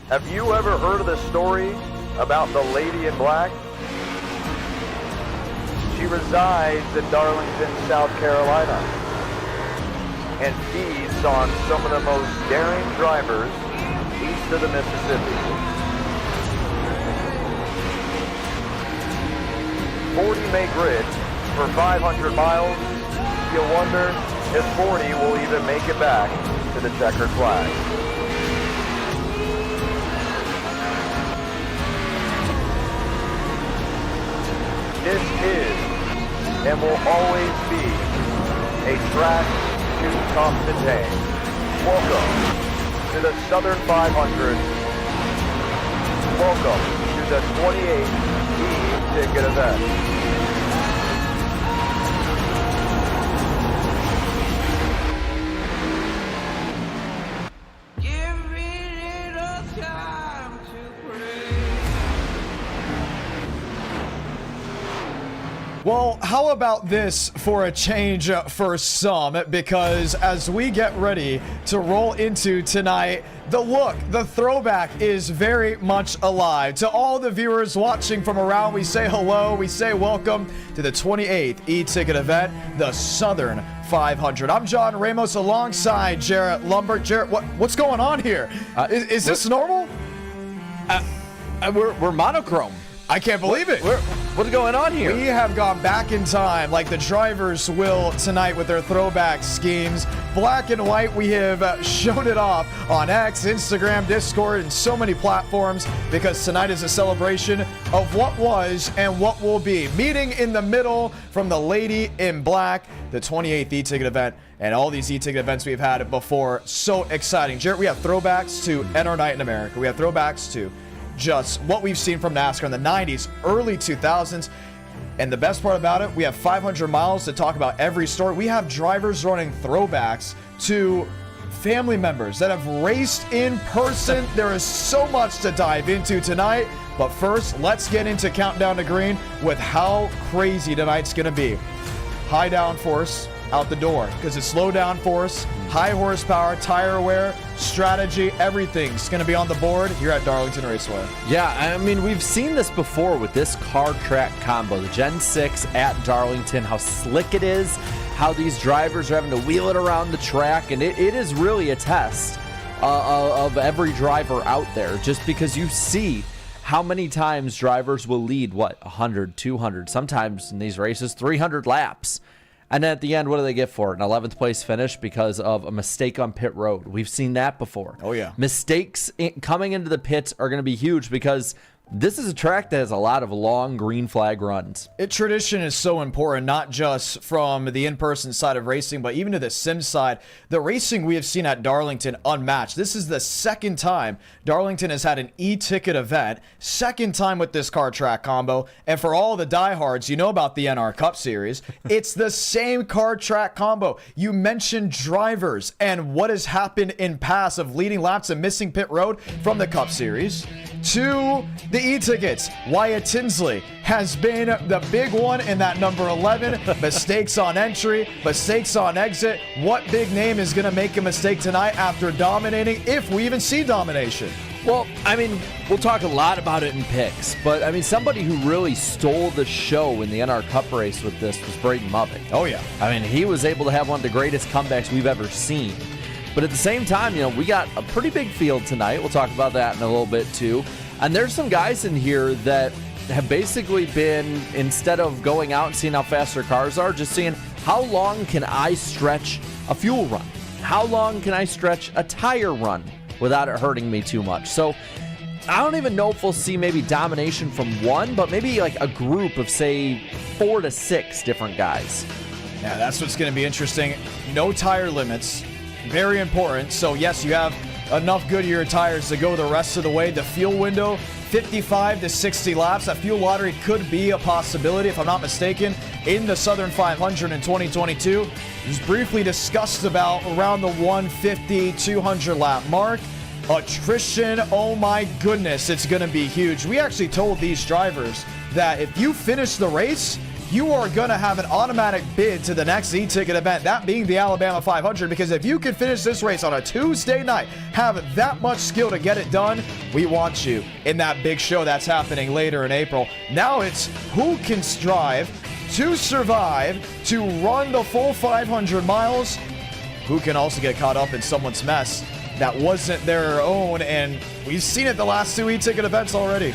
Have you ever heard of the story about the lady in black? She resides in Darlington, South Carolina, and feeds on some of the most daring drivers east of the Mississippi. 40 make grid for 500 miles. You wonder if 40 will even make it back to the checkered flag. This is and will always be a track too tough to tame. Welcome to the Southern 500. Welcome to the 28th e-ticket event. Well, how about this for a change for some? Because as we get ready to roll into tonight, the throwback is very much alive. To all the viewers watching from around, we say hello, we say welcome to the 28th e-ticket event, the Southern 500. I'm John Ramos alongside Jarrett Lumbert. Jarrett, what's going on here? Is this normal? We're monochrome. I can't believe it. What's going on here? We have gone back in time like the drivers will tonight with their throwback schemes. Black and white, we have shown it off on X, Instagram, Discord, and so many platforms because tonight is a celebration of what was and what will be. Meeting in the middle from the lady in black, the 28th e-ticket event, and all these e-ticket events we've had before. So exciting. Jarrett, we have throwbacks to End Our Night in America. We have throwbacks to just what we've seen from NASCAR in the 90s, early 2000s. And the best part about it, we have 500 miles to talk about every story. We have drivers running throwbacks to family members that have raced in person. There is so much to dive into tonight. But first, let's get into Countdown to Green with how crazy tonight's going to be. High downforce out the door because it's low downforce, high horsepower, tire wear, strategy, everything's going to be on the board here at Darlington Raceway. Yeah, I mean, we've seen this before with this car track combo, the Gen 6 at Darlington, how slick it is, how these drivers are having to wheel it around the track, and it is really a test of every driver out there, just because you see how many times drivers will lead, 100, 200, sometimes in these races, 300 laps. And then at the end, what do they get for it? An 11th place finish because of a mistake on pit road. We've seen that before. Oh, yeah. Mistakes coming into the pits are going to be huge because this is a track that has a lot of long green flag runs. Tradition is so important, not just from the in-person side of racing, but even to the sim side. The racing we have seen at Darlington unmatched. This is the second time Darlington has had an e-ticket event, second time with this car track combo. And for all the diehards, you know about the NR Cup Series. It's the same car track combo. You mentioned drivers and what has happened in past of leading laps and missing pit road from the Cup Series to the e-tickets. Wyatt Tinsley has been the big one in that number 11. Mistakes on entry, mistakes on exit. What big name is going to make a mistake tonight after dominating, if we even see domination? Well, I mean, we'll talk a lot about it in picks, but I mean, somebody who really stole the show in the NR Cup race with this was Braden Mubbock. Oh, yeah. I mean, he was able to have one of the greatest comebacks we've ever seen. But at the same time, we got a pretty big field tonight. We'll talk about that in a little bit, too. And there's some guys in here that have basically been, instead of going out and seeing how fast their cars are, just seeing how long can I stretch a fuel run? How long can I stretch a tire run without it hurting me too much? So I don't even know if we'll see maybe domination from one, but maybe like a group of, say, 4 to 6 different guys. Yeah, that's what's going to be interesting. No tire limits. Very important. So, yes, you have enough Goodyear tires to go the rest of the way. The fuel window, 55 to 60 laps. That fuel lottery could be a possibility, if I'm not mistaken, in the Southern 500 in 2022. It was briefly discussed about around the 150, 200 lap mark. Attrition, oh my goodness, it's going to be huge. We actually told these drivers that if you finish the race, you are going to have an automatic bid to the next e-ticket event, that being the Alabama 500, because if you can finish this race on a Tuesday night, have that much skill to get it done, we want you in that big show that's happening later in April. Now it's who can strive to survive, to run the full 500 miles, who can also get caught up in someone's mess that wasn't their own, and we've seen it the last 2 e-ticket events already.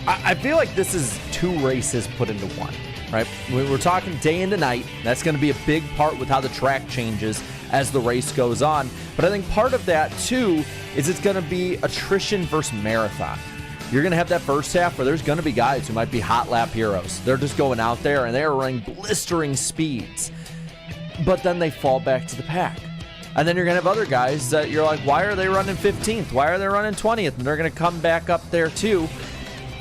I feel like this is 2 races put into one, right? We're talking day into night. That's going to be a big part with how the track changes as the race goes on. But I think part of that, too, is it's going to be attrition versus marathon. You're going to have that first half where there's going to be guys who might be hot lap heroes. They're just going out there and they're running blistering speeds. But then they fall back to the pack. And then you're going to have other guys that you're like, why are they running 15th? Why are they running 20th? And they're going to come back up there, too.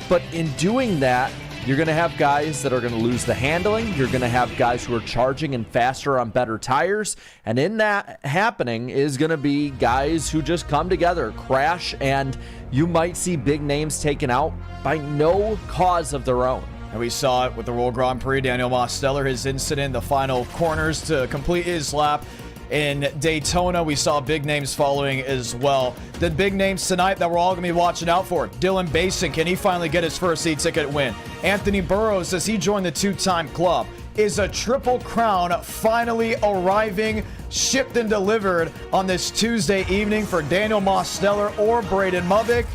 But in doing that, you're going to have guys that are going to lose the handling. You're going to have guys who are charging and faster on better tires. And in that happening is going to be guys who just come together, crash, and you might see big names taken out by no cause of their own. And we saw it with the World Grand Prix. Daniel Mosteller, his incident, the final corners to complete his lap. In Daytona, we saw big names following as well. The big names tonight that we're all going to be watching out for. Dylan Basin, can he finally get his first e-ticket win? Anthony Burrows, does he join the 2-time club? Is a Triple Crown finally arriving, shipped and delivered on this Tuesday evening for Daniel Mosteller or Braden Mubbick?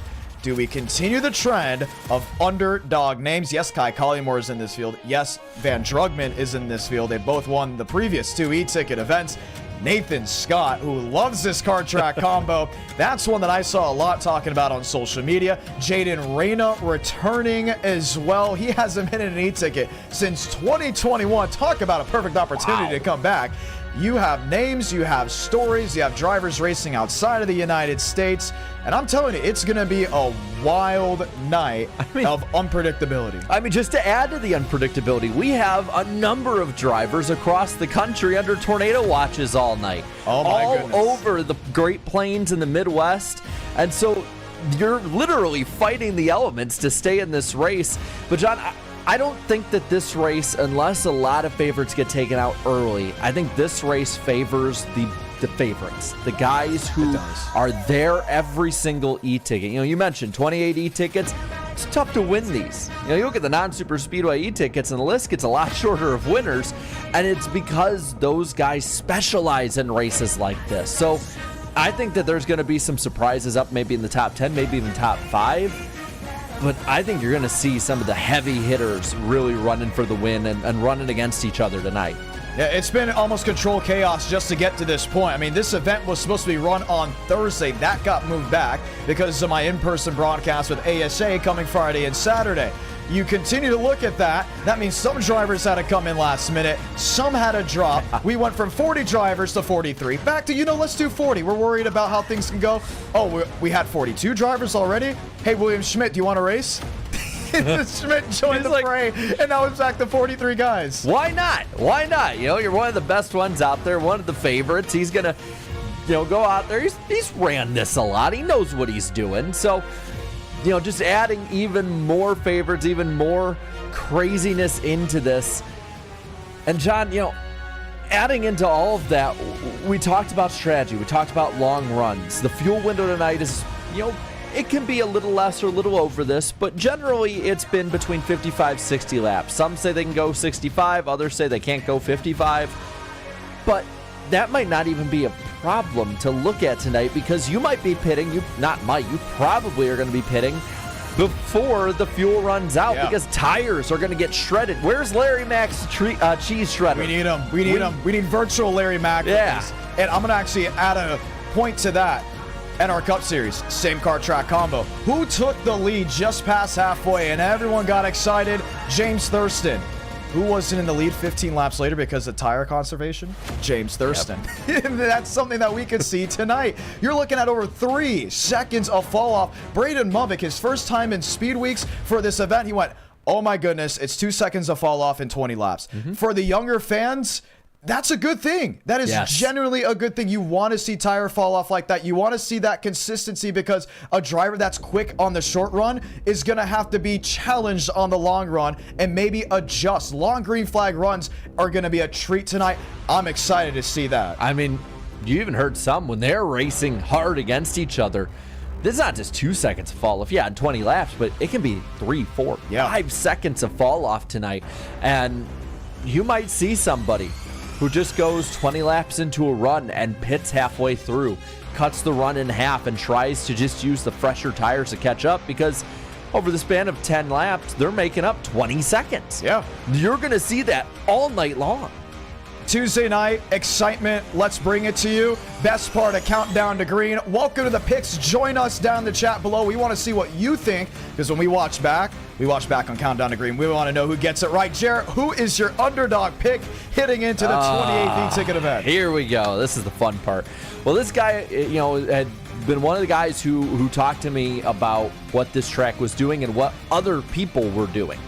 Do we continue the trend of underdog names? Yes, Kai Collymore is in this field. Yes, Van Drugman is in this field. They both won the previous 2 e-ticket events. Nathan Scott, who loves this car track combo. That's one that I saw a lot talking about on social media. Jaden Reyna returning as well. He hasn't been in an e-ticket since 2021. Talk about a perfect opportunity to come back. You have names, you have stories, you have drivers racing outside of the United States. And I'm telling you, it's going to be a wild night of unpredictability. I mean, just to add to the unpredictability, we have a number of drivers across the country under tornado watches all night. Oh my goodness. All over the Great Plains and the Midwest. And so you're literally fighting the elements to stay in this race. But John, I don't think that this race, unless a lot of favorites get taken out early, I think this race favors the favorites, the guys who are there every single e-ticket. You know, you mentioned 28 e-tickets. It's tough to win these. You know, you look at the non-super speedway e-tickets and the list gets a lot shorter of winners, and it's because those guys specialize in races like this. So I think that there's going to be some surprises up maybe in the top 10, maybe even top 5. But I think you're going to see some of the heavy hitters really running for the win and running against each other tonight. Yeah, it's been almost control chaos just to get to this point. I mean, this event was supposed to be run on Thursday. That got moved back because of my in-person broadcast with ASA coming Friday and Saturday. You continue to look at that. That means some drivers had to come in last minute. Some had to drop. We went from 40 drivers to 43. Back to, let's do 40. We're worried about how things can go. Oh, we had 42 drivers already? Hey, William Schmidt, do you want to race? Schmidt joined the fray, and now it's back to 43 guys. Why not? Why not? You know, you're one of the best ones out there, one of the favorites. He's going to, go out there. He's ran this a lot. He knows what he's doing. So, just adding even more favorites, even more craziness into this. And John, adding into all of that, we talked about strategy. We talked about long runs. The fuel window tonight is, it can be a little less or a little over this, but generally it's been between 55, 60 laps. Some say they can go 65, others say they can't go 55. But that might not even be a problem to look at tonight, because you might be pitting, you probably are going to be pitting before the fuel runs out, because tires are going to get shredded. Where's Larry Mack's cheese shredder? We need him. We need him. We need virtual Larry Mack. Yeah. And I'm going to actually add a point to that. NR Cup Series, same car track combo. Who took the lead just past halfway and everyone got excited? James Thurston. Who wasn't in the lead 15 laps later because of tire conservation? James Thurston. Yep. That's something that we could see tonight. You're looking at over 3 seconds of fall off. Braden Mubbick, his first time in Speed Weeks for this event, he went, oh my goodness, it's 2 seconds of fall off in 20 laps. For the younger fans, That's a good thing. That is genuinely a good thing. You want to see tire fall off like that. You want to see that consistency, because a driver that's quick on the short run is going to have to be challenged on the long run and maybe adjust. Long green flag runs are going to be a treat tonight. I'm excited to see that. I mean, you even heard some when they're racing hard against each other. This is not just 2 seconds of fall off, in 20 laps, but it can be 3, 4, 5 seconds of fall off tonight. And you might see somebody who just goes 20 laps into a run and pits halfway through, cuts the run in half, and tries to just use the fresher tires to catch up, because over the span of 10 laps, they're making up 20 seconds. Yeah. You're going to see that all night long. Tuesday night, excitement. Let's bring it to you. Best part of Countdown to Green. Welcome to the picks. Join us down in the chat below. We want to see what you think, because when we watch back on Countdown to Green. We want to know who gets it right. Jarrett, who is your underdog pick heading into the 28th e-ticket event? Here we go. This is the fun part. Well, this guy, had been one of the guys who talked to me about what this track was doing and what other people were doing.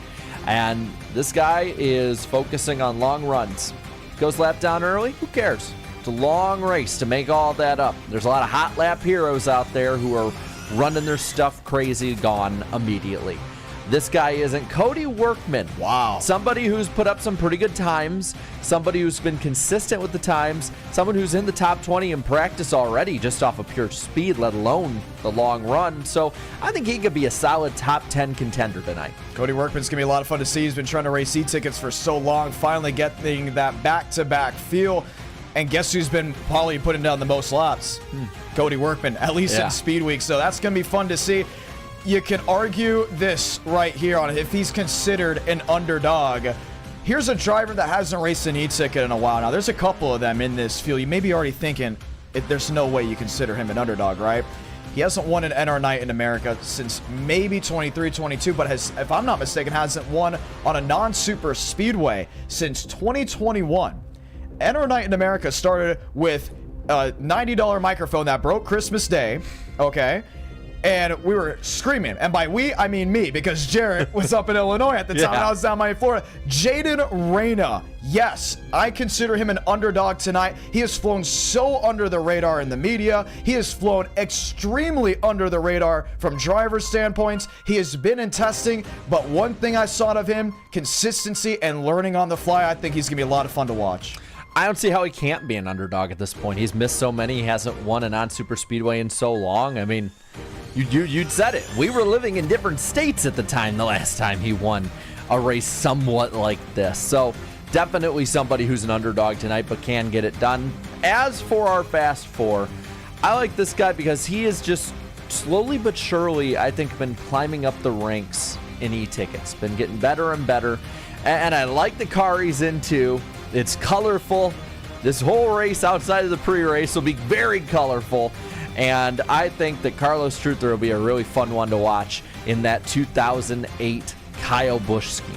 And this guy is focusing on long runs. Goes lap down early, who cares? It's a long race to make all that up. There's a lot of hot lap heroes out there who are running their stuff crazy, gone immediately. This guy isn't. Cody Workman. Wow. Somebody who's put up some pretty good times, somebody who's been consistent with the times, someone who's in the top 20 in practice already just off of pure speed, let alone the long run. So I think he could be a solid top 10 contender tonight. Cody Workman's going to be a lot of fun to see. He's been trying to race e-tickets for so long, finally getting that back-to-back feel. And guess who's been probably putting down the most laps? Cody Workman, at least in Speed Week. So that's going to be fun to see. You can argue this right here on if he's considered an underdog. Here's a driver that hasn't raced an e-ticket in a while. Now, there's a couple of them in this field. You may be already thinking, there's no way you consider him an underdog, right? He hasn't won an NR Night in America since maybe 23, 22, but has, if I'm not mistaken, hasn't won on a non-super speedway since 2021. NR Night in America started with a $90 microphone that broke Christmas Day, okay? And we were screaming. And by we, I mean me, because Jarrett was up in Illinois at the time, and I was down in Florida. Jaden Reyna. Yes, I consider him an underdog tonight. He has flown so under the radar in the media. He has flown extremely under the radar from driver standpoints. He has been in testing, but one thing I saw of him, consistency and learning on the fly. I think he's going to be a lot of fun to watch. I don't see how he can't be an underdog at this point. He's missed so many. He hasn't won a non-super speedway in so long. I mean, you'd said it. We were living in different states at the time the last time he won a race somewhat like this. So definitely somebody who's an underdog tonight, but can get it done. As for our Fast Four, I like this guy because he is just slowly but surely, I think, been climbing up the ranks in e-tickets. Been getting better and better. And I like the car he's into. It's colorful. This whole race outside of the pre-race will be very colorful. And I think that Carlos Truther will be a really fun one to watch in that 2008 Kyle Busch scheme.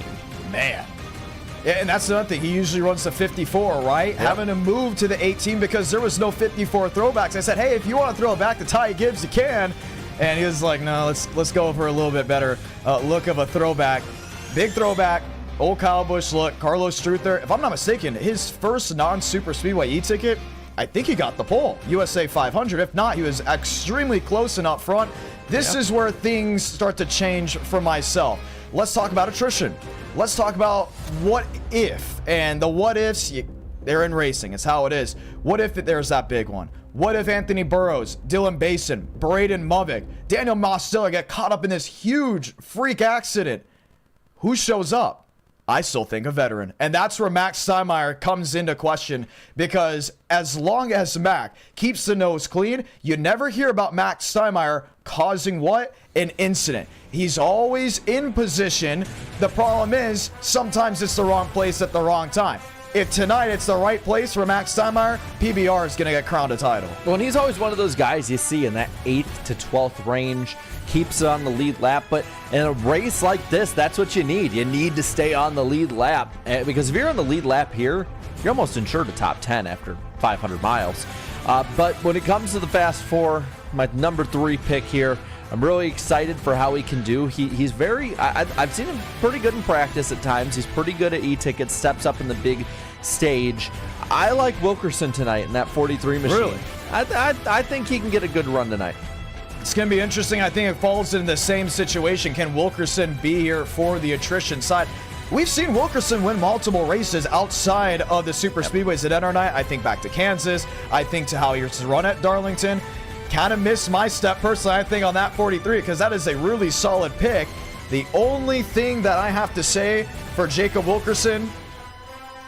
Man. Yeah, and that's another thing. He usually runs the 54, right? Yep. Having to move to the 18 because there was no 54 throwbacks. I said, hey, if you want to throw it back to Ty Gibbs, you can. And he was like, no, let's go for a little bit better look of a throwback. Big throwback. Old Kyle Busch look. Carlos Truther, if I'm not mistaken, his first non-super speedway e-ticket, I think he got the pole, USA 500. If not, he was extremely close and up front. This is where things start to change for myself. Let's talk about attrition. Let's talk about what if. And the what ifs, they're in racing. It's how it is. What if there's that big one? What if Anthony Burrows, Dylan Basin, Braden Movick, Daniel Mostella get caught up in this huge freak accident? Who shows up? I still think a veteran. And that's where Max Steinmeier comes into question, because as long as Mac keeps the nose clean, you never hear about Max Steinmeier causing what? An incident. He's always in position. The problem is sometimes it's the wrong place at the wrong time. If tonight it's the right place for Max Steinmeier, PBR is going to get crowned a title. Well, and he's always one of those guys you see in that 8th to 12th range, keeps it on the lead lap. But in a race like this, that's what you need. You need to stay on the lead lap. Because if you're on the lead lap here, you're almost ensured a top 10 after 500 miles. But when it comes to the Fast Four, my number 3 pick here, I'm really excited for how he can do. He's very, I've seen him pretty good in practice at times. He's pretty good at e-tickets, steps up in the big stage. I like Wilkerson tonight in that 43 machine. Really? I think he can get a good run tonight. It's going to be interesting. I think it falls in the same situation. Can Wilkerson be here for the attrition side? We've seen Wilkerson win multiple races outside of the super speedways at NR night. I think back to Kansas. I think to how he used to run at Darlington. Kind of missed my step personally, I think, on that 43 because that is a really solid pick. The only thing that I have to say for Jacob Wilkerson,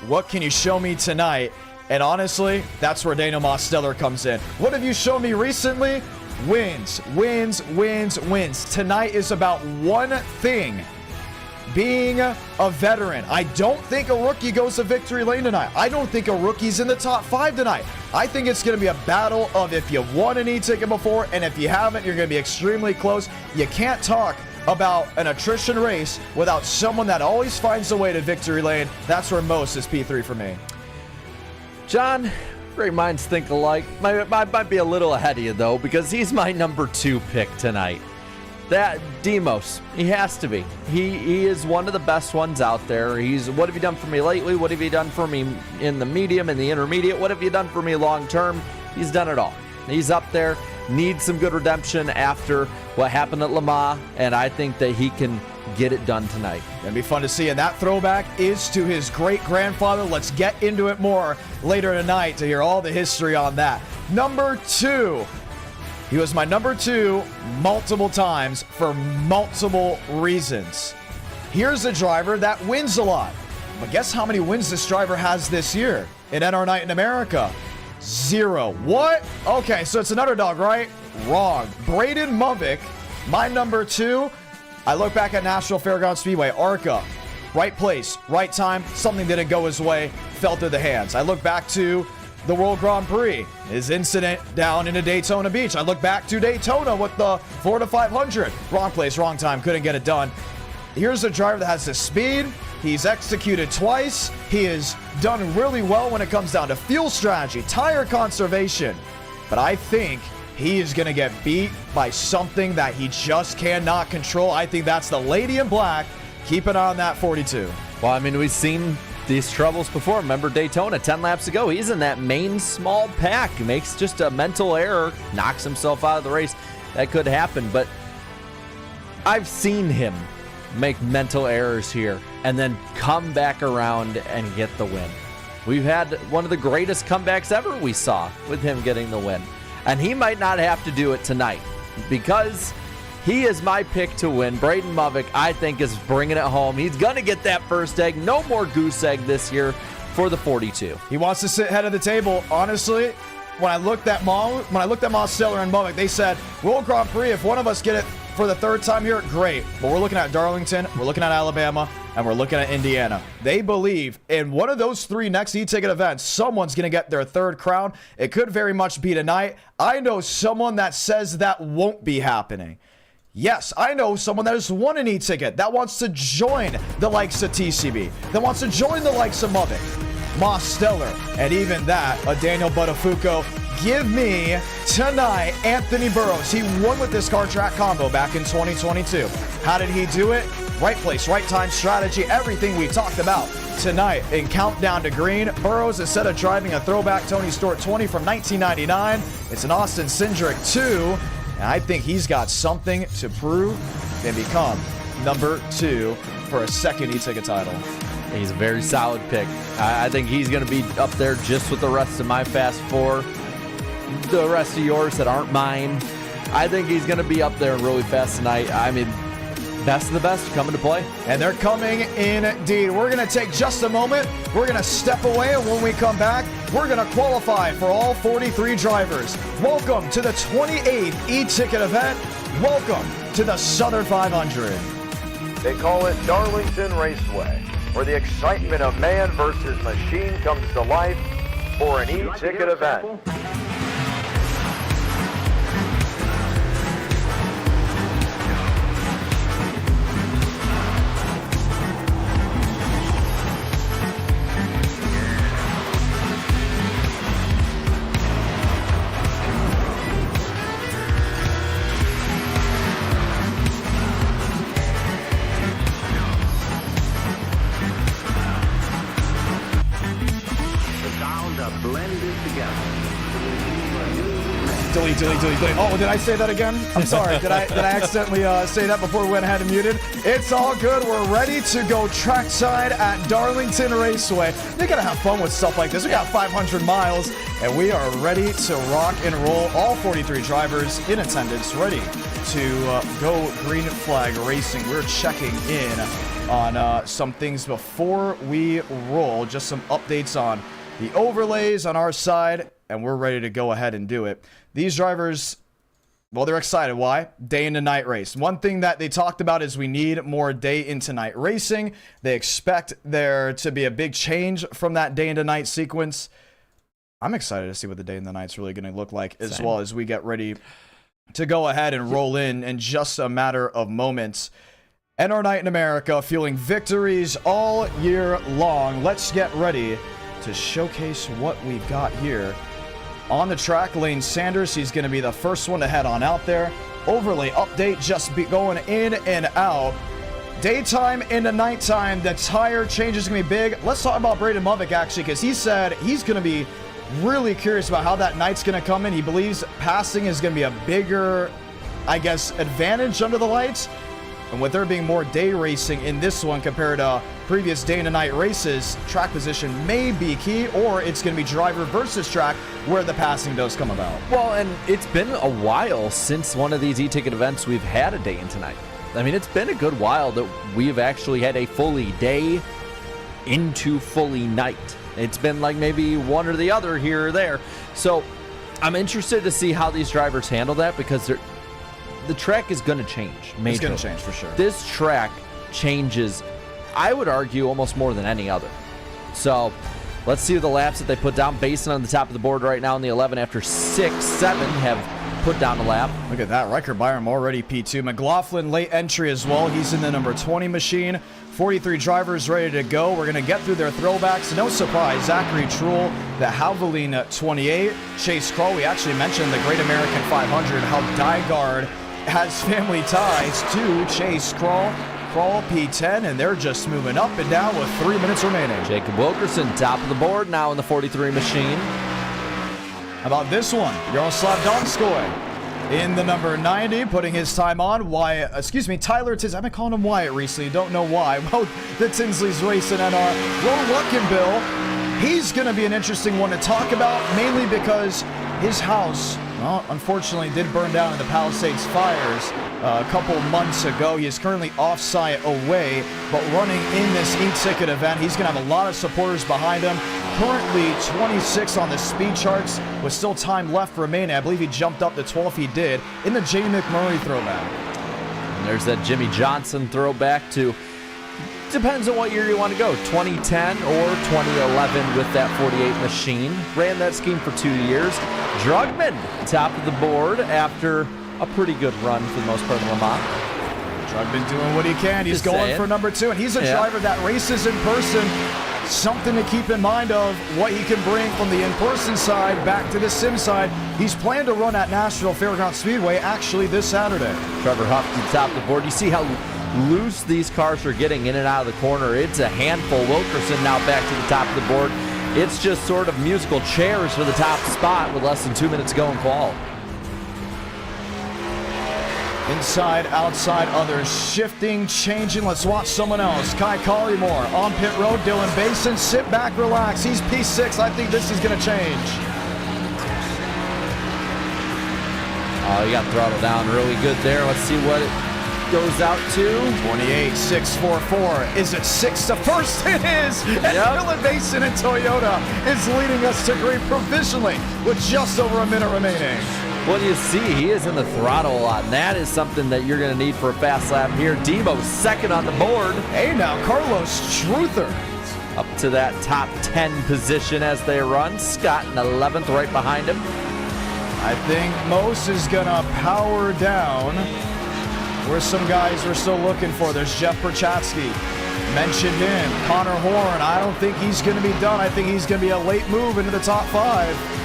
what can you show me tonight? And honestly, that's where Daniel Mosteller comes in. What have you shown me recently? Wins, wins, wins, wins. Tonight is about one thing. Being a veteran. I don't think a rookie goes to victory lane tonight. I don't think a rookie's in the top 5 tonight. I think it's going to be a battle of if you won an e-ticket before, and if you haven't, you're going to be extremely close. You can't talk about an attrition race without someone that always finds a way to victory lane. That's where most is P3 for me. John, great minds think alike. Might be a little ahead of you, though, because he's my number 2 pick tonight. That Demos, he has to be. He is one of the best ones out there. He's, what have you done for me lately? What have you done for me in the medium and the intermediate? What have you done for me long term? He's done it all. He's up there, needs some good redemption after what happened at Le Mans, and I think that he can get it done tonight. Gonna be fun to see, and that throwback is to his great-grandfather. Let's get into it more later tonight to hear all the history on that. Number 2. He was my number 2 multiple times for multiple reasons. Here's a driver that wins a lot. But guess how many wins this driver has this year in NR Night in America? 0. What? Okay, so it's an underdog, right? Wrong. Braden Movick, my number 2. I look back at National Fairgrounds Speedway, ARCA. Right place, right time, something didn't go his way, fell through the hands. I look back to the World Grand Prix, his incident down in Daytona Beach. I look back to Daytona with the Florida 500. Wrong place, wrong time, couldn't get it done. Here's a driver that has the speed. He's executed twice. He has done really well when it comes down to fuel strategy, tire conservation. But I think he is going to get beat by something that he just cannot control. I think that's the lady in black. Keep an eye on that 42. Well, I mean, we've seen these troubles before. Remember Daytona 10 laps ago? He's in that main small pack. He makes just a mental error, knocks himself out of the race. That could happen, but I've seen him make mental errors here and then come back around and get the win. We've had one of the greatest comebacks ever we saw with him getting the win. And he might not have to do it tonight because he is my pick to win. Braden Movick, I think, is bringing it home. He's going to get that first egg. No more goose egg this year for the 42. He wants to sit head of the table. Honestly, when I looked at Mosteller and Movick, they said, World Grand Prix, if one of us get it for the 3rd time here, great. But we're looking at Darlington, we're looking at Alabama, and we're looking at Indiana. They believe in one of those 3 next e-ticket events, someone's going to get their 3rd crown. It could very much be tonight. I know someone that says that won't be happening. Yes, I know someone that has won an e-ticket that wants to join the likes of TCB, that wants to join the likes of Movick, Mosteller, and even that, a Daniel Buttafuoco. Give me tonight Anthony Burrows. He won with this car track combo back in 2022. How did he do it? Right place, right time strategy, everything we talked about tonight in Countdown to Green. Burrows, instead of driving a throwback Tony Stewart 20 from 1999, it's an Austin Cindric 2. And I think he's got something to prove and become number 2 for a 2nd e-ticket title. He's a very solid pick. I think he's going to be up there just with the rest of my Fast 4. The rest of yours that aren't mine. I think he's going to be up there really fast tonight. I mean, best of the best coming to play. And they're coming indeed. We're going to take just a moment. We're going to step away, and when we come back, we're going to qualify for all 43 drivers. Welcome to the 28th e-ticket event. Welcome to the Southern 500. They call it Darlington Raceway, where the excitement of man versus machine comes to life for an e-ticket event. Delete. Oh, did I say that again? I'm sorry. Did I accidentally say that before we went ahead and muted? It's all good. We're ready to go trackside at Darlington Raceway. They gotta have fun with stuff like this. We got 500 miles, and we are ready to rock and roll. All 43 drivers in attendance, ready to go green flag racing. We're checking in on some things before we roll. Just some updates on the overlays on our side, and we're ready to go ahead and do it. These drivers, well, they're excited. Why? Day into night race. One thing that they talked about is we need more day into night racing. They expect there to be a big change from that day into night sequence. I'm excited to see what the day and the night's really going to look like, as well as we get ready to go ahead and roll in just a matter of moments. And our night in America, fueling victories all year long. Let's get ready to showcase what we've got here on the track. Lane Sanders, he's going to be the first one to head on out there. Overlay update, just be going in and out. Daytime into nighttime, the tire change is going to be big. Let's talk about Braden Movick, actually, because he said he's going to be really curious about how that night's going to come in. He believes passing is going to be a bigger, I guess, advantage under the lights. And with there being more day racing in this one compared to previous day and night races, track position may be key, or it's going to be driver versus track where the passing does come about. Well, and it's been a while since one of these e-ticket events we've had a day into night. I mean, it's been a good while that we've actually had a fully day into fully night. It's been like maybe one or the other here or there. So I'm interested to see how these drivers handle that, because the track is going to change. It's going to change for sure. This track changes, I would argue, almost more than any other. So let's see the laps that they put down. Basin on the top of the board right now in the 11 after 6, 7 have put down a lap. Look at that. Riker Byram already P2. McLaughlin late entry as well. He's in the number 20 machine. 43 drivers ready to go. We're going to get through their throwbacks. No surprise, Zachary Truhl, the Havoline 28. Chase Kroll, we actually mentioned the Great American 500, how Dygard has family ties to Chase Kroll. Kroll P10, and they're just moving up and down with 3 minutes remaining. Jacob Wilkerson, top of the board now in the 43 machine. How about this one? Yaroslav Donskoy in the number 90, putting his time on. Tyler Tinsley. I've been calling him Wyatt recently. Don't know why. Well, the Tinsley's racing NR. Ron Luckenbill, he's going to be an interesting one to talk about, mainly because his house, well, unfortunately did burn down in the Palisades fires a couple months ago. He is currently off-site away, but running in this e-ticket event. He's going to have a lot of supporters behind him. Currently 26 on the speed charts with still time left remaining. I believe he jumped up to 12. He did in the Jamie McMurray throwback. And there's that Jimmy Johnson throwback to, depends on what year you want to go, 2010 or 2011 with that 48 machine. Ran that scheme for 2 years. Drugman, top of the board after a pretty good run for the most part of Le Mans. Drugman doing what he can. He's going for number 2, and he's a driver that races in person. Something to keep in mind of what he can bring from the in-person side back to the sim side. He's planned to run at Nashville Fairgrounds Speedway actually this Saturday. Trevor Huff to the top of the board. You see how loose these cars are getting in and out of the corner. It's a handful. Wilkerson now back to the top of the board. It's just sort of musical chairs for the top spot with less than 2 minutes to go in qual. Inside, outside, others shifting, changing. Let's watch someone else. Kai Collymore on pit road. Dylan Basin, sit back, relax. He's P6. I think this is going to change. Oh, he got throttled down really good there. Let's see what it goes out to. 28.644. Is it 6 to first? It is. And Dylan Basin and Toyota is leading us to green provisionally with just over a minute remaining. Well, you see, he is in the throttle a lot, and that is something that you're going to need for a fast lap here. Debo second on the board. Hey, now Carlos Struther up to that top 10 position as they run. Scott in 11th right behind him. I think Mose is going to power down. Where's some guys we're still looking for? There's Jeff Perchatsky. Mentioned him. Connor Horn. I don't think he's going to be done. I think he's going to be a late move into the top 5.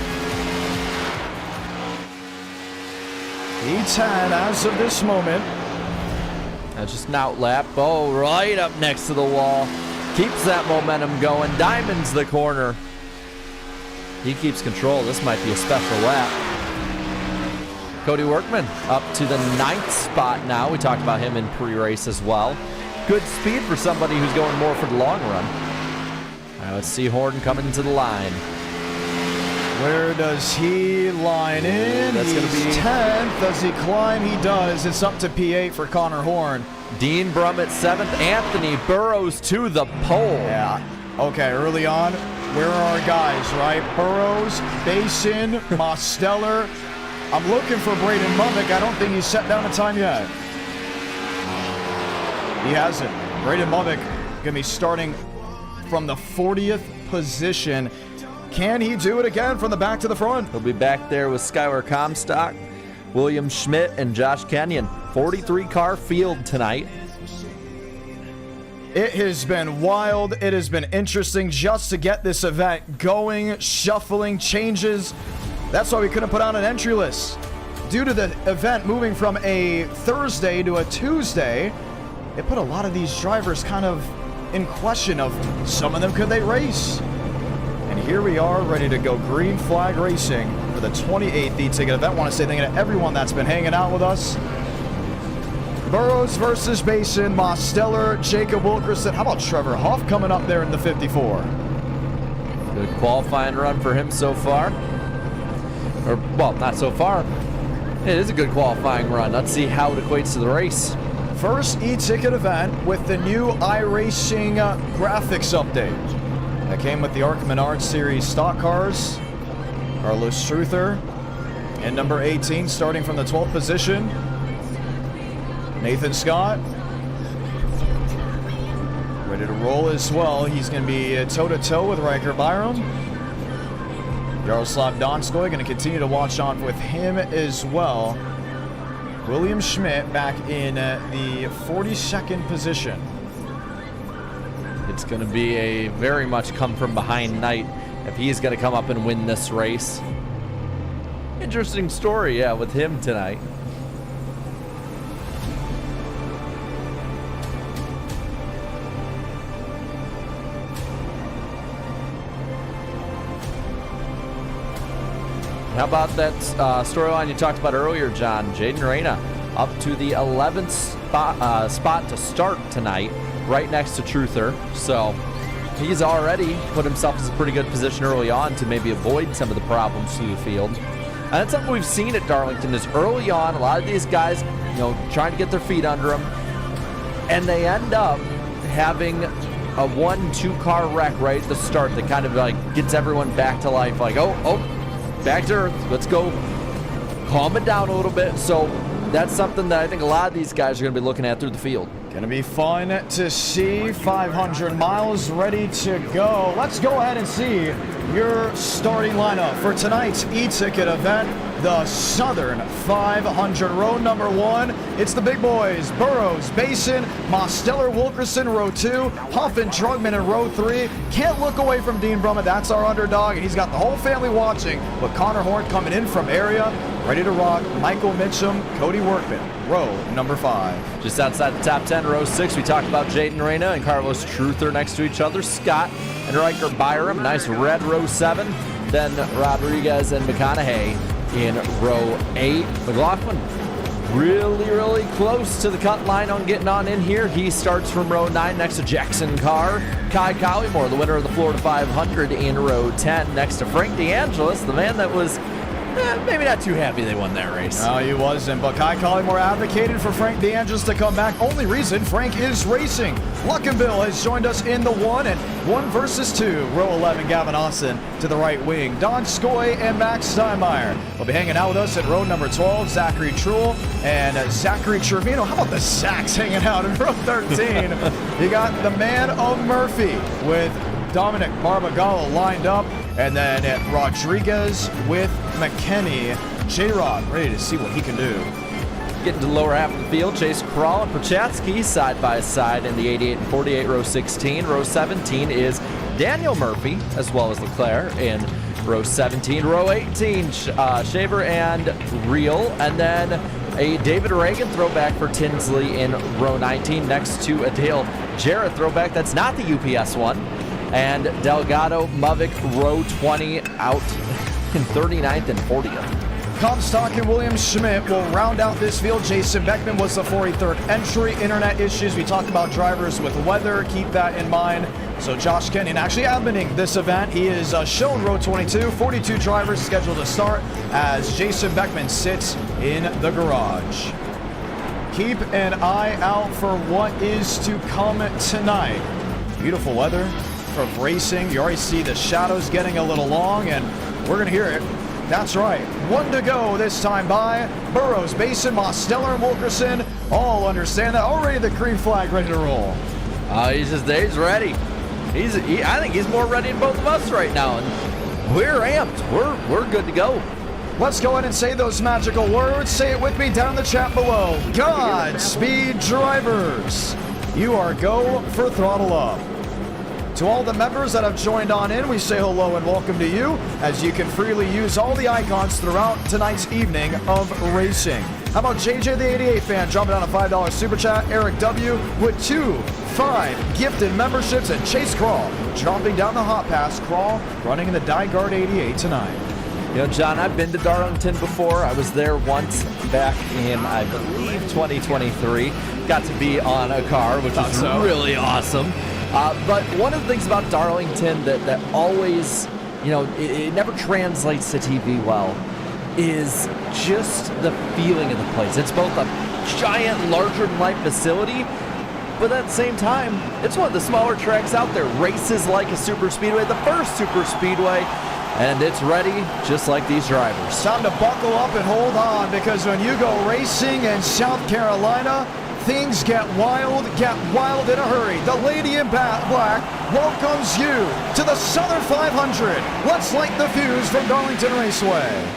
E10 as of this moment. That's just an outlap. Oh, right up next to the wall. Keeps that momentum going. Diamond's the corner. He keeps control. This might be a special lap. Cody Workman up to the 9th spot now. We talked about him in pre-race as well. Good speed for somebody who's going more for the long run. All right, let's see Horton coming into the line. Where does he line in? That's going to be 10th. Does he climb? He does. It's up to P8 for Connor Horn. Dean Brummett 7th. Anthony Burrows to the pole. Yeah. Okay, early on, where are our guys, right? Burrows, Basin, Mosteller. I'm looking for Braden Mummick. I don't think he's set down a time yet. He hasn't. Braden Mummick going to be starting from the 40th position. Can he do it again from the back to the front? He'll be back there with Skylar Comstock, William Schmidt, and Josh Kenyon. 43-car field tonight. It has been wild. It has been interesting just to get this event going, shuffling, changes. That's why we couldn't put on an entry list. Due to the event moving from a Thursday to a Tuesday, it put a lot of these drivers kind of in question of some of them, could they race? And here we are ready to go green flag racing for the 28th e-ticket event. I want to say thank you to everyone that's been hanging out with us. Burrows versus Basin, Mosteller, Jacob Wilkerson. How about Trevor Huff coming up there in the 54? Good qualifying run for him so far. Or, well, not so far. It is a good qualifying run. Let's see how it equates to the race. First e-ticket event with the new iRacing graphics update. That came with the ARC Menard Series stock cars. Carlos Truther in number 18, starting from the 12th position. Nathan Scott ready to roll as well. He's going to be toe-to-toe with Riker Byram. Yaroslav Donskoy going to continue to watch on with him as well. William Schmidt back in the 42nd position. It's going to be a very much come from behind night if he's going to come up and win this race. Interesting story, yeah, with him tonight. How about that storyline you talked about earlier, John? Jaden Reyna up to the 11th spot to start tonight, right next to Truther. So he's already put himself in a pretty good position early on to maybe avoid some of the problems through the field. And that's something we've seen at Darlington is early on, a lot of these guys, trying to get their feet under them, and they end up having a 1-2 car wreck right at the start that kind of like gets everyone back to life. Like, oh, back to earth. Let's go calm it down a little bit. So that's something that I think a lot of these guys are going to be looking at through the field. Going to be fun to see. 500 miles ready to go. Let's go ahead and see your starting lineup for tonight's e-ticket event, the Southern 500. Row number 1, it's the big boys. Burrows, Basin, Mosteller, Wilkerson, row 2. Huff and Trugman in row 3. Can't look away from Dean Brummett. That's our underdog, and he's got the whole family watching. But Connor Horn coming in from area, ready to rock. Michael Mitchum, Cody Workman, row number 5. Just outside the top 10, row 6, we talked about Jaden Reyna and Carlos Truther next to each other. Scott and Riker Byram, nice red row 7. Then Rodriguez and McConaughey in row 8. McLaughlin really close to the cut line on getting on in here. He starts from row 9 next to Jackson Carr. Kai Collymore, the winner of the Florida 500, in row 10 next to Frank DeAngelis, the man that was maybe not too happy they won that race. No, he wasn't, but Kai Collymore advocated for Frank DeAngelis to come back. Only reason Frank is racing. Luckenbill has joined us in the 1 and 1 versus 2. Row 11, Gavin Austin to the right wing. Don Skoy and Max Steinmeier will be hanging out with us at row number 12. Zachary Truel and Zachary Trevino. How about the Sacks hanging out in row 13? You got the man of Murphy with Dominic Barbagallo lined up, and then Rodriguez with McKinney. J-Rod ready to see what he can do. Getting to the lower half of the field, Chase Kral and Prochatsky side by side in the 88 and 48, row 16. Row 17 is Daniel Murphy, as well as Leclerc in row 17. Row 18, Shaver and Reel, and then a David Reagan throwback for Tinsley in row 19, next to a Dale Jarrett throwback. That's not the UPS one. And Delgado Movic, row 20, out in 39th and 40th. Comstock and William Schmidt will round out this field. Jason Beckman was the 43rd entry. Internet issues. We talked about drivers with weather. Keep that in mind. So Josh Kenyon actually adminning this event. He is shown row 22. 42 drivers scheduled to start as Jason Beckman sits in the garage. Keep an eye out for what is to come tonight. Beautiful weather for racing. You already see the shadows getting a little long, and we're going to hear it. That's right. 1 to go this time by Burrows, Basin, Mosteller, and Wilkerson. All understand that. Already the green flag ready to roll. He's ready. I think he's more ready than both of us right now, and we're amped. We're good to go. Let's go ahead and say those magical words. Say it with me down in the chat below. Godspeed, drivers. You are go for throttle up. To all the members that have joined on in, we say hello and welcome to you, as you can freely use all the icons throughout tonight's evening of racing. How about JJ the 88 fan dropping down a $5 super chat? Eric W with 5 gifted memberships, and Chase Crawl dropping down the hot pass. Crawl running in the Die Guard 88 tonight. You know, John, I've been to Darlington before. I was there once back in, I believe, 2023. Got to be on a car, which was really awesome. But one of the things about Darlington that always, you know, it never translates to TV well, is just the feeling of the place. It's both a giant, larger-than-life facility, but at the same time, it's one of the smaller tracks out there. Races like a super speedway, the first super speedway, and it's ready just like these drivers. Time to buckle up and hold on, because when you go racing in South Carolina, things get wild in a hurry. The lady in black welcomes you to the Southern 500. Let's light the fuse from Darlington Raceway.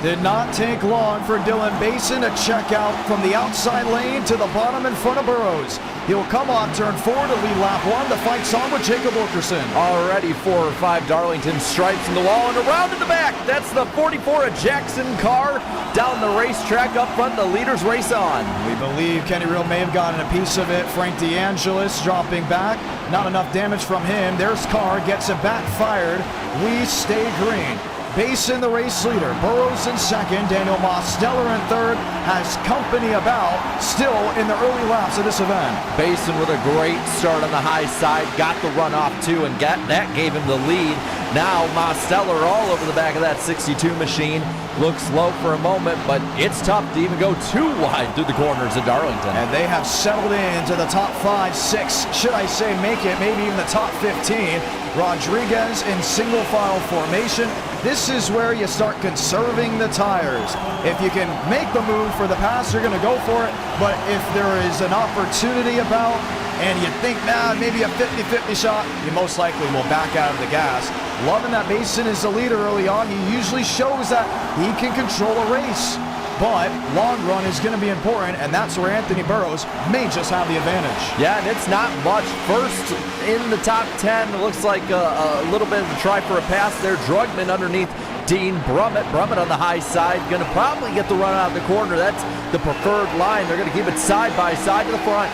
Did not take long for Dylan Basin to check out from the outside lane to the bottom in front of Burrows. He'll come on turn 4 to lead lap 1. The fight's on with Jacob Wilkerson. Already 4 or 5 Darlington stripes in the wall and around in the back. That's the 44 of Jackson car down the racetrack up front. The leaders race on. We believe Kenny Real may have gotten a piece of it. Frank DeAngelis dropping back. Not enough damage from him. There's Carr, gets it backfired. We stay green. Basin, the race leader. Burrows in second. Daniel Mosteller in third. Has company about still in the early laps of this event. Basin with a great start on the high side. Got the runoff too, and that gave him the lead. Now Mosteller all over the back of that 62 machine. Looks low for a moment, but it's tough to even go too wide through the corners of Darlington. And they have settled into the top 5, 6, should I say make it, maybe even the top 15. Rodriguez in single file formation. This is where you start conserving the tires. If you can make the move for the pass, you're going to go for it. But if there is an opportunity about, and you think, maybe a 50-50 shot, you most likely will back out of the gas. Loving that Mason is the leader early on. He usually shows that he can control a race. But long run is going to be important, and that's where Anthony Burrows may just have the advantage. Yeah, and it's not much. First in the top 10, it looks like a little bit of a try for a pass there. Drugman underneath Dean Brummett. Brummett on the high side, going to probably get the run out of the corner. That's the preferred line. They're going to keep it side by side to the front.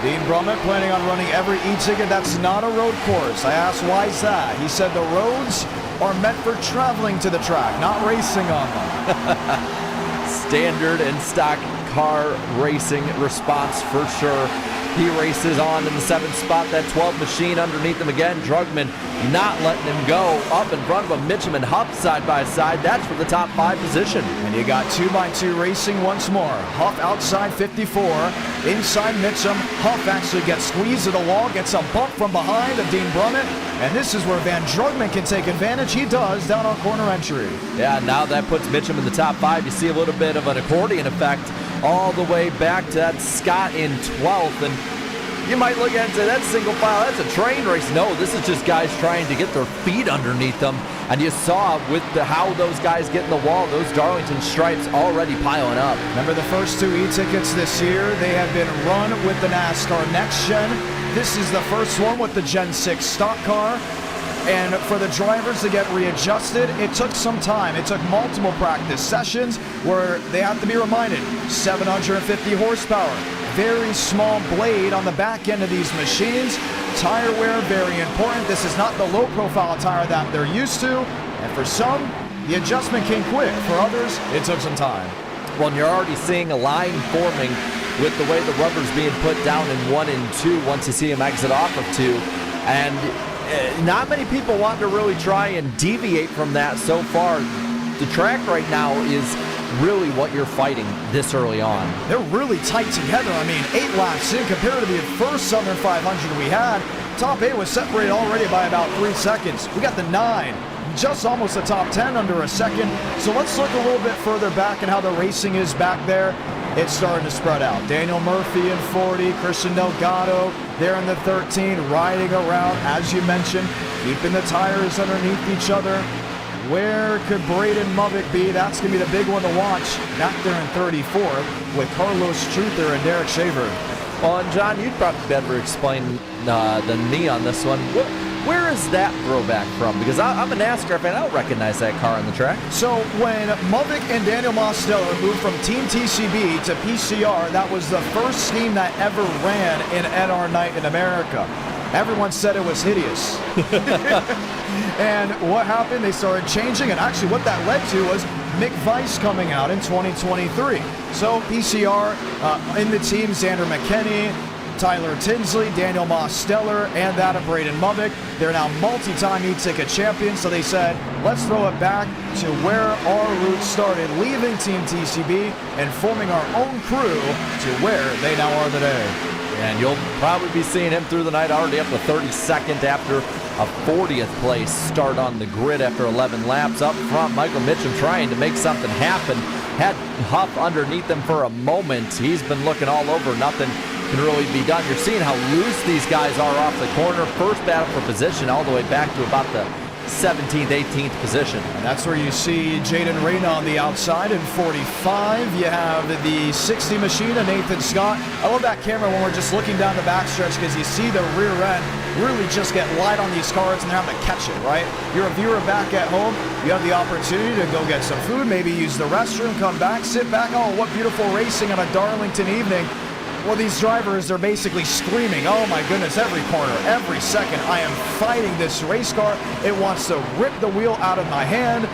Dean Brummett planning on running every e-ticket. That's not a road course. I asked, why is that? He said the roads are meant for traveling to the track, not racing on them. Standard and stock car racing response for sure. He races on in the 7th spot. That 12 machine underneath him again. Drugman not letting him go. Up in front of him, Mitchum and Huff side by side. That's for the top 5 position. And you got 2x2 racing once more. Huff outside 54. Inside Mitchum. Huff actually gets squeezed to the wall. Gets a bump from behind of Dean Brummett. And this is where Van Drugman can take advantage. He does down on corner entry. Yeah, now that puts Mitchum in the top 5. You see a little bit of an accordion effect all the way back to that Scott in 12th. And You might look at it and say, that's single file, that's a train race. No, this is just guys trying to get their feet underneath them. And you saw with how those guys get in the wall, those Darlington stripes already piling up. Remember the first two e-tickets this year? They have been run with the NASCAR Next Gen. This is the first one with the Gen 6 Stock Car. And for the drivers to get readjusted, it took some time. It took multiple practice sessions where they have to be reminded, 750 horsepower, very small blade on the back end of these machines. Tire wear, very important. This is not the low-profile tire that they're used to. And for some, the adjustment came quick. For others, it took some time. Well, and you're already seeing a line forming with the way the rubber's being put down in 1 and 2 once you see them exit off of 2. And not many people want to really try and deviate from that so far. The track right now is really what you're fighting this early on. They're really tight together. I mean, 8 laps in compared to the first Southern 500 we had. Top 8 was separated already by about 3 seconds. We got the 9, just almost the top 10 under a second. So let's look a little bit further back and how the racing is back there. It's starting to spread out. Daniel Murphy in 40, Christian Delgado there in the 13, riding around, as you mentioned, keeping the tires underneath each other. Where could Braden Movick be? That's going to be the big one to watch back there in 34th with Carlos Truther and Derek Shaver. Well, and John, you'd probably better explain than me on this one. Where is that throwback from? Because I'm a NASCAR fan. I don't recognize that car on the track. So when Movick and Daniel Mosteller moved from Team TCB to PCR, that was the first scheme that ever ran in NR Night in America. Everyone said it was hideous. And what happened? They started changing, and actually what that led to was Mick Weiss coming out in 2023. So PCR in the team, Xander McKinney, Tyler Tinsley, Daniel Mosteller, and that of Braden Movick. They're now multi-time e-ticket champions, so they said, let's throw it back to where our roots started, leaving Team TCB and forming our own crew to where they now are today. And you'll probably be seeing him through the night, already up to 32nd after a 40th place start on the grid after 11 laps. Up front, Michael Mitchum trying to make something happen. Had Huff underneath him for a moment. He's been looking all over. Nothing can really be done. You're seeing how loose these guys are off the corner. First battle for position all the way back to about the 17th, 18th position. And that's where you see Jaden Reyna on the outside in 45. You have the 60 machine of Nathan Scott. I love that camera when we're just looking down the backstretch because you see the rear end really just get light on these cars and they're having to catch it, right? You're a viewer back at home. You have the opportunity to go get some food, maybe use the restroom, come back, sit back. Oh, what beautiful racing on a Darlington evening. Well, these drivers are basically screaming, oh my goodness, every corner, every second, I am fighting this race car. It wants to rip the wheel out of my hand.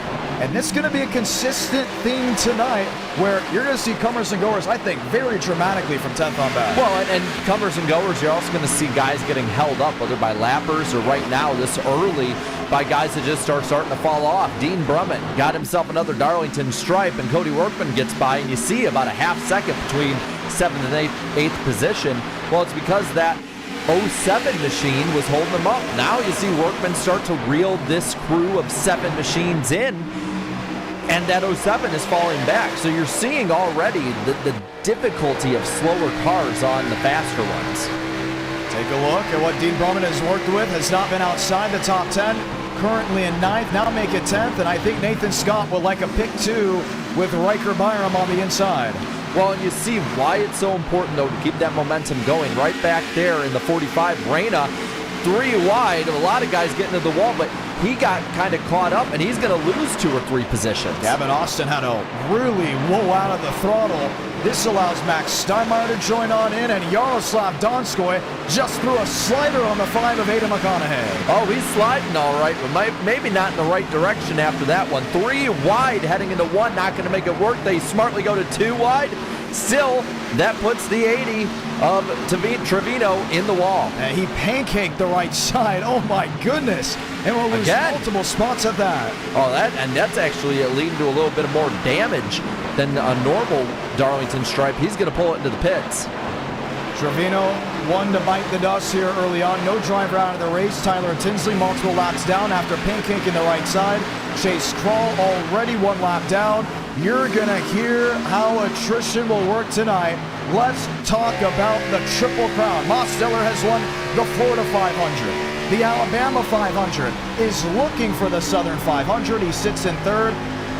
And it's going to be a consistent theme tonight where you're going to see comers and goers, I think, very dramatically from 10th on back. Well, and comers and goers, you're also going to see guys getting held up, whether by lappers or right now this early by guys that just starting to fall off. Dean Brummett got himself another Darlington stripe, and Cody Workman gets by, and you see about a half second between 7th and 8th position. Well, it's because that 07 machine was holding them up. Now you see Workman start to reel this crew of 7 machines in, and that 07 is falling back. So you're seeing already the difficulty of slower cars on the faster ones. Take a look at what Dean Brummett has worked with. Has not been outside the top 10. Currently in 9th, now make it 10th, and I think Nathan Scott would like a pick 2 with Riker Byram on the inside. Well, and you see why it's so important, though, to keep that momentum going. Right back there in the 45, Reyna, 3 wide. A lot of guys getting to the wall, but he got kind of caught up, and he's going to lose 2 or 3 positions. Gavin Austin had to really whoa out of the throttle. This allows Max Steinmeier to join on in, and Yaroslav Donskoy just threw a slider on the 5 of Ada McConaughey. Oh, he's sliding all right, but maybe not in the right direction after that one. 3 wide heading into 1, not going to make it work. They smartly go to 2 wide. Still, that puts the 80 of Trevino in the wall. And he pancaked the right side. Oh my goodness. And we'll lose multiple spots at that. Oh, that's actually leading to a little bit of more damage than a normal Darlington stripe. He's going to pull it into the pits. Trevino, 1 to bite the dust here early on. No driver out of the race. Tyler Tinsley, multiple laps down after pancaking the right side. Chase Kroll already 1 lap down. You're going to hear how attrition will work tonight. Let's talk about the Triple Crown. Mosteller has won the Florida 500. The Alabama 500 is looking for the Southern 500. He sits in third,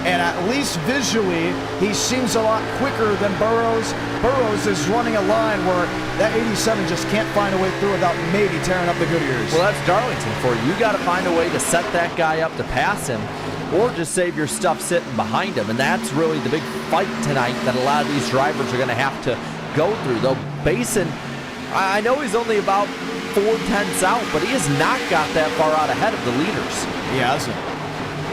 and at least visually, he seems a lot quicker than Burrows. Burrows is running a line where that 87 just can't find a way through without maybe tearing up the Goodyears. Well, that's Darlington for you. You got to find a way to set that guy up to pass him, or just save your stuff sitting behind him. And that's really the big fight tonight that a lot of these drivers are going to have to go through. Though Basin, I know he's only about 4/10 out, but he has not got that far out ahead of the leaders. He hasn't.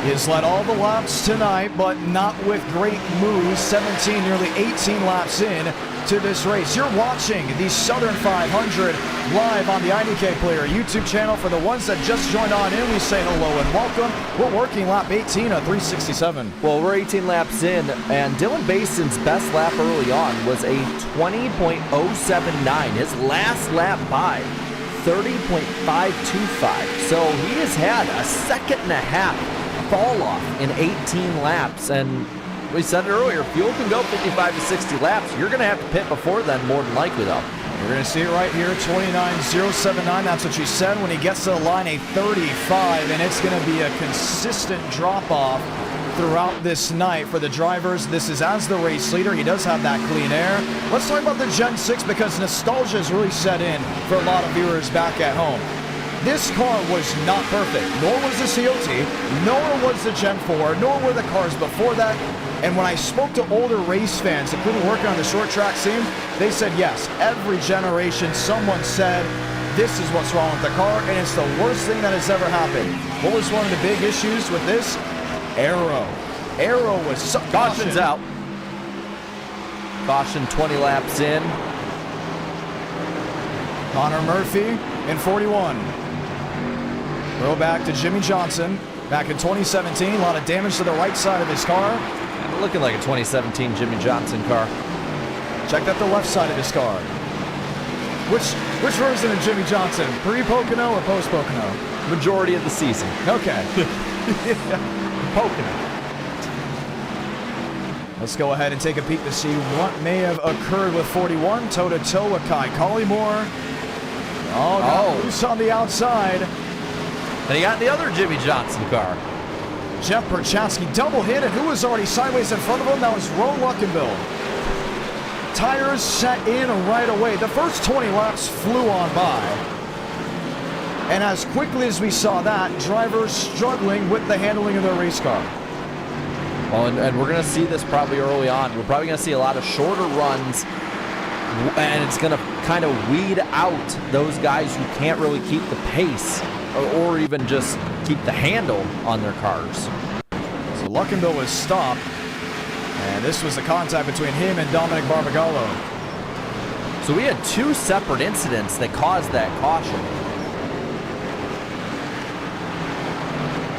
He has led all the laps tonight, but not with great moves. 17, nearly 18 laps in to this race. You're watching the Southern 500 live on the Idk Player YouTube channel. For the ones that just joined on in, we say hello and welcome. We're working lap 18 of 367. Well, we're 18 laps in, and Dylan Bason's best lap early on was a 20.079. His last lap by 30.525. So he has had a second and a half fall off in 18 laps, and we said it earlier, fuel can go 55 to 60 laps. You're going to have to pit before then, more than likely, though. You're going to see it right here, 29.079. That's what you said. When he gets to the line, a 35, and it's going to be a consistent drop-off throughout this night for the drivers. This is as the race leader. He does have that clean air. Let's talk about the Gen 6 because nostalgia has really set in for a lot of viewers back at home. This car was not perfect, nor was the COT, nor was the Gen 4, nor were the cars before that. And when I spoke to older race fans, including working on the short track scene, they said yes, every generation someone said, this is what's wrong with the car, and it's the worst thing that has ever happened. What was one of the big issues with this? Aero. Aero was so... Caution's out. Caution 20 laps in. Connor Murphy in 41. Throw back to Jimmy Johnson. Back in 2017, a lot of damage to the right side of his car. Looking like a 2017 Jimmy Johnson car. Check out the left side of his car. Which version of Jimmy Johnson? Pre-Pocono or post-Pocono? Majority of the season. Okay. Pocono. Let's go ahead and take a peek to see what may have occurred with 41. Toe-to-toe with Kai Collymore. Oh, loose on the outside. Then he got the other Jimmy Johnson car. Jeff Perchatsky double hit, and who was already sideways in front of him? That was Ro Luckenbill. Tires set in right away. The first 20 laps flew on by. And as quickly as we saw that, drivers struggling with the handling of their race car. Well, and we're going to see this probably early on. We're probably going to see a lot of shorter runs, and it's going to kind of weed out those guys who can't really keep the pace or even just keep the handle on their cars. So Luckenbill was stopped, and this was the contact between him and Dominic Barbagallo. So we had two separate incidents that caused that caution.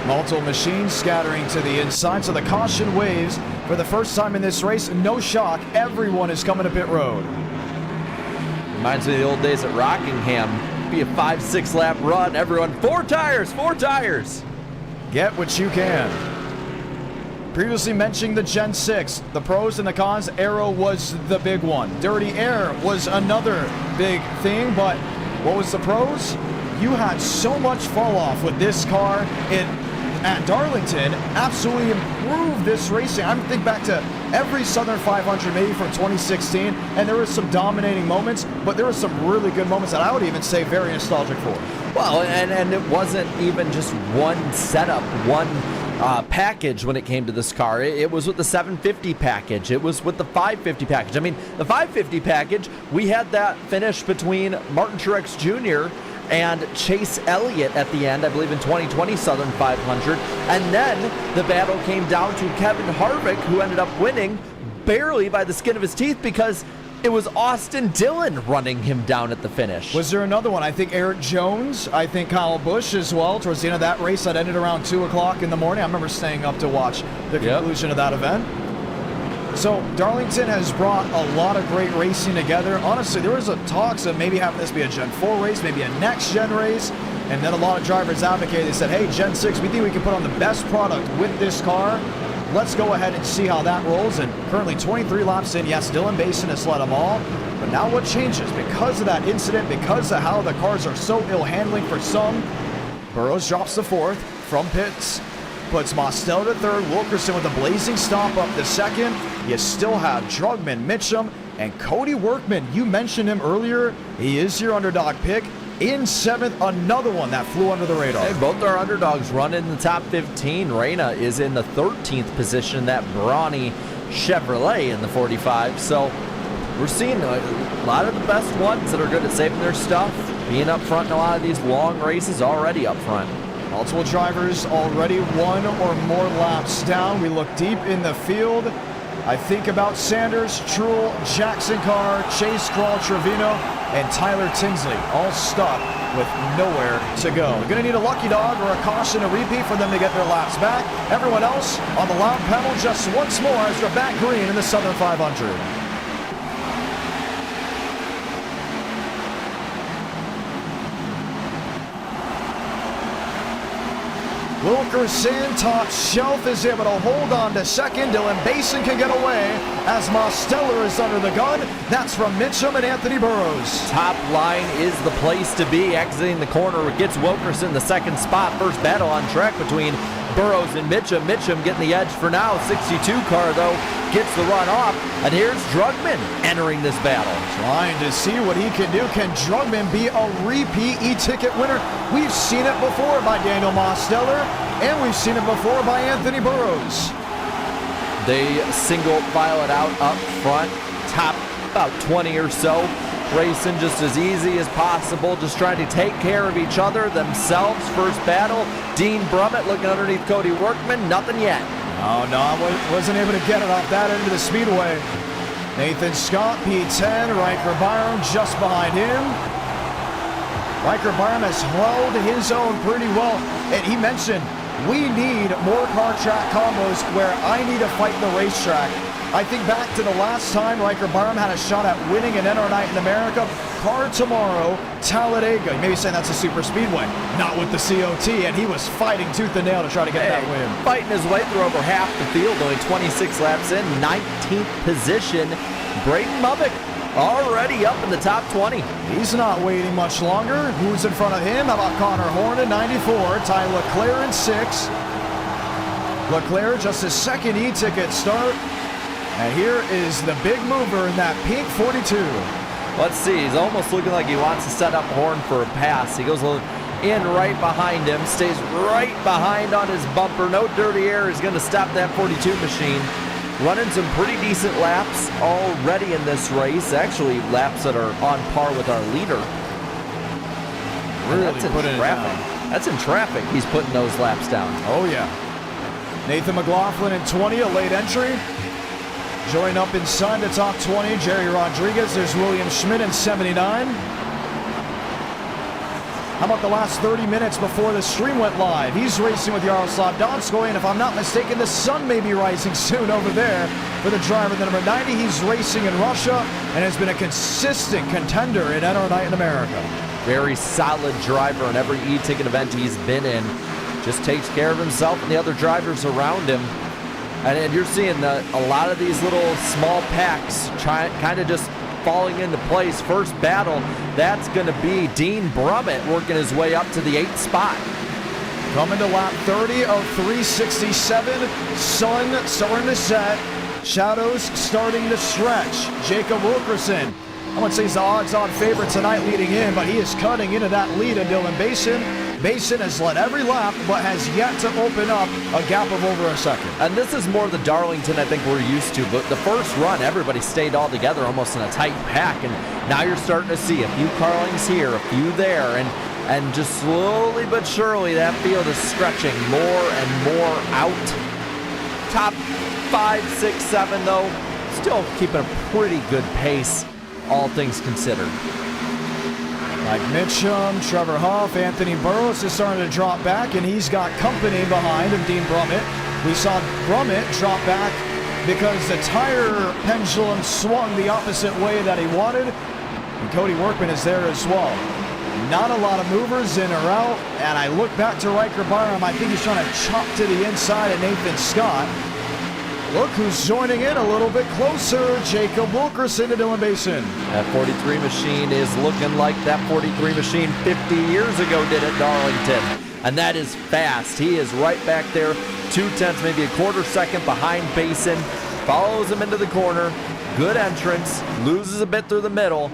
Multiple machines scattering to the inside, so the caution waves for the first time in this race. No shock, everyone is coming to pit road. Reminds me of the old days at Rockingham. Be a 5-6 lap run, everyone, four tires. Get what you can. Previously mentioning the Gen 6, the pros and the cons, aero was the big one. Dirty air was another big thing, but what was the pros? You had so much fall off with this car. At Darlington, absolutely improved this racing. I'm thinking back to every Southern 500 maybe from 2016, and there were some dominating moments, but there were some really good moments that I would even say very nostalgic for. Well, and it wasn't even just one setup, one package when it came to this car. It was with the 750 package. It was with the 550 package. I mean, the 550 package, we had that finish between Martin Truex Jr. and Chase Elliott at the end, I believe in 2020 Southern 500. And then the battle came down to Kevin Harvick, who ended up winning barely by the skin of his teeth because it was Austin Dillon running him down at the finish. Was there another one? I think Eric Jones, I think Kyle Busch as well, towards the end of that race that ended around 2 o'clock in the morning. I remember staying up to watch the conclusion of that event. So Darlington has brought a lot of great racing together. Honestly, there was a talks of maybe having this be a Gen 4 race, maybe a next gen race, and then a lot of drivers advocated. They said, hey, Gen 6, we think we can put on the best product with this car. let's go ahead and see how that rolls. And currently 23 laps in. Yes, Dylan Basin has led them all. But now what changes? Because of that incident, because of how the cars are so ill-handling for some, Burrows drops to 4th from pits. Puts Mostel to 3rd. Wilkerson with a blazing stop up to 2nd. You still have Drugman, Mitchum, and Cody Workman. You mentioned him earlier. He is your underdog pick. In 7th, another one that flew under the radar. Hey, both our underdogs run in the top 15. Reyna is in the 13th position. That brawny Chevrolet in the 45. So we're seeing a lot of the best ones that are good at saving their stuff, being up front in a lot of these long races, already up front. Multiple drivers already 1 or more laps down. We look deep in the field. I think about Sanders, Truex, Jackson Carr, Chase Crawl, Trevino, and Tyler Tinsley, all stuck with nowhere to go. They're going to need a lucky dog or a caution, a repeat for them to get their laps back. Everyone else on the lap panel just once more as they're back green in the Southern 500. Wilkerson, top shelf, is able to hold on to 2nd. Dylan Basin can get away as Mosteller is under the gun. That's from Mitchum and Anthony Burrows. Top line is the place to be. Exiting the corner gets Wilkerson the 2nd spot. First battle on track between Burrows and Mitchum. Mitchum getting the edge for now. 62 car, though, gets the run off. And here's Drugman entering this battle. Trying to see what he can do. Can Drugman be a repeat e-ticket winner? We've seen it before by Daniel Mosteller, and we've seen it before by Anthony Burrows. They single file it out up front, top about 20 or so. Racing just as easy as possible, just trying to take care of each other themselves. First battle, Dean Brummett looking underneath Cody Workman, nothing yet. Oh no, wasn't able to get it off that end of the speedway. Nathan Scott, P10, Riker Byram just behind him. Riker Byram has held his own pretty well, and he mentioned, we need more car track combos where I need to fight the racetrack. I think back to the last time Riker Byram had a shot at winning an NR Night in America. Car tomorrow, Talladega. You may be saying that's a super speedway. Not with the COT, and he was fighting tooth and nail to try to get that win. Fighting his way through over half the field, only 26 laps in, 19th position. Braden Mubbock already up in the top 20. He's not waiting much longer. Who's in front of him? How about Connor Horn in 94? Ty Leclerc in 6. Leclerc just his 2nd e-ticket start. And here is the big mover in that pink 42. Let's see, he's almost looking like he wants to set up Horn for a pass. He goes in right behind him, stays right behind on his bumper. No dirty air is going to stop that 42 machine. Running some pretty decent laps already in this race. Actually, laps that are on par with our leader. Really that's in putting traffic. That's in traffic. He's putting those laps down. Oh, yeah. Nathan McLaughlin in 20, a late entry. Join up inside the top 20, Jerry Rodriguez. There's William Schmidt in 79. How about the last 30 minutes before the stream went live? He's racing with Yaroslav Donskoy, and if I'm not mistaken, the sun may be rising soon over there for the driver, the number 90. He's racing in Russia and has been a consistent contender in NR Night in America. Very solid driver in every e-ticket event he's been in. Just takes care of himself and the other drivers around him. And you're seeing a lot of these little small packs kind of just falling into place. First battle, that's going to be Dean Brummett working his way up to the 8th spot. Coming to lap 30 of 367. Sun starting to set. Shadows starting to stretch. Jacob Wilkerson, I wouldn't say he's the odds-on favorite tonight leading in, but he is cutting into that lead of Dylan Basin. Basin has led every lap, but has yet to open up a gap of over a second. And this is more the Darlington I think we're used to, but the first run, everybody stayed all together almost in a tight pack, and now you're starting to see a few Carlings here, a few there, and just slowly but surely that field is stretching more and more out. Top 5, 6, 7 though, still keeping a pretty good pace, all things considered. Like Mitchum, Trevor Huff, Anthony Burrows is starting to drop back, and he's got company behind him, Dean Brummett. We saw Brummett drop back because the tire pendulum swung the opposite way that he wanted, and Cody Workman is there as well. Not a lot of movers in or out, and I look back to Riker Byram. I think he's trying to chop to the inside of Nathan Scott. Look who's joining in a little bit closer. Jacob Wilkerson to Dylan Basin. That 43 machine is looking like that 43 machine 50 years ago did at Darlington. And that is fast. He is right back there, 2/10, maybe a quarter second behind Basin. Follows him into the corner. Good entrance. Loses a bit through the middle.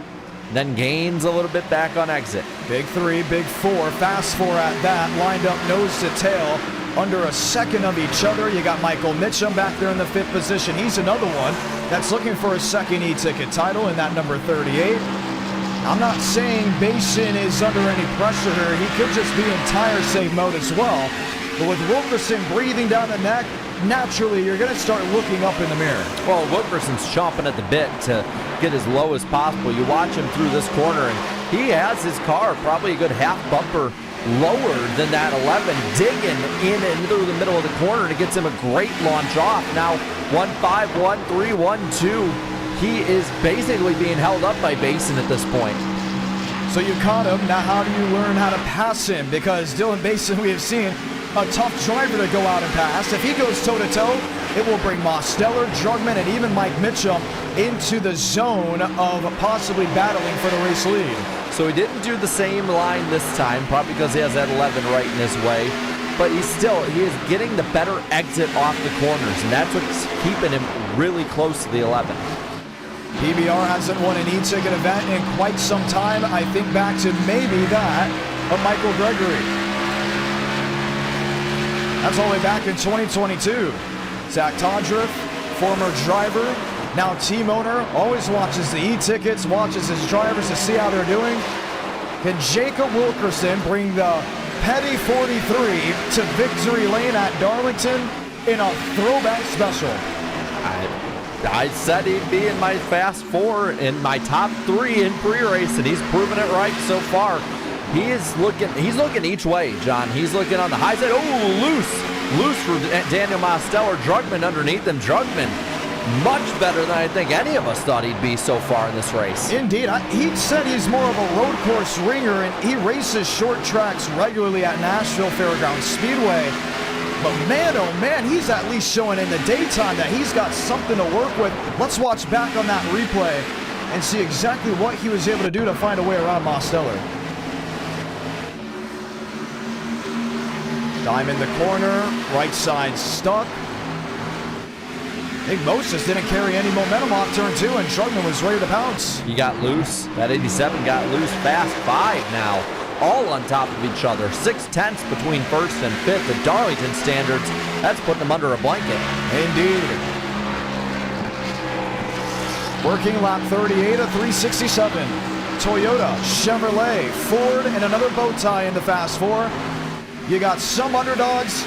Then gains a little bit back on exit. Big 3, big 4, fast 4 at that. Lined up nose to tail. Under a second of each other. You got Michael Mitchum back there in the 5th position. He's another one that's looking for a second e-ticket title in that number 38. I'm not saying Basin is under any pressure here. He could just be in tire save mode as well. But with Wilkerson breathing down the neck, naturally you're going to start looking up in the mirror. Well, Wilkerson's chomping at the bit to get as low as possible. You watch him through this corner, and he has his car probably a good half bumper lower than that 11, digging in and through the middle of the corner, and it gets him a great launch off. Now 1-5, 1-3, 1-2. He is basically being held up by Basin at this point. So you caught him. Now how do you learn how to pass him? Because Dylan Basin, we have seen a tough driver to go out and pass. If he goes toe-to-toe, it will bring Mosteller, Drugman, and even Mike Mitchum into the zone of possibly battling for the race lead. So he didn't do the same line this time, probably because he has that 11 right in his way. But he is getting the better exit off the corners, and that's what's keeping him really close to the 11. PBR hasn't won an e-ticket event in quite some time. I think back to maybe that of Michael Gregory. That's all the way back in 2022. Zach Todriff, former driver, now team owner, always watches the e-tickets, watches his drivers to see how they're doing. Can Jacob Wilkerson bring the Petty 43 to victory lane at Darlington in a throwback special? I said he'd be in my fast 4 in my top 3 in pre-race, and he's proven it right so far. He's looking each way, John. He's looking on the high side. Oh, loose for Daniel Mosteller. Drugman underneath him. Drugman much better than I think any of us thought he'd be so far in this race. Indeed. He said he's more of a road course ringer, and he races short tracks regularly at Nashville Fairgrounds Speedway. But man, oh man, he's at least showing in the daytime that he's got something to work with. Let's watch back on that replay and see exactly what he was able to do to find a way around Mosteller. Dime in the corner, right side stuck. I think Moses didn't carry any momentum off turn 2, and Drugman was ready to pounce. He got loose. That 87 got loose fast. 5 now. All on top of each other. 6/10 between 1st and 5th at Darlington standards. That's putting them under a blanket. Indeed. Working lap 38 of 367. Toyota, Chevrolet, Ford, and another bow tie in the Fast 4. You got some underdogs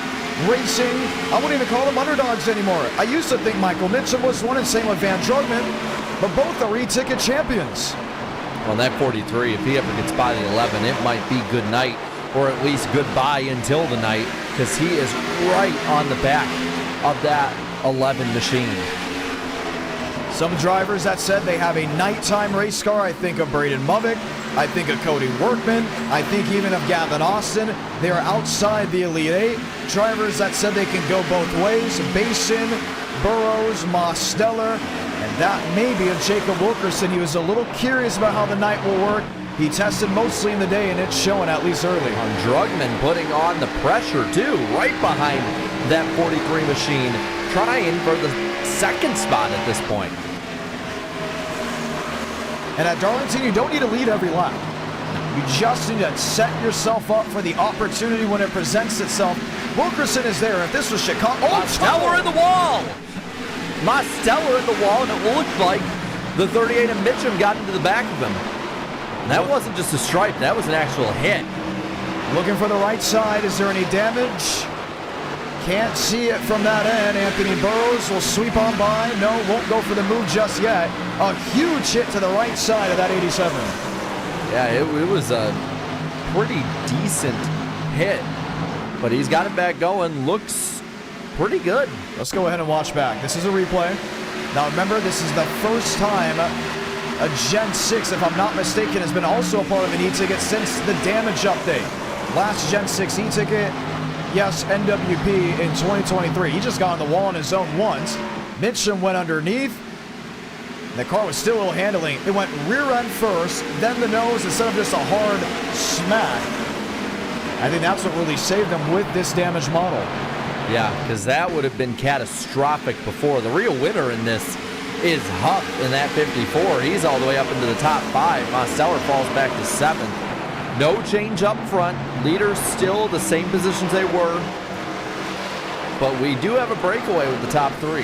racing. I wouldn't even call them underdogs anymore. I used to think Michael Mitchum was one, and same with Van Drugman, but both are e-ticket champions. Well, that 43, if he ever gets by the 11, it might be good night, or at least goodbye until the night, because he is right on the back of that 11 machine. Some drivers that said they have a nighttime race car. I think of Braden Movick. I think of Cody Workman. I think even of Gavin Austin. They are outside the Elite 8. Drivers that said they can go both ways. Basin, Burrows, Mosteller, and that may be of Jacob Wilkerson. He was a little curious about how the night will work. He tested mostly in the day, and it's showing at least early. Drugman putting on the pressure, too, right behind that 43 machine, trying for the second spot at this point. And at Darlington, you don't need to lead every lap. You just need to set yourself up for the opportunity when it presents itself. Wilkerson is there. If this was Chicago... Mosteller in the wall! Mosteller in the wall, and it looked like the 38 and Mitchum got into the back of him. And that wasn't just a stripe, that was an actual hit. Looking for the right side. Is there any damage? Can't see it from that end. Anthony Burrows will sweep on by. No, won't go for the move just yet. A huge hit to the right side of that 87. Yeah, it was a pretty decent hit, but he's got it back going. Looks pretty good. Let's go ahead and watch back. This is a replay. Now remember, this is the first time a Gen-6, if I'm not mistaken, has been also a part of an e-ticket since the damage update. Last Gen-6 e-ticket, yes, NWP in 2023. He just got on the wall on his own once. Mitchum went underneath. The car was still a little handling. It went rear end first, then the nose instead of just a hard smack. I think that's what really saved them with this damaged model. Yeah, because that would have been catastrophic before. The real winner in this is Huff in that 54. He's all the way up into the top 5. Mosteller falls back to 7th. No change up front. Leaders still the same positions they were. But we do have a breakaway with the top 3.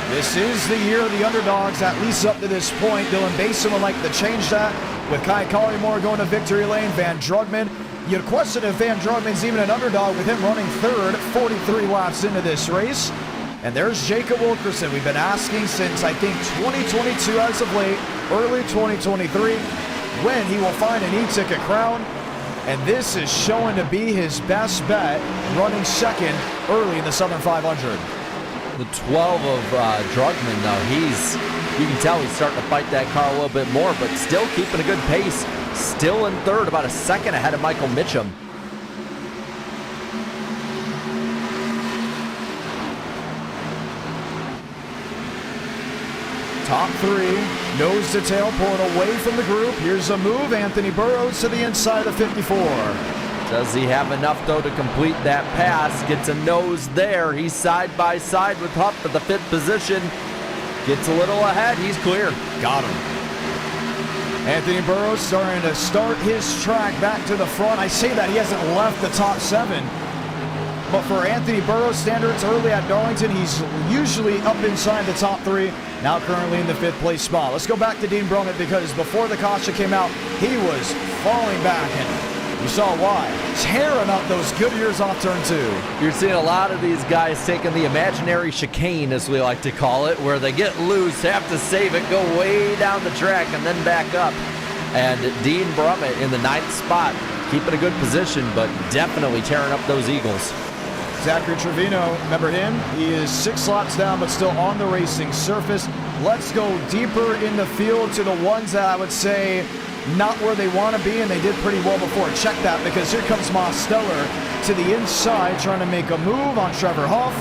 This is the year of the underdogs, at least up to this point. Dylan Basin would like to change that with Kai Collymore going to victory lane. Van Drugman, you'd question if Van Drugman's even an underdog with him running 3rd, 43 laps into this race. And there's Jacob Wilkerson. We've been asking since, I think, 2022 as of late, early 2023, when he will find an e-ticket crown. And this is showing to be his best bet, running 2nd early in the Southern 500. The 12 of Drugman, though, you can tell he's starting to fight that car a little bit more, but still keeping a good pace. Still in 3rd, about a 2nd ahead of Michael Mitchum. Top 3, nose to tail, pulling away from the group. Here's a move, Anthony Burrows to the inside of 54. Does he have enough, though, to complete that pass? Gets a nose there. He's side by side with Huff at the 5th position. Gets a little ahead. He's clear. Got him. Anthony Burrows starting to start his track back to the front. I say that he hasn't left the top 7. But for Anthony Burrows standards early at Darlington, he's usually up inside the top 3. Now currently in the 5th place spot. Let's go back to Dean Brummett because before the caution came out, he was falling back and you saw why. Tearing up those good years off turn 2. You're seeing a lot of these guys taking the imaginary chicane, as we like to call it, where they get loose, have to save it, go way down the track, and then back up. And Dean Brummett in the 9th spot, keeping a good position, but definitely tearing up those Eagles. Zachary Trevino, remember him? He is 6 laps down, but still on the racing surface. Let's go deeper in the field to the ones that I would say not where they want to be, and they did pretty well before. Check that, because here comes Mosteller to the inside, trying to make a move on Trevor Huff.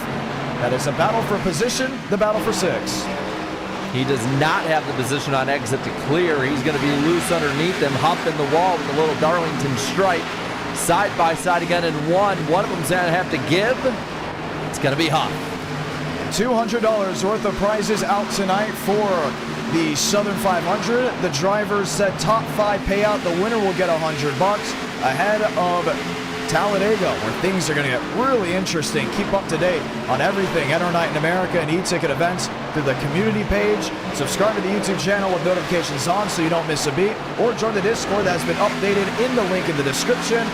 That is a battle for position, the battle for 6. He does not have the position on exit to clear. He's going to be loose underneath him. Huff in the wall with a little Darlington stripe. Side by side again in 1. One of them's going to have to give. It's going to be Huff. $200 worth of prizes out tonight for the Southern 500. The drivers said top 5 payout. The winner will get $100 ahead of Talladega, where things are going to get really interesting. Keep up to date on everything Enter Night in America and e-ticket events through the community page. Subscribe to the YouTube channel with notifications on so you don't miss a beat, or join the Discord that has been updated in the link in the description,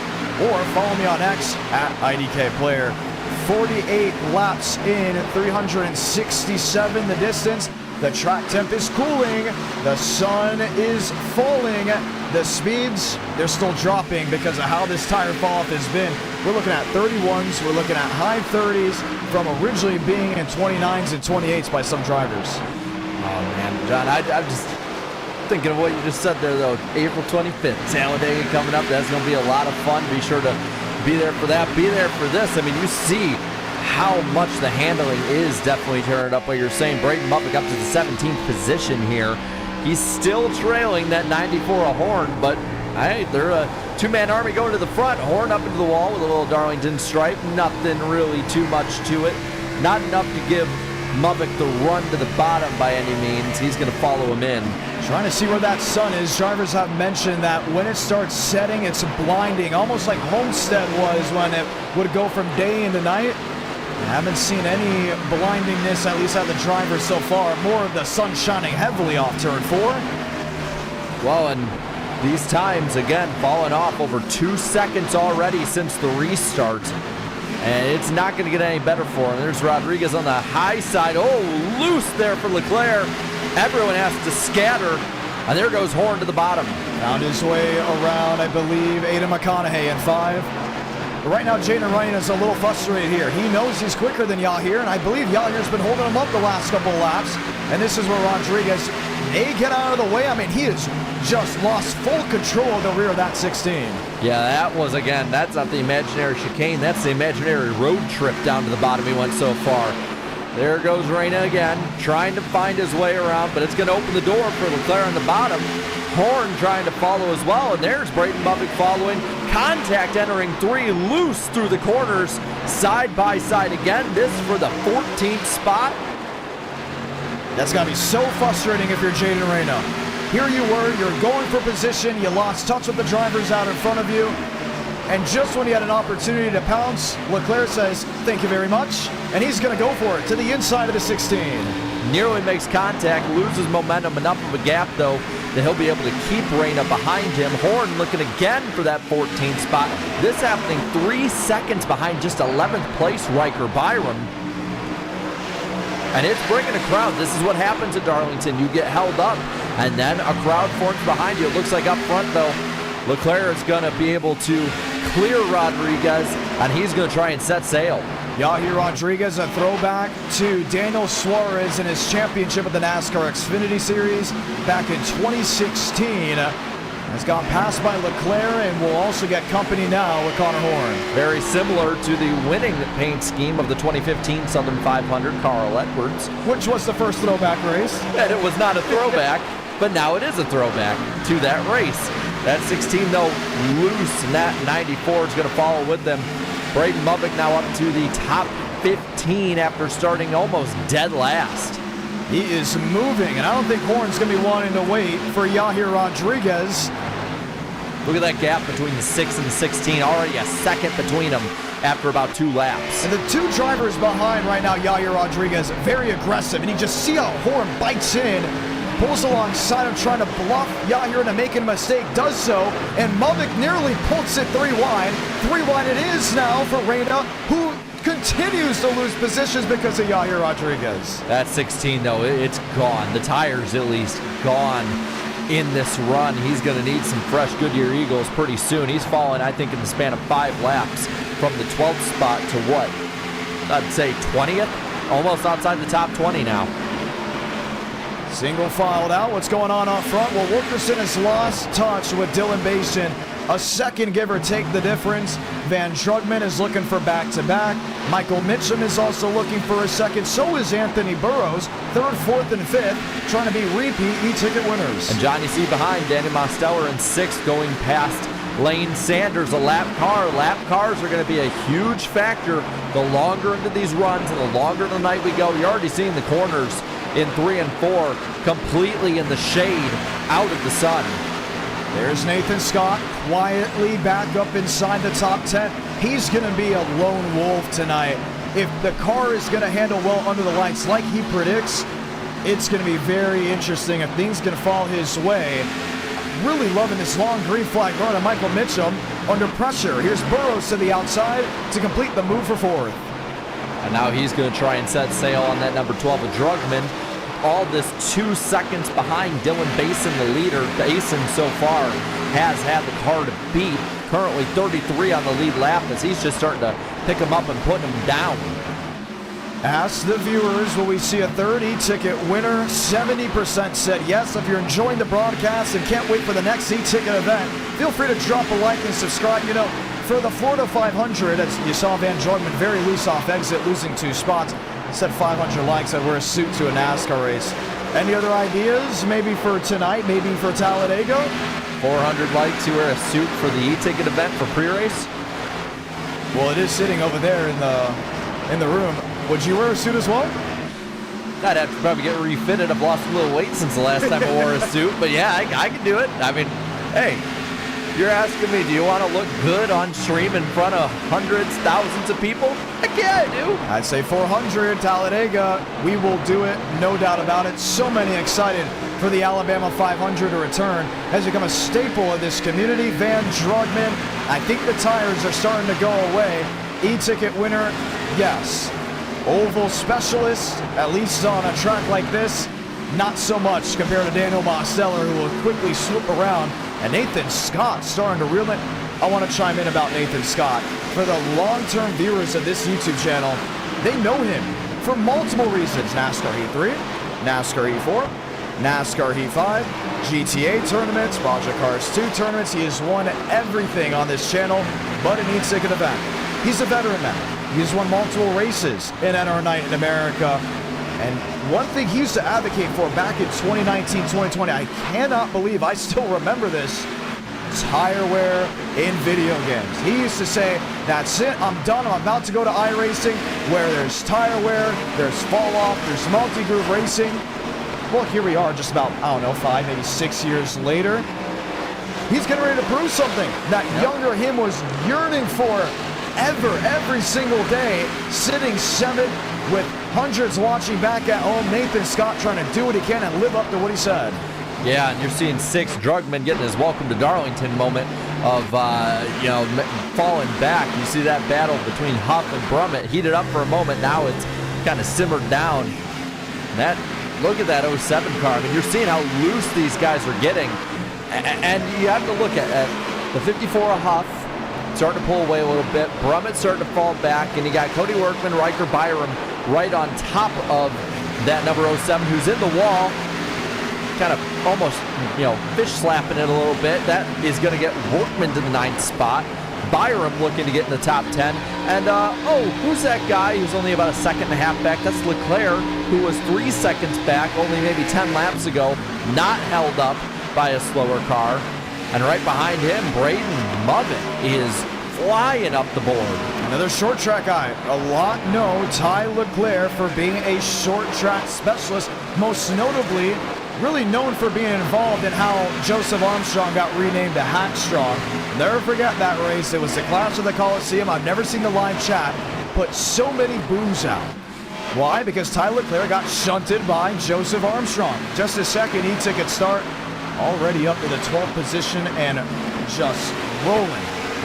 or follow me on X at IDK Player. 48 laps in, 367 the distance. The track temp is cooling. The sun is falling. The speeds, they're still dropping because of how this tire fall off has been. We're looking at 31s. We're looking at high 30s from originally being in 29s and 28s by some drivers. Oh, man, John, I'm just thinking of what you just said there, though. April 25th, Talladega coming up. That's going to be a lot of fun. Be sure to be there for that. Be there for this. I mean, you see how much the handling is definitely tearing up. What you're saying, Braden Muppick up to the 17th position here. He's still trailing that 94 a Horn, but hey, they're a 2-man army going to the front. Horn up into the wall with a little Darlington stripe. Nothing really too much to it. Not enough to give Muppick the run to the bottom by any means. He's going to follow him in. Trying to see where that sun is. Drivers have mentioned that when it starts setting, it's blinding, almost like Homestead was when it would go from day into night. I haven't seen any blindingness, at least out of the drivers so far. More of the sun shining heavily off turn 4. Well, and these times, again, falling off over 2 seconds already since the restart. And it's not going to get any better for him. There's Rodriguez on the high side. Oh, loose there for Leclerc. Everyone has to scatter. And there goes Horn to the bottom. Found his way around, I believe, Aidan McConaughey in 5. But right now, Jaden Ryan is a little frustrated here. He knows he's quicker than Yahir, and I believe Yahir's been holding him up the last couple of laps. And this is where Rodriguez may get out of the way. I mean, he has just lost full control of the rear of that 16. Yeah, that was, again, that's not the imaginary chicane. That's the imaginary road trip down to the bottom he went so far. There goes Reina again, trying to find his way around, but it's going to open the door for Leclerc on the bottom. Horn trying to follow as well, and there's Braden Bubick following. Contact entering 3, loose through the corners, side by side again. This for the 14th spot. That's got to be so frustrating if you're Jaden Reina. Here you were, you're going for position, you lost touch with the drivers out in front of you, and just when you had an opportunity to pounce, Leclerc says, thank you very much, and he's going to go for it to the inside of the 16. Nearly makes contact, loses momentum, enough of a gap though that he'll be able to keep Reina behind him. Horn looking again for that 14th spot. This happening 3 seconds behind just 11th place Riker Byram. And it's bringing a crowd. This is what happens at Darlington. You get held up, and then a crowd forms behind you. It looks like up front, though, Leclerc is going to be able to clear Rodriguez, and he's going to try and set sail. Yahir Rodriguez, a throwback to Daniel Suarez in his championship of the NASCAR Xfinity Series back in 2016. Has gone past by Leclerc and will also get company now with Connor Horn. Very similar to the winning paint scheme of the 2015 Southern 500, Carl Edwards. Which was the first throwback race. And it was not a throwback, but now it is a throwback to that race. That 16, though, loose, and that 94 is going to follow with them. Braden Bubick now up to the top 15 after starting almost dead last. He is moving, and I don't think Horn's going to be wanting to wait for Yahir Rodriguez. Look at that gap between the 6 and the 16. Already a second between them after about 2 laps. And the 2 drivers behind right now, Yahir Rodriguez, very aggressive. And you just see how Horn bites in, pulls alongside him, trying to bluff Yahir into making a mistake, does so. And Bubick nearly pulls it 3 wide. 3 wide it is now for Reina, who continues to lose positions because of Yahir Rodriguez. That 16, though, it's gone. The tires, at least, gone in this run. He's going to need some fresh Goodyear Eagles pretty soon. He's fallen, I think, in the span of 5 laps from the 12th spot to what? I'd say 20th? Almost outside the top 20 now. Single filed out. What's going on up front? Well, Wilkerson has lost touch with Dylan Basin. A second, give or take the difference. Van Drugman is looking for back-to-back. Michael Mitchum is also looking for a second. So is Anthony Burrows. 3rd, 4th, and 5th, trying to be repeat e-ticket winners. And Johnny C. behind, Danny Mosteller in 6th, going past Lane Sanders, a lap car. Lap cars are going to be a huge factor the longer into these runs and the longer the night we go. You're already seeing the corners in 3 and 4 completely in the shade, out of the sun. There's Nathan Scott quietly back up inside the top 10. He's going to be a lone wolf tonight. If the car is going to handle well under the lights like he predicts, it's going to be very interesting if things can fall his way. Really loving this long green flag run of Michael Mitchum under pressure. Here's Burrows to the outside to complete the move for 4th. And now he's going to try and set sail on that number 12 of Drugman. All this 2 seconds behind Dylan Basin, the leader. Basin so far has had the car to beat. Currently 33 on the lead lap as he's just starting to pick him up and putting him down. Ask the viewers, will we see a 3rd e-ticket winner? 70% said yes. If you're enjoying the broadcast and can't wait for the next e-ticket event, feel free to drop a like and subscribe. You know, for the Florida 500, as you saw Van Drugman very loose off exit, losing 2 spots. Said 500 likes, I'd wear a suit to a NASCAR race. Any other ideas? Maybe for tonight, maybe for Talladega? 400 likes, you wear a suit for the e-ticket event for pre-race? Well, it is sitting over there in the room. Would you wear a suit as well? I'd have to probably get refitted. I've lost a little weight since the last time I wore a suit, but yeah, I can do it. I mean, hey, you're asking me, do you want to look good on stream in front of hundreds, thousands of people? Heck yeah, I do. I'd say 400, Talladega. We will do it, no doubt about it. So many excited for the Alabama 500 to return. Has become a staple of this community. Van Drugman, I think the tires are starting to go away. E-ticket winner, yes. Oval specialist, at least on a track like this, not so much compared to Daniel Mosteller, who will quickly swoop around. And Nathan Scott starting to reel it. I want to chime in about Nathan Scott. For the long-term viewers of this YouTube channel, they know him for multiple reasons. NASCAR Heat 3, NASCAR Heat 4, NASCAR Heat 5, GTA tournaments, Project Cars 2 tournaments. He has won everything on this channel but an e-ticket event. He's a veteran now. He's won multiple races in NR Night in America. And one thing he used to advocate for back in 2019, 2020, I cannot believe I still remember this, tire wear in video games. He used to say, that's it, I'm done, I'm about to go to iRacing, where there's tire wear, there's fall off, there's multi-groove racing. Well, here we are just about, I don't know, 5, maybe 6 years later. He's getting ready to prove something that younger him was yearning for every single day, sitting 7th with hundreds watching back at home. Nathan Scott trying to do what he can and live up to what he said. Yeah, and you're seeing 6 Drugman getting his welcome to Darlington moment of, falling back. You see that battle between Huff and Brummett heated up for a moment. Now it's kind of simmered down. Look at that 07 car. I mean, you're seeing how loose these guys are getting. And you have to look at the 54 of Huff starting to pull away a little bit. Brummett starting to fall back. And you got Cody Workman, Riker Byram right on top of that number 07 who's in the wall. Kind of almost, fish slapping it a little bit. That is going to get Workman to the 9th spot. Byram looking to get in the top 10. And, who's that guy who's only about a 1.5 seconds back? That's Leclerc, who was 3 seconds back only maybe 10 laps ago, not held up by a slower car. And right behind him, Braden Mubin is flying up the board. Another short track guy. A lot know Ty Leclerc for being a short track specialist, most notably really known for being involved in how Joseph Armstrong got renamed to Hackstrong. Never forget that race. It was the Clash of the Coliseum. I've never seen the live chat put so many boos out. Why? Because Ty Leclerc got shunted by Joseph Armstrong. Just a second, he took it start, already up to the 12th position and just rolling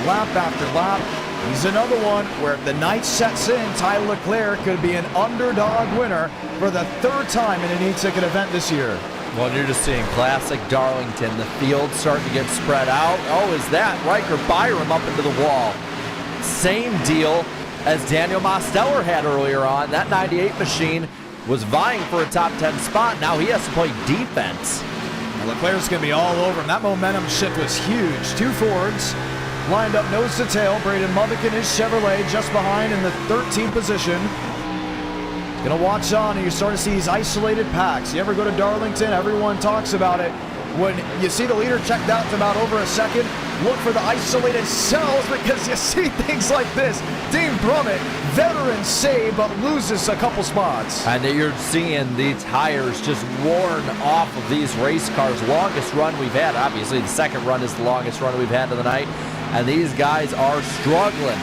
lap after lap. He's another one where if the night sets in, Ty Leclerc could be an underdog winner for the 3rd time in an e-ticket event this year. Well, you're just seeing classic Darlington. The field starting to get spread out. Oh, is that Riker Byram up into the wall? Same deal as Daniel Mosteller had earlier on. That 98 machine was vying for a top 10 spot. Now he has to play defense. Leclerc's going to be all over him. That momentum shift was huge. 2 Fords lined up nose to tail. Braden Mubin in his Chevrolet just behind in the 13th position. Gonna watch on and you start to see these isolated packs. You ever go to Darlington, everyone talks about it. When you see the leader checked out to about over a second, look for the isolated cells because you see things like this. Dean Brummett, veteran save, but loses a couple spots. And you're seeing the tires just worn off of these race cars. Longest run we've had. Obviously, the 2nd run is the longest run we've had of the night. And these guys are struggling.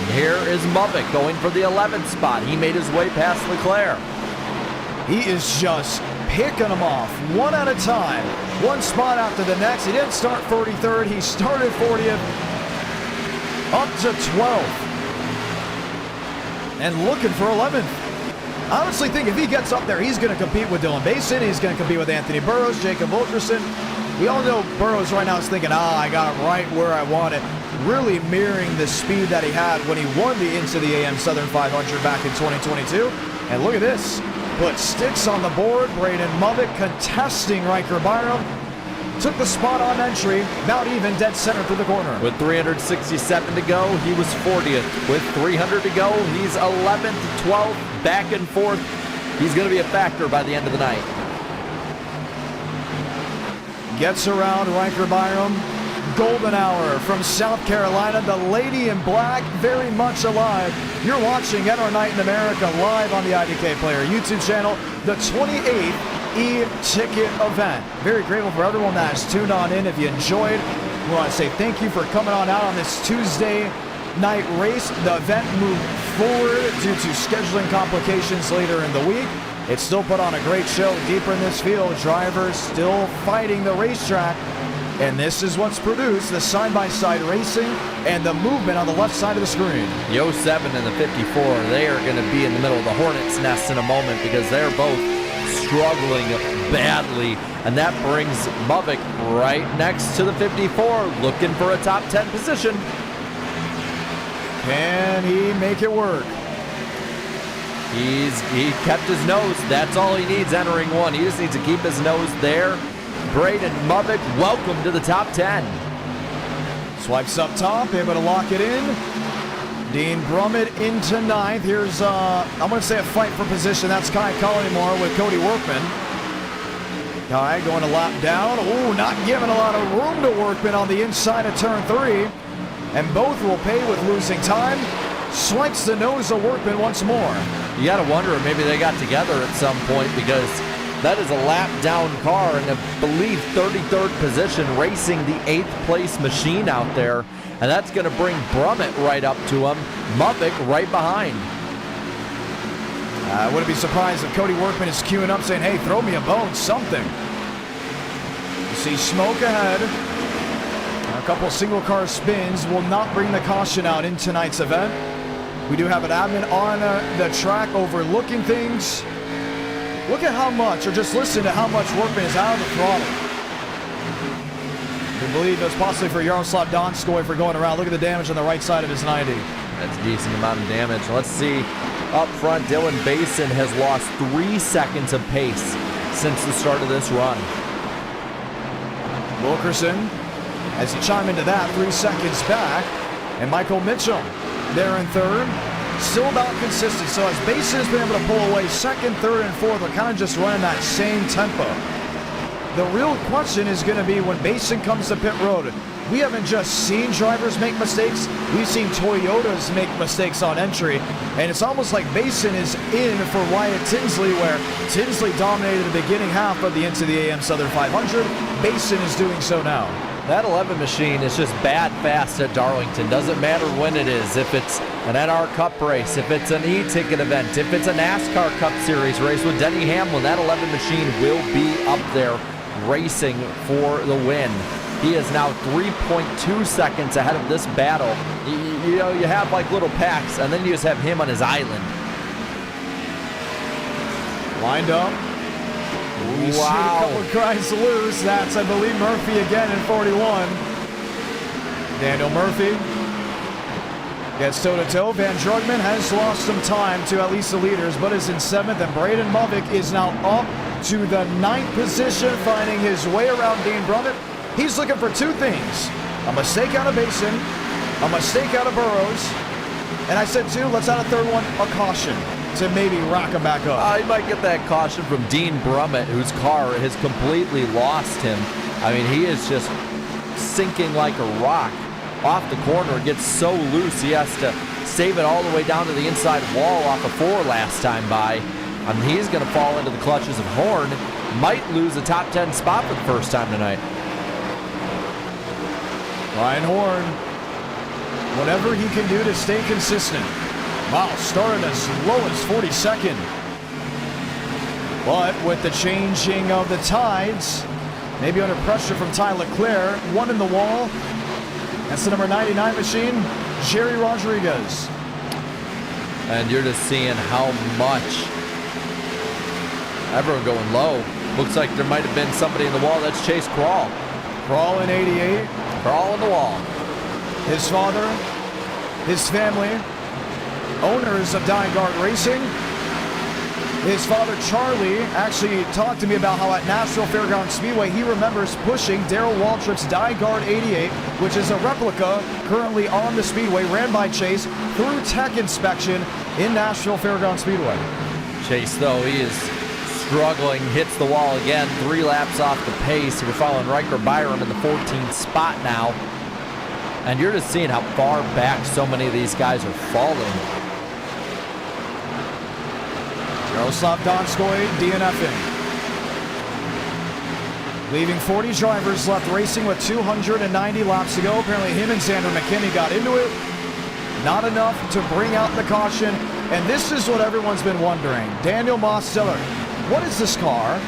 And here is Mubin going for the 11th spot. He made his way past Leclerc. He is just picking them off one at a time, one spot after the next. He didn't start 43rd. He started 40th up to 12th and looking for 11th. I honestly think if he gets up there, he's going to compete with Dylan Basin. He's going to compete with Anthony Burrows, Jacob Wilkerson. We all know Burrows right now is thinking, I got it right where I want it. Really mirroring the speed that he had when he won the Into the AM Southern 500 back in 2022. And look at this. Put sticks on the board. Braden Mubin contesting Riker Byram. Took the spot on entry. About even, dead center through the corner. With 367 to go, he was 40th. With 300 to go, he's 11th, 12th, back and forth. He's going to be a factor by the end of the night. Gets around Riker Byram. Golden hour from South Carolina. The lady in black, very much alive. You're watching NR Night in America live on the IDK Player YouTube channel. The 28th e-ticket event. Very grateful for everyone that has tuned on in. If you enjoyed, we want to say thank you for coming on out on this Tuesday night race. The event moved forward due to scheduling complications later in the week. It still put on a great show deeper in this field. Drivers still fighting the racetrack. And this is what's produced, the side-by-side racing and the movement on the left side of the screen. The 07 and the 54, they are going to be in the middle of the hornet's nest in a moment because they're both struggling badly. And that brings Mubin right next to the 54, looking for a top 10 position. Can he make it work? He kept his nose. That's all he needs entering one. He just needs to keep his nose there. Braden Mubin, welcome to the top 10. Swipes up top, able to lock it in. Dean Brummett into 9th. Here's, I'm going to say a fight for position. That's Kai Collymore with Cody Workman. Kai going to lap down. Ooh, not giving a lot of room to Workman on the inside of turn 3. And both will pay with losing time. Swipes the nose of Workman once more. You got to wonder if maybe they got together at some point, because that is a lap down car in, I believe, 33rd position, racing the 8th place machine out there. And that's going to bring Brummett right up to him. Muffick right behind. I wouldn't be surprised if Cody Workman is queuing up saying, hey, throw me a bone, something. You see smoke ahead. A couple single car spins will not bring the caution out in tonight's event. We do have an admin on the track overlooking things. Look at how much, or just listen to how much Workman is out of the throttle. We believe it's possibly for Yaroslav Donskoy for going around. Look at the damage on the right side of his 90. That's a decent amount of damage. Let's see. Up front, Dylan Basin has lost 3 seconds of pace since the start of this run. Wilkerson, as he chimed into that, 3 seconds back. And Michael Mitchell there in 3rd. Still not consistent. So as Basin has been able to pull away 2nd, 3rd, and 4th, they're kind of just running that same tempo. The real question is going to be when Basin comes to pit road. We haven't just seen drivers make mistakes, we've seen Toyotas make mistakes on entry, and it's almost like Basin is in for Wyatt Tinsley, where Tinsley dominated the beginning half of the Into the AM Southern 500. Basin is doing so now. That 11 machine is just bad fast at Darlington. Doesn't matter when it is, if it's an NR Cup race, if it's an e-ticket event, if it's a NASCAR Cup Series race with Denny Hamlin, that 11 machine will be up there racing for the win. He is now 3.2 seconds ahead of this battle. You know, you have like little packs, and then you just have him on his island. Lined up. We see a couple of guys loose. That's, I believe, Murphy again in 41. Daniel Murphy gets toe-to-toe. Van Drugman has lost some time to at least the leaders, but is in 7th, and Braden Muffick is now up to the 9th position, finding his way around Dean Brummett. He's looking for 2 things: a mistake out of Basin, a mistake out of Burrows, and I said 2, let's add a 3rd one, a caution, to maybe rock him back up. He might get that caution from Dean Brummett, whose car has completely lost him. I mean, he is just sinking like a rock off the corner. It gets so loose, he has to save it all the way down to the inside wall off of 4 last time by. I mean, he's going to fall into the clutches of Horn. Might lose a top 10 spot for the first time tonight. Ryan Horn, whatever he can do to stay consistent. Wow, started as low as 42nd. But with the changing of the tides, maybe under pressure from Ty Leclerc, 1 in the wall. That's the number 99 machine, Jerry Rodriguez. And you're just seeing how much everyone going low. Looks like there might have been somebody in the wall. That's Chase Crawl. Crawl in 88. Crawl in the wall. His father, his family, owners of Dyingard Racing. His father, Charlie, actually talked to me about how at Nashville Fairgrounds Speedway, he remembers pushing Darrell Waltrip's Dyingard 88, which is a replica currently on the Speedway, ran by Chase, through tech inspection in Nashville Fairgrounds Speedway. Chase, though, he is struggling, hits the wall again, 3 laps off the pace. We're following Riker Byram in the 14th spot now. And you're just seeing how far back so many of these guys are falling. Yaroslav Donskoy DNFing. Leaving 40 drivers left racing with 290 laps to go. Apparently him and Xander McKinney got into it. Not enough to bring out the caution. And this is what everyone's been wondering. Daniel Mosteller, what is this car?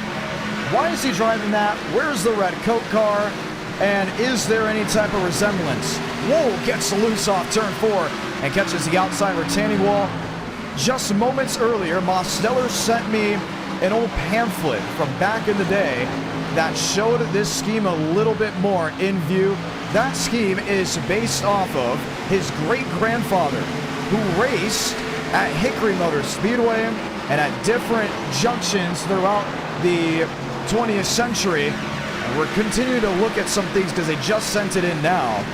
Why is he driving that? Where's the red Coke car? And is there any type of resemblance? Whoa, gets loose off turn 4 and catches the outside retaining wall. Just moments earlier, Mosteller sent me an old pamphlet from back in the day that showed this scheme a little bit more in view. That scheme is based off of his great-grandfather, who raced at Hickory Motor Speedway and at different junctions throughout the 20th century. And we're continuing to look at some things because they just sent it in now.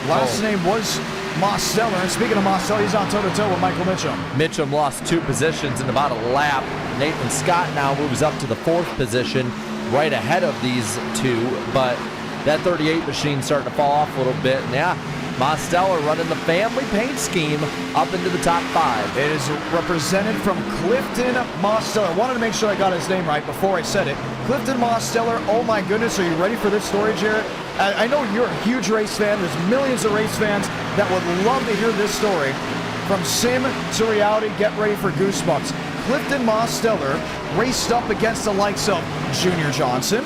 Last name was Mosteller. And speaking of Mosteller, he's on toe-to-toe with Michael Mitchum. Mitchum lost 2 positions in about a lap. Nathan Scott now moves up to the 4th position, right ahead of these 2. But that 38 machine's starting to fall off a little bit. And yeah, Mosteller running the family paint scheme up into the top 5. It is represented from Clifton Mosteller. Wanted to make sure I got his name right before I said it. Clifton Mosteller, oh my goodness, are you ready for this story, Jared? I know you're a huge race fan. There's millions of race fans that would love to hear this story. From sim to reality, get ready for goosebumps. Clifton Mosteller raced up against the likes of Junior Johnson,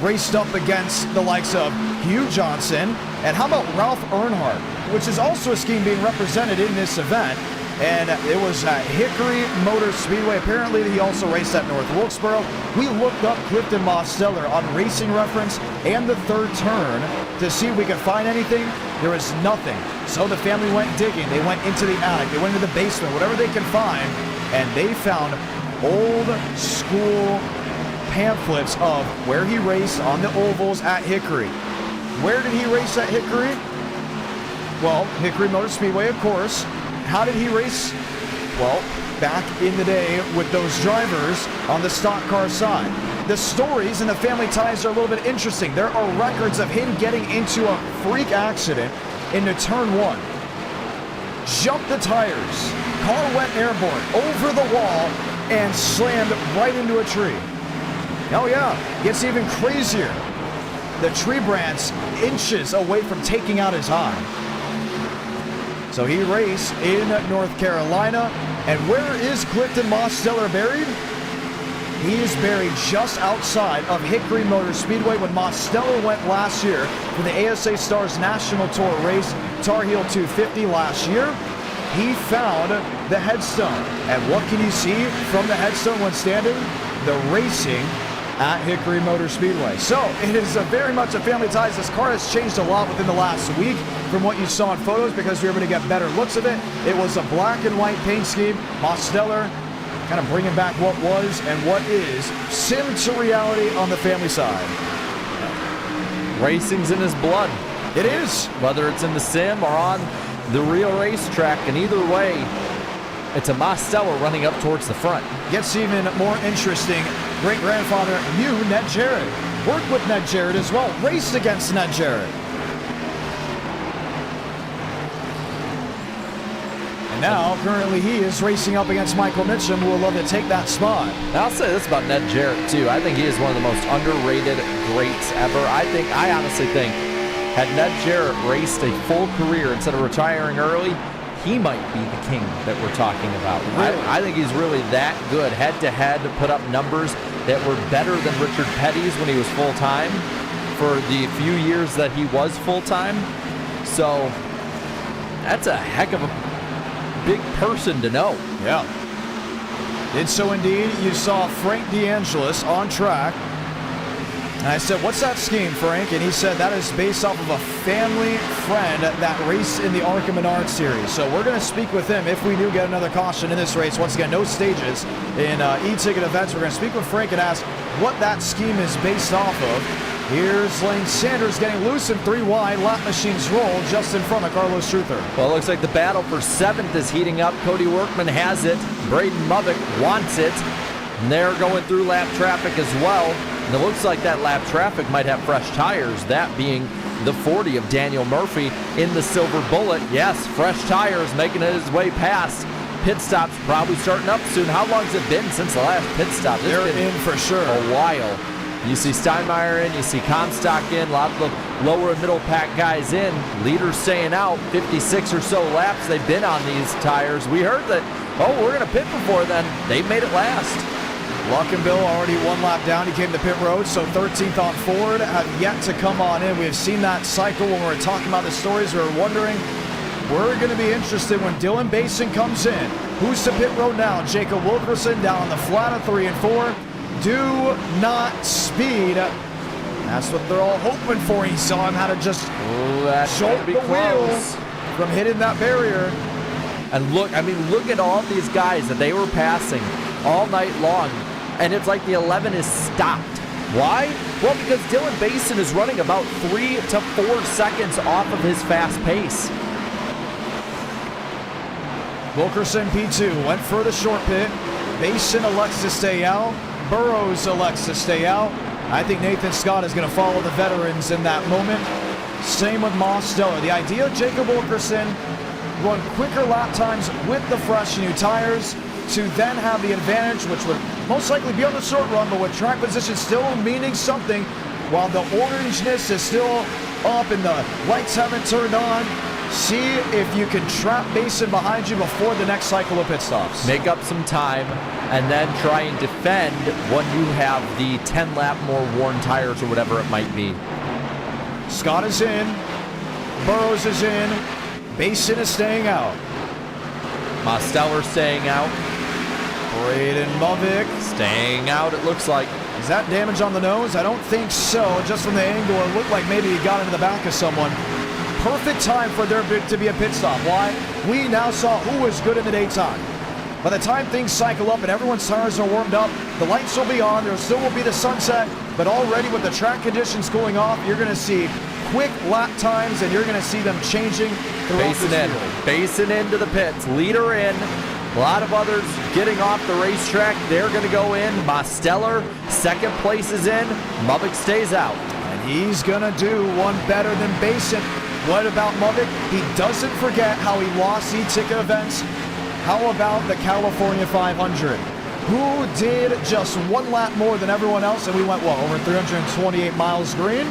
raced up against the likes of Hugh Johnson, and how about Ralph Earnhardt, which is also a scheme being represented in this event. And it was at Hickory Motor Speedway. Apparently, he also raced at North Wilkesboro. We looked up Clifton Mosteller on Racing Reference and the Third Turn to see if we could find anything. There was nothing. So the family went digging. They went into the attic. They went into the basement, whatever they can find, and they found old school pamphlets of where he raced on the ovals at Hickory. Where did he race at Hickory? Well, Hickory Motor Speedway, of course. How did he race? Well, back in the day with those drivers on the stock car side. The stories and the family ties are a little bit interesting. There are records of him getting into a freak accident into turn 1. Jumped the tires. Car went airborne over the wall and slammed right into a tree. Oh yeah, gets even crazier. The tree branch inches away from taking out his eye. So he raced in North Carolina. And where is Clifton Mosteller buried? He is buried just outside of Hickory Motor Speedway. When Mosteller went last year for the ASA Stars National Tour race, Tar Heel 250 last year, he found the headstone. And what can you see from the headstone when standing? The racing at Hickory Motor Speedway. So it is very much a family ties. This car has changed a lot within the last week from what you saw in photos because we were able to get better looks of it. It was a black and white paint scheme. Mosteller kind of bringing back what was and what is sim to reality on the family side. Racing's in his blood. It is. Whether it's in the sim or on the real racetrack, and either way, it's a Mosteller running up towards the front. Gets even more interesting. Great-grandfather knew Ned Jarrett. Worked with Ned Jarrett as well. Raced against Ned Jarrett. And now, currently, he is racing up against Michael Mitchum, who will love to take that spot. And I'll say this about Ned Jarrett, too. I think he is one of the most underrated greats ever. I honestly think, had Ned Jarrett raced a full career instead of retiring early, he might be the king that we're talking about. Really? I think he's really that good. Head-to-head, put up numbers that were better than Richard Petty's when he was full-time for the few years that he was full-time. So that's a heck of a big person to know. Yeah. Did so indeed. You saw Frank DeAngelis on track. And I said, what's that scheme, Frank? And he said that is based off of a family friend that raced in the ARCA Menard Series. So we're going to speak with him if we do get another caution in this race. Once again, no stages in e-ticket events. We're going to speak with Frank and ask what that scheme is based off of. Here's Lane Sanders getting loose in 3 wide. Lap machines roll just in front of Carlos Truther. Well, it looks like the battle for 7th is heating up. Cody Workman has it. Braden Mubbock wants it. And they're going through lap traffic as well. And it looks like that lap traffic might have fresh tires, that being the 40 of Daniel Murphy in the Silver Bullet. Yes, fresh tires making his way past. Pit stop's probably starting up soon. How long has it been since the last pit stop? They're in for sure. A while. You see Steinmeier in, you see Comstock in, a lot of the lower and middle pack guys in. Leaders staying out, 56 or so laps they've been on these tires. We heard that, we're going to pit before then. They've made it last. Luckenbill already 1 lap down. He came to pit road, so 13th on Ford have yet to come on in. We have seen that cycle when we were talking about the stories. We were wondering, we're going to be interested when Dylan Basin comes in. Who's to pit road now? Jacob Wilkerson down on the flat of 3 and 4. Do not speed. That's what they're all hoping for. He saw him how to just jolt the wheels from hitting that barrier. And look at all these guys that they were passing all night long. And it's like the 11 is stopped. Why? Well, because Dylan Basin is running about 3 to 4 seconds off of his fast pace. Wilkerson P2 went for the short pit. Basin elects to stay out. Burrows elects to stay out. I think Nathan Scott is going to follow the veterans in that moment. Same with Mosteller. The idea of Jacob Wilkerson run quicker lap times with the fresh new tires to then have the advantage, which would most likely be on the short run, but with track position still meaning something while the orangeness is still up and the lights haven't turned on. See if you can trap Basin behind you before the next cycle of pit stops. Make up some time and then try and defend when you have the 10 lap more worn tires or whatever it might be. Scott is in. Burrows is in. Basin is staying out. Mosteller staying out. Braden Movick Staying out, it looks like. Is that damage on the nose? I don't think so. Just from the angle, it looked like maybe he got into the back of someone. Perfect time for there to be a pit stop. Why? We now saw who was good in the daytime. By the time things cycle up and everyone's tires are warmed up, the lights will be on, there still will be the sunset, but already with the track conditions cooling off, you're going to see quick lap times and you're going to see them changing throughout the field. Basin into the pits, leader in. A lot of others getting off the racetrack. They're going to go in. Mosteller, second place is in. Movick stays out. And he's going to do one better than Basin. What about Movick? He doesn't forget how he lost e-ticket events. How about the California 500? Who did just one lap more than everyone else? And we went, what, over 328 miles green?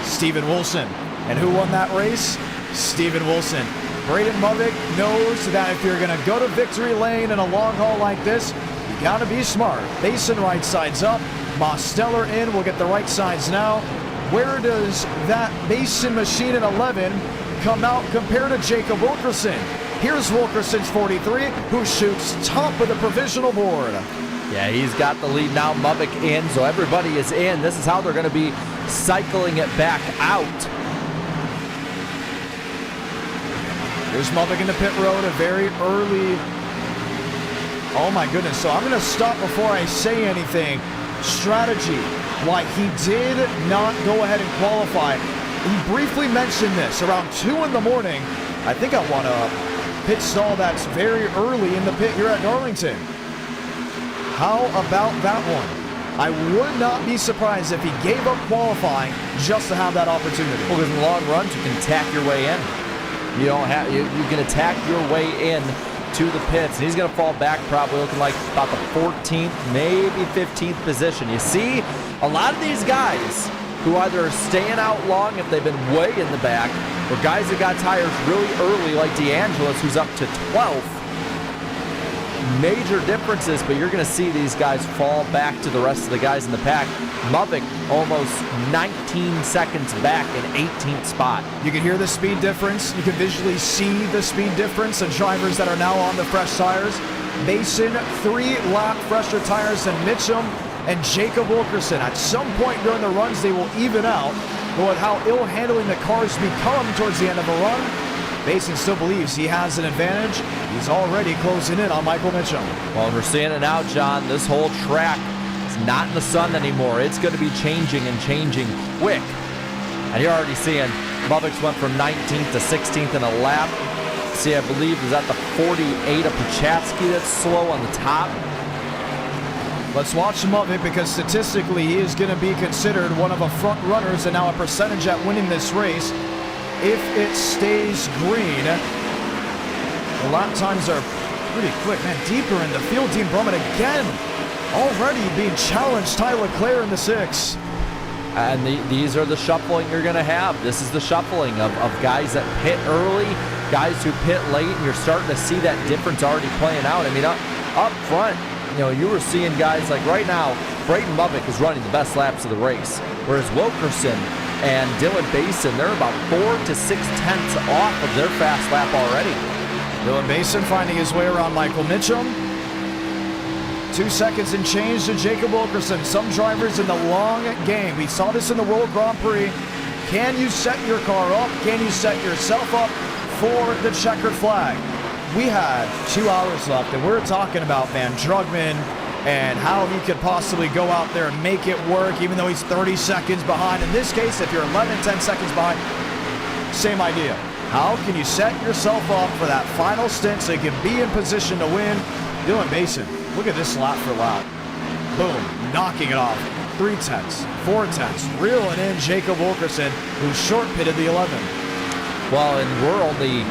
Steven Wilson. And who won that race? Steven Wilson. Braden Movick knows that if you're going to go to victory lane in a long haul like this, you got to be smart. Basin right sides up. Mosteller in. We'll get the right sides now. Where does that Basin machine in 11 come out compared to Jacob Wilkerson? Here's Wilkerson's 43, who shoots top of the provisional board. Yeah, he's got the lead now. Movick in, so everybody is in. This is how they're going to be cycling it back out. Here's Movick in the pit road, a very early... Oh my goodness, so I'm going to stop before I say anything. Strategy, why he did not go ahead and qualify. He briefly mentioned this around 2 in the morning. I think I want to pit stall that's very early in the pit here at Darlington. How about that one? I would not be surprised if he gave up qualifying just to have that opportunity. Well, because in the long runs, you can attack your way in. You don't have you can attack your way in to the pits. And he's going to fall back probably looking like about the 14th, maybe 15th position. You see, a lot of these guys who either are staying out long if they've been way in the back, or guys that got tires really early like DeAngelis, who's up to 12th. Major differences, but you're going to see these guys fall back to the rest of the guys in the pack. Movick almost 19 seconds back in 18th spot. You can hear the speed difference. You can visually see the speed difference of drivers that are now on the fresh tires. Basin, 3-lap fresher tires than Mitchum and Jacob Wilkerson. At some point during the runs, they will even out. But with how ill-handling the cars become towards the end of a run, Basin still believes he has an advantage. He's already closing in on Michael Mitchum. Well, we're seeing it now, John. This whole track is not in the sun anymore. It's going to be changing and changing quick. And you're already seeing Movick went from 19th to 16th in a lap. See, I believe is at the 48 of Pachatsky that's slow on the top. Let's watch Movick because statistically he is going to be considered one of the front runners and now a percentage at winning this race. If it stays green, the lap times are pretty quick. Man, deeper in the field, Dean Brummett again already being challenged. Tyler Clare in the 6. And these are the shuffling you're going to have. This is the shuffling of guys that pit early, guys who pit late, and you're starting to see that difference already playing out. I mean, up front, you know, you were seeing guys like right now, Braden Movick is running the best laps of the race, whereas Wilkerson and Dylan Basin, they're about 4 to 6 tenths off of their fast lap already. Dylan Basin finding his way around Michael Mitchum. 2 seconds and change to Jacob Wilkerson. Some drivers in the long game. We saw this in the World Grand Prix. Can you set your car up? Can you set yourself up for the checkered flag? We had 2 hours left, and we're talking about Van Drugman, and how he could possibly go out there and make it work, even though he's 30 seconds behind. In this case, if you're 11, 10 seconds behind, same idea. How can you set yourself up for that final stint so you can be in position to win? Dylan Basin, look at this lap for lap. Boom, knocking it off. 3 tenths, 4 tenths, reeling in Jacob Wilkerson, who short pitted the 11. Well, and we're only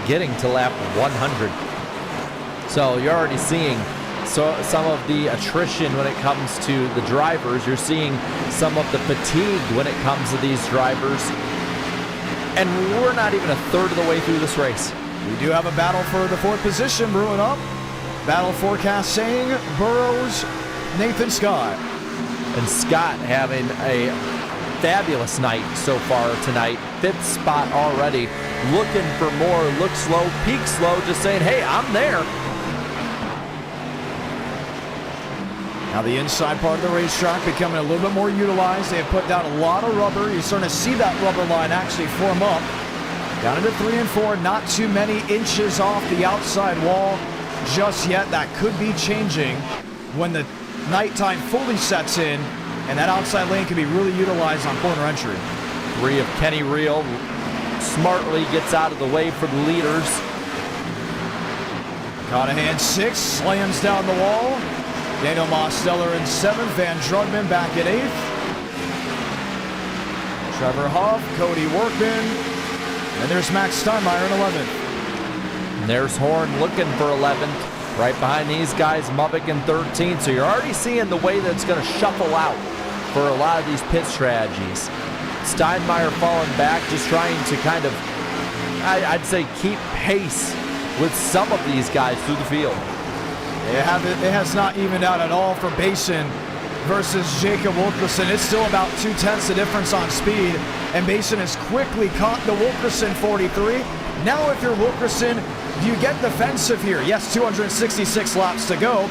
getting to lap 100. So you're already seeing some of the attrition when it comes to the drivers. You're seeing some of the fatigue when it comes to these drivers. And we're not even a third of the way through this race. We do have a battle for the 4th position brewing up. Battle forecast saying Burrows, Nathan Scott. And Scott having a fabulous night so far tonight. 5th spot already. Looking for more, look slow, peak slow, just saying, hey, I'm there. Now the inside part of the racetrack becoming a little bit more utilized. They have put down a lot of rubber. You're starting to see that rubber line actually form up. Down into 3 and 4, not too many inches off the outside wall just yet. That could be changing when the nighttime fully sets in, and that outside lane can be really utilized on corner entry. 3 of Kenny Reel smartly gets out of the way for the leaders. Conahan 6, slams down the wall. Daniel Mosteller in 7th, Van Drugman back at 8th. Trevor Huff, Cody Workman, and there's Max Steinmeier in 11th. And there's Horn looking for 11th. Right behind these guys, Mubbock in 13th. So you're already seeing the way that it's going to shuffle out for a lot of these pit strategies. Steinmeier falling back, just trying to kind of, I'd say, keep pace with some of these guys through the field. It has not evened out at all for Basin versus Jacob Wilkerson. It's still about 2 tenths the difference on speed, and Basin has quickly caught the Wilkerson 43. Now if you're Wilkerson, do you get defensive here? Yes, 266 laps to go,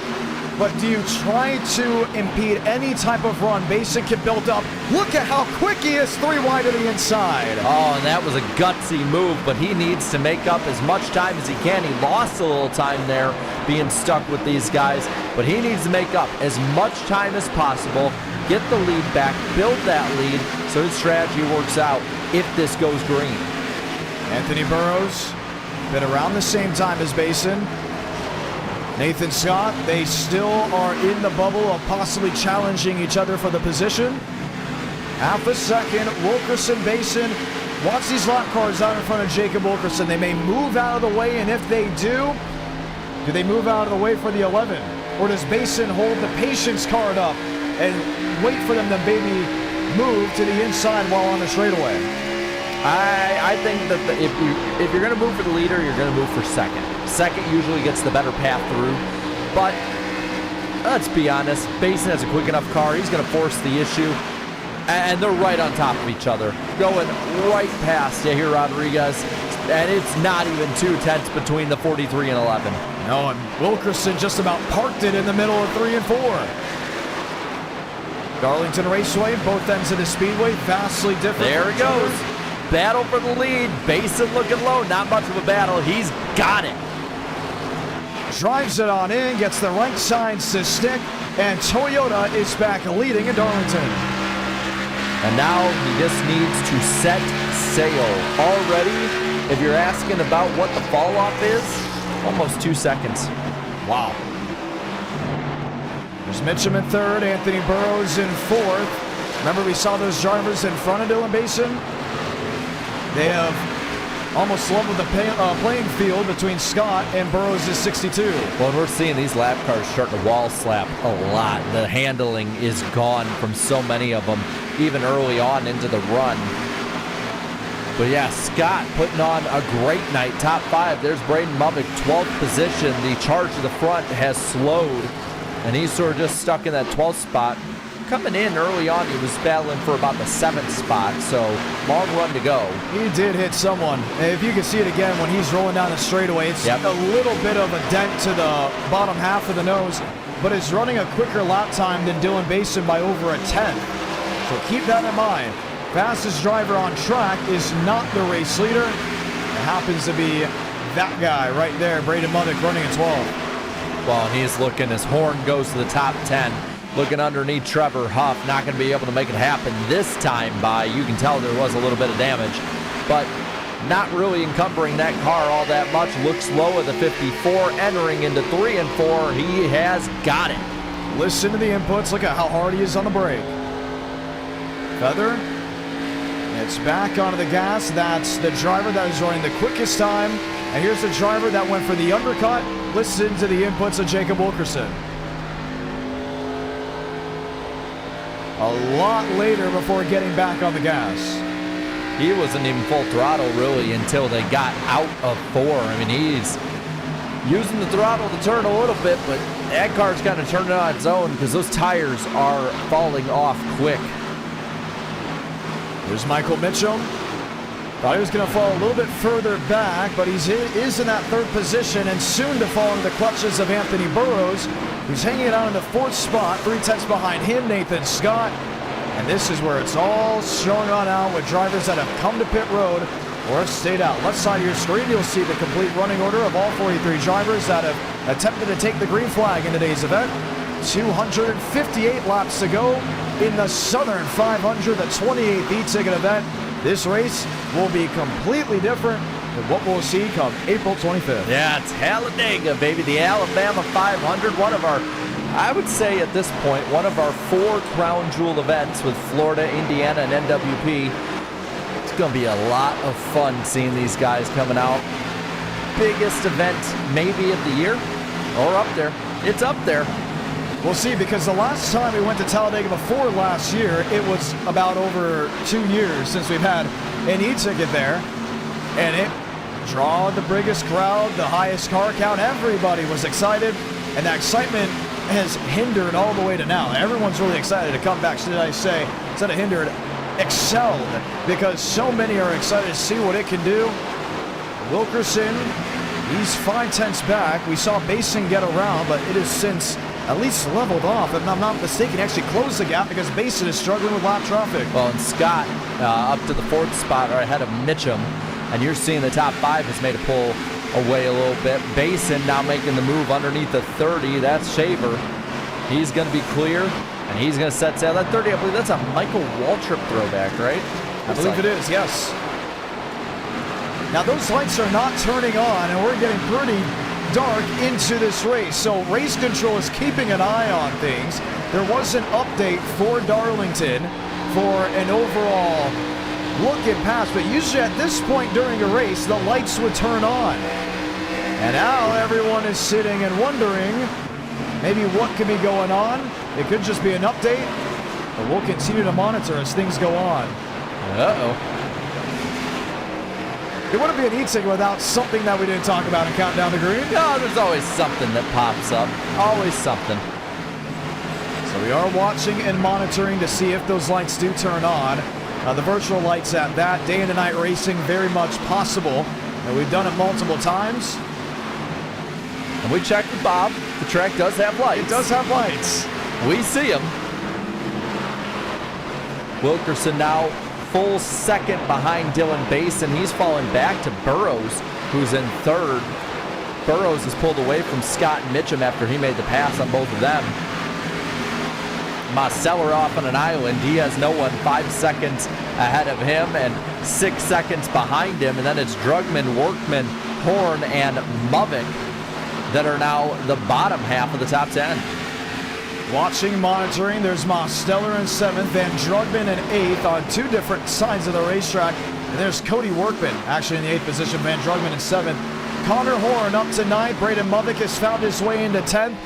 but do you try to impede any type of run Basin can build up? Look at how quick he is, 3 wide to the inside. Oh, and that was a gutsy move, but he needs to make up as much time as he can. He lost a little time there being stuck with these guys, but he needs to make up as much time as possible, get the lead back, build that lead so his strategy works out if this goes green. Anthony Burrows, been around the same time as Basin. Nathan Scott, they still are in the bubble of possibly challenging each other for the position. Half a second, Wilkerson, Basin wants these lap cars out in front of Jacob Wilkerson. They may move out of the way, and if they do they move out of the way for the 11? Or does Basin hold the patience card up and wait for them to maybe move to the inside while on the straightaway? I think that if you're going to move for the leader, you're going to move for second. Second usually gets the better path through, but let's be honest, Basin has a quick enough car. He's going to force the issue, and they're right on top of each other, going right past Yahir Rodriguez, and it's not even 2 tenths between the 43 and 11. No, and Wilkerson just about parked it in the middle of 3 and 4. Darlington Raceway, both ends of the speedway, vastly different. There he goes. Battle for the lead. Basin looking low. Not much of a battle. He's got it. Drives it on in, gets the right sides to stick, and Toyota is back leading in Darlington. And now he just needs to set sail. Already, if you're asking about what the fall off is, almost 2 seconds. Wow. There's Mitchum in 3rd, Anthony Burrows in 4th. Remember we saw those drivers in front of Dylan Basin? They have almost leveled the playing field between Scott and Burrows is 62. Well, we're seeing these lap cars starting to wall slap a lot. The handling is gone from so many of them, even early on into the run. But yeah, Scott putting on a great night. Top 5. There's Braden Mubbock, 12th position. The charge to the front has slowed, and he's sort of just stuck in that 12th spot. Coming in early on, he was battling for about the 7th spot, so long run to go. He did hit someone. If you can see it again when he's rolling down the straightaway, it's a little bit of a dent to the bottom half of the nose, but is running a quicker lap time than Dylan Basin by over a 10. So keep that in mind. Fastest driver on track is not the race leader. It happens to be that guy right there, Braden Mubbock, running in 12th. Well, and he's looking, his horn goes to the top 10. Looking underneath Trevor Huff, not going to be able to make it happen this time by, you can tell there was a little bit of damage, but not really encumbering that car all that much. Looks low at the 54, entering into 3 and 4. He has got it. Listen to the inputs. Look at how hard he is on the brake. Feather. It's back onto the gas. That's the driver that is running the quickest time. And here's the driver that went for the undercut. Listen to the inputs of Jacob Wilkerson. A lot later before getting back on the gas. He wasn't even full throttle really until they got out of 4. I mean, he's using the throttle to turn a little bit, but that car's kind of turning on its own because those tires are falling off quick. There's Michael Mitchell. Thought he was going to fall a little bit further back, but he is in that 3rd position and soon to fall into the clutches of Anthony Burrows, who's hanging out in the 4th spot. 3 tenths behind him, Nathan Scott. And this is where it's all strung on out with drivers that have come to pit road or have stayed out. Left side of your screen, you'll see the complete running order of all 43 drivers that have attempted to take the green flag in today's event. 258 laps to go in the Southern 500, the 28th e-ticket event. This race will be completely different than what we'll see come April 25th. Yeah, it's Talladega, baby. The Alabama 500, one of our, I would say at this point, one of our 4 crown jewel events with Florida, Indiana, and NWP. It's going to be a lot of fun seeing these guys coming out. Biggest event maybe of the year, or up there. It's up there. We'll see, because the last time we went to Talladega before last year, it was about over 2 years since we've had an e-ticket there. And it drawed the biggest crowd, the highest car count. Everybody was excited, and that excitement has hindered all the way to now. Everyone's really excited to come back. Should I say, instead of hindered, excelled, because so many are excited to see what it can do. Wilkerson, he's 5 tenths back. We saw Basin get around, but it has since at least leveled off. If I'm not mistaken, actually closed the gap because Basin is struggling with lap traffic. Well, and Scott up to the 4th spot or ahead of Mitchum, and you're seeing the top 5 has made a pull away a little bit. Basin now making the move underneath the 30. That's Shaver. He's going to be clear, and he's going to set sail. That 30, I believe that's a Michael Waltrip throwback, right? I believe it is, yes. Now those lights are not turning on, and we're getting pretty dark into this race, so race control is keeping an eye on things. There was an update for Darlington for an overall look and pass, but usually at this point during a race, the lights would turn on. And now everyone is sitting and wondering maybe what could be going on. It could just be an update, but we'll continue to monitor as things go on. Uh-oh. It wouldn't be an e-ticket without something that we didn't talk about in Countdown to Green. No, there's always something that pops up. Always something. So we are watching and monitoring to see if those lights do turn on. The virtual lights at that. Day and night racing, very much possible. And we've done it multiple times. And we checked with Bob. The track does have lights. It does have lights. We see them. Wilkerson now full 2nd behind Dylan Basin. He's falling back to Burrows, who's in 3rd. Burrows has pulled away from Scott Mitchum after he made the pass on both of them. Marceller off on an island. He has no one 5 seconds ahead of him and 6 seconds behind him. And then it's Drugman, Workman, Horn, and Movick that are now the bottom half of the top 10. Watching, monitoring, there's Mosteller in 7th, Van Drugman in 8th on 2 different sides of the racetrack. And there's Cody Workman, actually in the 8th position, Van Drugman in 7th. Connor Horn up to 9th. Braden Movick has found his way into 10th.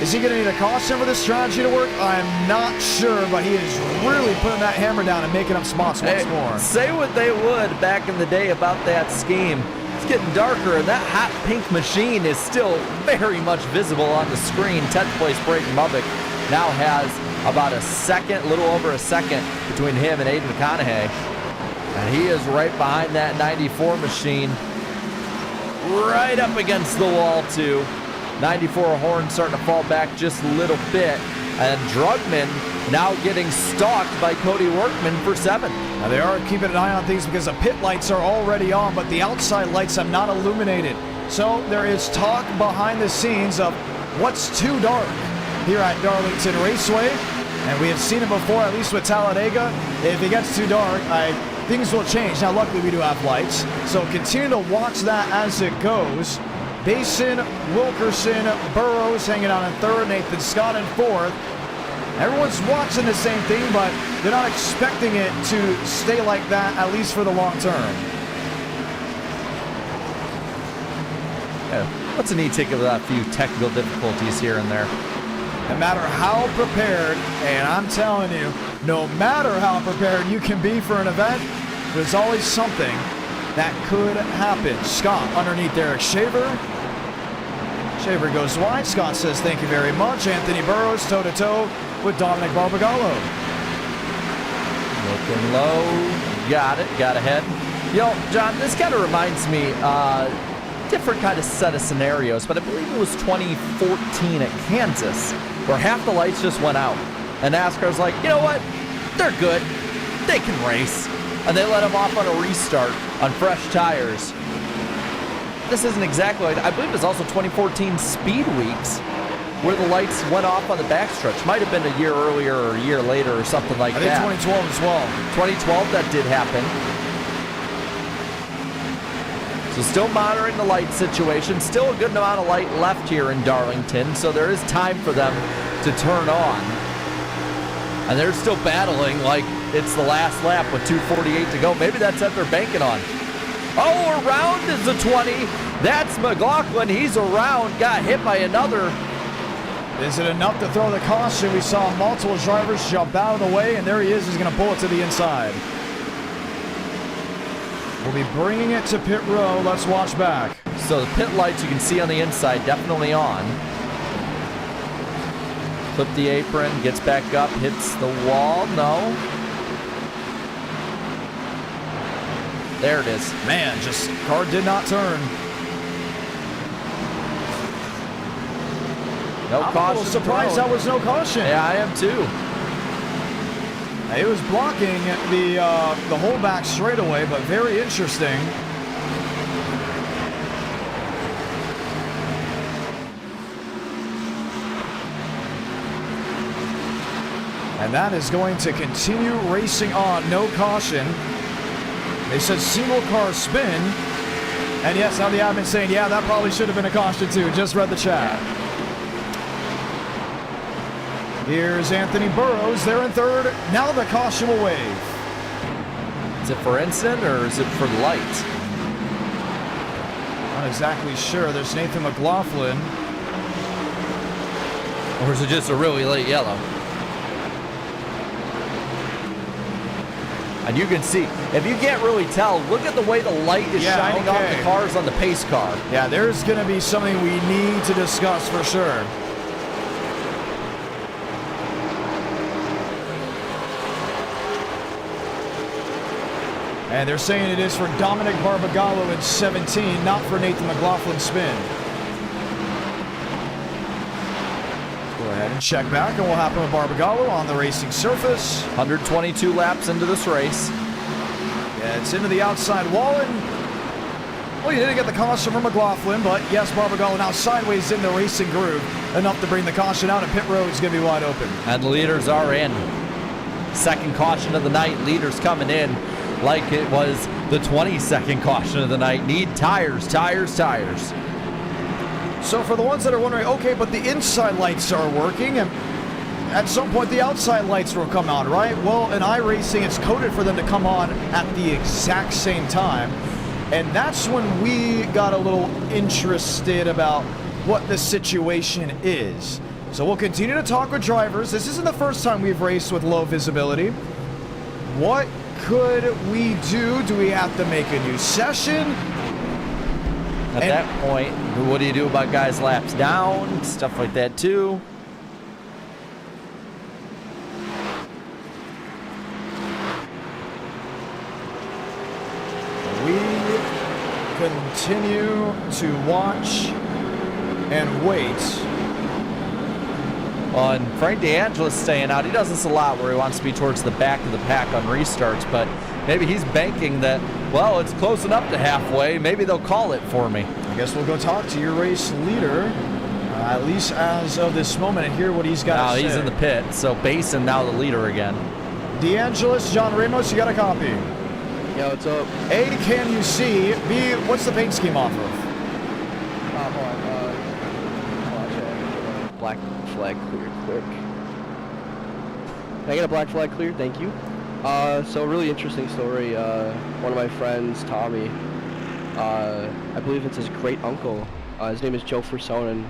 Is he going to need a caution for this strategy to work? I'm not sure, but he is really putting that hammer down and making up spots once more. Say what they would back in the day about that scheme. It's getting darker, and that hot pink machine is still very much visible on the screen. 10th place Braden Movick now has about a second, little over a second between him and Aiden McConaughey. And he is right behind that 94 machine. Right up against the wall, too. 94 Horn starting to fall back just a little bit. And Drugman now getting stalked by Cody Workman for 7th. Now they are keeping an eye on things because the pit lights are already on, but the outside lights have not illuminated So there is talk behind the scenes of what's too dark here at Darlington Raceway. And we have seen it before, at least with Talladega. If it gets too dark, things will change. Now, luckily, we do have lights. So continue to watch that as it goes. Basin, Wilkerson, Burrows hanging out in third, Nathan Scott in fourth. Everyone's watching the same thing, but they're not expecting it to stay like that, at least for the long term. Yeah. What's a neat ticket with a few technical difficulties here and there? No matter how prepared, and I'm telling you, no matter how prepared you can be for an event, there's always something that could happen. Scott underneath Eric Shaver. Shaver goes wide. Scott says thank you very much. Anthony Burrows toe-to-toe with Dominic Barbagallo. Looking low. Got it. Got ahead. Yo, John, this kind of reminds me, different kind of set of scenarios, but I believe it was 2014 at Kansas, where half the lights just went out. And NASCAR's like, you know what? They're good. They can race. And they let them off on a restart on fresh tires. This isn't exactly like, I believe it was also 2014 Speed Weeks, where the lights went off on the backstretch. Might have been a year earlier or a year later or something like that. I think 2012 as well. 2012, that did happen. So still monitoring the light situation. Still a good amount of light left here in Darlington, so there is time for them to turn on. And they're still battling like it's the last lap with 2:48 to go. Maybe that's what they're banking on. Oh, around is the 20. That's McLaughlin. He's around. Got hit by another. Is it enough to throw the caution? We saw multiple drivers jump out of the way, and there he is. He's going to pull it to the inside. We'll be bringing it to pit row. Let's watch back. So the pit lights you can see on the inside, definitely on. Flip the apron, gets back up, hits the wall. No. There it is. Man, just car did not turn. No caution. I'm a little surprised thrown. that was no caution. Yeah, I am too. It was blocking the whole back straightaway, but very interesting. And that is going to continue racing on. No caution. They said single car spin. And yes, now the admin saying, yeah, that probably should have been a caution too. Just read the chat. Here's Anthony Burrows. They're in third. Now the caution will wave. Is it for incident or is it for the light? Not exactly sure. There's Nathan McLaughlin. Or is it just a really late yellow? And you can see, if you can't really tell, look at the way the light is shining off the cars on the pace car. Yeah, there's going to be something we need to discuss for sure. And they're saying it is for Dominic Barbagallo in 17, not for Nathan McLaughlin's spin. Go ahead and check back, and what happened with Barbagallo on the racing surface. 122 laps into this race. Yeah, it's into the outside wall, and well, you didn't get the caution from McLaughlin, but yes, Barbagallo now sideways in the racing groove, enough to bring the caution out, and pit road is going to be wide open. And the leaders are in. Second caution of the night, leaders coming in like it was the 22nd caution of the night. Need tires, tires, tires. So for the ones that are wondering, okay, but the inside lights are working, and at some point the outside lights will come on, right? Well, in iRacing, it's coded for them to come on at the exact same time. And that's when we got a little interested about what the situation is. So we'll continue to talk with drivers. This isn't the first time we've raced with low visibility. What could we do? Do we have to make a new session? At that point, what do you do about guys' laps down? Stuff like that too. We continue to watch and wait. And Frank DeAngelis staying out. He does this a lot where he wants to be towards the back of the pack on restarts, but maybe he's banking that Well, it's close enough to halfway. Maybe they'll call it for me. I guess we'll go talk to your race leader, at least as of this moment, and hear what he's got to say. He's in the pit, so Basin now the leader again. DeAngelis, John Ramos, you got a copy? Yeah, what's up? A, can you see? B, what's the paint scheme off of? Hold on. Black flag cleared quick. Can I get a black flag cleared? Thank you. So really interesting story. One of my friends, Tommy, I believe it's his great uncle. His name is Joe Fersonen.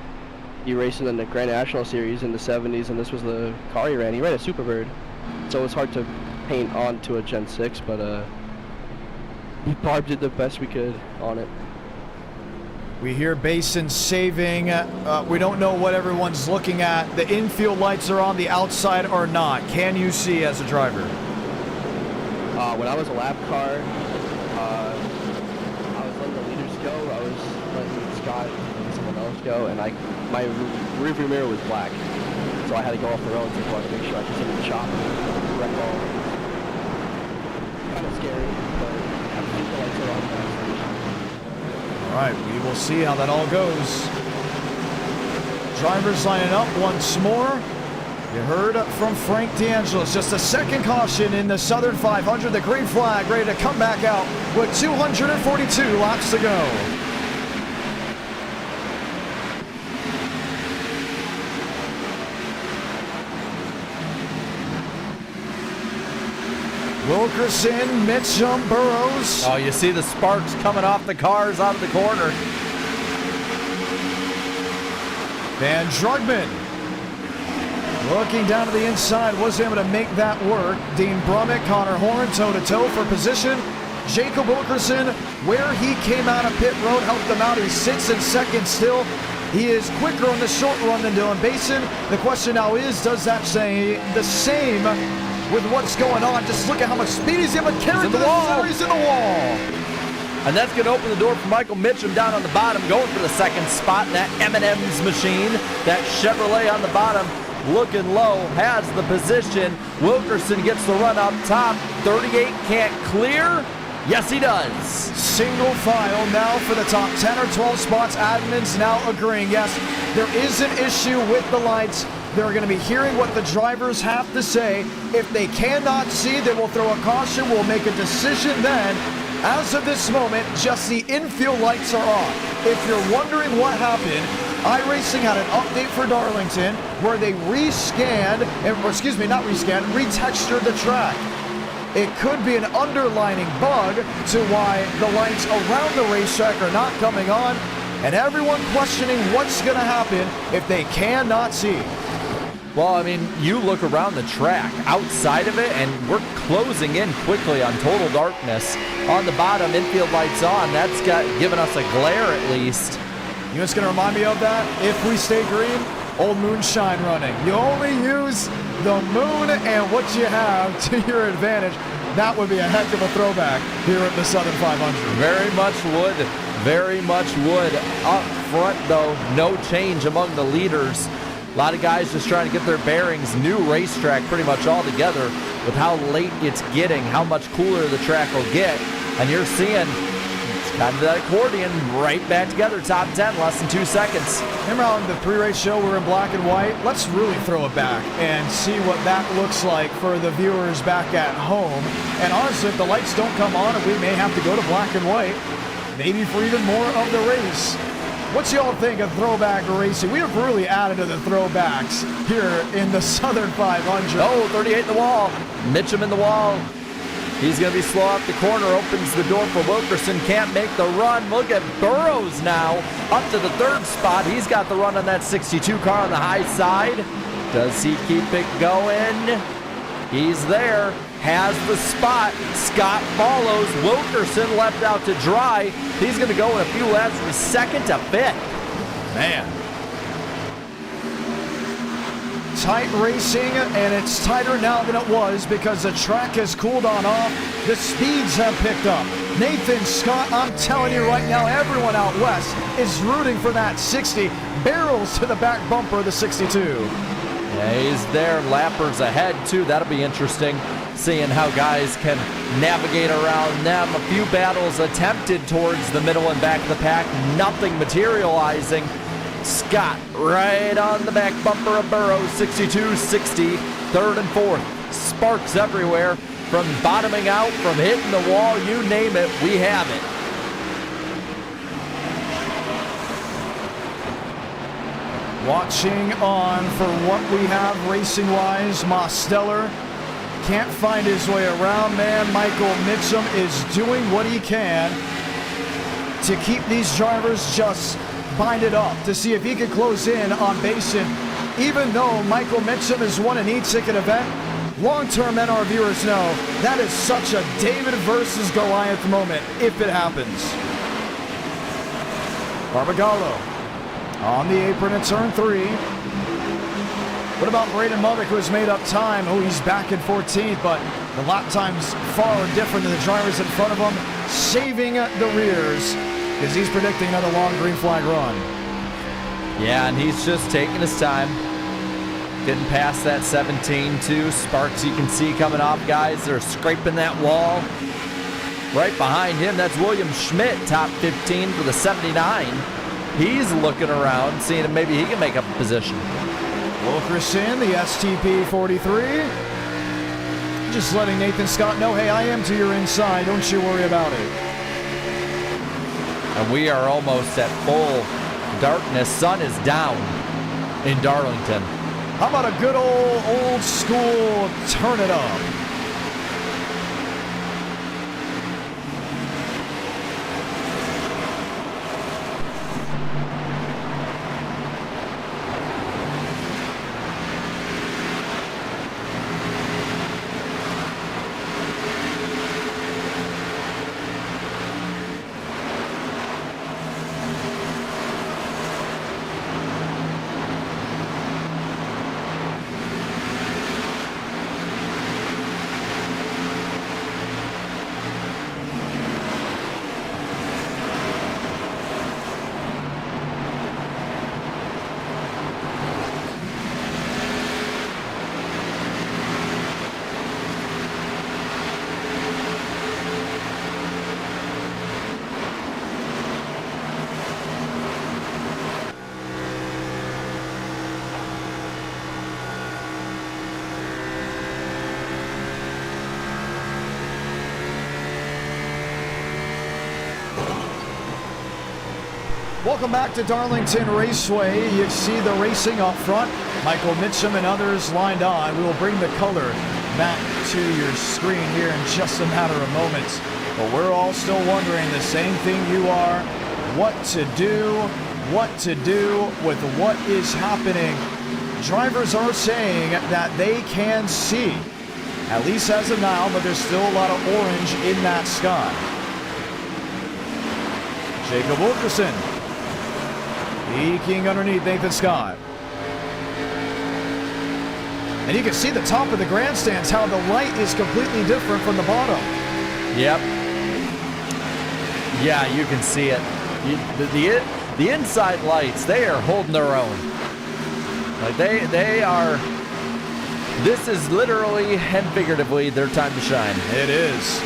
He raced in the Grand National Series in the 70s, and this was the car he ran. He ran a Superbird, so it's hard to paint onto a Gen 6, but Barb did the best we could on it. We hear Basin saving. We don't know what everyone's looking at. The infield lights are on, the outside are not. Can you see as a driver? When I was a lap car, I was letting the leaders go. I was letting Scott and someone else go, and my rearview mirror was black, so I had to go off the road to make sure I could see the chop and wreck all. Kind of scary, but I think the lights are on now. All right, we will see how that all goes. Drivers lining up once more. You heard from Frank DeAngelis. Just a second caution in the Southern 500. The green flag ready to come back out with 242 laps to go. Wilkerson, Mitchum, Burrows. Oh, you see the sparks coming off the cars out of the corner. Van Drugman looking down to the inside, was able to make that work. Dean Brummett, Connor Horn, toe-to-toe for position. Jacob Wilkerson, where he came out of pit road, helped him out. He sits in second still. He is quicker on the short run than Dylan Basin. The question now is, does that say the same with what's going on? Just look at how much speed he's able to carry to the wall. He's in the wall. And that's going to open the door for Michael Mitchum down on the bottom, going for the second spot in that M&M's machine. That Chevrolet on the bottom, looking low, has the position. Wilkerson gets the run up top. 38 can't clear. Yes, he does. Single file now for the top 10 or 12 spots. Admin's now agreeing. Yes, there is an issue with the lights. They're going to be hearing what the drivers have to say. If they cannot see, they will throw a caution. We'll make a decision then. As of this moment, just the infield lights are off. If you're wondering what happened, iRacing had an update for Darlington where they retextured the track. It could be an underlining bug to why the lights around the racetrack are not coming on, and everyone questioning what's going to happen if they cannot see. Well, I mean, you look around the track outside of it, and we're closing in quickly on total darkness. On the bottom, infield lights on. That's given us a glare at least. You know what's going to remind me of that? If we stay green, old moonshine running. You only use the moon and what you have to your advantage. That would be a heck of a throwback here at the Southern 500. Very much would. Very much would. Up front, though, no change among the leaders. A lot of guys just trying to get their bearings. New racetrack pretty much all together with how late it's getting, how much cooler the track will get. And you're seeing it's kind of that accordion right back together. Top 10, less than 2 seconds. Remember on the pre-race show we're in black and white? Let's really throw it back and see what that looks like for the viewers back at home. And honestly, if the lights don't come on, we may have to go to black and white, maybe for even more of the race. What's y'all think of throwback racing? We have really added to the throwbacks here in the Southern 500. Oh, 38 in the wall. Mitchum in the wall. He's going to be slow up the corner. Opens the door for Wilkerson. Can't make the run. Look at Burrows now. Up to the third spot. He's got the run on that 62 car on the high side. Does he keep it going? He's there. Has the spot. Scott follows. Wilkerson left out to dry. He's going to go in a few laps from second to fifth. Man. Tight racing, and it's tighter now than it was because the track has cooled on off. The speeds have picked up. Nathan Scott, I'm telling you right now, everyone out west is rooting for that 60. Barrels to the back bumper of the 62. Yeah, he's there. Lappers ahead, too. That'll be interesting. seeing how guys can navigate around them. A few battles attempted towards the middle and back of the pack, nothing materializing. Scott right on the back bumper of Burrows, 62-60, third and fourth. Sparks everywhere, from bottoming out, from hitting the wall, you name it, we have it. Watching on for what we have racing-wise. Mosteller can't find his way around, man. Michael Mitchum is doing what he can to keep these drivers just binded up, to see if he can close in on Basin. Even though Michael Mitchum has won an e-ticket event, long-term NR viewers know that is such a David versus Goliath moment if it happens. Barbagallo on the apron at turn 3. What about Braden Muddick, who has made up time? Oh, he's back in 14th, but the lap time's far different than the drivers in front of him, saving the rears, because he's predicting another long green flag run. Yeah, and he's just taking his time, getting past that 17-2. Sparks you can see coming off, guys. They're scraping that wall. Right behind him, that's William Schmidt, top 15 for the 79. He's looking around, seeing if maybe he can make up a position. Wilkerson, the STP 43. Just letting Nathan Scott know, hey, I am to your inside. Don't you worry about it. And we are almost at full darkness. Sun is down in Darlington. How about a good old school turn it up? Welcome back to Darlington Raceway. You see the racing up front. Michael Mitchum and others lined on. We will bring the color back to your screen here in just a matter of moments. But we're all still wondering the same thing you are. What to do with what is happening. Drivers are saying that they can see, at least as of now, but there's still a lot of orange in that sky. Jacob Wilkerson eking underneath Nathan Scott. And you can see the top of the grandstands, how the light is completely different from the bottom. Yep. Yeah, you can see it. The inside lights, they are holding their own. Like they are, this is literally and figuratively their time to shine. It is.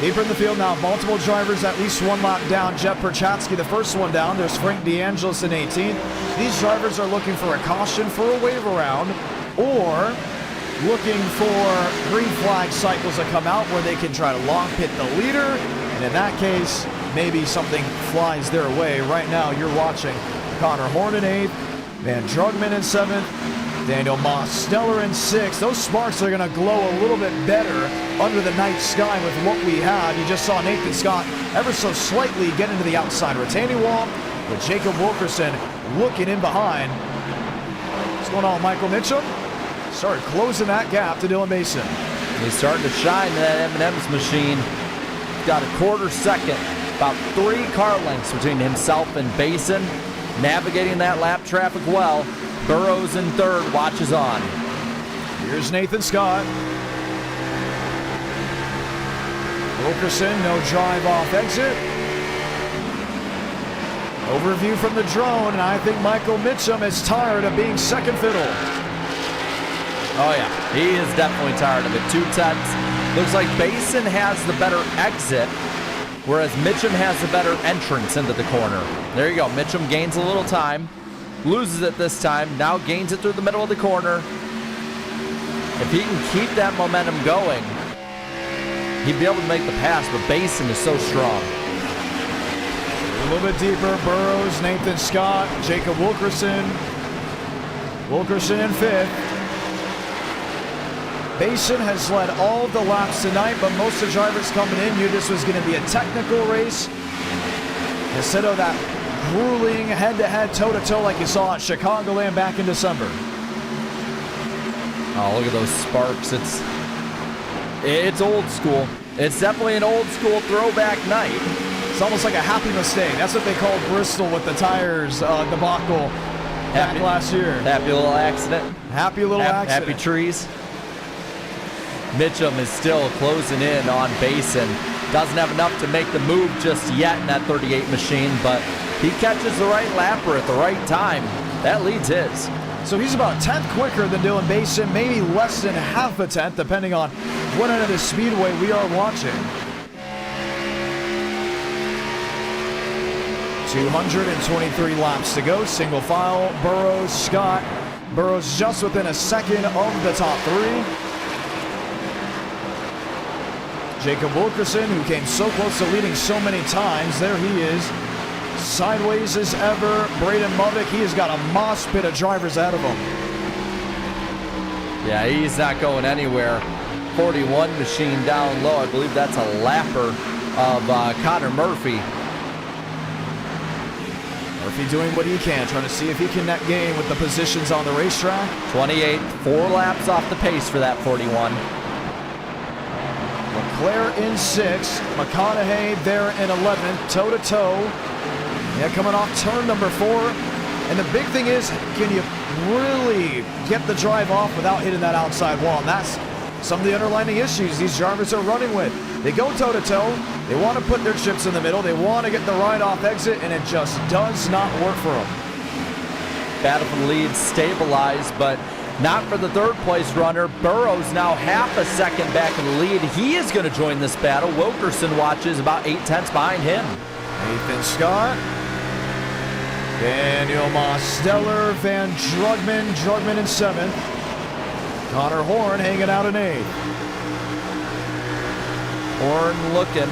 Deeper in the field now, multiple drivers at least one lap down. Jeff Perchatsky, the first one down. There's Frank DeAngelis in 18th. These drivers are looking for a caution for a wave around, or looking for green flag cycles that come out where they can try to long pit the leader. And in that case, maybe something flies their way. Right now, you're watching Connor Horn in 8th, Van Drugman in 7th, Daniel Mosteller in 6th. Those sparks are going to glow a little bit better under the night sky with what we have. You just saw Nathan Scott ever so slightly get into the outside retaining wall, with Jacob Wilkerson looking in behind. What's going on, Michael Mitchum? Started closing that gap to Dylan Mason. He's starting to shine in that M&M's machine. Got a quarter second, about 3 car lengths between himself and Basin, navigating that lap traffic well. Burrows in 3rd, watches on. Here's Nathan Scott. Wilkerson, no drive off exit. Overview from the drone, and I think Michael Mitchum is tired of being second fiddle. Oh, yeah. He is definitely tired of it. 2/10. Looks like Basin has the better exit, whereas Mitchum has the better entrance into the corner. There you go. Mitchum gains a little time. Loses it this time. Now gains it through the middle of the corner. If he can keep that momentum going, he'd be able to make the pass, but Basin is so strong. A little bit deeper. Burrows, Nathan Scott, Jacob Wilkerson. Wilkerson in 5th. Basin has led all of the laps tonight, but most of the drivers coming in knew this was going to be a technical race instead of that grueling head-to-head, toe-to-toe like you saw at Chicagoland back in December. Oh, look at those sparks. It's old school. It's definitely an old school throwback night. It's almost like a happy mistake. That's what they called Bristol with the tires debacle back last year. Happy little accident. Happy little accident. Happy trees. Mitchum is still closing in on Basin. Doesn't have enough to make the move just yet in that 38 machine, but he catches the right lapper at the right time. That leads his. So he's about 10th quicker than Dylan Basin, maybe less than half a tenth, depending on what end of the speedway we are watching. 223 laps to go, single file. Burrows, Scott. Burrows just within a second of the top 3. Jacob Wilkerson, who came so close to leading so many times, there he is. Sideways as ever. Braden Movick, he has got a mosh pit of drivers ahead of him. Yeah, he's not going anywhere. 41 machine down low. I believe that's a lapper of Connor Murphy. Murphy doing what he can, trying to see if he can net gain with the positions on the racetrack. 28, 4 laps off the pace for that 41. Leclerc in 6th, McConaughey there in 11th, toe-to-toe. Yeah, coming off turn number 4. And the big thing is, can you really get the drive off without hitting that outside wall? And that's some of the underlying issues these drivers are running with. They go toe-to-toe, they want to put their chips in the middle, they want to get the ride-off exit, and it just does not work for them. Battle for the lead, stabilized, but not for the 3rd place runner. Burrows now half a second back in the lead. He is going to join this battle. Wilkerson watches about 8/10 behind him. Nathan Scott. Daniel Mosteller, Van Drugman in 7th. Connor Horn hanging out in 8th. Horn looking.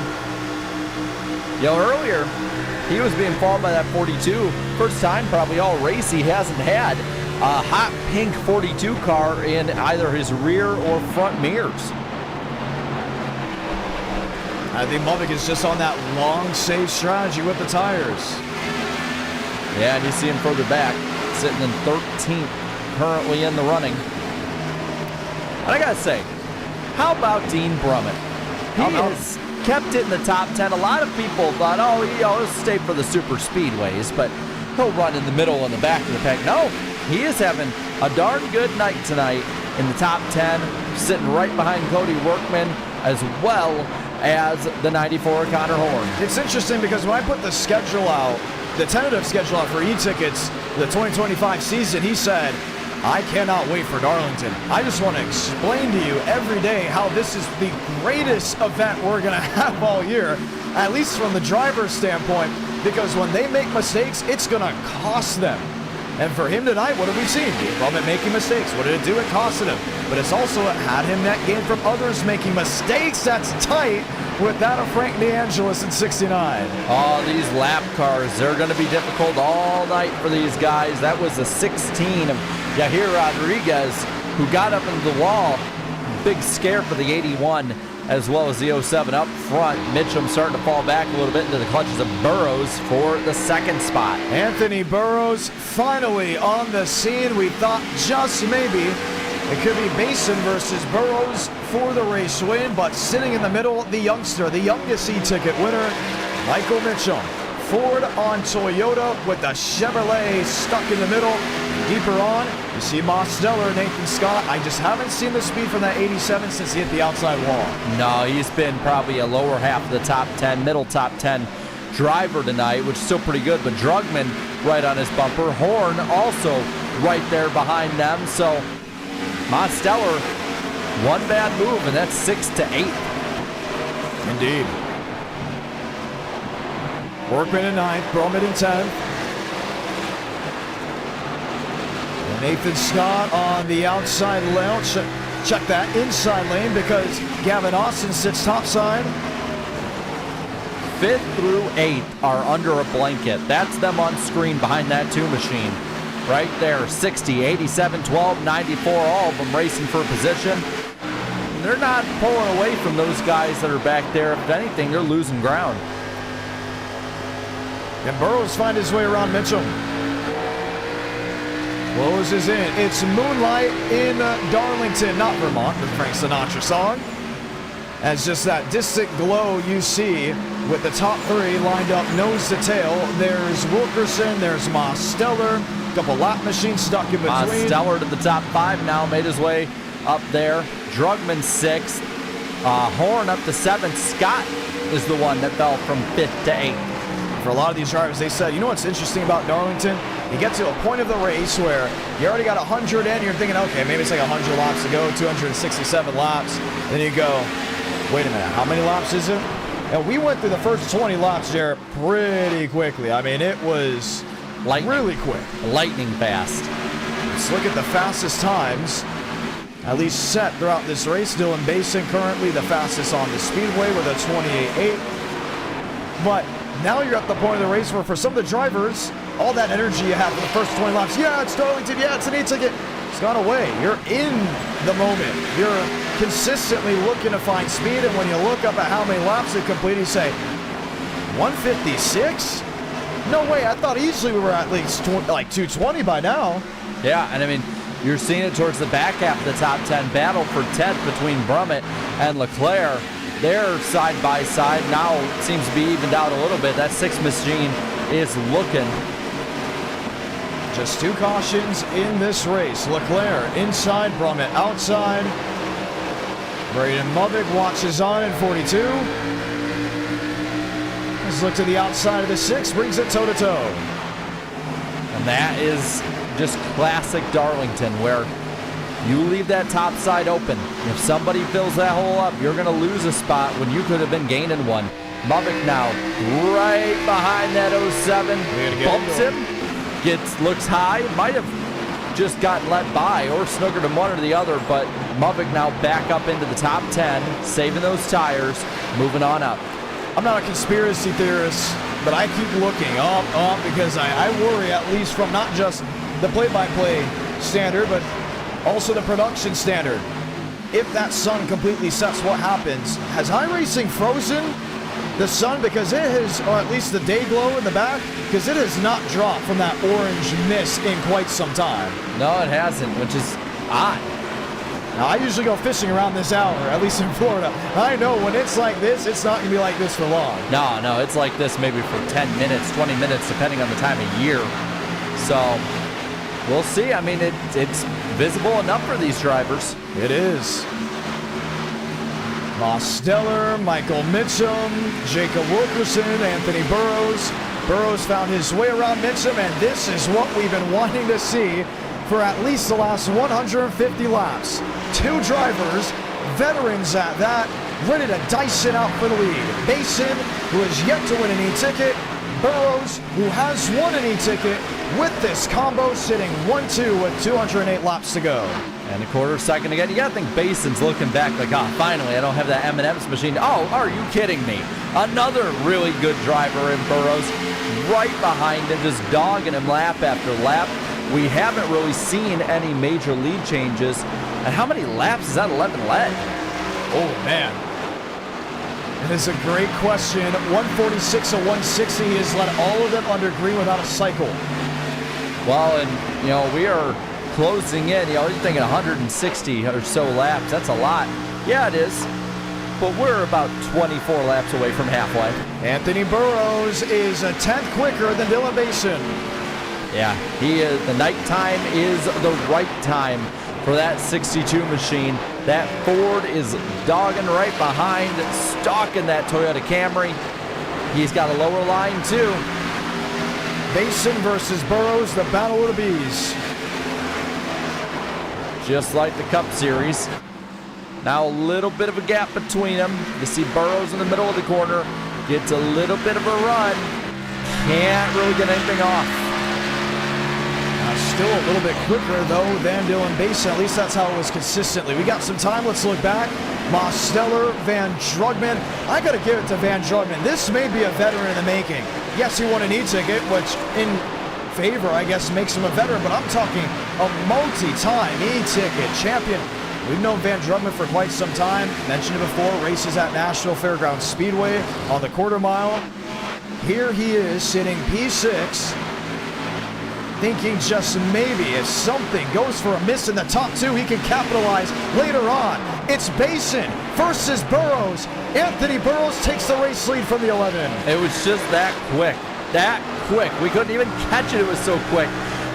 Earlier, he was being followed by that 42. First time probably all race he hasn't had a hot pink 42 car in either his rear or front mirrors. I think Movick is just on that long, safe strategy with the tires. Yeah, and you see him further back, sitting in 13th, currently in the running. And I gotta say, how about Dean Brummett? He has kept it in the top 10. A lot of people thought, oh, he'll stay for the super speedways, but he'll run in the middle and the back of the pack. No, he is having a darn good night tonight in the top 10, sitting right behind Cody Workman, as well as the 94 Connor Horn. It's interesting because when I put the schedule out, the tentative schedule out for e-tickets, the 2025 season, he said, I cannot wait for Darlington. I just want to explain to you every day how this is the greatest event we're going to have all year, at least from the driver's standpoint, because when they make mistakes, it's going to cost them. And for him tonight, what have we seen? Brummett making mistakes. What did it do? It costed him. But it's also had him net gain from others making mistakes. That's tight with that of Frank DeAngelis in 69. Oh, these lap cars, they're going to be difficult all night for these guys. That was a 16 of Yahir Rodriguez, who got up into the wall. Big scare for the 81, as well as the 07 up front. Mitchum starting to fall back a little bit into the clutches of Burrows for the 2nd spot. Anthony Burrows finally on the scene. We thought just maybe it could be Basin versus Burrows for the race win, but sitting in the middle, the youngster, the youngest e-ticket winner, Michael Mitchum. Ford on Toyota with the Chevrolet stuck in the middle. Deeper on, you see Mosteller, Nathan Scott. I just haven't seen the speed from that 87 since he hit the outside wall. No, he's been probably a lower half of the top 10, middle top 10 driver tonight, which is still pretty good, but Drugman right on his bumper. Horn also right there behind them, so Mosteller, one bad move, and that's 6 to 8. Indeed. Workman in 9th, Broman in 10th. And Nathan Scott on the outside lane. Check that inside lane because Gavin Austin sits topside. 5th through 8th are under a blanket. That's them on screen behind that 2 machine. Right there, 60, 87, 12, 94, all of them racing for position. They're not pulling away from those guys that are back there. If anything, they're losing ground. And Burrows finds his way around Mitchell. Closes in. It's Moonlight in Darlington, not Vermont, the Frank Sinatra song. As just that distant glow you see with the top 3 lined up nose to tail. There's Wilkerson, there's Mosteller, a couple lap machines stuck in between. Mosteller to the top 5 now, made his way up there. Drugman 6th, Horn up to 7th. Scott is the one that fell from 5th to 8th. For a lot of these drivers, they said, you know what's interesting about Darlington? You get to a point of the race where you already got 100 in, you're thinking, okay, maybe it's like 100 laps to go, 267 laps. Then you go, wait a minute, how many laps is it? And we went through the first 20 laps there pretty quickly. I mean, it was really quick. Lightning fast. Let's look at the fastest times, at least set throughout this race. Dylan Basin currently the fastest on the speedway with a 28.8. But now you're at the point of the race where for some of the drivers, all that energy you have for the first 20 laps, yeah, it's Darlington, yeah, it's an e-ticket, it's gone away. You're in the moment. You're consistently looking to find speed, and when you look up at how many laps they complete, you say, 156? No way, I thought easily we were at least like 220 by now. Yeah, and I mean, you're seeing it towards the back half of the top 10. Battle for 10th between Brummett and Leclerc. They're side by side. Now it seems to be evened out a little bit. That 6th machine is looking. Just 2 cautions in this race. Leclerc inside, Brummett outside. Braden Movick watches on in 42. Let's look to the outside of the 6, brings it toe-to-toe. And that is just classic Darlington, where you leave that top side open. If somebody fills that hole up, you're going to lose a spot when you could have been gaining one. Movick now right behind that 07, bumps him, looks high, might have just gotten let by or snookered him one or the other, but Movick now back up into the top 10, saving those tires, moving on up. I'm not a conspiracy theorist, but I keep looking up, because I worry, at least from not just the play-by-play standard, but also the production standard. If that sun completely sets, what happens? Has iRacing frozen the sun? Because it has, or at least the day glow in the back, because it has not dropped from that orange mist in quite some time. No, it hasn't, which is odd. Now, I usually go fishing around this hour, at least in Florida. I know when it's like this, it's not going to be like this for long. No, it's like this maybe for 10 minutes, 20 minutes, depending on the time of year. So, we'll see. I mean, it's visible enough for these drivers. It is. Mosteller, Michael Mitchum, Jacob Wilkerson, Anthony Burrows. Burrows found his way around Mitchum, and this is what we've been wanting to see for at least the last 150 laps. 2 drivers, veterans at that, ready to dice it out for the lead. Basin, who has yet to win an e-ticket. Burrows, who has won an e-ticket with this combo, sitting 1-2 with 208 laps to go. And a quarter second again. You gotta think Basin's looking back like, oh, finally, I don't have that M&M's machine. Oh, are you kidding me? Another really good driver in Burrows, right behind him, just dogging him lap after lap. We haven't really seen any major lead changes. And how many laps is that 11 led? Oh, man. It is a great question. 146 or 160 has led all of them under green without a cycle. Well, and, we are closing in. You're thinking 160 or so laps. That's a lot. Yeah, it is. But we're about 24 laps away from halfway. Anthony Burrows is a 10th quicker than Dylan Basin. Yeah, he is. The nighttime is the right time for that 62 machine. That Ford is dogging right behind, stalking that Toyota Camry. He's got a lower line too. Basin versus Burrows, the battle of the bees. just like the Cup Series. Now a little bit of a gap between them. You see Burrows in the middle of the corner. Gets a little bit of a run. Can't really get anything off. Still a little bit quicker, though, than Dylan Basin. At least that's how it was consistently. We got some time. Let's look back. Mosteller, Van Drugman. I got to give it to Van Drugman. This may be a veteran in the making. Yes, he won an e-ticket, which in favor, I guess, makes him a veteran, but I'm talking a multi-time e-ticket champion. We've known Van Drugman for quite some time. Mentioned it before, races at Nashville Fairgrounds Speedway on the quarter mile. Here he is sitting P6, thinking just maybe if something goes for a miss in the top two, he can capitalize later on. It's Basin versus Burrows. Anthony Burrows takes the race lead from the 11. It was just that quick. That quick. We couldn't even catch it. It was so quick.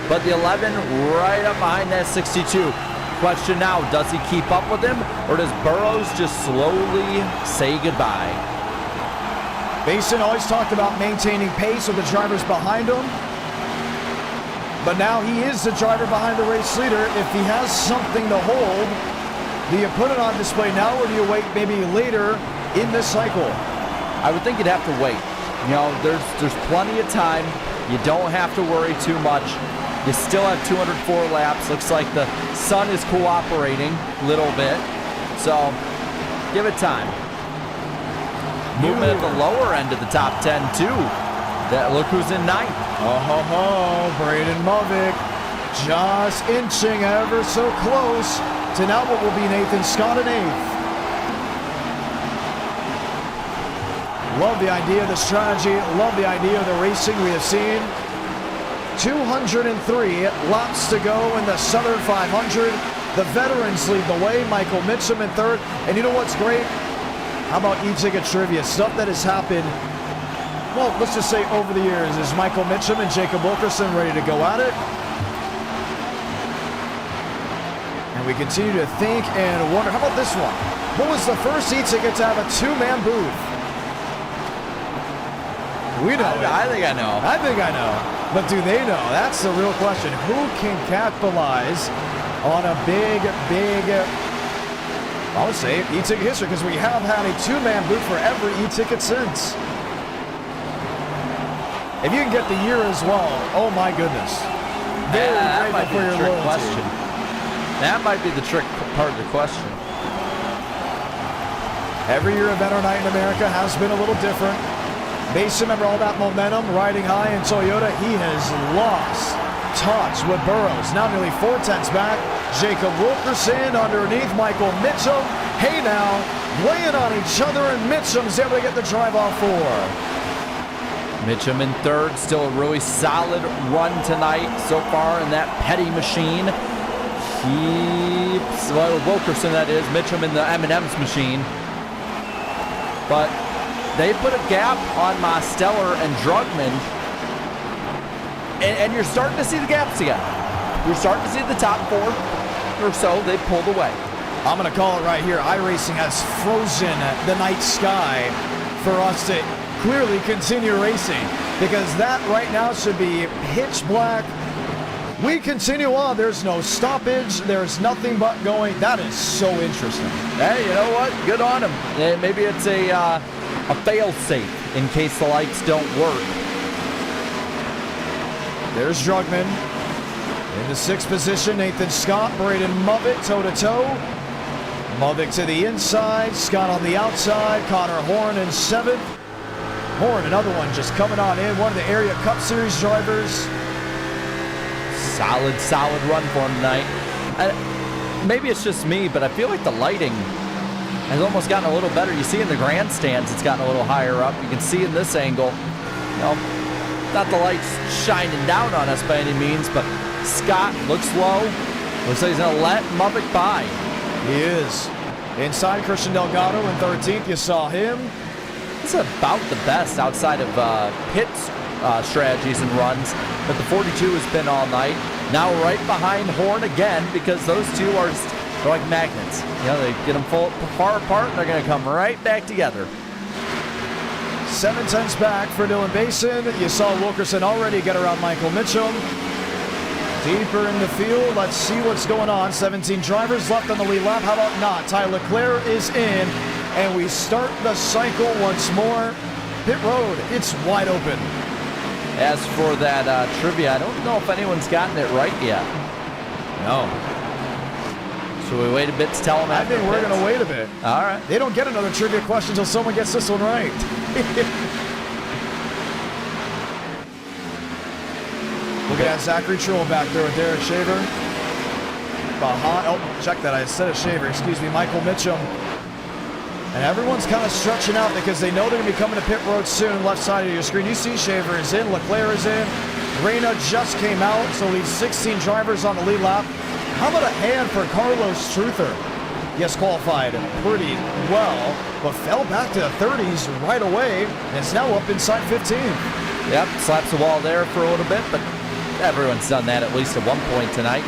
But the 11 right up behind that 62. Question now, does he keep up with him, or does Burrows just slowly say goodbye? Basin always talked about maintaining pace with the drivers behind him. But now he is the driver behind the race leader. If he has something to hold, do you put it on display now, or do you wait maybe later in this cycle? I would think you'd have to wait. You know, there's plenty of time. You don't have to worry too much. You still have 204 laps. Looks like the sun is cooperating a little bit. So, give it time. Movement at the lower end of the top 10, too. Look who's in ninth. Braden Movick just inching ever so close to now what will be Nathan Scott in eighth. Love the idea of the strategy. Love the idea of the racing we have seen. 203 laps to go in the Southern 500. The veterans lead the way. Michael Mitchum in third. And you know what's great? How about e-ticket trivia? Stuff that has happened, well, let's just say over the years. Is Michael Mitchum and Jacob Wilkerson ready to go at it? And we continue to think and wonder, how about this one? What was the first e-ticket to have a two-man booth? We know it. I think I know. I think I know. But do they know? That's the real question. Who can capitalize on a big, I would say, e-ticket history? Because we have had a two-man booth for every e-ticket since. If you can get the year as well, oh my goodness. Very that might be for the your trick loyalty. question. That might be the trick part of the question. Every year Event Night in America has been a little different. Basin, remember all that momentum riding high in Toyota? He has lost touch with Burrows. Now nearly 4/10 back. Jacob Wilkerson underneath Michael Mitchum. Hey now, weighing on each other, and Mitchum's able to get the drive off four. Mitchum in third. Still a really solid run tonight so far in that Petty machine. Keeps, well, Wilkerson that is. Mitchum in the M&M's machine. But they put a gap on Mosteller and Drugman, and you're starting to see the gaps again. You're starting to see the top four or so. They pulled away. I'm going to call it right here. iRacing has frozen the night sky for us to clearly continue racing, because that right now should be pitch black. We continue on. There's no stoppage. There's nothing but going. That is so interesting. Hey, you know what? Good on him. Maybe it's a fail-safe in case the lights don't work. There's Drugman. In the sixth position, Nathan Scott, Braden Movick toe-to-toe. Movick to the inside, Scott on the outside, Connor Horn in seventh. Horn, another one just coming on in, one of the area Cup Series drivers. Solid run for him tonight. Maybe it's just me, but I feel like the lighting has almost gotten a little better. You see in the grandstands, it's gotten a little higher up. You can see in this angle, you know, not the lights shining down on us by any means, but Scott looks low. Looks like he's going to let Movick by. He is. Inside, Christian Delgado in 13th. You saw him. This is about the best outside of pit strategies and runs that the 42 has been all night. Now right behind Horn again, because those two are they're like magnets. You know, they get them far apart, and they're going to come right back together. 7/10 back for Dylan Basin. You saw Wilkerson already get around Michael Mitchum. Deeper in the field, let's see what's going on. 17 drivers left on the lead lap. How about not? Ty Leclerc is in, and we start the cycle once more. Pit road, it's wide open. As for that trivia, I don't know if anyone's gotten it right yet. No. Should we wait a bit to tell them? I think we're going to wait a bit. All right. They don't get another trivia question until someone gets this one right. Look at that Zachary Trull back there with Derek Shaver. Behind, oh, check that. I said a Shaver. Excuse me, Michael Mitchum. And everyone's kind of stretching out because they know they're going to be coming to pit road soon. Left side of your screen, you see Shaver is in, Leclerc is in. Reina just came out, so leads 16 drivers on the lead lap. How about a hand for Carlos Truther? He has qualified pretty well, but fell back to the 30s right away, and is now up inside 15th. Yep, slaps the wall there for a little bit, but everyone's done that at least at one point tonight.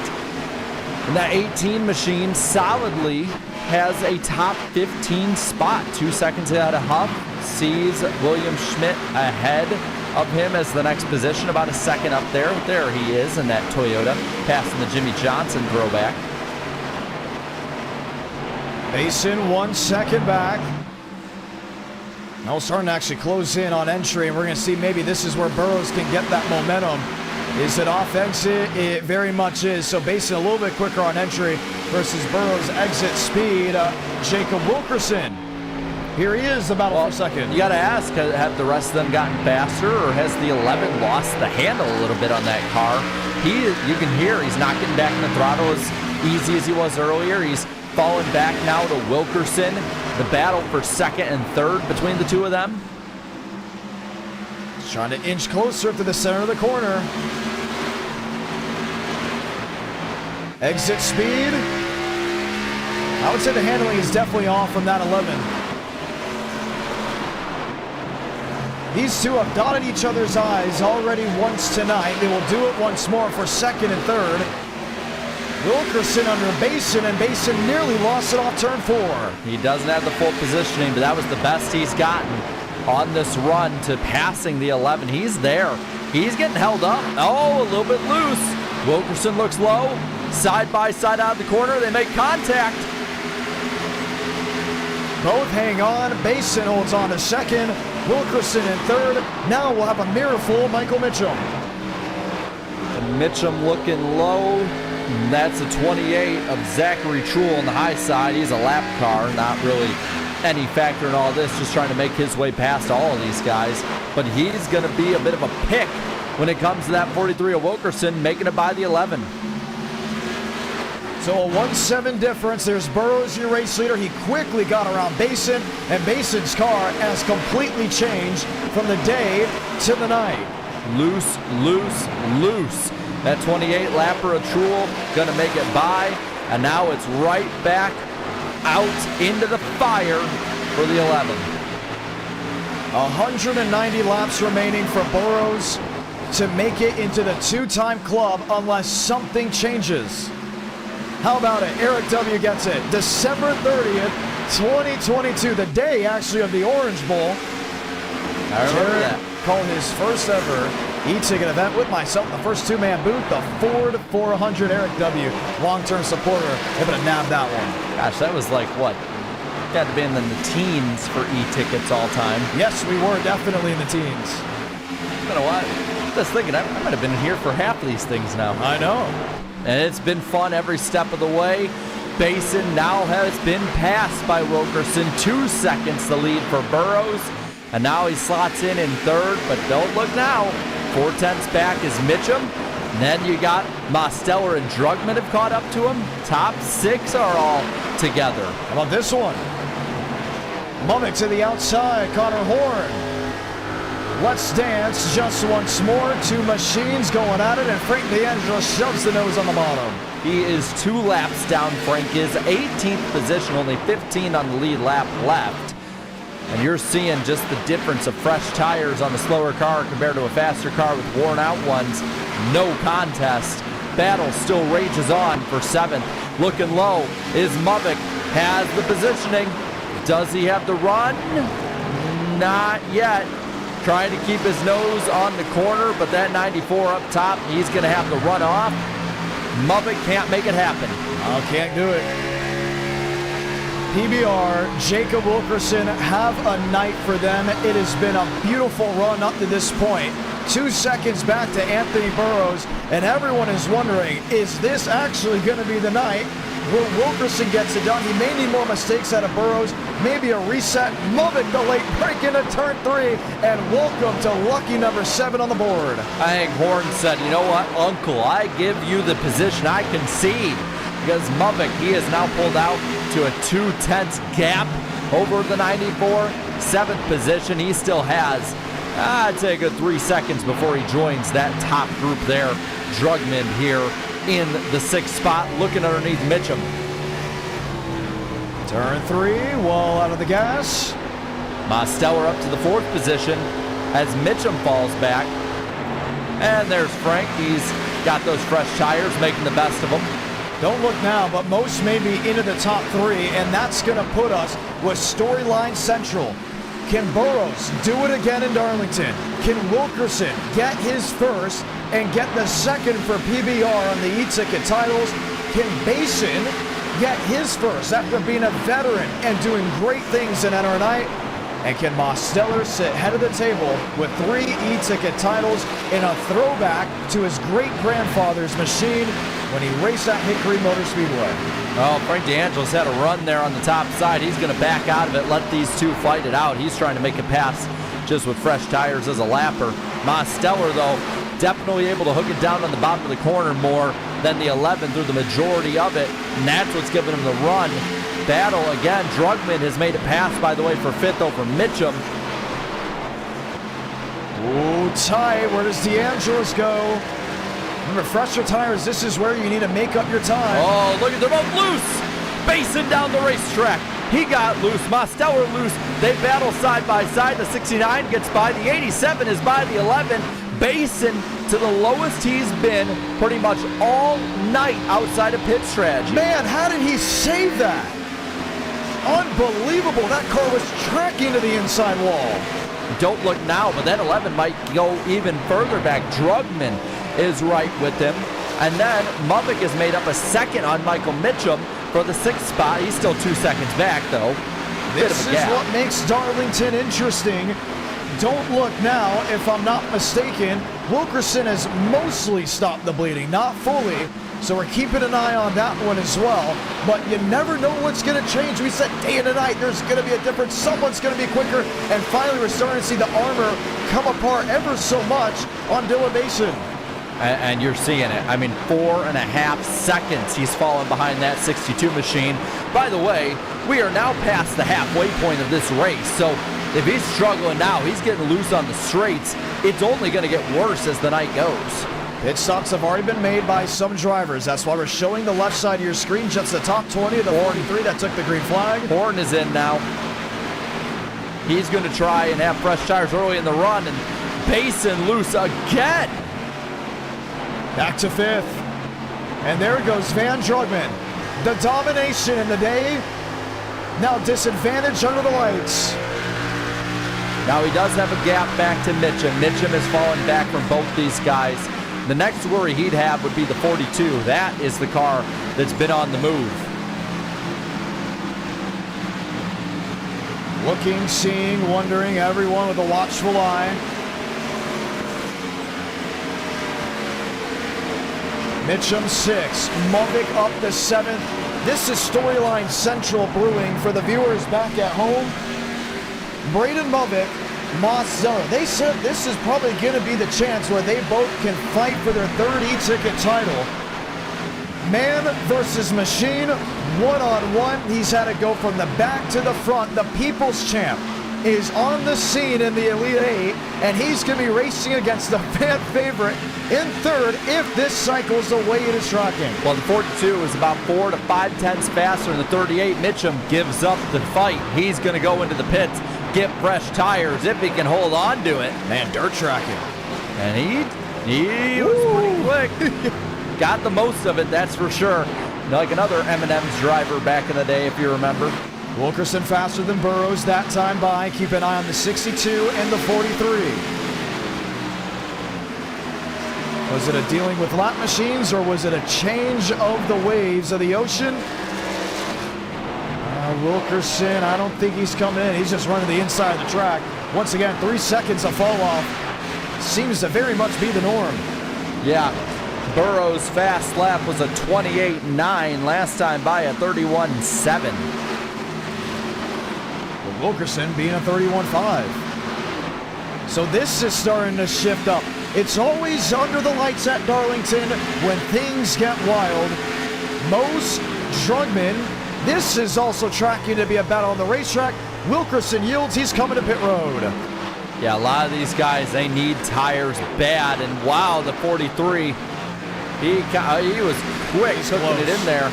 And that 18 machine solidly has a top 15 spot. 2 seconds ahead of Huff. Sees William Schmidt ahead of him as the next position. About a second up there. There he is in that Toyota, passing the Jimmy Johnson throwback. Mason 1 second back. Now starting to actually close in on entry, and we're going to see maybe this is where Burrows can get that momentum. Is it off exit? It very much is. So Basin a little bit quicker on entry versus Burrows' exit speed. Jacob Wilkerson. Here he is, the battle for second. You got to ask, have the rest of them gotten faster, or has the 11 lost the handle a little bit on that car? You can hear he's not getting back in the throttle as easy as he was earlier. He's falling back now to Wilkerson. The battle for second and third between the two of them. He's trying to inch closer to the center of the corner. Exit speed. I would say the handling is definitely off from that 11. These two have dotted each other's eyes already once tonight. They will do it once more for second and third. Wilkerson under Basin, and Basin nearly lost it off turn 4. He doesn't have the full positioning, but that was the best he's gotten on this run to passing the 11. He's there. He's getting held up. Oh, a little bit loose. Wilkerson looks low. Side by side out of the corner. They make contact. Both hang on. Basin holds on to second. Wilkerson in third. Now we'll have a mirror full Michael Mitchum. And Mitchum looking low. And that's a 28 of Zachary Trull on the high side. He's a lap car. Not really any factor in all this. Just trying to make his way past all of these guys. But he's going to be a bit of a pick when it comes to that 43 of Wilkerson, making it by the 11. So a 1-7 difference. There's Burrows, your race leader. He quickly got around Basin, and Basin's car has completely changed from the day to the night. Loose, loose, loose. That 28 lapper of Trull going to make it by, and now it's right back out into the fire for the 11. 190 laps remaining for Burrows to make it into the two-time club unless something changes. How about it? Eric W. gets it. December 30th, 2022, the day actually of the Orange Bowl. I remember that. Called his first ever e-ticket event with myself, the first two-man booth, the Ford 400. Eric W., long-term supporter, able to nab that one. Gosh, that was like what? Got to be in the teens for e-tickets all time. Yes, we were definitely in the teens. You know what? Just thinking, I might have been here for half of these things now. I know. And it's been fun every step of the way. Basin now has been passed by Wilkerson. 2 seconds the lead for Burrows. And now he slots in third, but don't look now. 4/10 back is Mitchum. And then you got Mosteller and Drugman have caught up to him. Top 6 are all together. How about this one? Mummick to the outside, Connor Horn. Let's dance just once more. Two machines going at it, and Frank D'Angelo shoves the nose on the bottom. He is 2 laps down. Frank is 18th position, only 15 on the lead lap left. And you're seeing just the difference of fresh tires on the slower car compared to a faster car with worn out ones. No contest. Battle still rages on for 7th. Looking low is Mummick. Has the positioning. Does he have the run? Not yet. Trying to keep his nose on the corner, but that 94 up top, he's going to have to run off. Muppet can't make it happen. Oh, can't do it. PBR, Jacob Wilkerson have a night for them. It has been a beautiful run up to this point. 2 seconds back to Anthony Burrows, and everyone is wondering, is this actually going to be the night where Wilkerson gets it done? He may need more mistakes out of Burrows, maybe a reset. Muppet the late break into turn 3, and welcome to lucky number 7 on the board. I think Horn said, you know what, Uncle, I give you the position I concede. Because Muppet, he is now pulled out to a 2/10 gap over the 94. 7th position, he still has, I'd say a good 3 seconds before he joins that top group there. Drugman here in the 6th spot, looking underneath Mitchum. Turn 3, wall out of the gas. Mosteller up to the 4th position as Mitchum falls back. And there's Frank. He's got those fresh tires, making the best of them. Don't look now, but most may be into the top 3, and that's going to put us with Storyline Central. Can Burrows do it again in Darlington? Can Wilkerson get his first and get the second for PBR on the e-ticket titles? Can Basin get his first after being a veteran and doing great things in NR Night? And can Mosteller sit head of the table with 3 e-ticket titles in a throwback to his great-grandfather's machine when he raced at Hickory Motor Speedway? Oh, Frank DeAngelis had a run there on the top side. He's going to back out of it, let these two fight it out. He's trying to make a pass just with fresh tires as a lapper. Mosteller, though, definitely able to hook it down on the bottom of the corner more than the 11 through the majority of it, and that's what's giving him the run. Battle again. Drugman has made a pass, by the way, for 5th over Mitchum. Ooh, tight. Where does DeAngelis go? Remember, fresher tires, this is where you need to make up your time. Oh, look at them both loose. Basin down the racetrack. He got loose. Mosteller loose. They battle side by side. The 69 gets by. The 87 is by the 11. Basin to the lowest he's been pretty much all night outside of pit strategy. Man, how did he save that? Unbelievable. That car was tracking to the inside wall. Don't look now, but that 11 might go even further back. Drugman is right with him. And then Muppet has made up a second on Michael Mitchum for the 6th spot. He's still 2 seconds back, though. This is what makes Darlington interesting. Don't look now, if I'm not mistaken. Wilkerson has mostly stopped the bleeding, not fully. So we're keeping an eye on that one as well. But you never know what's going to change. We said day and night, there's going to be a difference. Someone's going to be quicker. And finally, we're starting to see the armor come apart ever so much on Dylan Basin. And you're seeing it. I mean, 4.5 seconds he's fallen behind that 62 machine. By the way, we are now past the halfway point of this race. So if he's struggling now, he's getting loose on the straights. It's only going to get worse as the night goes. Pit stops have already been made by some drivers. That's why we're showing the left side of your screen. Just the top 20 of the 43 that took the green flag. Horton is in now. He's going to try and have fresh tires early in the run. And Basin loose again. Back to 5th. And there goes Van Drugman. The domination in the day. Now disadvantage under the lights. Now he does have a gap back to Mitchum. Mitchum has fallen back from both these guys. The next worry he'd have would be the 42. That is the car that's been on the move. Looking, seeing, wondering, everyone with a watchful eye. Mitchum 6, Muppet up to 7th. This is Storyline Central brewing for the viewers back at home. Braden Muppet, Mosteller. They said this is probably going to be the chance where they both can fight for their 3rd e-ticket title. Man versus machine, one-on-one. He's had to go from the back to the front. The People's Champ is on the scene in the Elite 8, and he's going to be racing against the fan favorite in 3rd if this cycles the way it is tracking. Well, the 42 is about 4 to 5 tenths faster than the 38. Mitchum gives up the fight. He's going to go into the pits, get fresh tires if he can hold on to it. Man, dirt tracking. And he was pretty quick. Got the most of it, that's for sure. Like another M&M's driver back in the day, if you remember. Wilkerson faster than Burrows that time by. Keep an eye on the 62 and the 43. Was it a dealing with lap machines, or was it a change of the waves of the ocean? Wilkerson, I don't think he's coming in. He's just running the inside of the track. Once again, 3 seconds of fall off seems to very much be the norm. Yeah, Burrow's fast lap was a 28.9. Last time by a 31.7. Well, Wilkerson being a 31.5. So this is starting to shift up. It's always under the lights at Darlington when things get wild. Most Drugman. This is also tracking to be a battle on the racetrack. Wilkerson yields. He's coming to pit road. Yeah, a lot of these guys, they need tires bad. And wow, the 43, he was quick hooking it in there.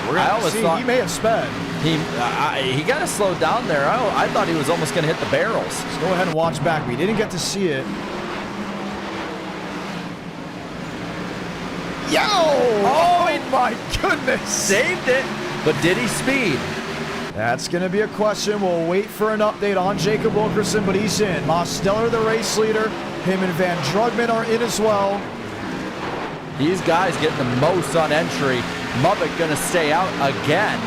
I almost thought he may have sped. He got to slow down there. I thought he was almost going to hit the barrels. Let's go ahead and watch back. We didn't get to see it. Yo! Oh my goodness! Saved it, but did he speed? That's going to be a question. We'll wait for an update on Jacob Wilkerson, but he's in. Mosteller, the race leader. Him and Van Drugman are in as well. These guys getting the most on entry. Muppet going to stay out again.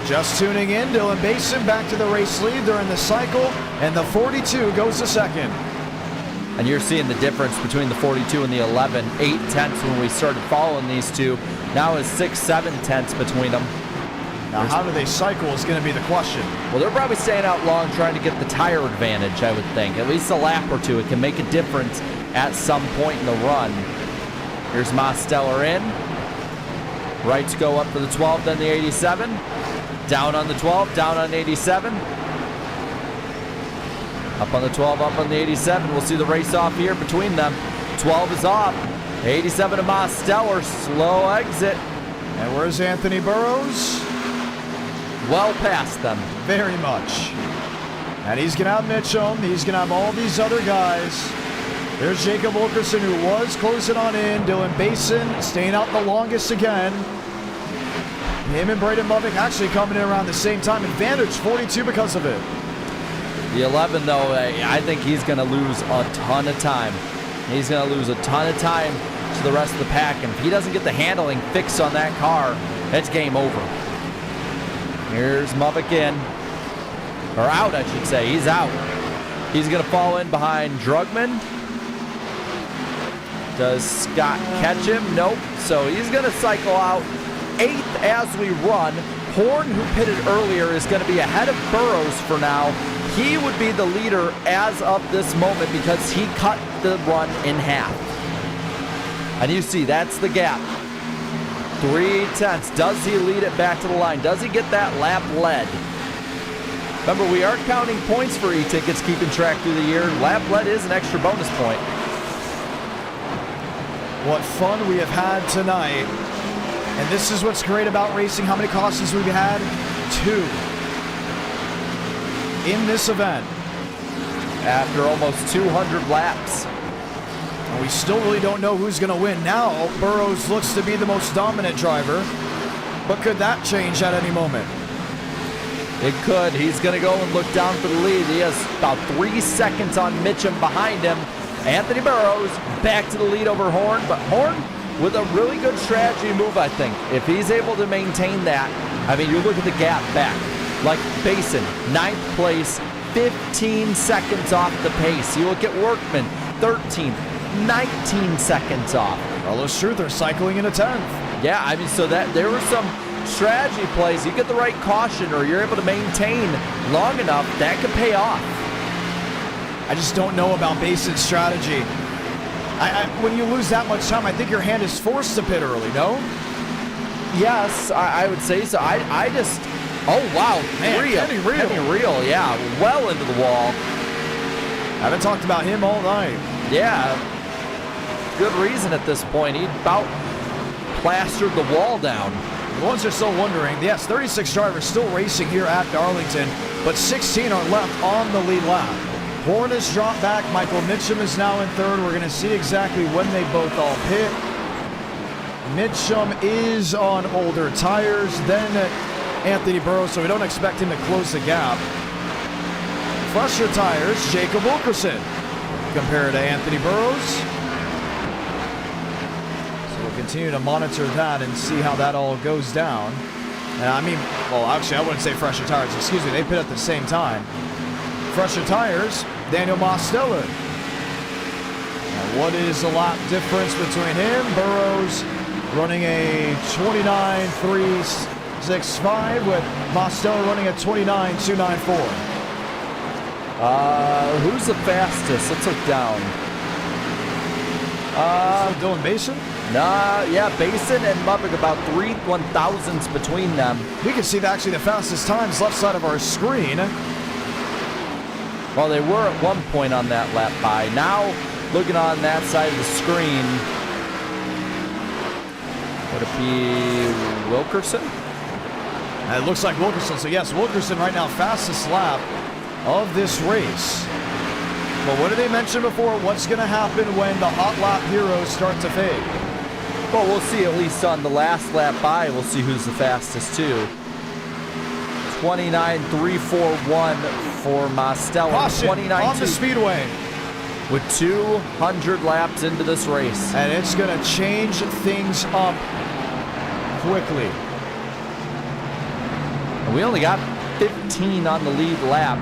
Just tuning in, Dylan Basin back to the race lead during the cycle, and the 42 goes to second. And you're seeing the difference between the 42 and the 11. 8 tenths when we started following these two. Now is 6-7 tenths between them. Now, how do they cycle is going to be the question. Well, they're probably staying out long trying to get the tire advantage, I would think. At least a lap or two. It can make a difference at some point in the run. Here's Mosteller in. Rights go up for the 12, then the 87. Down on the 12, down on 87. Up on the 12, up on the 87. We'll see the race off here between them. 12 is off. 87 to Mosteller. Slow exit. And where's Anthony Burrows? Well past them. Very much. And he's going to have Mitchum. He's going to have all these other guys. There's Jacob Wilkerson, who was closing on in. Dylan Basin staying out the longest again. Him and Braden Muvick actually coming in around the same time. Advantage 42 because of it. The 11, though, I think he's going to lose a ton of time. He's going to lose a ton of time to the rest of the pack. And if he doesn't get the handling fixed on that car, it's game over. Here's Muvick in. Or out, I should say. He's out. He's going to fall in behind Drugman. Does Scott catch him? Nope. So he's going to cycle out 8th as we run. Horn, who pitted earlier, is going to be ahead of Burrows for now. He would be the leader as of this moment because he cut the run in half. And you see, that's the gap. 3 tenths. Does he lead it back to the line? Does he get that lap led? Remember, we are counting points for e-tickets, keeping track through the year. Lap led is an extra bonus point. What fun we have had tonight. And this is what's great about racing. How many cautions we've had? 2. In this event. After almost 200 laps. And we still really don't know who's going to win. Now, Burrows looks to be the most dominant driver. But could that change at any moment? It could. He's going to go and look down for the lead. He has about 3 seconds on Mitchum behind him. Anthony Burrows back to the lead over Horn. But Horn with a really good strategy move, I think. If he's able to maintain that, I mean, you look at the gap back. Like Basin, 9th place, 15 seconds off the pace. You look at Workman, 13th, 19 seconds off. Well, it's true. They're cycling in a 10th. Yeah, I mean, so that there were some strategy plays. You get the right caution or you're able to maintain long enough, that could pay off. I just don't know about Basin's strategy. When you lose that much time, I think your hand is forced to pit early, no? Yes, I would say so. I just... Oh, wow. Man, Kenny Real, yeah. Well into the wall. Haven't talked about him all night. Yeah. Good reason at this point. He about plastered the wall down. The ones are still wondering, yes, 36 drivers still racing here at Darlington, but 16 are left on the lead lap. Horn has dropped back. Michael Mitchum is now in 3rd. We're going to see exactly when they both all pit. Mitchum is on older tires than Anthony Burrows, so we don't expect him to close the gap. Fresher tires, Jacob Wilkerson. compared to Anthony Burrows. So we'll continue to monitor that and see how that all goes down. And I mean, well, actually, I wouldn't say fresher tires. Excuse me, they pit at the same time. Fresher tires, Daniel Mosteller. Now, what is the lap difference between him? Burrows running a 29.365 with Mosteller running a 29.294. Who's the fastest? Let's look down. Dylan Mason? Nah, yeah, Basin and Muppet, about 3 1,000ths between them. We can see actually the fastest times left side of our screen. Well, they were at one point on that lap by. Now, looking on that side of the screen, would it be Wilkerson? It looks like Wilkerson. So yes, Wilkerson right now fastest lap of this race. But what did they mention before? What's going to happen when the hot lap heroes start to fade? Well, we'll see at least on the last lap by. We'll see who's the fastest too. 29.341 for Mosteller. Caution 29 on the speedway. With 200 laps into this race. And it's going to change things up quickly. And we only got 15 on the lead lap.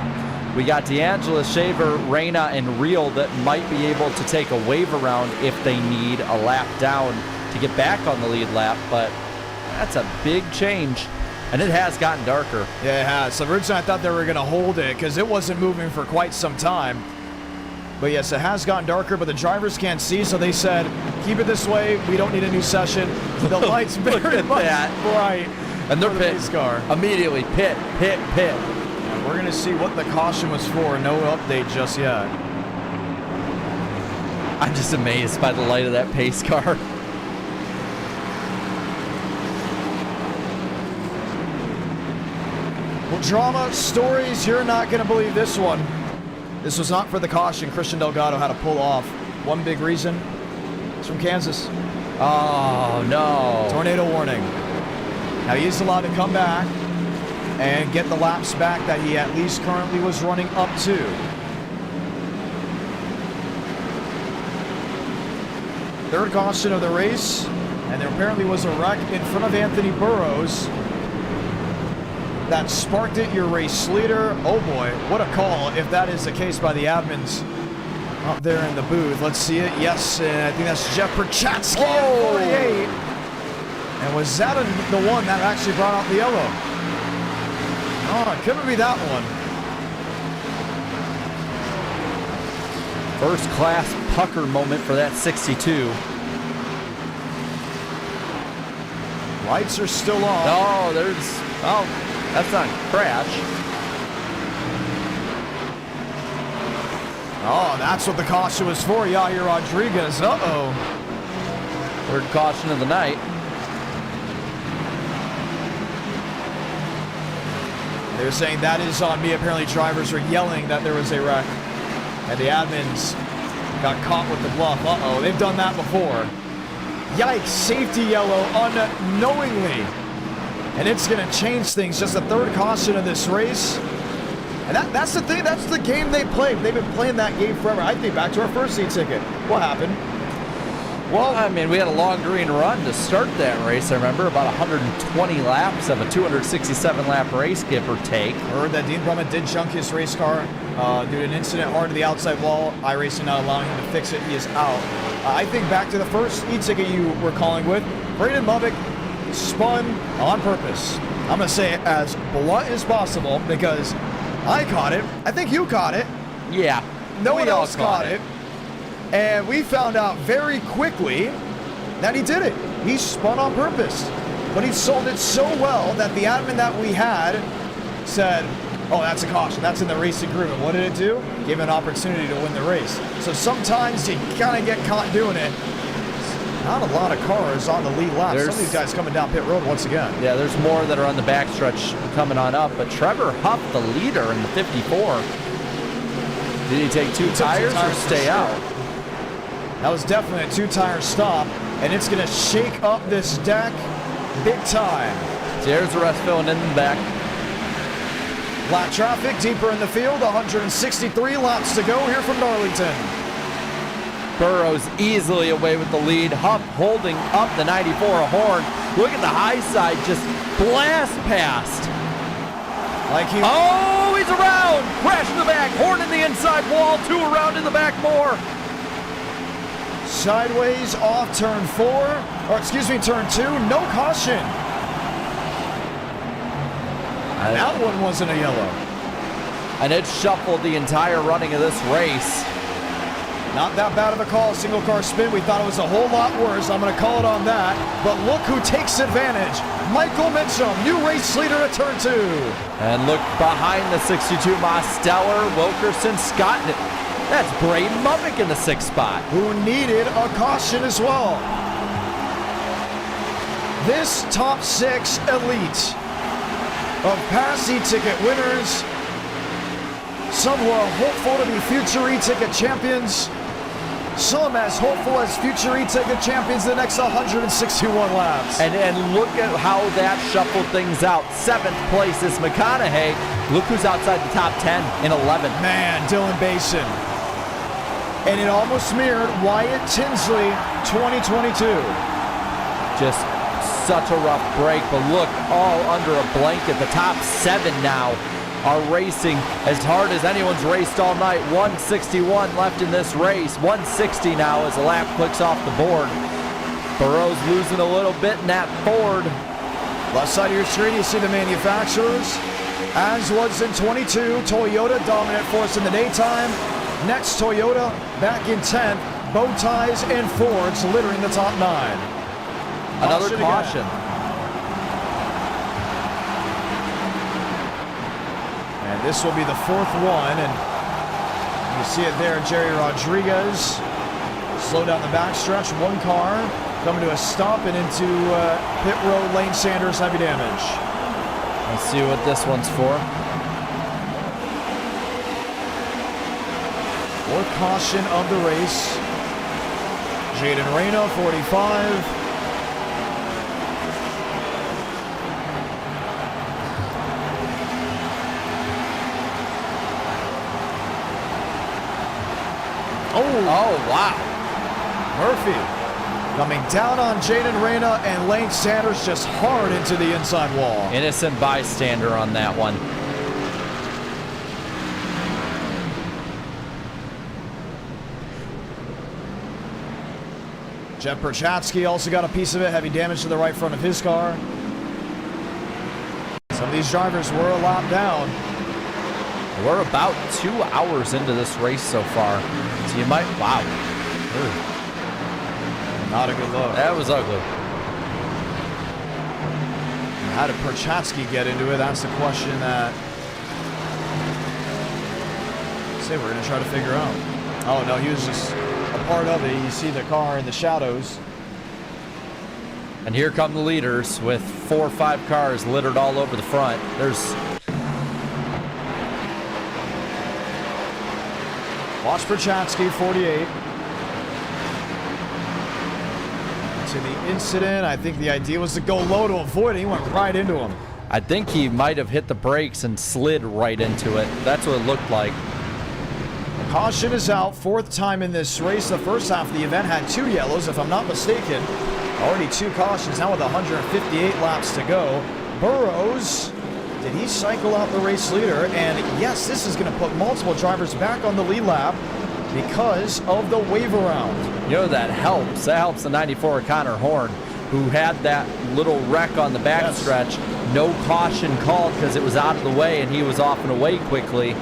We got D'Angelo, Shaver, Reyna, and Real that might be able to take a wave around if they need a lap down to get back on the lead lap, but that's a big change. And it has gotten darker. Yeah, it has. So originally I thought they were going to hold it because it wasn't moving for quite some time. But yes, it has gotten darker, but the drivers can't see, so they said, keep it this way. We don't need a new session. The lights very much bright. And they're the pit race car. Immediately. Pit. And we're going to see what the caution was for. No update just yet. I'm just amazed by the light of that pace car. Well, drama, stories, you're not going to believe this one. This was not for the caution. Christian Delgado had to pull off. One big reason, it's from Kansas. Oh, no. Tornado warning. Now he's allowed to come back and get the laps back that he at least currently was running up to. Third caution of the race, and there apparently was a wreck in front of Anthony Burrows that sparked it, your race leader. Oh boy, what a call if that is the case by the admins up there in the booth. Let's see it. Yes, and I think that's Jeff Perchatsky at 48. And was that the one that actually brought out the yellow? Oh, it couldn't be that one. First class pucker moment for that 62. Lights are still on. Oh, that's not a crash. Oh, that's what the caution was for. Yair Rodriguez. Uh-oh. Third caution of the night. They're saying that is on me. Apparently drivers were yelling that there was a wreck. And the admins got caught with the bluff. Uh-oh, they've done that before. Yikes, safety yellow unknowingly. And it's going to change things. Just the third caution of this race. And that's the thing. That's the game they play. They've been playing that game forever. I think back to our first seat ticket. What happened? Well, I mean, we had a long green run to start that race. I remember about 120 laps of a 267-lap race, give or take. Heard that Dean Brummett did junk his race car due to an incident hard to the outside wall. iRacing not allowing him to fix it. He is out. I think back to the first e-ticket you were calling with. Braden Lubbock spun on purpose. I'm going to say it as blunt as possible because I caught it. I think you caught it. Yeah. No one else caught it. And we found out very quickly that he did it. He spun on purpose. But he sold it so well that the admin that we had said, oh, that's a caution. That's in the race agreement. What did it do? Gave him an opportunity to win the race. So sometimes you kind of get caught doing it. Not a lot of cars on the lead lap. Some of these guys coming down pit road once again. Yeah, there's more that are on the backstretch coming on up. But Trevor Huff, the leader in the 54. Did he take two tires or stay out? That was definitely a two-tire stop, and it's going to shake up this deck big time. There's the rest filling in the back. Lap traffic deeper in the field, 163 laps to go here from Darlington. Burrows easily away with the lead. Huff holding up the 94 horn. Look at the high side, just blast past. Like he... Oh, he's around. Crash in the back. Horn in the inside wall. 2 around in the back more. Sideways off turn 4. Or excuse me, turn 2. No caution. That one wasn't a yellow. And it shuffled the entire running of this race. Not that bad of a call, single car spin. We thought it was a whole lot worse. I'm going to call it on that. But look who takes advantage. Michael Mitchum, new race leader at turn 2. And look behind the 62 Mosteller, Wilkerson, Scott. That's Bray Mummick in the 6th spot. Who needed a caution as well. This top 6 elite of past e-ticket winners, some who are hopeful to be future e-ticket champions, some as hopeful as future e-ticket champions in the next 161 laps. And look at how that shuffled things out. 7th place is McConaughey. Look who's outside the top 10 in 11th. Man, Dylan Basin. And it almost mirrored Wyatt Tinsley 2022. Just such a rough break, but look, all under a blanket. The top 7 now are racing as hard as anyone's raced all night. 161 left in this race. 160 now as the lap clicks off the board. Burrows losing a little bit in that Ford. Left side of your screen, you see the manufacturers. As was in 22, Toyota dominant force in the daytime. Next, Toyota back in 10th. Bow ties and Fords littering the top 9. Another caution. And this will be the 4th one, and you see it there, Jerry Rodriguez. Slow down the backstretch, 1 car coming to a stop and into pit road. Lane Sanders, heavy damage. Let's see what this one's for. 4th caution of the race. Jaden Reyna, 45. Oh, wow. Murphy coming down on Jaden Reyna, and Lane Sanders just hard into the inside wall. Innocent bystander on that one. Jeff Perchatsky also got a piece of it. Heavy damage to the right front of his car. Some of these drivers were a lap down. We're about 2 hours into this race so far. So you might, wow. Not a good look. That was ugly. How did Perchatsky get into it? That's the question that we're going to try to figure out. Oh, no, he was just a part of it. You see the car in the shadows. And here come the leaders with 4 or 5 cars littered all over the front. There's... Watch Perchatsky, 48. To the incident, I think the idea was to go low to avoid it. He went right into him. I think he might have hit the brakes and slid right into it. That's what it looked like. Caution is out, 4th time in this race. The first half of the event had 2 yellows, if I'm not mistaken. Already 2 cautions, now with 158 laps to go. Burrows, did he cycle out the race leader? And yes, this is going to put multiple drivers back on the lead lap because of the wave around. You know, that helps. That helps the 94 Connor Horn, who had that little wreck on the backstretch. Yes. No caution called because it was out of the way and he was off and away quickly.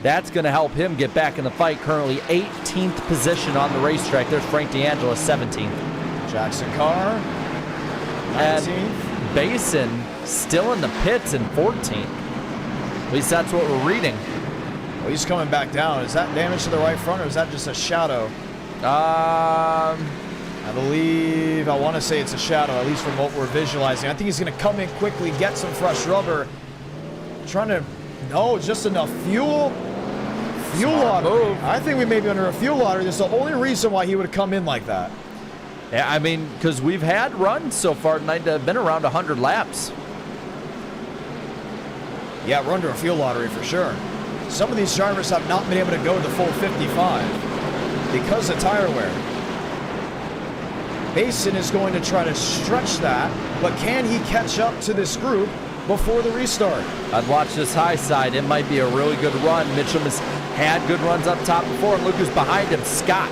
That's going to help him get back in the fight. Currently 18th position on the racetrack. There's Frank D'Angelo, 17th. Jackson Carr, 19th. And Basin still in the pits in 14th. At least that's what we're reading. Well, he's coming back down. Is that damage to the right front, or is that just a shadow? I believe, I want to say it's a shadow, at least from what we're visualizing. I think he's going to come in quickly, get some fresh rubber. Trying to, no, just enough fuel. Fuel lottery. I think we may be under a fuel lottery. That's the only reason why he would have come in like that. Yeah, I mean, because we've had runs so far tonight that have been around 100 laps. Yeah, we're under a fuel lottery for sure. Some of these drivers have not been able to go the full 55. because of tire wear. Basin is going to try to stretch that, but can he catch up to this group before the restart? I'd watch this high side. It might be a really good run. Mitchum has had good runs up top before, and look who's behind him, Scott.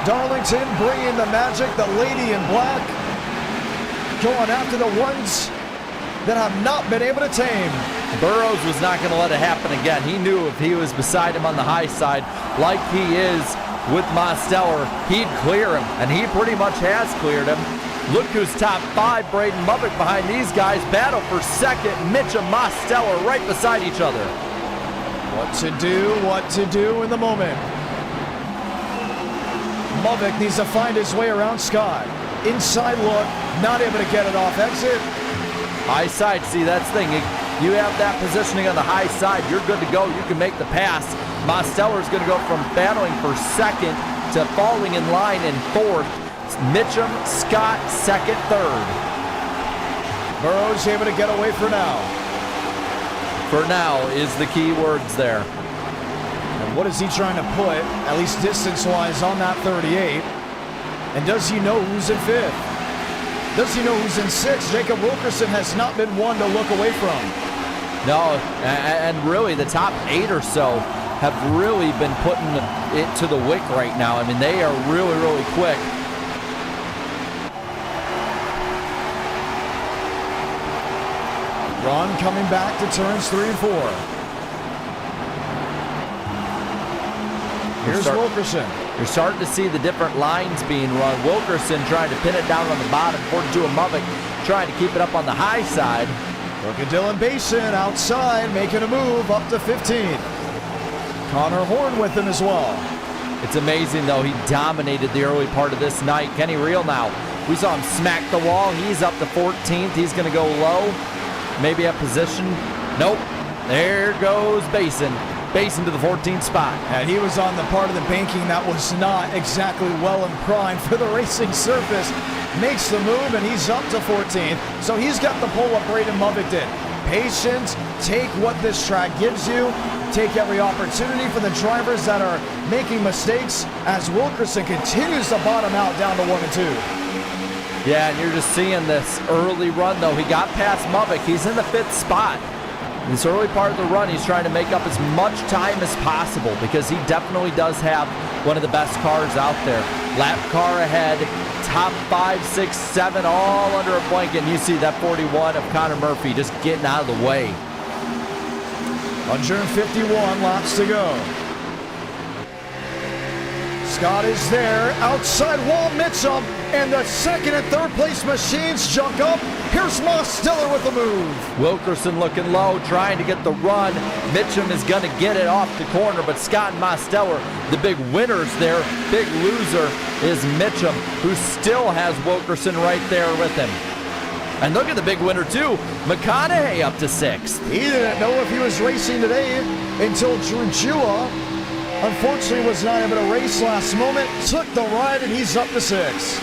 Darlington bringing the magic, the lady in black, going after the ones that have not been able to tame. Burrows was not going to let it happen again. He knew if he was beside him on the high side, like he is with Mosteller, he'd clear him, and he pretty much has cleared him. Look who's top 5, Braden Mubbock behind these guys. Battle for second, Mitchum, Mosteller right beside each other. What to do in the moment. Mubbock needs to find his way around Scott. Inside look, not able to get it off exit. High side, see, that's the thing. You have that positioning on the high side, you're good to go. You can make the pass. Mosteller's going to go from battling for second to falling in line in 4th. Mitchum, Scott, second, 3rd. Burrows able to get away for now. For now is the key words there. And what is he trying to put, at least distance-wise, on that 38? And does he know who's in 5th? Does he know who's in 6th? Jacob Wilkerson has not been one to look away from. No, and really the top 8 or so have really been putting it to the wick right now. I mean, they are really, really quick. Ron coming back to turns 3 and 4. Here's Wilkerson. You're starting to see the different lines being run. Wilkerson trying to pin it down on the bottom. 42 and Mubbock trying to keep it up on the high side. Look at Dylan Basin outside, making a move up to 15th. Connor Horn with him as well. It's amazing, though. He dominated the early part of this night. Kenny Reel now. We saw him smack the wall. He's up to 14th. He's going to go low. Maybe a position. Nope. There goes Basin. Basin to the 14th spot. And he was on the part of the banking that was not exactly well and primed for the racing surface. Makes the move, and he's up to 14th. So he's got the pole up Braden Mubbock did. Patience, take what this track gives you. Take every opportunity for the drivers that are making mistakes as Wilkerson continues to bottom out down to 1 and 2. Yeah, and you're just seeing this early run, though. He got past Mubbock. He's in the 5th spot. In this early part of the run, he's trying to make up as much time as possible because he definitely does have one of the best cars out there. Lap car ahead, top 5, 6, 7, all under a blanket. And you see that 41 of Connor Murphy just getting out of the way. 151 laps to go. Scott is there, outside wall, Mitchum, and the 2nd and 3rd place machines jump up. Here's Mosteller with the move. Wilkerson looking low, trying to get the run. Mitchum is going to get it off the corner, but Scott and Mosteller, the big winners there. Big loser is Mitchum, who still has Wilkerson right there with him. And look at the big winner, too. McConaughey up to 6th. He didn't know if he was racing today until Drew Jua, unfortunately, was not able to race last moment. Took the ride, and he's up to 6th.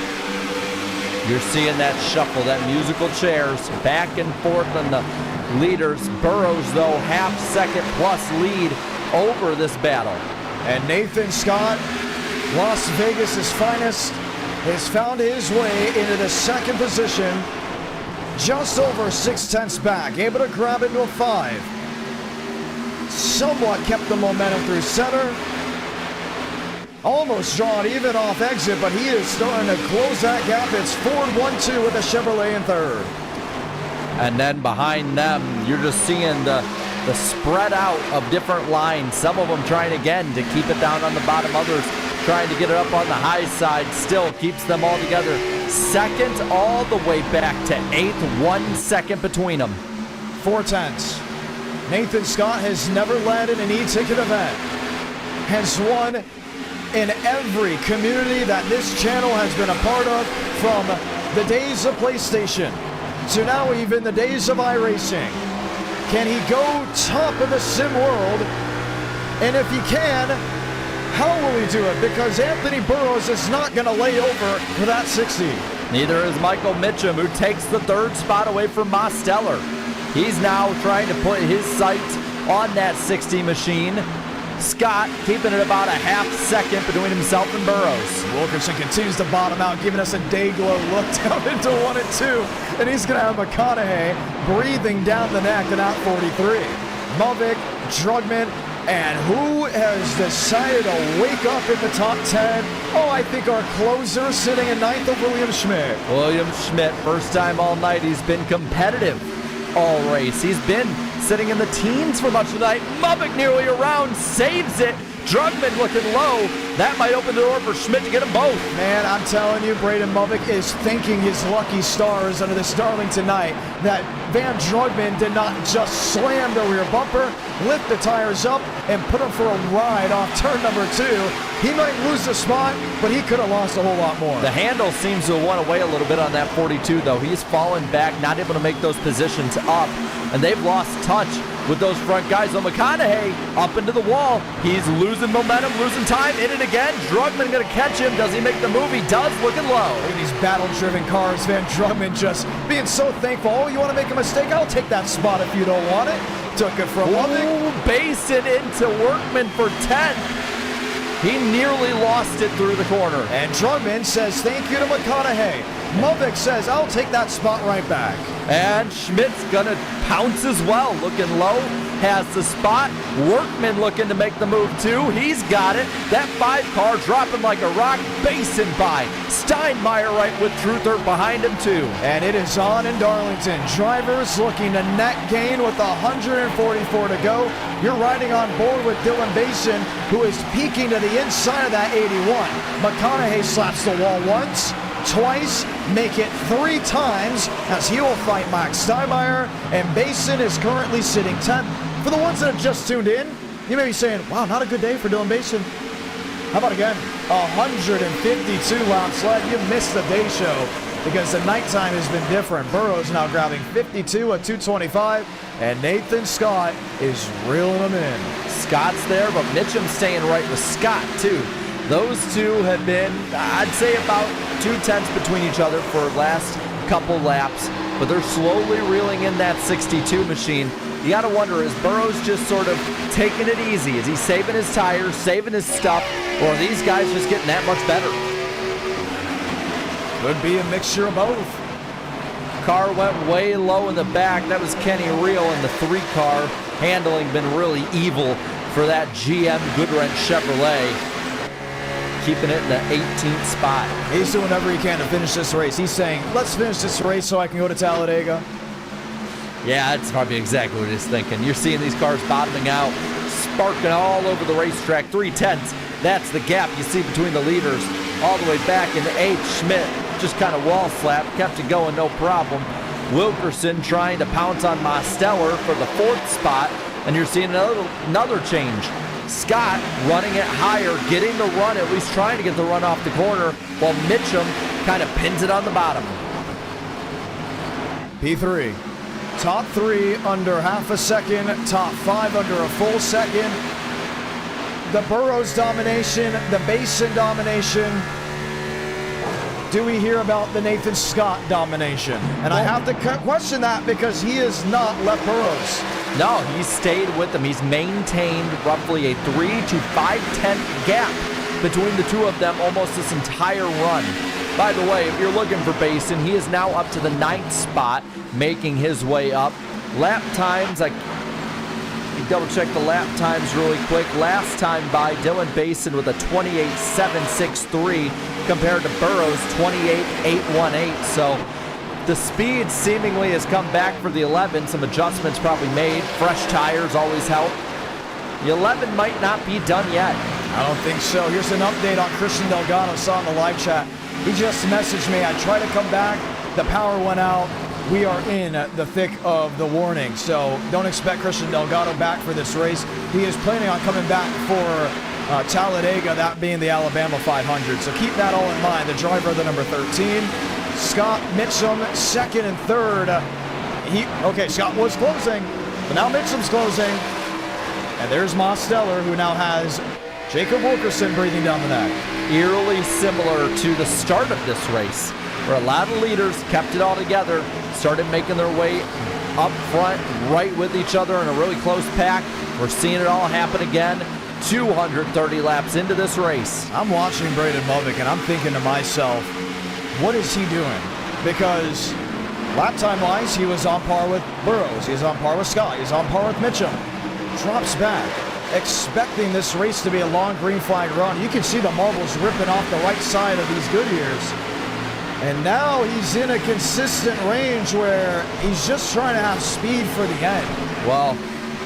You're seeing that shuffle, that musical chairs, back and forth on the leaders. Burrows, though, half-second plus lead over this battle. And Nathan Scott, Las Vegas' finest, has found his way into the 2nd position, just over 6/10 back, able to grab into a 5. Somewhat kept the momentum through center. Almost drawn even off exit, but he is starting to close that gap. It's Ford 1-2 with a Chevrolet in 3rd. And then behind them, you're just seeing the spread out of different lines. Some of them trying again to keep it down on the bottom. Others trying to get it up on the high side. Still keeps them all together. 2nd all the way back to 8th. 1 second between them. 4/10. Nathan Scott has never led in an e-ticket event. Has won in every community that this channel has been a part of, from the days of PlayStation to now even the days of iRacing. Can he go top of the sim world? And if he can, how will he do it? Because Anthony Burrows is not going to lay over for that 60. Neither is Michael Mitchum, who takes the 3rd spot away from Mosteller. He's now trying to put his sights on that 60 machine. Scott keeping it about a half second between himself and Burrows. Wilkerson continues to bottom out, giving us a day-glow look down into 1 and 2. And he's going to have McConaughey breathing down the neck in at 43. Mulvick, Drugman, and who has decided to wake up in the top 10? Oh, I think our closer sitting in 9th of William Schmidt. William Schmidt, first time all night. He's been competitive all race. He's been sitting in the teens for much of the night. Mulvick nearly around, saves it. Drugman looking low. That might open the door for Schmidt to get them both. Man, I'm telling you, Braden Mulvick is thanking his lucky stars under this Darlington night that Van Drugman did not just slam the rear bumper, lift the tires up, and put him for a ride off turn number 2. He might lose the spot, but he could have lost a whole lot more. The handle seems to have won away a little bit on that 42, though. He's fallen back, not able to make those positions up, and they've lost touch with those front guys. So McConaughey up into the wall. He's losing momentum, losing time, in it again. Drugman going to catch him. Does he make the move? He does, looking low. Look at these battle-driven cars. Van Drugman just being so thankful. Oh, you want to make a mistake? I'll take that spot if you don't want it. Took it from Mulvick. Basin into Workman for 10th. He nearly lost it through the corner. And Drugman says thank you to McConaughey. Mulvick says I'll take that spot right back. And Schmidt's gonna pounce as well, looking low, has the spot. Workman looking to make the move too. He's got it. That 5 car dropping like a rock. Basin by. Steinmeier right with Truther behind him too. And it is on in Darlington. Drivers looking to net gain with 144 to go. You're riding on board with Dylan Basin, who is peeking to the inside of that 81. McConaughey slaps the wall once, twice, make it 3 times as he will fight Max Steinmeier, and Basin is currently sitting 10th. For the ones that have just tuned in, you may be saying, wow, not a good day for Dylan Basin. How about again? 152 laps left. You missed the day show because the nighttime has been different. Burrows now grabbing 52 at 225, and Nathan Scott is reeling them in. Scott's there, but Mitchum's staying right with Scott too. Those two have been, I'd say, about 2/10 between each other for last couple laps, but they're slowly reeling in that 62 machine. You got to wonder, is Burrows just sort of taking it easy? Is he saving his tires, saving his stuff, or are these guys just getting that much better? Could be a mixture of both. Car went way low in the back. That was Kenny Reel in the 3 car. Handling been really evil for that GM Goodwrench Chevrolet. Keeping it in the 18th spot. He's doing whatever he can to finish this race. He's saying, let's finish this race so I can go to Talladega. Yeah, that's probably exactly what he's thinking. You're seeing these cars bottoming out, sparking all over the racetrack. 3/10. That's the gap you see between the leaders. All the way back in the 8th, Schmidt just kind of wall slap, kept it going, no problem. Wilkerson trying to pounce on Mosteller for the 4th spot, and you're seeing another change. Scott running it higher, getting the run, at least trying to get the run off the corner, while Mitchum kind of pins it on the bottom. P3. Top 3 under half a second, top 5 under a full second. The Burrows domination, the Basin domination. Do we hear about the Nathan Scott domination? And I have to question that because he has not left Burrows. No, he's stayed with them. He's maintained roughly a 3 to 5/10 gap between the two of them almost this entire run. By the way, if you're looking for Basin, he is now up to the 9th spot, making his way up. Lap times, I double check the lap times really quick. Last time by Dylan Basin with a 28.763 compared to Burrows 28.818. So the speed seemingly has come back for the 11. Some adjustments probably made. Fresh tires always help. The 11 might not be done yet. I don't think so. Here's an update on Christian Delgado. Saw in the live chat. He just messaged me. I tried to come back. The power went out. We are in the thick of the warning. So don't expect Christian Delgado back for this race. He is planning on coming back for Talladega, that being the Alabama 500. So keep that all in mind. The driver of the number 13. Scott Mitchum, 2nd and 3rd. Okay, Scott was closing, but now Mitchum's closing. And there's Mosteller, who now has Jacob Wilkerson breathing down the neck. Eerily similar to the start of this race, where a lot of leaders kept it all together, started making their way up front, right with each other in a really close pack. We're seeing it all happen again. 230 laps into this race. I'm watching Braden Mulvick and I'm thinking to myself, what is he doing? Because lap time wise, he was on par with Burrows, he's on par with Scott, he's on par with Mitchum. Drops back, expecting this race to be a long green flag run. You can see the marbles ripping off the right side of these Goodyears. And now he's in a consistent range where he's just trying to have speed for the end. Well,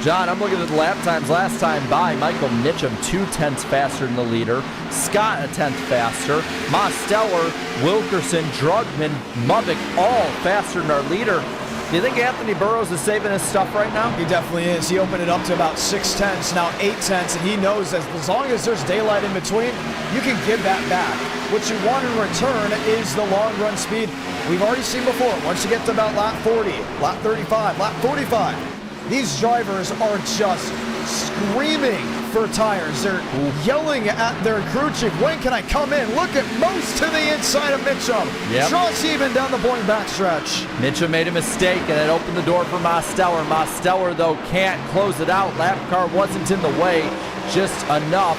John, I'm looking at the lap times last time by. Michael Mitchum, 0.2 faster than the leader. Scott, 1/10 faster. Mosteller, Wilkerson, Drugman, Mulvick, all faster than our leader. Do you think Anthony Burrows is saving his stuff right now? He definitely is. He opened it up to about 6/10, now 8/10, and he knows that as long as there's daylight in between, you can give that back. What you want in return is the long run speed. We've already seen before, once you get to about lap 40, lap 35, lap 45, these drivers are just screaming for tires. They're yelling at their crew chief, when can I come in? Look at most to the inside of Mitchum. Yep. Just even down the point backstretch. Mitchum made a mistake and it opened the door for Mosteller. Mosteller, though, can't close it out. Lap car wasn't in the way just enough.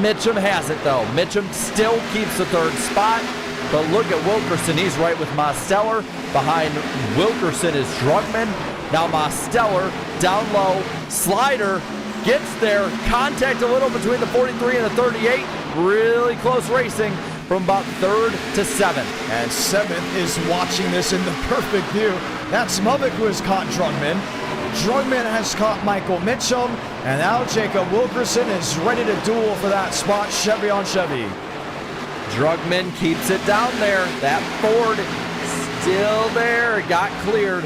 Mitchum has it, though. Mitchum still keeps the third spot. But look at Wilkerson. He's right with Mosteller. Behind Wilkerson is Drugman. Now Mosteller, down low, slider, gets there. Contact a little between the 43 and the 38. Really close racing from about 3rd to 7th. And 7th is watching this in the perfect view. That's Mulvick who has caught Drugman. Drugman has caught Michael Mitchum. And now Jacob Wilkerson is ready to duel for that spot, Chevy on Chevy. Drugman keeps it down there. That Ford still there. It got cleared.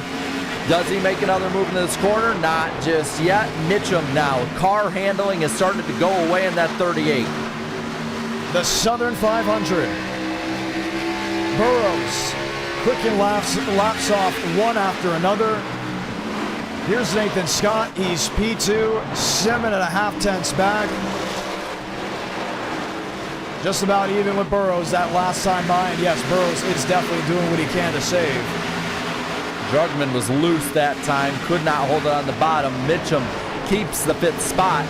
Does he make another move into this corner? Not just yet. Mitchum now. Car handling has started to go away in that 38. The Southern 500. Burrows clicking laps off one after another. Here's Nathan Scott. He's P2, 7.5 back. Just about even with Burrows that last time by. And yes, Burrows is definitely doing what he can to save. Drugman was loose that time, could not hold it on the bottom. Mitchum keeps the 5th spot.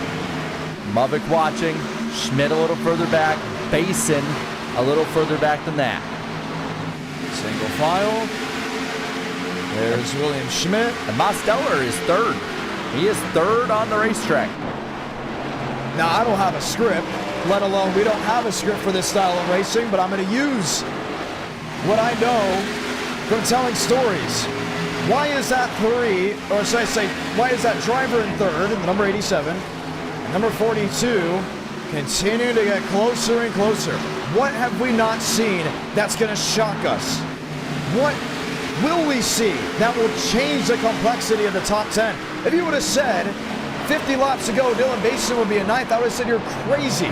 Mulvick watching, Schmidt a little further back, Basin a little further back than that. Single file. There's William Schmidt. And Mosteller is 3rd. He is 3rd on the racetrack. Now, I don't have a script, let alone we don't have a script for this style of racing, but I'm going to use what I know from telling stories. Why is that 3, or should I say, why is that driver in 3rd, number 87, and number 42, continuing to get closer and closer? What have we not seen that's going to shock us? What will we see that will change the complexity of the top 10? If you would have said 50 laps to go, Dylan Basin would be a 9th, I would have said you're crazy.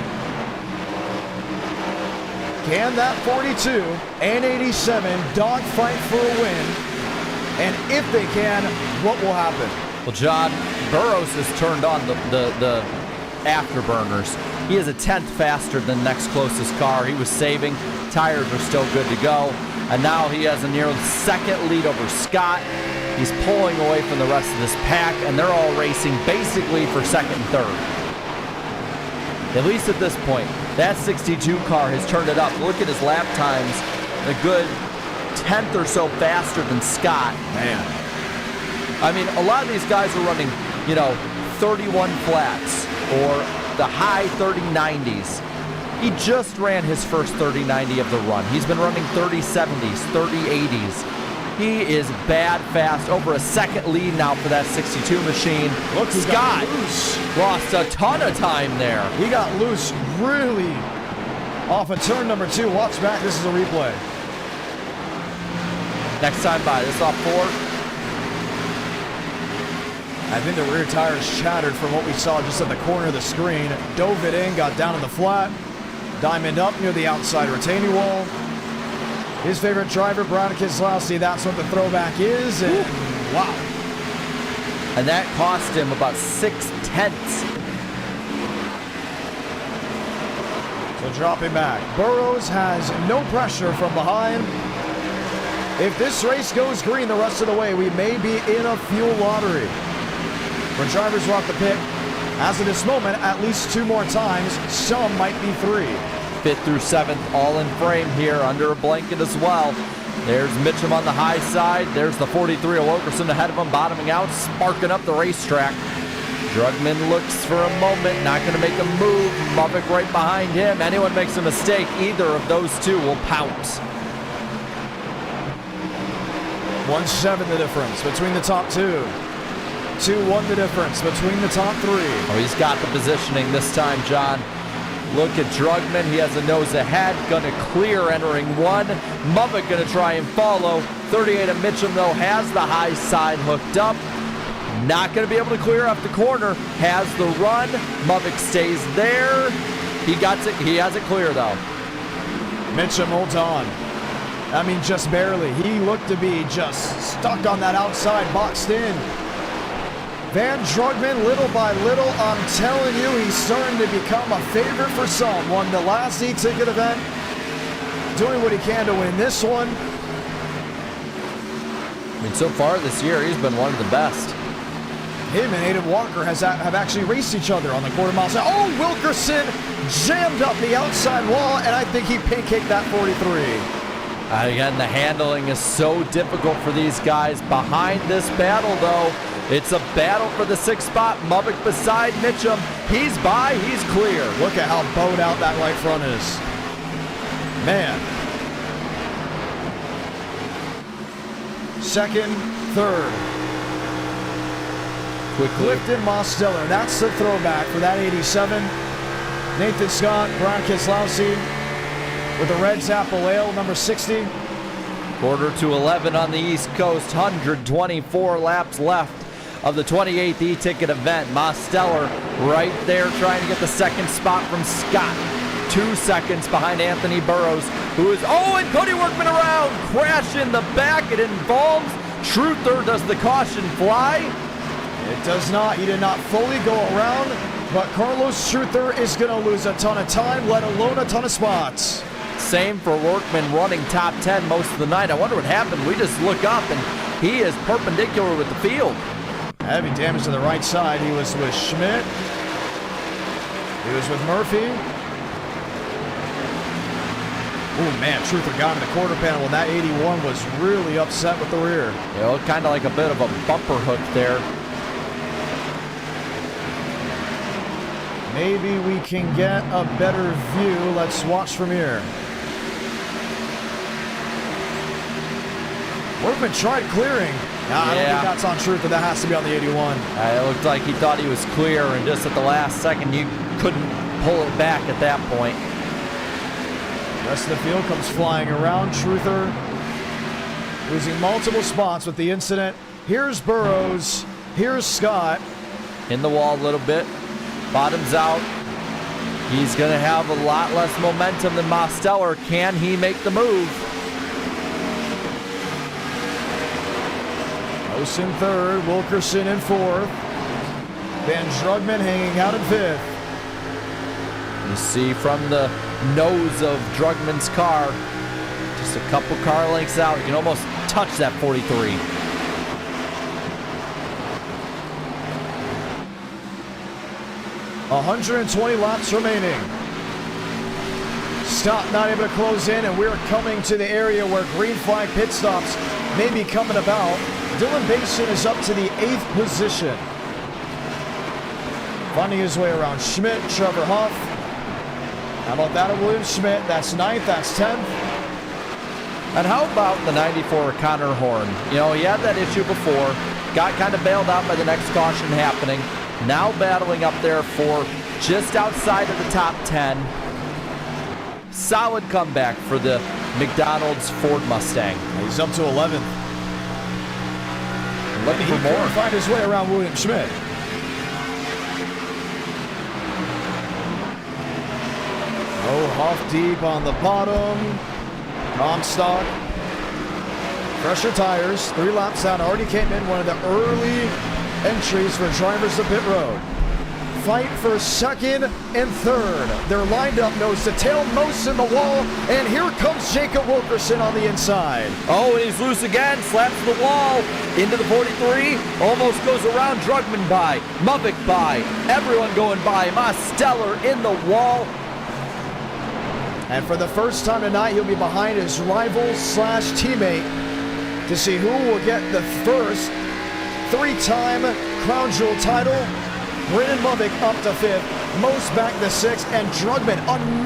Can that 42 and 87 dogfight for a win? And if they can, what will happen? Well, John, Burrows has turned on the afterburners. He is 1/10 faster than the next closest car. He was saving. Tires are still good to go. And now he has a near 2nd lead over Scott. He's pulling away from the rest of this pack, and they're all racing basically for 2nd and 3rd. At least at this point, that 62 car has turned it up. Look at his lap times. A good 1/10 or so faster than Scott. Man. I mean, a lot of these guys are running, 31 flats or the high 3090s. He just ran his first 3090 of the run. He's been running 3070s, 3080s. He is bad fast. Over a 2nd lead now for that 62 machine. Look, Scott lost a ton of time there. He got loose really off of turn number 2. Watch back. This is a replay. Next time by, this off 4. I think the rear tires shattered from what we saw just at the corner of the screen. Dove it in, got down in the flat. Diamond up near the outside retaining wall. His favorite driver, Brad Keselowski, that's what the throwback is. And wow. And that cost him about 6/10. So dropping back. Burrows has no pressure from behind. If this race goes green the rest of the way, we may be in a fuel lottery. For drivers who are off the pit, as of this moment, at least 2 more times. Some might be 3. 5th through 7th, all in frame here, under a blanket as well. There's Mitchum on the high side. There's the 43 of Wilkerson ahead of him, bottoming out, sparking up the racetrack. Drugman looks for a moment, not going to make a move. Muvick right behind him. Anyone makes a mistake, either of those two will pounce. 1.7 the difference between the top 2. 2.1 the difference between the top 3. Oh, he's got the positioning this time, John. Look at Drugman. He has a nose ahead. Going to clear entering 1. Muvick going to try and follow. 38 of Mitchum, though, has the high side hooked up. Not going to be able to clear up the corner. Has the run. Muvick stays there. He has it clear, though. Mitchum holds on. I mean, just barely. He looked to be just stuck on that outside, boxed in. Van Drugman, little by little, I'm telling you, he's starting to become a favorite for some. Won the last e-ticket event, doing what he can to win this one. I mean, so far this year, he's been one of the best. Him and Aiden Walker have actually raced each other on the quarter-mile side. Oh, Wilkerson jammed up the outside wall, and I think he pancaked that 43. Again, the handling is so difficult for these guys. Behind this battle, though, it's a battle for the 6th spot. Muvick beside Mitchum. He's by, he's clear. Look at how bowed out that right front is. Man. 2nd, 3rd. Clifton Mosteller. That's the throwback for that 87. Nathan Scott, Brian Keselowski with the Red Apple Ale, number 60. Quarter to 11 on the East Coast. 124 laps left of the 28th e-ticket event. Mosteller right there trying to get the 2nd spot from Scott. 2 seconds behind Anthony Burrows, who is, oh, and Cody Workman around. Crash in the back. It involves Truther. Does the caution fly? It does not. He did not fully go around, but Carlos Truther is going to lose a ton of time, let alone a ton of spots. Same for Workman, running top 10 most of the night. I wonder what happened. We just look up, and he is perpendicular with the field. Heavy damage to the right side. He was with Schmidt. He was with Murphy. Oh, man, Truther got in the quarter panel, and that 81 was really upset with the rear. You know, kind of like a bit of a bumper hook there. Maybe we can get a better view. Let's watch from here. Workman tried clearing. I don't think that's on Truther. That has to be on the 81. It looked like he thought he was clear, and just at the last second, you couldn't pull it back at that point. The rest of the field comes flying around. Truther losing multiple spots with the incident. Here's Burrows. Here's Scott. In the wall a little bit. Bottoms out. He's going to have a lot less momentum than Mosteller. Can he make the move? Post in 3rd. Wilkerson in 4th. Van Drugman hanging out in 5th. You see from the nose of Drugman's car, just a couple car lengths out, you can almost touch that 43. $120 laps remaining. Scott not able to close in, and we're coming to the area where green flag pit stops may be coming about. Dylan Basin is up to the 8th position. Finding his way around Schmidt, Trevor Huff. How about that of William Schmidt? That's 9th, that's 10th. And how about the 94 Connor Horn? You know, he had that issue before, got kind of bailed out by the next caution happening. Now battling up there for just outside of the top 10. Solid comeback for the McDonald's Ford Mustang. He's up to 11th. Looking for more. Find his way around William Schmidt. Oh, Huff deep on the bottom. Comstock. Fresher tires. 3 laps down. Already came in one of the early entries for drivers to pit road. fight for second and third. They're lined up nose to tail, most in the wall, and here comes Jacob Wilkerson on the inside. Oh, and he's loose again, slaps the wall, into the 43, almost goes around, Drugman by, Mubik by, everyone going by, Mosteller in the wall. And for the first time tonight, he'll be behind his rival slash teammate to see who will get the first three-time Crown Jewel title. Brennan Mubik up to 5th, Most back to 6th, and Drugman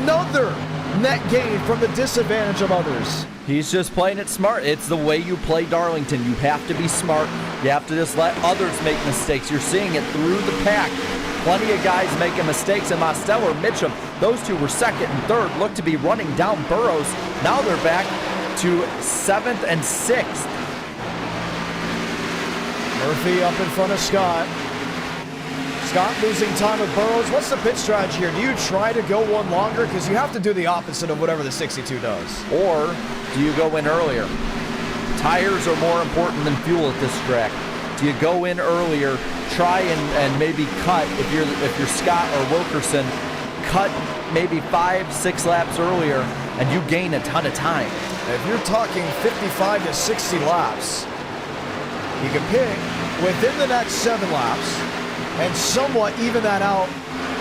another net gain from the disadvantage of others. He's just playing it smart. It's the way you play Darlington. You have to be smart. You have to just let others make mistakes. You're seeing it through the pack. Plenty of guys making mistakes, and Mosteller, Mitchum, those two were second and third, look to be running down Burrows. Now they're back to 7th and 6th. Murphy up in front of Scott. Scott losing time with Burrows. What's the pit strategy here? Do you try to go one longer? Because you have to do the opposite of whatever the 62 does. Or do you go in earlier? Tires are more important than fuel at this track. Do you go in earlier, try and maybe cut, if you're Scott or Wilkerson, cut maybe 5-6 laps earlier, and you gain a ton of time. If you're talking 55 to 60 laps, you can pick within the next 7 laps and somewhat even that out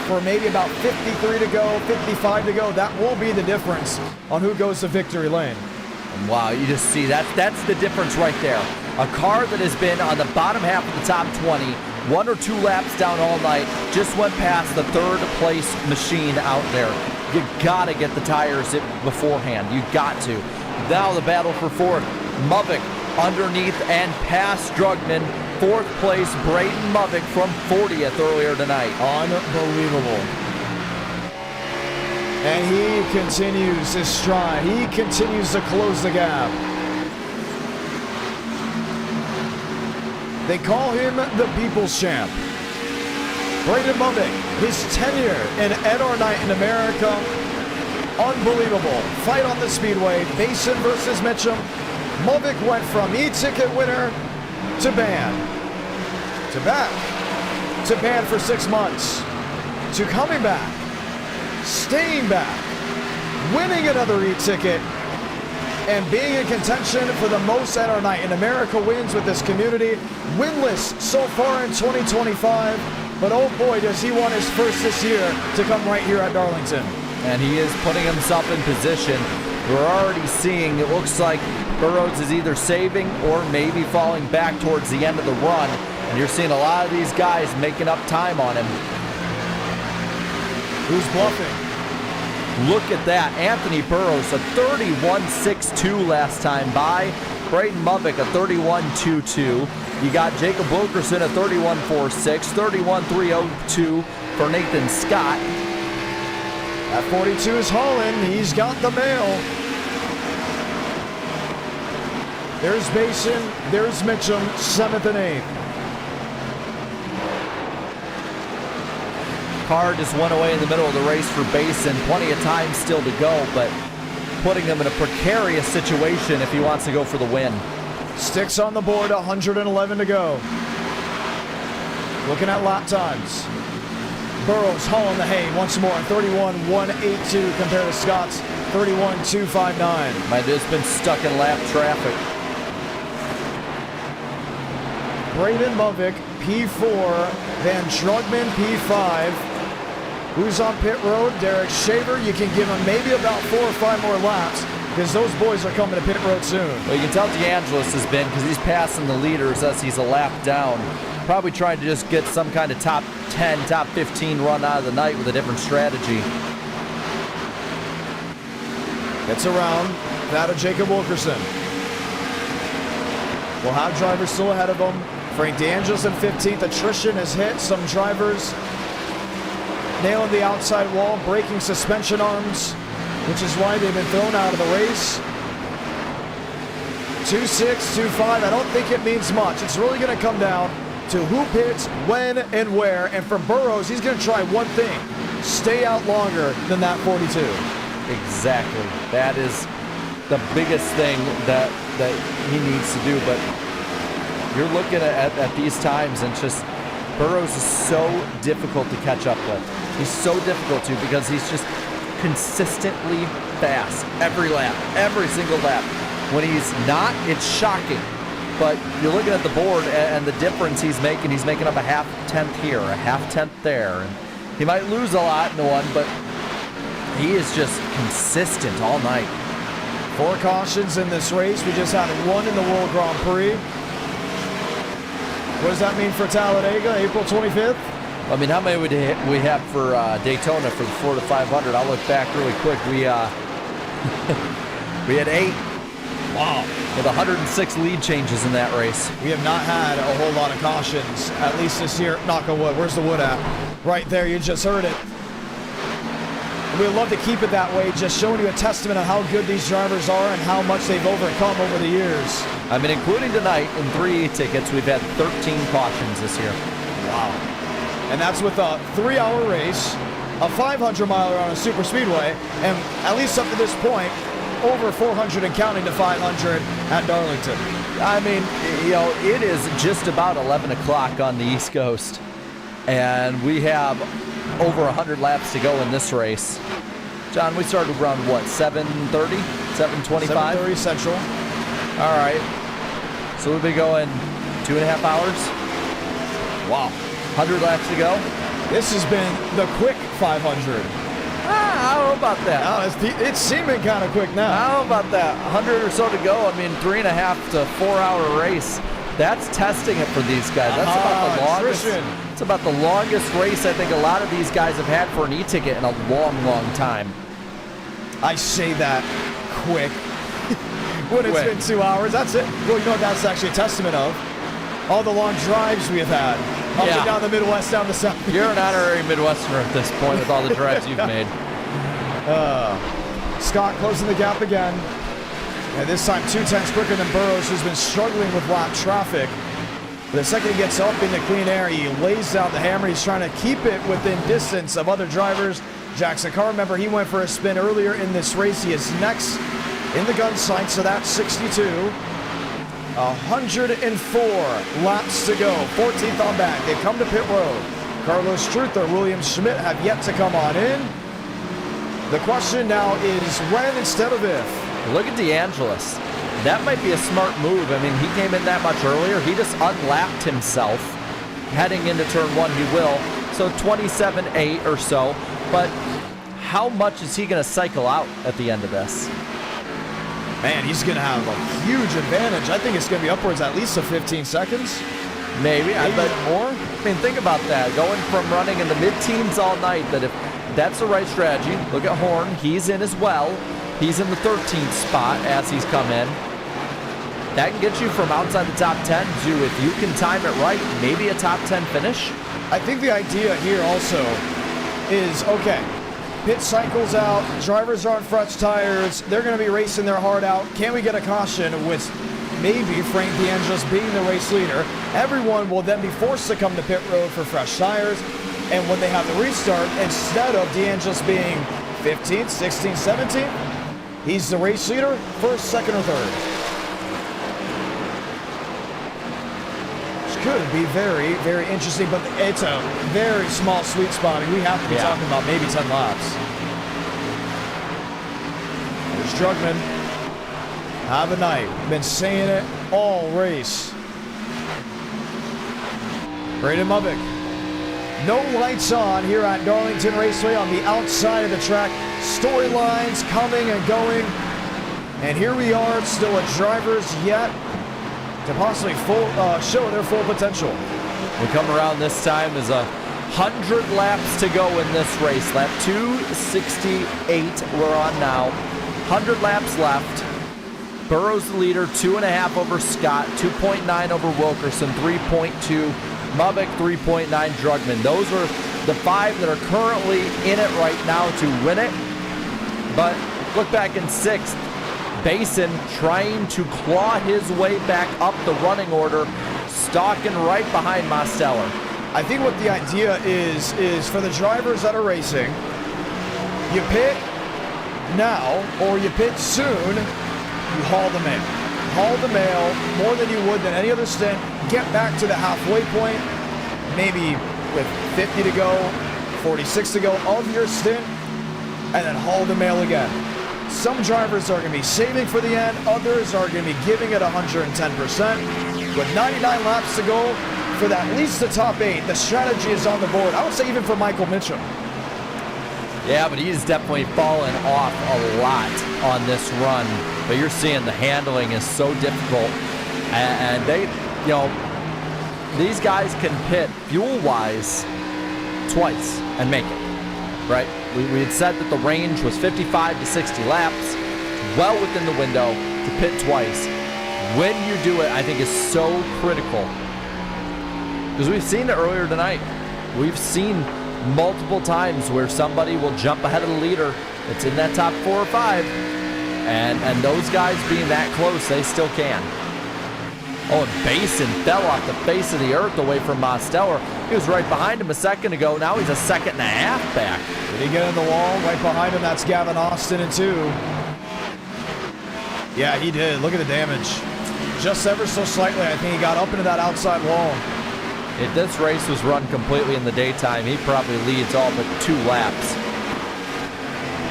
for maybe about 53 to go, 55 to go. That will be the difference on who goes to victory lane. Wow, you just see that's the difference right there. A car that has been on the bottom half of the top 20, 1 or 2 laps down all night, just went past the 3rd place machine out there. You gotta get the tires beforehand. You got to. Now the battle for 4th. Mubik underneath and past Drugman. 4th place, Braden Mubik from 40th earlier tonight. Unbelievable. And he continues his stride. He continues to close the gap. They call him the People's Champ. Braden Mubik, his tenure in NR Night in America, unbelievable. Fight on the speedway, Basin versus Mitchum. Mubik went from e-ticket winner to ban, to back, to ban for 6 months, to coming back, staying back, winning another e-ticket, and being in contention for the most NR Night in America wins with this community. Winless so far in 2025, but oh boy, does he want his first this year to come right here at Darlington. And he is putting himself in position. We're already seeing, it looks like Burrows is either saving or maybe falling back towards the end of the run. And you're seeing a lot of these guys making up time on him. Who's bluffing? Look at that. Anthony Burrows, a 31.62 last time by. Braden Mubik, a 31.22. You got Jacob Wilkerson, a 31.46. 31.302 for Nathan Scott. At 42 is Holland. He's got the mail. There's Basin. There's Mitchum, 7th and 8th. Car just went away in the middle of the race for Basin. Plenty of time still to go, but putting him in a precarious situation if he wants to go for the win. Sticks on the board, 111 to go. Looking at lap times. Burrows hauling the hay once more, 31.182 compared to Scott's 31.259. Might have just been stuck in lap traffic. Braden Mubik, P4, Van Drugman, P5. Who's on pit road? Derek Shaver. You can give him maybe about 4 or 5 more laps because those boys are coming to pit road soon. Well, you can tell DeAngelis has been, because he's passing the leaders as he's a lap down. Probably trying to just get some kind of top 10, top 15 run out of the night with a different strategy. Gets around. That of Jacob Wilkerson. We'll have drivers still ahead of him. Frank DeAngelis in 15th. Attrition has hit some drivers. Nailing the outside wall, breaking suspension arms, which is why they've been thrown out of the race. 2.6, 2.5. I don't think it means much. It's really going to come down to who pits, when, and where. And for Burrows, he's going to try one thing: stay out longer than that 42. Exactly. That is the biggest thing that he needs to do. But you're looking at these times, and just Burrows is so difficult to catch up with. He's so difficult to because he's just consistently fast every lap, every single lap. When he's not, it's shocking. But you're looking at the board and the difference he's making up a half-tenth here, a half-tenth there. And he might lose a lot in one, but he is just consistent all night. 4 cautions in this race. We just had 1 in the World Grand Prix. What does that mean for Talladega, April 25th? I mean, how many would we have for Daytona for the Florida 500? I'll look back really quick. We had 8. Wow. With 106 lead changes in that race. We have not had a whole lot of cautions, at least this year. Knock on wood. Where's the wood at? Right there. You just heard it. We'd love to keep it that way, just showing you a testament of how good these drivers are and how much they've overcome over the years. I mean, including tonight in 3 tickets, we've had 13 cautions this year. Wow. And that's with a 3-hour race, a 500-miler on a super speedway, and at least up to this point, over 400 and counting to 500 at Darlington. I mean, you know, it is just about 11 o'clock on the East Coast, and we have over 100 laps to go in this race. John, we started around what, 7:30, 7:25? 7:30 Central. All right. So we'll be going 2.5 hours. Wow. 100 laps to go. This has been the quick 500. I don't know about that. Oh, it's seeming kind of quick now. I don't know about that. 100 or so to go. I mean, 3.5 to 4 hour race. That's testing it for these guys. That's about the longest. It's about the longest race I think a lot of these guys have had for an e-ticket in a long, long time. I say that quick. When it's been 2 hours, that's it. Well, you know what that's actually a testament of? All the long drives we have had. Up and down the Midwest, down the South. You're an honorary Midwesterner at this point with all the drives you've made. Scott closing the gap again. And this time 2/10 quicker than Burrows, who's been struggling with lap traffic. But the second he gets up into clean air, he lays down the hammer. He's trying to keep it within distance of other drivers. Jackson Carr, remember, he went for a spin earlier in this race. He is next in the gun sight, so that's 62. 104 laps to go. 14th on back. They come to pit road. Carlos Truther, William Schmidt have yet to come on in. The question now is when instead of if. Look at DeAngelis. That might be a smart move. I mean, he came in that much earlier. He just unlapped himself. Heading into turn 1, he will. So 27.8 or so. But how much is he going to cycle out at the end of this? Man, he's going to have a huge advantage. I think it's going to be upwards at least of 15 seconds. Maybe But more? I mean, think about that. Going from running in the mid-teens all night, that if that's the right strategy. Look at Horn. He's in as well. He's in the 13th spot as he's come in. That can get you from outside the top 10 to, if you can time it right, maybe a top 10 finish. I think the idea here also is, okay, pit cycles out, drivers are on fresh tires, they're going to be racing their heart out. Can we get a caution with maybe Frank DeAngelis being the race leader? Everyone will then be forced to come to pit road for fresh tires. And when they have the restart, instead of DeAngelis being 15th, 16th, 17th, he's the race leader, first, second, or third. Which could be very, very interesting, but it's a very small sweet spot. I mean, we have to be talking about maybe 10 laps. There's Drugman. Have a night. Been saying it all race. Braden Mubbick. No lights on here at Darlington Raceway on the outside of the track. Storylines coming and going. And here we are, still a drivers yet to possibly show their full potential. We come around this time as 100 laps to go in this race. Lap 268 we're on now. 100 laps left. Burrows the leader, 2.5 over Scott, 2.9 over Wilkerson, 3.2 Mubbick, 3.9 Drugman. Those are the 5 that are currently in it right now to win it. But look back in 6th. Basin trying to claw his way back up the running order, stalking right behind Mosteller. I think what the idea is for the drivers that are racing, you pit now or you pit soon, you haul the mail. Haul the mail more than you would than any other stint. Get back to the halfway point. maybe with 50 to go, 46 to go of your stint, and then haul the mail again. Some drivers are going to be saving for the end. Others are going to be giving it 110%. With 99 laps to go for at least the top 8, the strategy is on the board. I would say even for Michael Mitchum. Yeah, but he's definitely fallen off a lot on this run. But you're seeing the handling is so difficult. And they, you know, these guys can pit fuel-wise twice and make it, right? We had said that the range was 55 to 60 laps, well within the window to pit twice. When you do it, I think is so critical. Because we've seen it earlier tonight. We've seen multiple times where somebody will jump ahead of the leader. It's in that top 4 or 5. And those guys being that close, they still can. Oh, and Basin fell off the face of the earth away from Mosteller. He was right behind him a second ago. Now he's a second and a half back. Did he get in the wall? Right behind him, that's Gavin Austin in 2. Yeah, he did. Look at the damage. Just ever so slightly, I think he got up into that outside wall. If this race was run completely in the daytime, he probably leads all but 2 laps.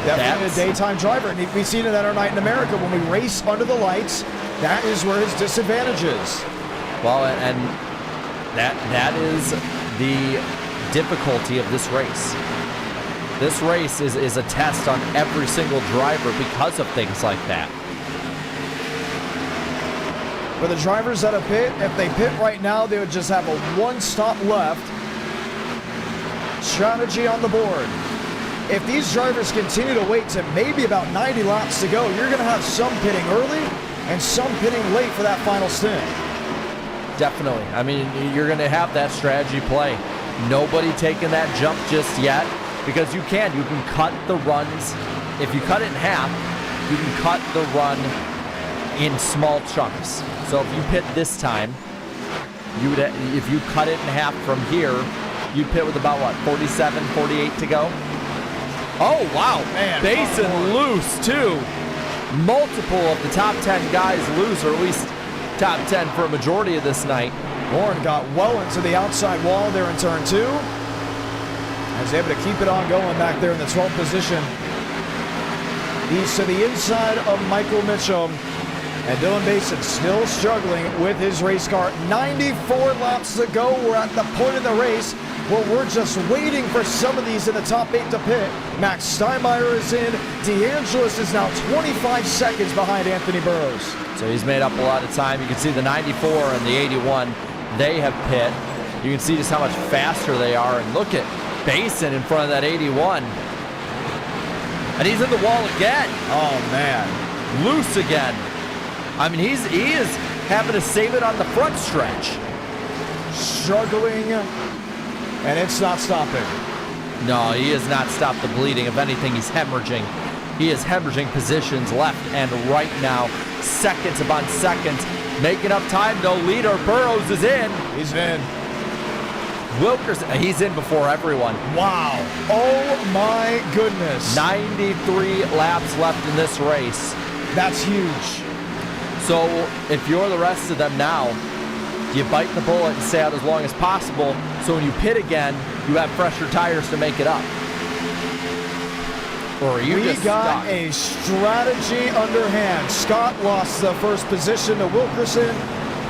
Definitely a daytime driver. And we've seen it at our night in America. When we race under the lights, that is where his disadvantage is. Well, and that is the difficulty of this race. This race is a test on every single driver because of things like that. For the drivers that have pit, if they pit right now, they would just have a 1 stop left. Strategy on the board. If these drivers continue to wait to maybe about 90 laps to go, you're going to have some pitting early and some pitting late for that final stint. Definitely. I mean, you're going to have that strategy play. Nobody taking that jump just yet because you can cut the runs. If you cut it in half, you can cut the run in small chunks. So if you pit this time, if you cut it in half from here, you pit with about what, 47, 48 to go? Oh, wow. Man, Basin loose, too. Multiple of the top 10 guys loose, or at least top 10 for a majority of this night. Warren got well into the outside wall there in turn 2. I was able to keep it on going back there in the 12th position. He's to the inside of Michael Mitchum. And Dylan Basin still struggling with his race car. 94 laps to go. We're at the point in the race where we're just waiting for some of these in the top 8 to pit. Max Steinmeier is in. DeAngelis is now 25 seconds behind Anthony Burrows. So he's made up a lot of time. You can see the 94 and the 81, they have pit. You can see just how much faster they are. And look at Basin in front of that 81. And he's in the wall again. Oh, man. Loose again. I mean, he is having to save it on the front stretch. Struggling, and it's not stopping. No, he has not stopped the bleeding. If anything, he's hemorrhaging. He is hemorrhaging positions left and right now. Seconds upon seconds. Making up time, though. Leader Burrows is in. He's in. Wilkerson, he's in before everyone. Wow. Oh, my goodness. 93 laps left in this race. That's huge. So if you're the rest of them now, you bite the bullet and stay out as long as possible, so when you pit again, you have fresher tires to make it up. Or you we just got stuck. a strategy underhand. Scott lost the first position to Wilkerson.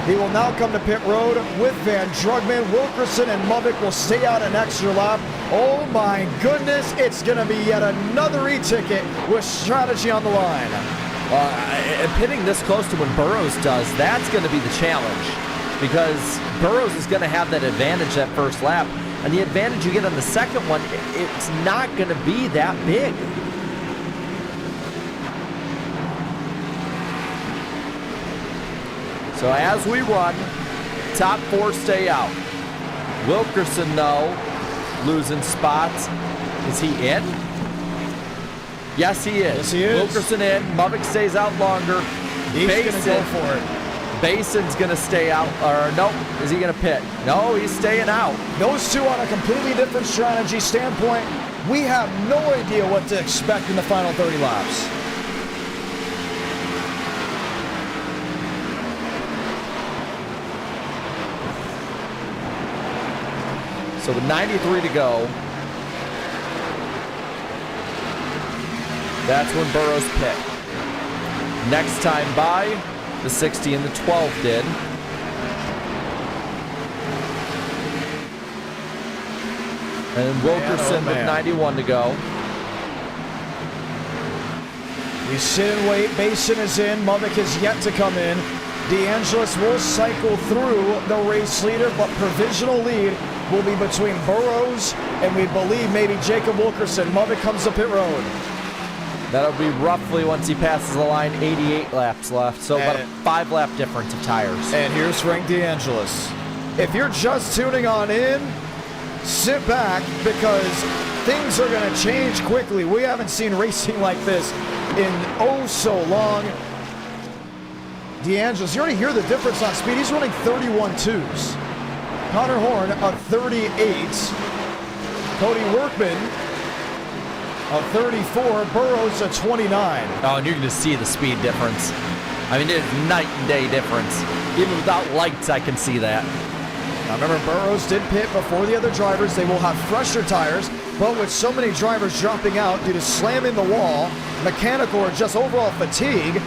He will now come to pit road with Van Drugman. Wilkerson and Mubbock will stay out an extra lap. Oh my goodness, it's going to be yet another e-ticket with strategy on the line. Pitting this close to when Burrows does, that's going to be the challenge. Because Burrows is going to have that advantage that first lap. And the advantage you get on the second one, it's not going to be that big. So as we run, top 4 stay out. Wilkerson, though, losing spots. Is he in? Yes, he is. Yes, he is. Wilkerson in. Mubbock stays out longer. He's going to go for it. Bason's going to stay out. Or nope. Is he going to pit? No, he's staying out. Those two on a completely different strategy standpoint. We have no idea what to expect in the final 30 laps. So with 93 to go, that's when Burrows pit. Next time by, the 60 and the 12 did. And Wilkerson with 91 to go. We sit and wait. Basin is in. Mubbock is yet to come in. DeAngelis will cycle through the race leader, but provisional lead will be between Burrows and we believe maybe Jacob Wilkerson. Mubbock comes to pit road. That'll be roughly, once he passes the line, 88 laps left. So about a 5-lap difference of tires. And here's Frank DeAngelis. If you're just tuning on in, sit back because things are going to change quickly. We haven't seen racing like this in oh so long. DeAngelis, you already hear the difference on speed. He's running 31.2s. Connor Horn, a 38. Cody Workman, a 34. Burrows, a 29. Oh, and you're going to see the speed difference. I mean, it's night and day difference. Even without lights, I can see that. Now remember, Burrows did pit before the other drivers. They will have fresher tires, but with so many drivers dropping out due to slamming the wall, mechanical or just overall fatigue,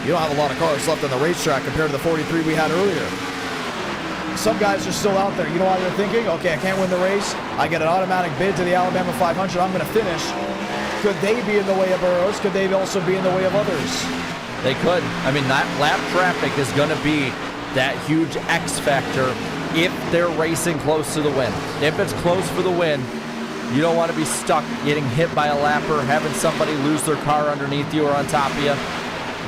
you don't have a lot of cars left on the racetrack compared to the 43 we had earlier. Some guys are still out there. You know why they're thinking, okay, I can't win the race. I get an automatic bid to the Alabama 500. I'm going to finish. Could they be in the way of Burrows? Could they also be in the way of others? They could. I mean, that lap traffic is going to be that huge X factor if they're racing close to the win. If it's close for the win, you don't want to be stuck getting hit by a lapper, having somebody lose their car underneath you or on top of you.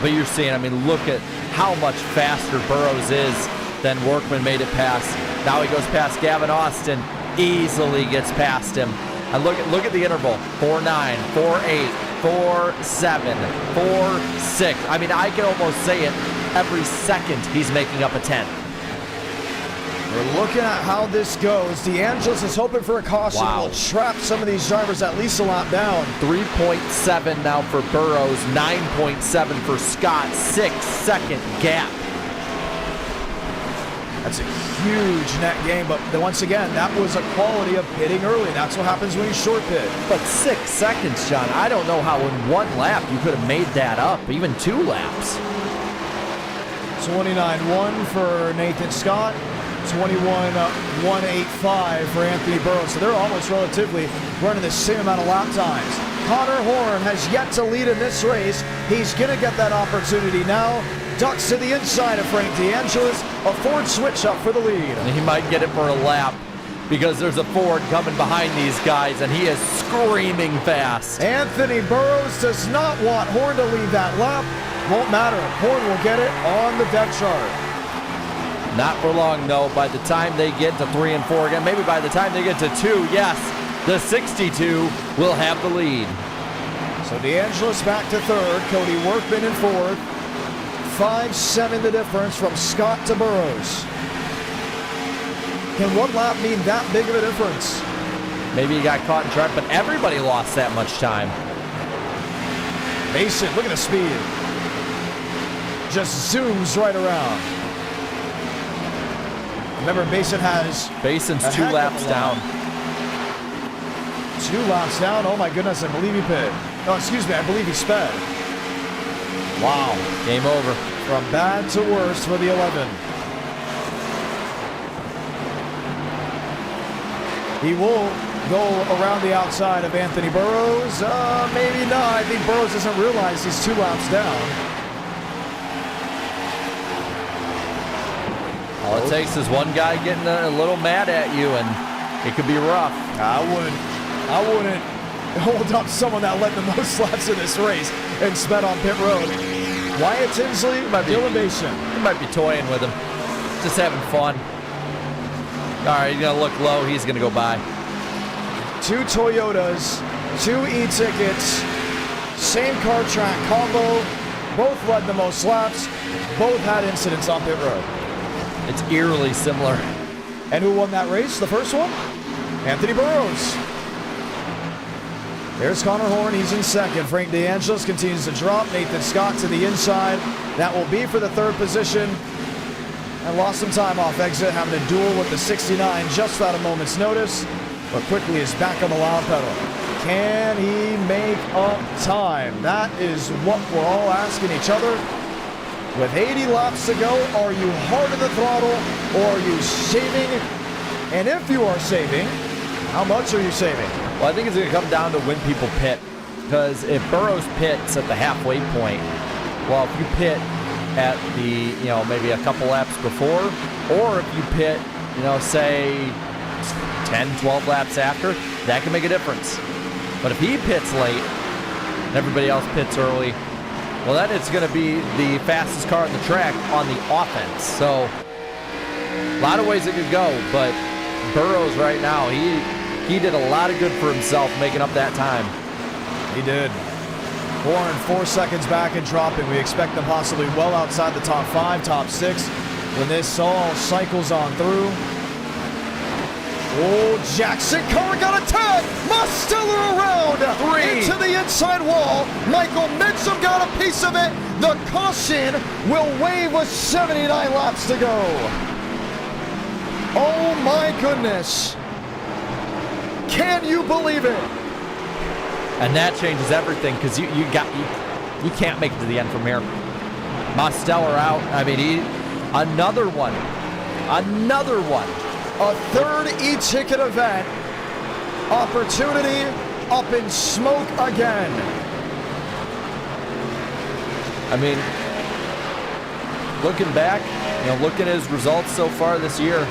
But you're seeing, I mean, look at how much faster Burrows is than Workman made it past. Now he goes past Gavin Austin, easily gets past him. And look at the interval, 4.9, 4.8, 4.7, 4.6. I mean, I can almost say it every second he's making up a 10. We're looking at how this goes. DeAngelis is hoping for a caution that will trap some of these drivers at least a lap down. 3.7 now for Burrows, 9.7 for Scott, 6-second gap. That's a huge net gain, but once again, that was a quality of pitting early. That's what happens when you short pit. But 6 seconds, John, I don't know how in one lap you could have made that up, even 2 laps. 29.1 for Nathan Scott, 21.185 for Anthony Burrows. So they're almost relatively running the same amount of lap times. Connor Horn has yet to lead in this race. He's going to get that opportunity now. Ducks to the inside of Frank DeAngelis. A Ford switch up for the lead. And he might get it for a lap because there's a Ford coming behind these guys and he is screaming fast. Anthony Burrows does not want Horn to lead that lap. Won't matter. Horn will get it on the deck chart. Not for long, though. By the time they get to 3 and 4 again, maybe by the time they get to 2, yes, the 62 will have the lead. So DeAngelis back to third. Cody Workman in fourth. 5-7 the difference from Scott to Burrows. Can one lap mean that big of a difference? Maybe he got caught in traffic, but everybody lost that much time. Mason, look at the speed. Just zooms right around. Remember, Bason's 2 laps down. 2 laps down. Oh my goodness, I believe he pit. Oh, excuse me, I believe he sped. Wow, game over. From bad to worse for the 11. He will go around the outside of Anthony Burrows. Maybe not. I think Burrows doesn't realize he's 2 laps down. All it takes is one guy getting a little mad at you, and it could be rough. I wouldn't hold up someone that led the most laps in this race and sped on pit road. Wyatt Tinsley, Dylan Basin. He might be toying with him, just having fun. All right, he's gonna look low. He's gonna go by. 2 Toyotas, 2 e-tickets, same car track combo. Both led the most laps. Both had incidents on pit road. It's eerily similar. And who won that race? The first one? Anthony Burrows. There's Connor Horn. He's in second. Frank DeAngelis continues to drop. Nathan Scott to the inside. That will be for the third position. and lost some time off exit, having to duel with the 69 just without a moment's notice, but quickly is back on the loud pedal. Can he make up time? That is what we're all asking each other. With 80 laps to go, are you hard on the throttle or are you saving? And if you are saving, how much are you saving? Well, I think it's going to come down to when people pit. Because if Burrows pits at the halfway point, well, if you pit at the, maybe a couple laps before, or if you pit, say 10, 12 laps after, that can make a difference. But if he pits late and everybody else pits early, well, then it's going to be the fastest car on the track on the offense. So a lot of ways it could go, but Burrows right now, he did a lot of good for himself making up that time. He did. 4 seconds back and dropping. We expect them possibly well outside the top 5, top 6 when this all cycles on through. Oh, Jackson Carr got attacked. Mosteller around. 3. Into the inside wall. Michael Mitchum got a piece of it. The caution will wave with 79 laps to go. Oh my goodness. Can you believe it? And that changes everything because you can't make it to the end from here. Mosteller out. I mean, another one. A third e-ticket event. Opportunity up in smoke again. I mean, looking back, looking at his results so far this year,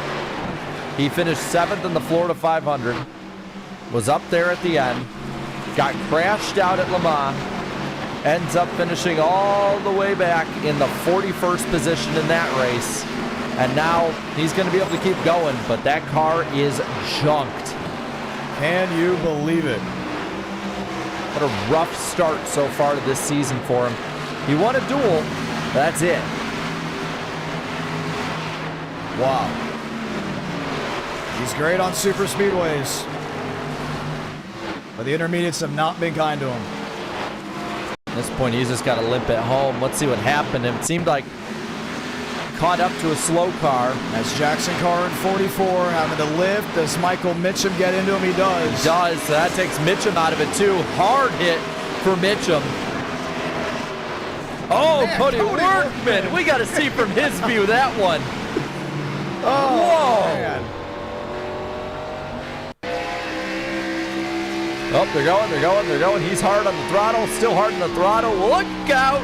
he finished 7th in the Florida 500, was up there at the end, got crashed out at Le Mans, ends up finishing all the way back in the 41st position in that race. And now he's going to be able to keep going, but that car is junked. Can you believe it? What a rough start so far to this season for him. He won a duel, but that's it. Wow. He's great on super speedways, but the intermediates have not been kind to him. At this point, he's just got to limp it home. Let's see what happened. It seemed like caught up to a slow car. As Jackson Carr in 44 having to lift. Does Michael Mitchum get into him? He does. He does. So that takes Mitchum out of it too. Hard hit for Mitchum. Oh, Man, Cody Workman. We got to see from his view that one. Oh, whoa. Man. Oh, they're going. He's hard on the throttle. Still hard on the throttle. Look out.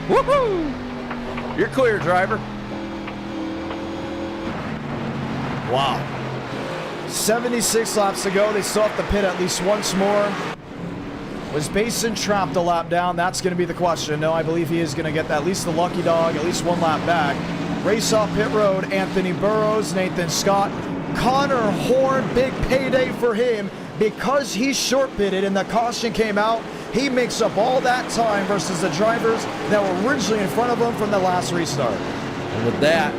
Woohoo. You're clear, driver. Wow. 76 laps to go. They still have to pit at least once more. Was Basin trapped a lap down? That's going to be the question. No, I believe he is going to get at least the lucky dog, at least one lap back. Race off pit road, Anthony Burrows, Nathan Scott. Connor Horn, big payday for him because he short pitted and the caution came out. He makes up all that time versus the drivers that were originally in front of him from the last restart. And with that,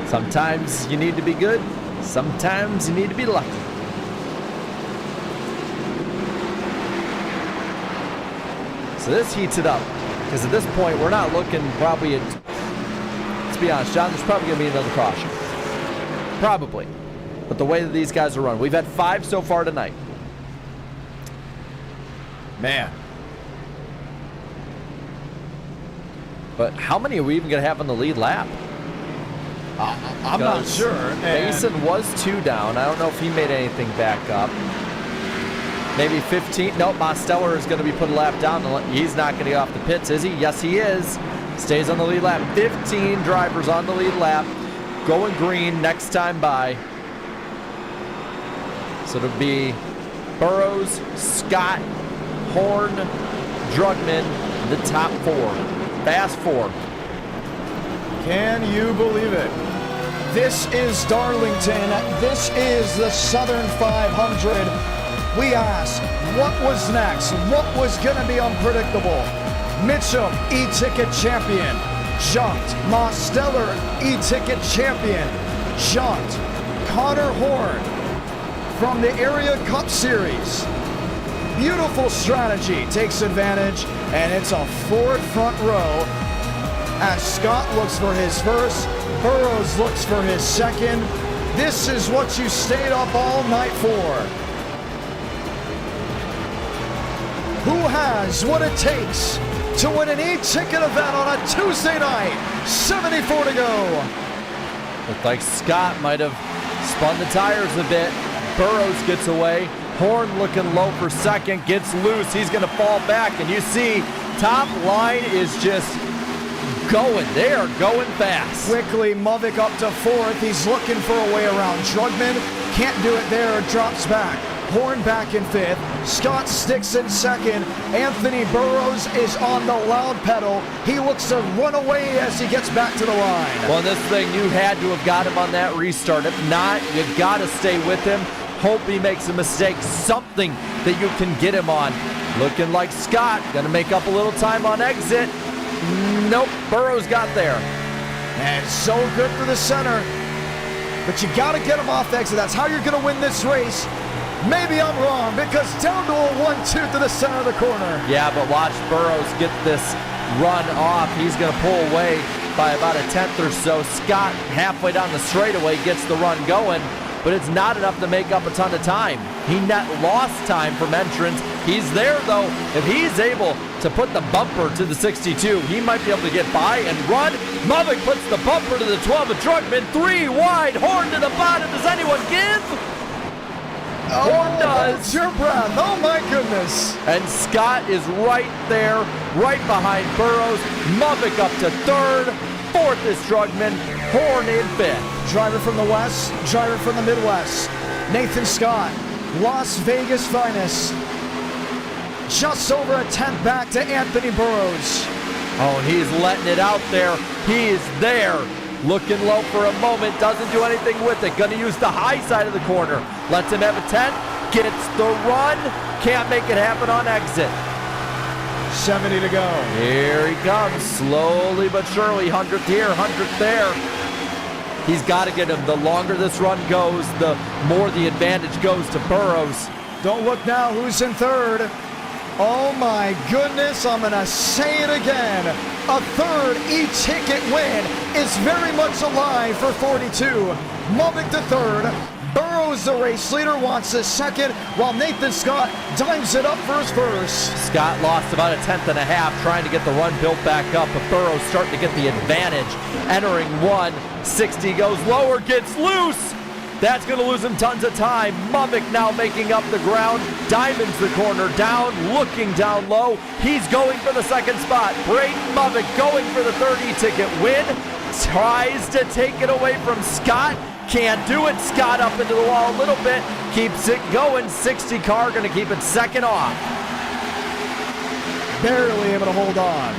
sometimes you need to be good, sometimes you need to be lucky. So this heats it up, because at this point, we're not looking probably at, let's be honest, John, there's probably going to be another caution. Probably. But the way that these guys are run, we've had 5 so far tonight. Man. But how many are we even going to have on the lead lap? I'm not sure. Mason was 2 down. I don't know if he made anything back up. Maybe 15. Nope, Mosteller is going to be put a lap down. He's not going to get off the pits, is he? Yes, he is. Stays on the lead lap. 15 drivers on the lead lap. Going green next time by. So it'll be Burrows, Scott, Horn, Drugman, the top 4. Fast 4. Can you believe it? This is Darlington. This is the Southern 500. We asked, what was next? What was going to be unpredictable? Mitchum, e-ticket champion. Jumped. Mosteller, e-ticket champion. Jumped. Connor Horn from the Area Cup Series. Beautiful strategy. Takes advantage, and it's a Ford front row as Scott looks for his first, Burrows looks for his second. This is what you stayed up all night for. Who has what it takes to win an e-ticket event on a Tuesday night? 74 to go. Looked like Scott might have spun the tires a bit. Burrows gets away. Horn looking low for second, gets loose. He's going to fall back, and you see top line is just going. They are going fast. Quickly, Movic up to fourth. He's looking for a way around Drugman. Can't do it there. Drops back. Horn back in fifth. Scott sticks in second. Anthony Burrows is on the loud pedal. He looks to run away as he gets back to the line. Well, this thing, you had to have got him on that restart. If not, you got to stay with him. Hope he makes a mistake. Something that you can get him on. Looking like Scott. Going to make up a little time on exit. Nope, Burrows got there. And so good for the center. But you got to get him off exit. That's how you're going to win this race. Maybe I'm wrong, because down to a 1-2 to the center of the corner. Yeah, but watch Burrows get this run off. He's going to pull away by about a tenth or so. Scott, halfway down the straightaway, gets the run going, but it's not enough to make up a ton of time. He net lost time from entrance. He's there, though. If he's able to put the bumper to the 62, he might be able to get by and run. Movic puts the bumper to the 12 of Drugman. 3 wide, Horn to the bottom. Does anyone give? Horn does. Hold your breath. Oh, my goodness. And Scott is right there, right behind Burrows. Movic up to third. Fourth is Drugman. Horn in fifth. Driver from the west, driver from the Midwest. Nathan Scott, Las Vegas finest. Just over a tenth back to Anthony Burrows. Oh, and he's letting it out there. He is there. Looking low for a moment, doesn't do anything with it. Gonna use the high side of the corner. Lets him have a 10, gets the run. Can't make it happen on exit. 70 to go. Here he comes, slowly but surely. 100th here, 100th there. He's got to get him. The longer this run goes, the more the advantage goes to Burrows. Don't look now, who's in third? Oh my goodness, I'm gonna say it again. A third e-ticket win is very much alive for 42. Movic to third. Burrows, the race leader, wants his second, while Nathan Scott dimes it up for his first. Scott lost about a tenth and a half trying to get the run built back up, but Burrows starting to get the advantage. Entering 160, goes lower, gets loose. That's going to lose him tons of time. Movic now making up the ground. Diamonds the corner down, looking down low. He's going for the second spot. Braden Movic going for the 30 ticket win. Tries to take it away from Scott. Can't do it. Scott up into the wall a little bit. Keeps it going. 60 car going to keep it second off. Barely able to hold on.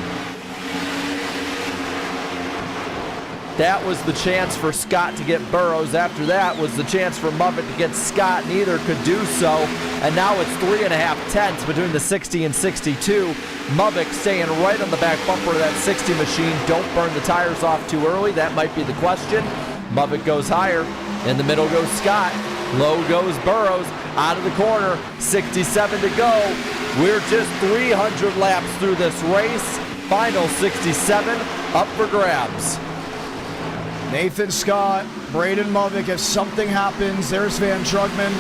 That was the chance for Scott to get Burrows. After that was the chance for Movic to get Scott. Neither could do so. And now it's 3.5 tenths between the 60 and 62. Movic staying right on the back bumper of that 60 machine. Don't burn the tires off too early. That might be the question. Movic goes higher. In the middle goes Scott. Low goes Burrows. Out of the corner. 67 to go. We're just 300 laps through this race. Final 67 up for grabs. Nathan Scott, Braden Movic, if something happens, there's Van Drugman.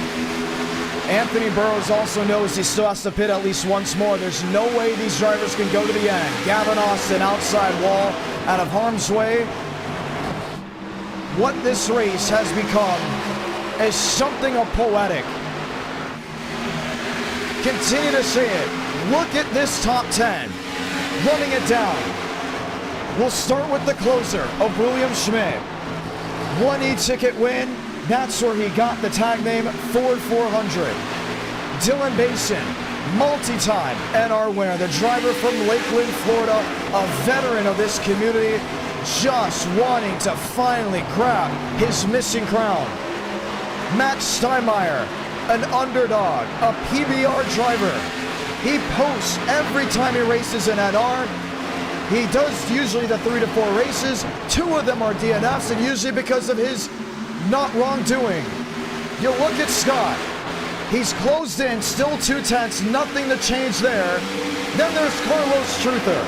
Anthony Burrows also knows he still has to pit at least once more. There's no way these drivers can go to the end. Gavin Austin, outside wall, out of harm's way. What this race has become is something of poetic. Continue to say it. Look at this top 10. Running it down. We'll start with the closer of William Schmidt. 1 e-ticket win. That's where he got the tag name Ford 400. Dylan Basin, multi-time NR winner. The driver from Lakeland, Florida, a veteran of this community, just wanting to finally grab his missing crown. Max Steinmeier, an underdog, a PBR driver. He posts every time he races in NR. He does usually the 3 to 4 races. 2 of them are DNFs, and usually because of his not wrongdoing. You look at Scott. He's closed in, still 2 tenths, nothing to change there. Then there's Carlos Truther.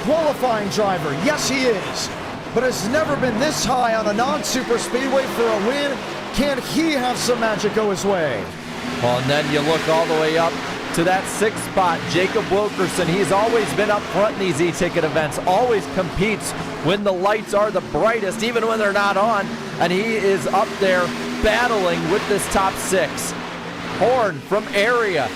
qualifying driver. Yes, he is. But has never been this high on a non-super speedway for a win. Can he have some magic go his way? Well, and then you look all the way up to that 6th spot, Jacob Wilkerson. He's always been up front in these e-ticket events, always competes when the lights are the brightest, even when they're not on, and he is up there battling with this top 6. Horn from area,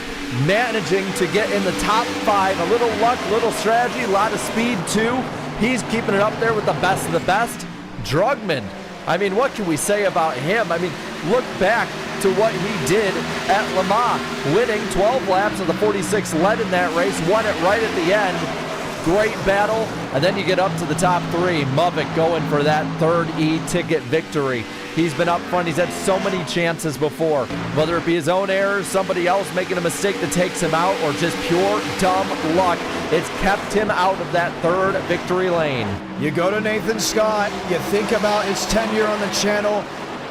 managing to get in the top 5. A little luck, little strategy, a lot of speed too. He's keeping it up there with the best of the best. Drugman, I mean, what can we say about him? I mean, look back to what he did at Le Mans, winning 12 laps of the 46, led in that race, won it right at the end. Great battle, and then you get up to the top 3. Muvik going for that 3rd e-ticket victory. He's been up front. He's had so many chances before, whether it be his own errors, somebody else making a mistake that takes him out, or just pure dumb luck. It's kept him out of that 3rd victory lane. You go to Nathan Scott, you think about his tenure on the channel.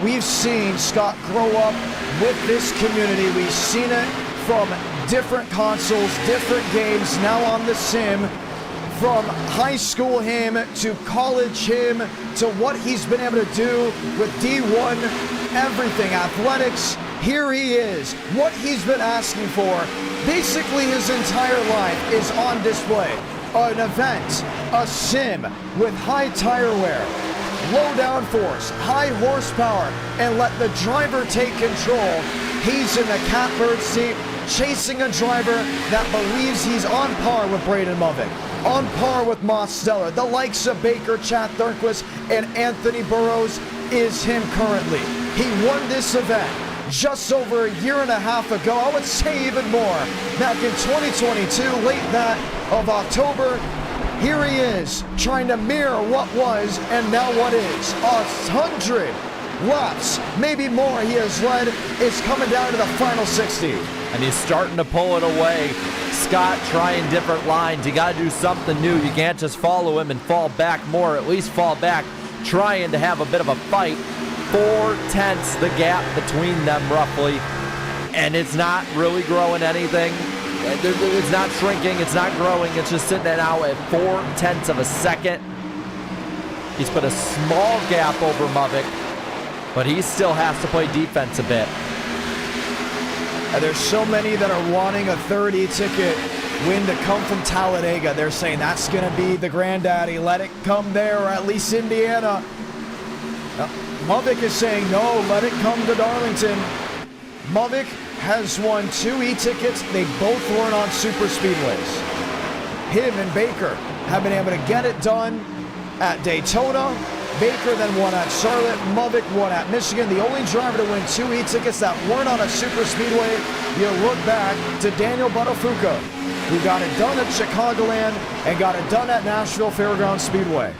We've seen Scott grow up with this community. We've seen it from different consoles, different games, now on the sim. From high school him to college him to what he's been able to do with D1, everything, athletics. Here he is, what he's been asking for. Basically his entire life is on display. An event, a sim with high tire wear, low downforce, high horsepower, and let the driver take control. He's in the catbird seat, chasing a driver that believes he's on par with Braden Muvik, on par with Moss Stellar. The likes of Baker, Chad Thornquist, and Anthony Burrows is him currently. He won this event just over a year and a half ago, I would say even more. Back in 2022, late that of October, here he is, trying to mirror what was and now what is. 100 laps, maybe more he has led. It's coming down to the final 60. And he's starting to pull it away. Scott trying different lines. You got to do something new. You can't just follow him and fall back more. At least fall back, trying to have a bit of a fight. 4/10 the gap between them roughly. And it's not really growing anything. It's not shrinking. It's not growing. It's just sitting now at 4/10 of a second. He's put a small gap over Muvik, but he still has to play defense a bit. And there's so many that are wanting a 3rd e-ticket win to come from Talladega. They're saying that's going to be the granddaddy. Let it come there, or at least Indiana. Muvik is saying no, let it come to Darlington. Muvik has won 2 e-tickets. They both weren't on super speedways. Him and Baker have been able to get it done at Daytona. Baker then won at Charlotte. Muvik won at Michigan. The only driver to win 2 e-tickets that weren't on a super speedway, you look back to Daniel Buttafuoco, who got it done at Chicagoland and got it done at Nashville Fairgrounds Speedway.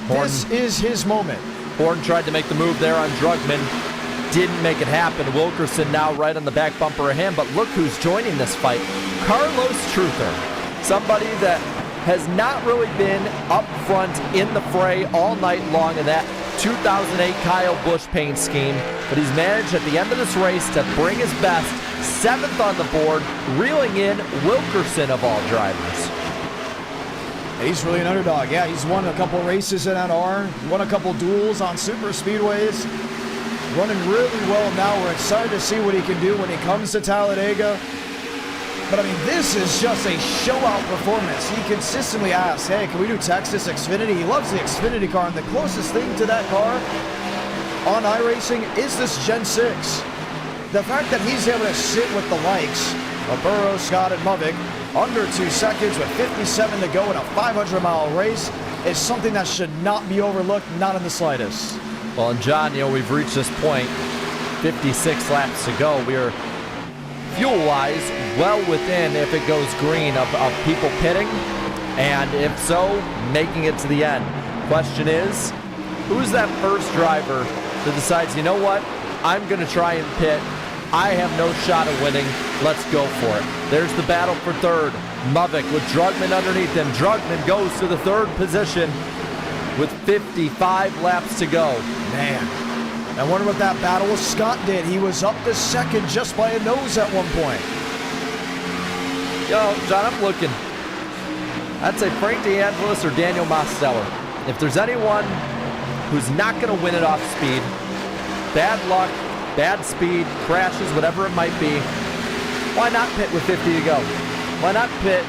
Horn. This is his moment. Horn tried to make the move there on Drugman. Didn't make it happen. Wilkerson now right on the back bumper of him, but look who's joining this fight. Carlos Truther, somebody that has not really been up front in the fray all night long in that 2008 Kyle Busch paint scheme, but he's managed at the end of this race to bring his best, 7th on the board, reeling in Wilkerson of all drivers. He's really an underdog. Yeah, he's won a couple races in NR, won a couple duels on super speedways, running really well now. We're excited to see what he can do when he comes to Talladega. But I mean, this is just a show-out performance. He consistently asks, hey, can we do Texas Xfinity? He loves the Xfinity car, and the closest thing to that car on iRacing is this Gen 6. The fact that he's able to sit with the likes of Burrows, Scott, and Muvik under 2 seconds with 57 to go in a 500-mile race is something that should not be overlooked, not in the slightest. Well, and John, we've reached this point, 56 laps to go. We're fuel-wise well within, if it goes green, of people pitting, and if so, making it to the end. Question is, who's that first driver that decides, you know what, I'm going to try and pit. I have no shot of winning. Let's go for it. There's the battle for 3rd. Muvik with Drugman underneath him. Drugman goes to the 3rd position with 55 laps to go. Man, I wonder what that battle with Scott did. He was up to 2nd just by a nose at one point. John, I'm looking. I'd say Frank DeAngelis or Daniel Mosteller. If there's anyone who's not going to win it off speed, bad luck, bad speed, crashes, whatever it might be, why not pit with 50 to go? Why not pit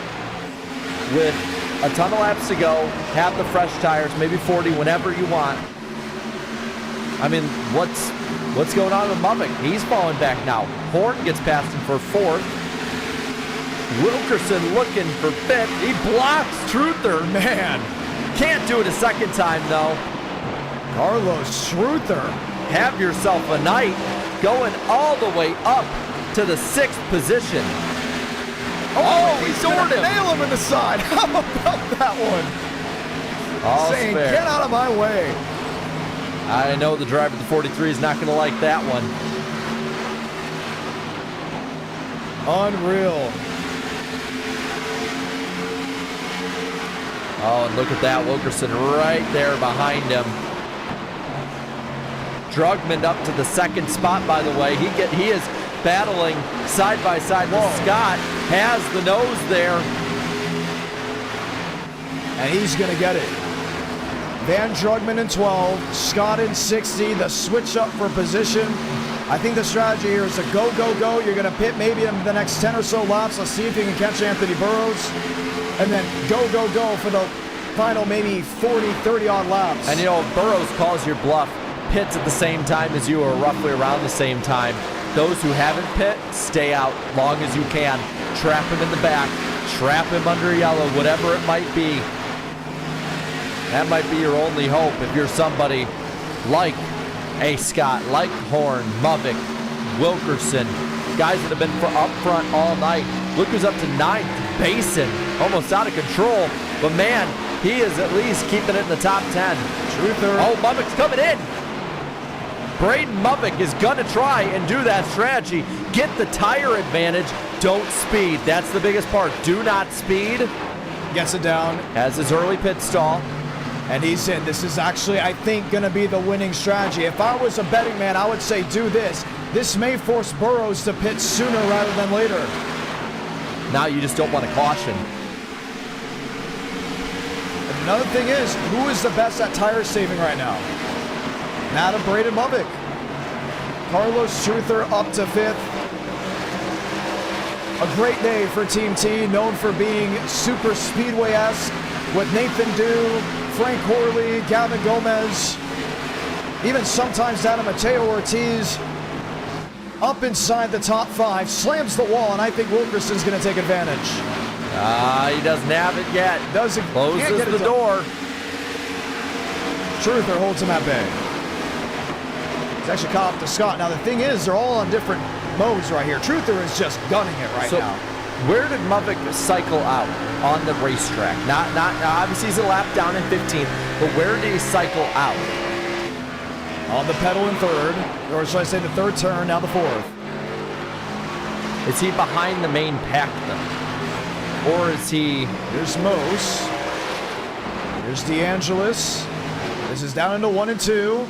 with a ton of laps to go, have the fresh tires, maybe 40, whenever you want? I mean, what's going on with Mubbock? He's falling back now. Horn gets past him for 4th. Wilkerson looking for 5th. He blocks Truther. Man, Can't do it a second time, though. Carlos Truther. Have yourself a night, going all the way up to the 6th position. Oh, he gonna soared him. Nail him in the side. How about that one? All's Saying, fair. get out of my way. I know the driver of the 43 is not going to like that one. Unreal. Oh, and look at that. Wilkerson right there behind him. Drugman up to the 2nd spot, by the way. He is battling side by side with Scott. Has the nose there. And he's going to get it. Van Drugman in 12, Scott in 60, the switch up for position. I think the strategy here is to go, go, go. You're going to pit maybe in the next 10 or so laps. Let's see if you can catch Anthony Burrows. And then go, go, go for the final maybe 40, 30 odd laps. And you know, if Burrows calls your bluff, pits at the same time as you, or roughly around the same time. Those who haven't pit, stay out long as you can. Trap him in the back, trap him under yellow, whatever it might be. That might be your only hope if you're somebody like A. Scott, like Horn, Mubbock, Wilkerson, guys that have been up front all night. Look who's up to 9th, Basin, almost out of control, but man, he is at least keeping it in the top 10. Truther. Oh, Mubbock's coming in. Braden Mubbock is gonna try and do that strategy. Get the tire advantage, don't speed. That's the biggest part. Do not speed. Gets it down. Has his early pit stall. And he's in. This is actually, I think, going to be the winning strategy. If I was a betting man, I would say do this. This may force Burrows to pit sooner rather than later. Now you just don't want to caution. Another thing is, who is the best at tire saving right now? Not a Braden Mubbock. Carlos Truther up to 5th. A great day for Team T, known for being super speedway-esque with Nathan Dew, Frank Horley, Gavin Gomez, even sometimes down to Mateo Ortiz. Up inside the top 5, slams the wall, and I think Wilkerson's going to take advantage. He doesn't have it yet. Doesn't Closes the door. Truther holds him at bay. He's actually caught up to Scott. Now the thing is, they're all on different modes right here. Truther is just gunning it right now. Where did Mubbock cycle out on the racetrack? Not obviously he's a lap down in 15th, but where did he cycle out? On the pedal in 3rd, or should I say the 3rd turn, now the 4th. Is he behind the main pack though? Or is he... Here's Mose. Here's DeAngelis. This is down into 1 and 2.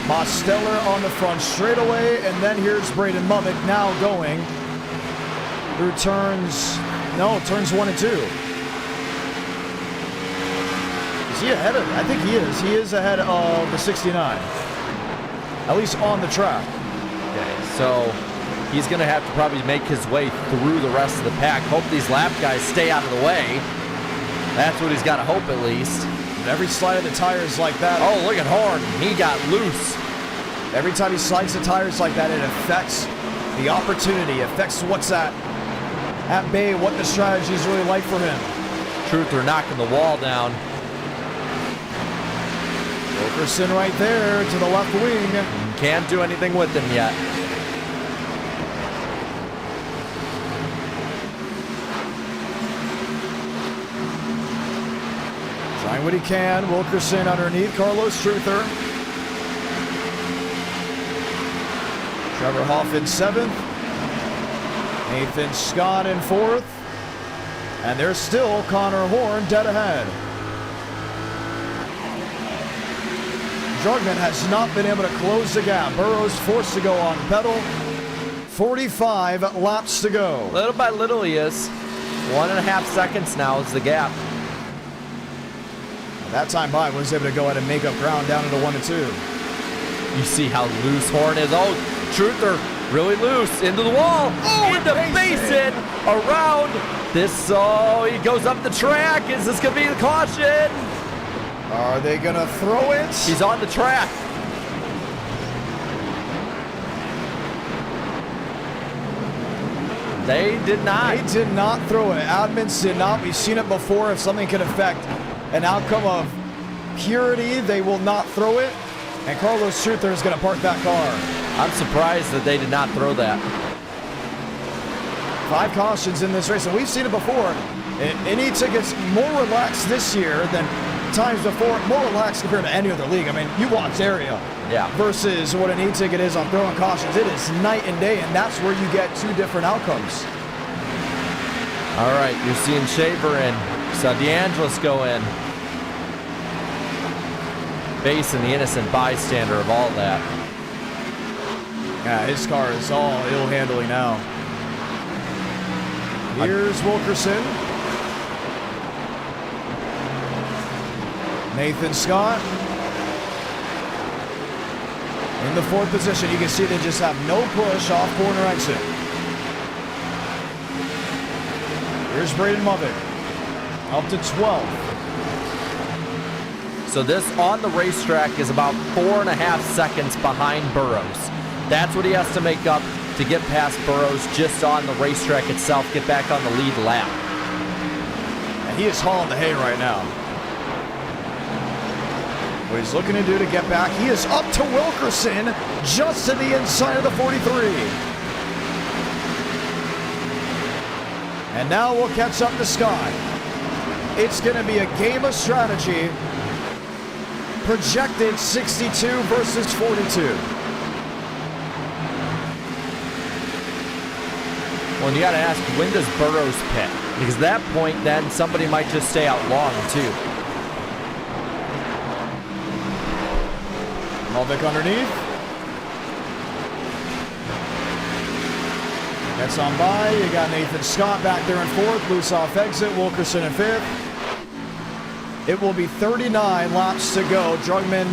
Mosteller on the front straightaway, and then here's Braden Mubbock now going through turns 1 and 2. Is he ahead of, I think he is. He is ahead of the 69. At least on the track. Okay, so he's going to have to probably make his way through the rest of the pack. Hope these lap guys stay out of the way. That's what he's got to hope at least. Every slide of the tires like that. Oh, look at Horn. He got loose. Every time he slides the tires like that, it affects the opportunity, affects what's at bay, what the strategy is really like for him. Truther knocking the wall down. Wilkerson right there to the left wing. Can't do anything with him yet. Trying what he can. Wilkerson underneath Carlos Truther. Trevor Hoff in 7th. Nathan Scott in 4th. And there's still Connor Horn dead ahead. Drugman has not been able to close the gap. Burrows forced to go on pedal. 45 laps to go. Little by little he is. 1.5 seconds now is the gap. That time by was able to go ahead and make up ground down into 1 and 2. You see how loose Horn is. Oh, Truther really loose into the wall, into Basin, around this. Oh, he goes up the track. Is this going to be the caution? Are they going to throw it? He's on the track. They did not. They did not throw it. Admins did not. We've seen it before. If something can affect an outcome of purity, they will not throw it. And Carlos Truther is going to park that car. I'm surprised that they did not throw that. 5 cautions in this race, and we've seen it before. Idk's more relaxed this year than times before, more relaxed compared to any other league. I mean, you watch area versus what an Idk is on throwing cautions. It is night and day, and that's where you get 2 different outcomes. All right, you're seeing Shaver in. So DeAngelis go in. Basin, the innocent bystander of all that. Yeah, his car is all ill handling now. Here's Wilkerson. Nathan Scott. In the 4th position. You can see they just have no push off corner exit. Here's Braden Movick. Up to 12th. So this on the racetrack is about 4.5 seconds behind Burrows. That's what he has to make up to get past Burrows just on the racetrack itself, get back on the lead lap. And he is hauling the hay right now. What he's looking to do to get back, he is up to Wilkerson, just to the inside of the 43. And now we'll catch up to Scott. It's going to be a game of strategy. Projected 62 versus 42. Well, you got to ask, when does Burrows pit? Because at that point, then somebody might just stay out long, too. Movick underneath. Gets on by. You got Nathan Scott back there in 4th. Loose off exit. Wilkerson in 5th. It will be 39 laps to go. Drugman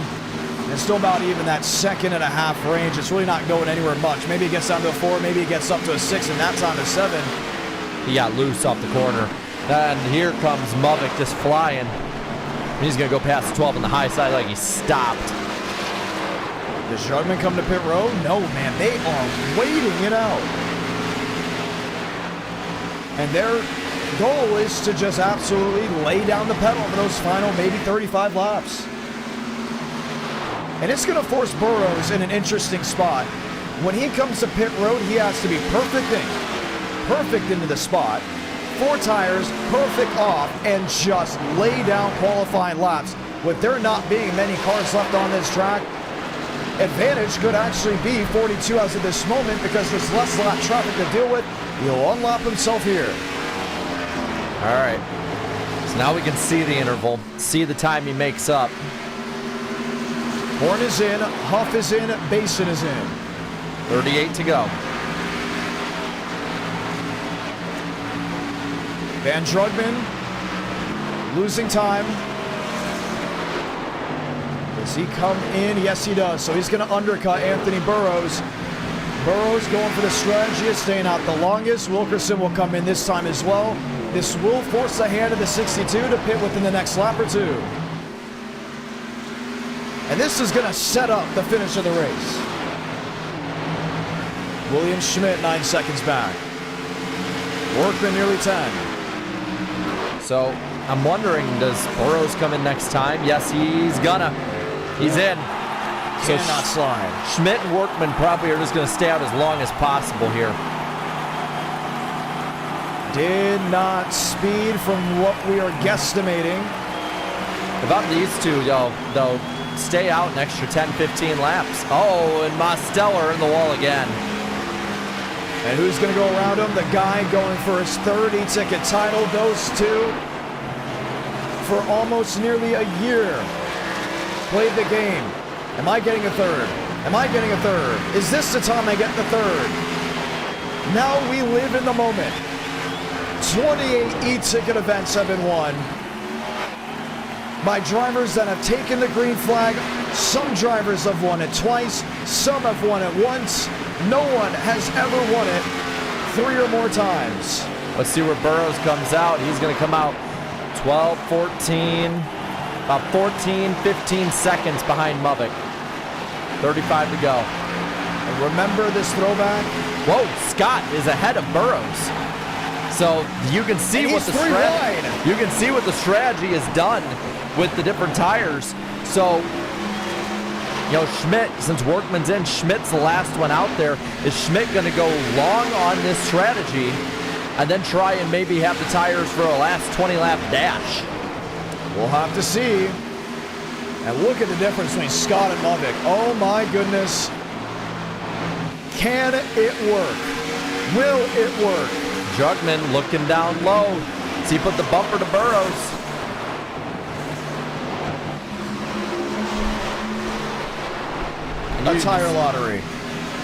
is still about even that 2.5 range. It's really not going anywhere much. Maybe it gets down to a 4, maybe it gets up to a 6, and that's on to 7. He got loose off the corner. And here comes Movick just flying. He's going to go past 12 on the high side like he stopped. Does Drugman come to pit road? No, man. They are waiting it out. And their goal is to just absolutely lay down the pedal for those final maybe 35 laps. And it's going to force Burrows in an interesting spot. When he comes to pit road, he has to be perfect into the spot, 4 tires, perfect off, and just lay down qualifying laps. With there not being many cars left on this track, advantage could actually be 42 as of this moment because there's less lap traffic to deal with. He'll unlap himself here. All right. So now we can see the interval, see the time he makes up. Horn is in, Huff is in, Basin is in. 38 to go. Van Drugman losing time. Does he come in? Yes, he does. So he's going to undercut Anthony Burrows. Burrows going for the strategy of staying out the longest. Wilkerson will come in this time as well. This will force the hand of the 62 to pit within the next lap or 2. And this is going to set up the finish of the race. William Schmidt 9 seconds back. Workman nearly 10. So I'm wondering, does Burrows come in next time? Yes, he's gonna. He's in. So Cannot slide. Schmidt and Workman probably are just going to stay out as long as possible here. Did not speed from what we are guesstimating. If I'm these two, they'll stay out an extra 10, 15 laps. Oh, and Mosteller in the wall again. And who's going to go around him? The guy going for his 3rd e-ticket title. Those two, for almost nearly a year, played the game. Am I getting a 3rd? Am I getting a 3rd? Is this the time I get the 3rd? Now we live in the moment. 28 e-ticket events have been won. by drivers that have taken the green flag. Some drivers have won it twice. Some have won it once. No one has ever won it 3 or more times. Let's see where Burrows comes out. He's going to come out 12, 14, about 14, 15 seconds behind Mubik. 35 to go. And remember this throwback? Whoa, Scott is ahead of Burrows. So you can see what the strategy. You can see what the strategy has done with the different tires. So, you know, Schmidt, since Workman's in, Schmidt's the last one out there. Is Schmidt going to go long on this strategy and then try and maybe have the tires for a last 20-lap dash? We'll have to see. And look at the difference between Scott and Mubik. Oh my goodness. Can it work? Will it work? Jugman looking down low. See, put the bumper to Burrows. A tire lottery.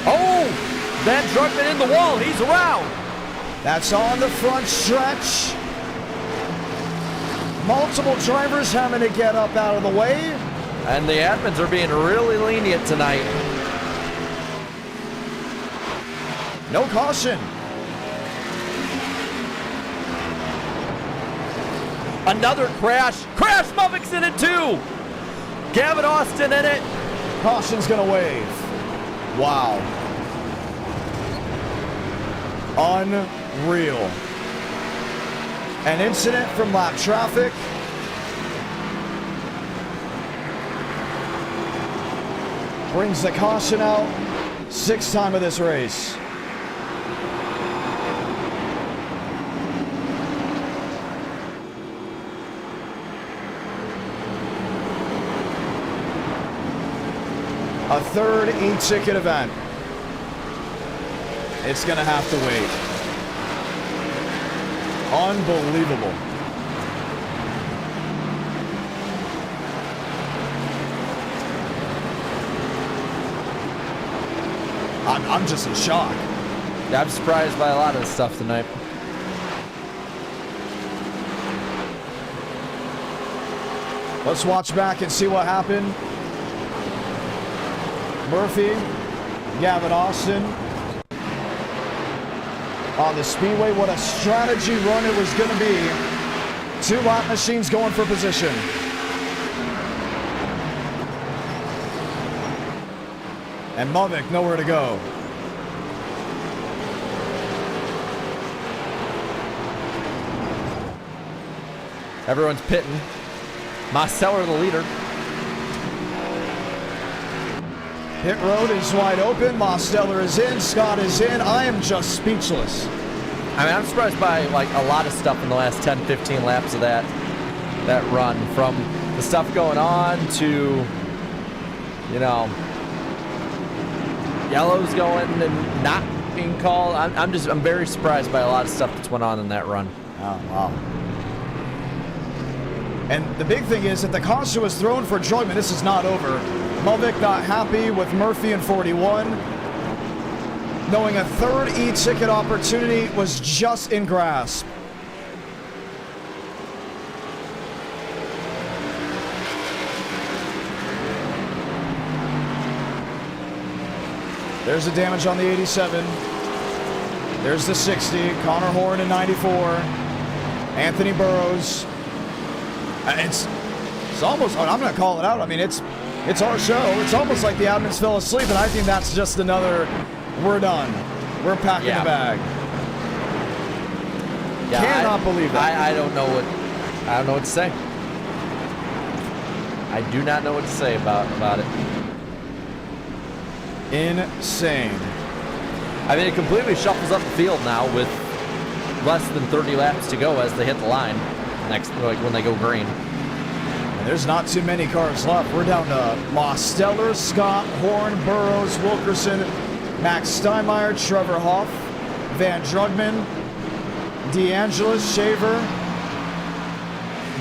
Oh! Van Jugman in the wall. He's around. That's on the front stretch. Multiple drivers having to get up out of the way. And the admins are being really lenient tonight. No caution. Another crash. Crash! Mubik's in it too. Gavin Austin in it. Caution's gonna wave. Wow. Unreal. An incident from lap traffic. Brings the caution out. 6th time of this race. A 3rd e-ticket event. It's gonna have to wait. Unbelievable. I'm just in shock. Yeah, I'm surprised by a lot of this stuff tonight. Let's watch back and see what happened. Murphy, Gavin Austin on the speedway. What a strategy run it was going to be. 2 lap machines going for position. And Mubik nowhere to go. Everyone's pitting. Marceller the leader. Pit road is wide open. Mosteller is in. Scott is in. I am just speechless. I mean, I'm surprised by like a lot of stuff in the last 10, 15 laps of that run. From the stuff going on to, you know, yellows going and not being called. I'm very surprised by a lot of stuff that's went on in that run. Oh, wow. And the big thing is that the caution was thrown for Jugman. This is not over. Mubik not happy with Murphy in 41. Knowing a 3rd e-ticket opportunity was just in grasp. There's the damage on the 87. There's the 60. Connor Horn in 94. Anthony Burrows. It's almost, I'm going to call it out. I mean, it's our show. It's almost like the admins fell asleep, and I think that's just another, we're done. We're packing the bag. Yeah, Cannot believe that. I don't know what to say. I do not know what to say about it. Insane. I mean, it completely shuffles up the field now with less than 30 laps to go as they hit the line next, like when they go green. And there's not too many cars left. We're down to Mosteller, Scott, Horn, Burrows, Wilkerson, Max Steinmeier, Trevor Hoff, Van Jugman, DeAngelis, Shaver.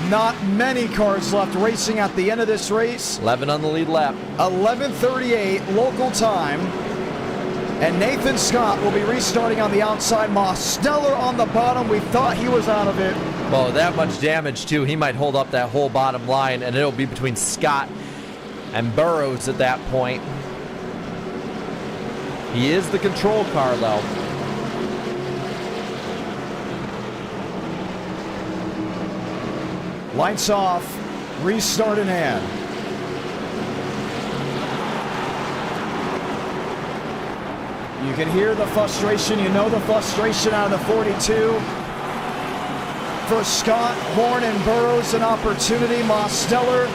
Not many cars left racing at the end of this race. 11 on the lead lap. 11:38 local time. And Nathan Scott will be restarting on the outside. Mosteller on the bottom. We thought he was out of it. Well, that much damage, too. He might hold up that whole bottom line, and it'll be between Scott and Burrows at that point. He is the control car, though. Lights off, restart in hand. You can hear the frustration, you know the frustration out of the 42. For Scott, Horn, and Burrows, an opportunity. Mosteller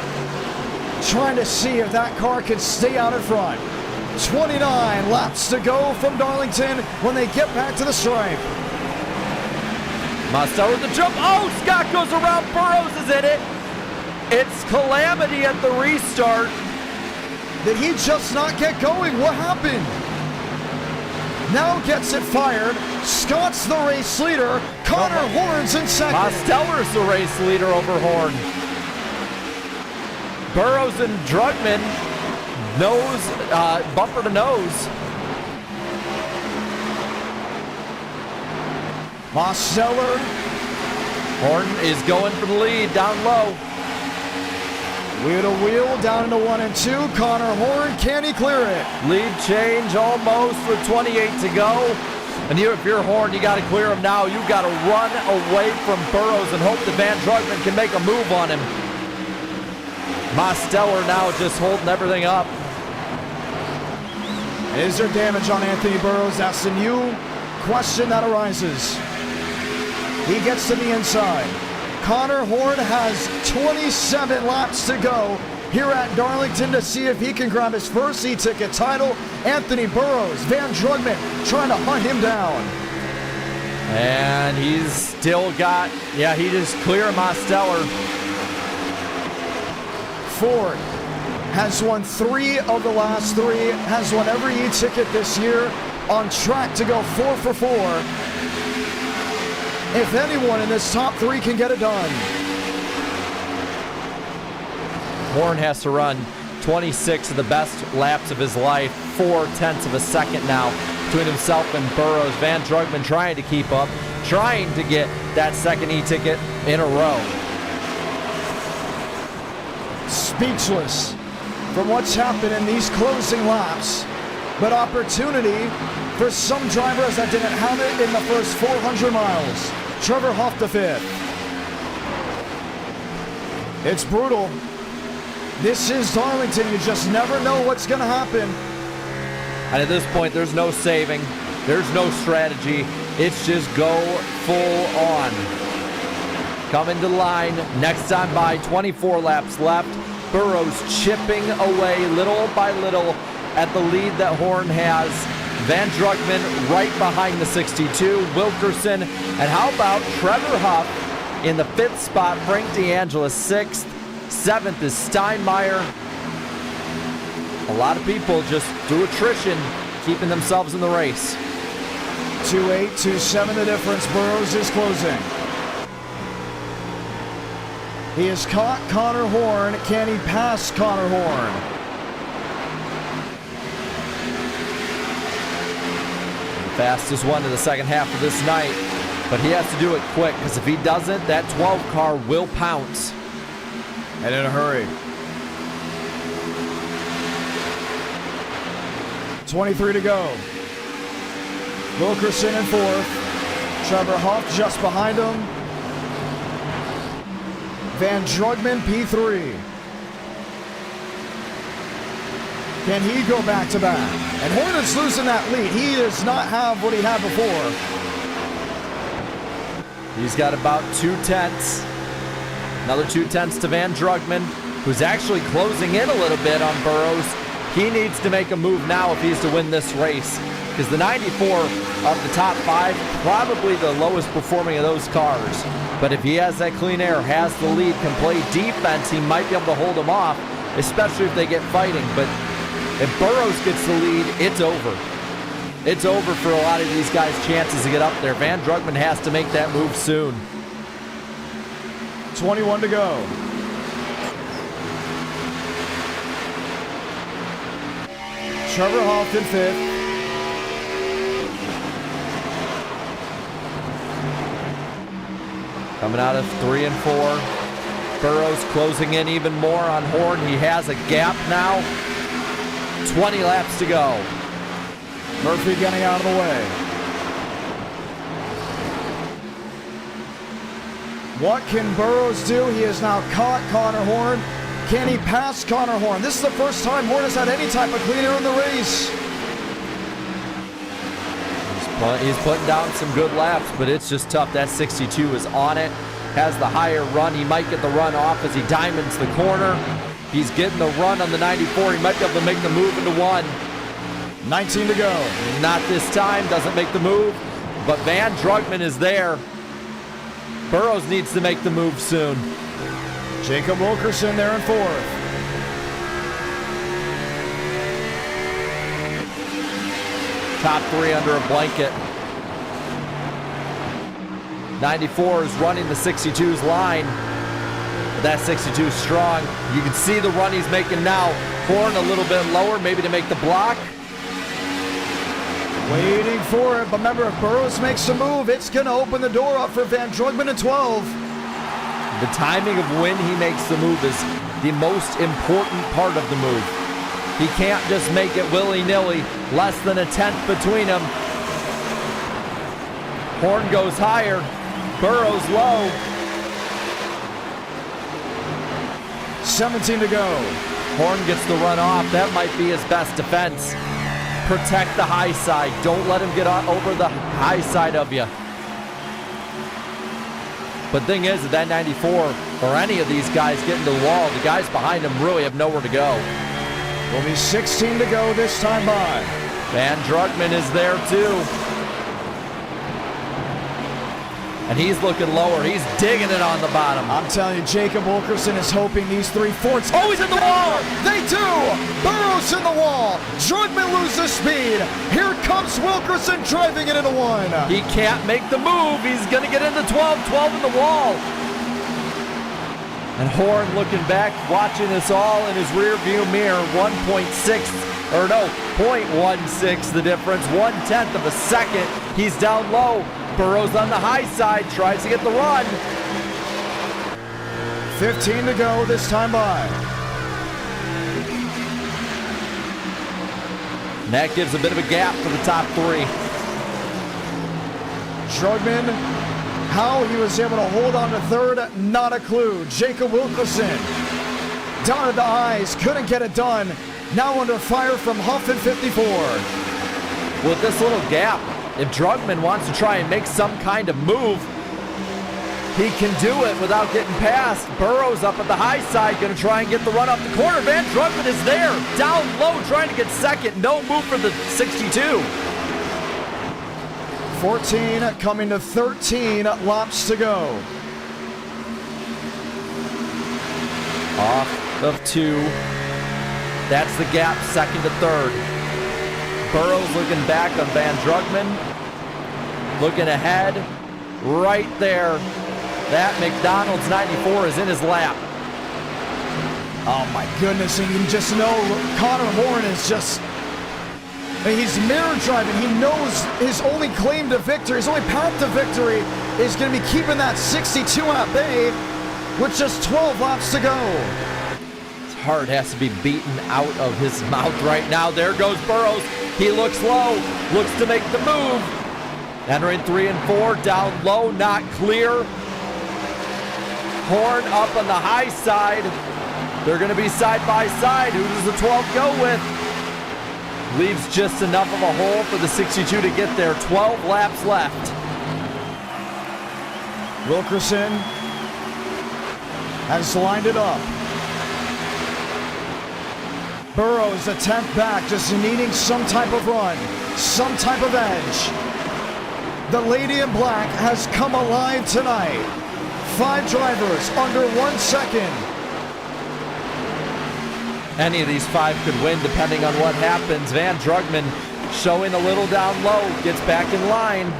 trying to see if that car could stay out in front. 29 laps to go from Darlington when they get back to the stripe. Mosteller with the jump. Oh, Scott goes around. Burrows is in it. It's calamity at the restart. Did he just not get going? What happened? Now gets it fired. Scott's the race leader. Connor Horn's in second. Mosteller's the race leader over Horn. Burrows and Drugman bumper to nose. Mosteller. Horn is going for the lead down low. Wheel to wheel down into 1 and 2. Connor Horn, can he clear it? Lead change almost with 28 to go. And if you're Horn, you got to clear him now. You got to run away from Burrows and hope that Van Drugman can make a move on him. Mosteller now just holding everything up. Is there damage on Anthony Burrows? That's the new question that arises. He gets to the inside. Connor Horn has 27 laps to go here at Darlington to see if he can grab his first e-ticket title. Anthony Burrows, Van Drugman trying to hunt him down. And he's still got, he just cleared Mosteller. Ford has won 3 of the last 3, has won every e-ticket this year, on track to go 4 for 4. If anyone in this top 3 can get it done. Horn has to run 26 of the best laps of his life, 4/10 of a second now between himself and Burrows. Van Drugman trying to keep up, trying to get that second e-ticket in a row. Speechless from what's happened in these closing laps, but opportunity for some drivers that didn't have it in the first 400 miles. Trevor Hoff to 5th. It's brutal. This is Darlington. You just never know what's going to happen. And at this point, there's no saving. There's no strategy. It's just go full on. Coming to the line. Next time by, 24 laps left. Burrows chipping away little by little at the lead that Horn has. Van Drugman right behind the 62. Wilkerson. And how about Trevor Huff in the 5th spot? Frank D'Angelo 6th. 7th is Steinmeier. A lot of people just through attrition keeping themselves in the race. 2.8, 2.7 the difference. Burrows is closing. He has caught Connor Horn. Can he pass Connor Horn? Fastest one in the second half of this night. But he has to do it quick, because if he doesn't, that 12 car will pounce. And in a hurry. 23 to go. Wilkerson in 4th. Trevor Hoff just behind him. Van Drugman P3. Can he go back to back? And Hornet's losing that lead. He does not have what he had before. He's got about 2/10. Another 2/10 to Van Drugman, who's actually closing in a little bit on Burrows. He needs to make a move now if he's to win this race, because the 94 of the top 5, probably the lowest performing of those cars. But if he has that clean air, has the lead, can play defense, he might be able to hold him off, especially if they get fighting. But if Burrows gets the lead, it's over. It's over for a lot of these guys' chances to get up there. Van Drugman has to make that move soon. 21 to go. Trevor Hoff in 5th. Coming out of 3 and 4. Burrows closing in even more on Horn. He has a gap now. 20 laps to go. Murphy getting out of the way. What can Burrows do? He has now caught Connor Horn. Can he pass Connor Horn? This is the first time Horn has had any type of cleaner in the race. He's putting down some good laps, but it's just tough. That 62 is on it. Has the higher run. He might get the run off as he diamonds the corner. He's getting the run on the 94. He might be able to make the move into 1. 19 to go. Not this time. Doesn't make the move. But Van Drugman is there. Burrows needs to make the move soon. Jacob Wilkerson there in 4th. Top 3 under a blanket. 94 is running the 62's line. That 62 is strong. You can see the run he's making now. Horn a little bit lower, maybe to make the block. Waiting for it, but remember, if Burrows makes a move, it's going to open the door up for Van Drugman in 12. The timing of when he makes the move is the most important part of the move. He can't just make it willy-nilly. Less than a tenth between them. Horn goes higher. Burrows low. 17 to go. Horn gets the run off. That might be his best defense. Protect the high side. Don't let him get over the high side of you. But thing is, that 94 or any of these guys get into the wall, the guys behind him really have nowhere to go. Will be 16 to go this time by. Van Drugman is there too. And he's looking lower. He's digging it on the bottom. I'm telling you, Jacob Wilkerson is hoping these 3 fourths. Oh, he's in the wall! They do! Burrows in the wall. Drugman loses speed. Here comes Wilkerson driving it into 1. He can't make the move. He's going to get into 12. 12 in the wall. And Horn looking back, watching this all in his rear view mirror. 0.16 the difference. 1/10 of a second. He's down low. Burrows on the high side, tries to get the run. 15 to go this time by. And that gives a bit of a gap for the top 3. Drugman, how he was able to hold on to 3rd, not a clue. Jacob Wilkerson, down at the eyes, couldn't get it done. Now under fire from Huff in 54. With this little gap, if Drugman wants to try and make some kind of move, he can do it without getting past. Burrows up at the high side, going to try and get the run up the corner. Van Drugman is there, down low, trying to get second. No move for the 62. 14 coming to 13 laps to go. Off of 2. That's the gap, 2nd to 3rd. Burrows looking back on Van Drugman. Looking ahead. Right there. That McDonald's 94 is in his lap. Oh my goodness, and you just know Connor Horn is just, he's mirror driving. He knows his only claim to victory, his only path to victory is going to be keeping that 62 at bay with just 12 laps to go. His heart has to be beaten out of his mouth right now. There goes Burrows. He looks low, looks to make the move. Entering 3 and 4, down low, not clear. Horn up on the high side. They're going to be side by side. Who does the 12 go with? Leaves just enough of a hole for the 62 to get there. 12 laps left. Wilkerson has lined it up. Burrows a tenth back, just needing some type of run, some type of edge. The Lady in Black has come alive tonight. 5 drivers under 1 second. Any of these 5 could win depending on what happens. Van Drugman showing a little down low, gets back in line.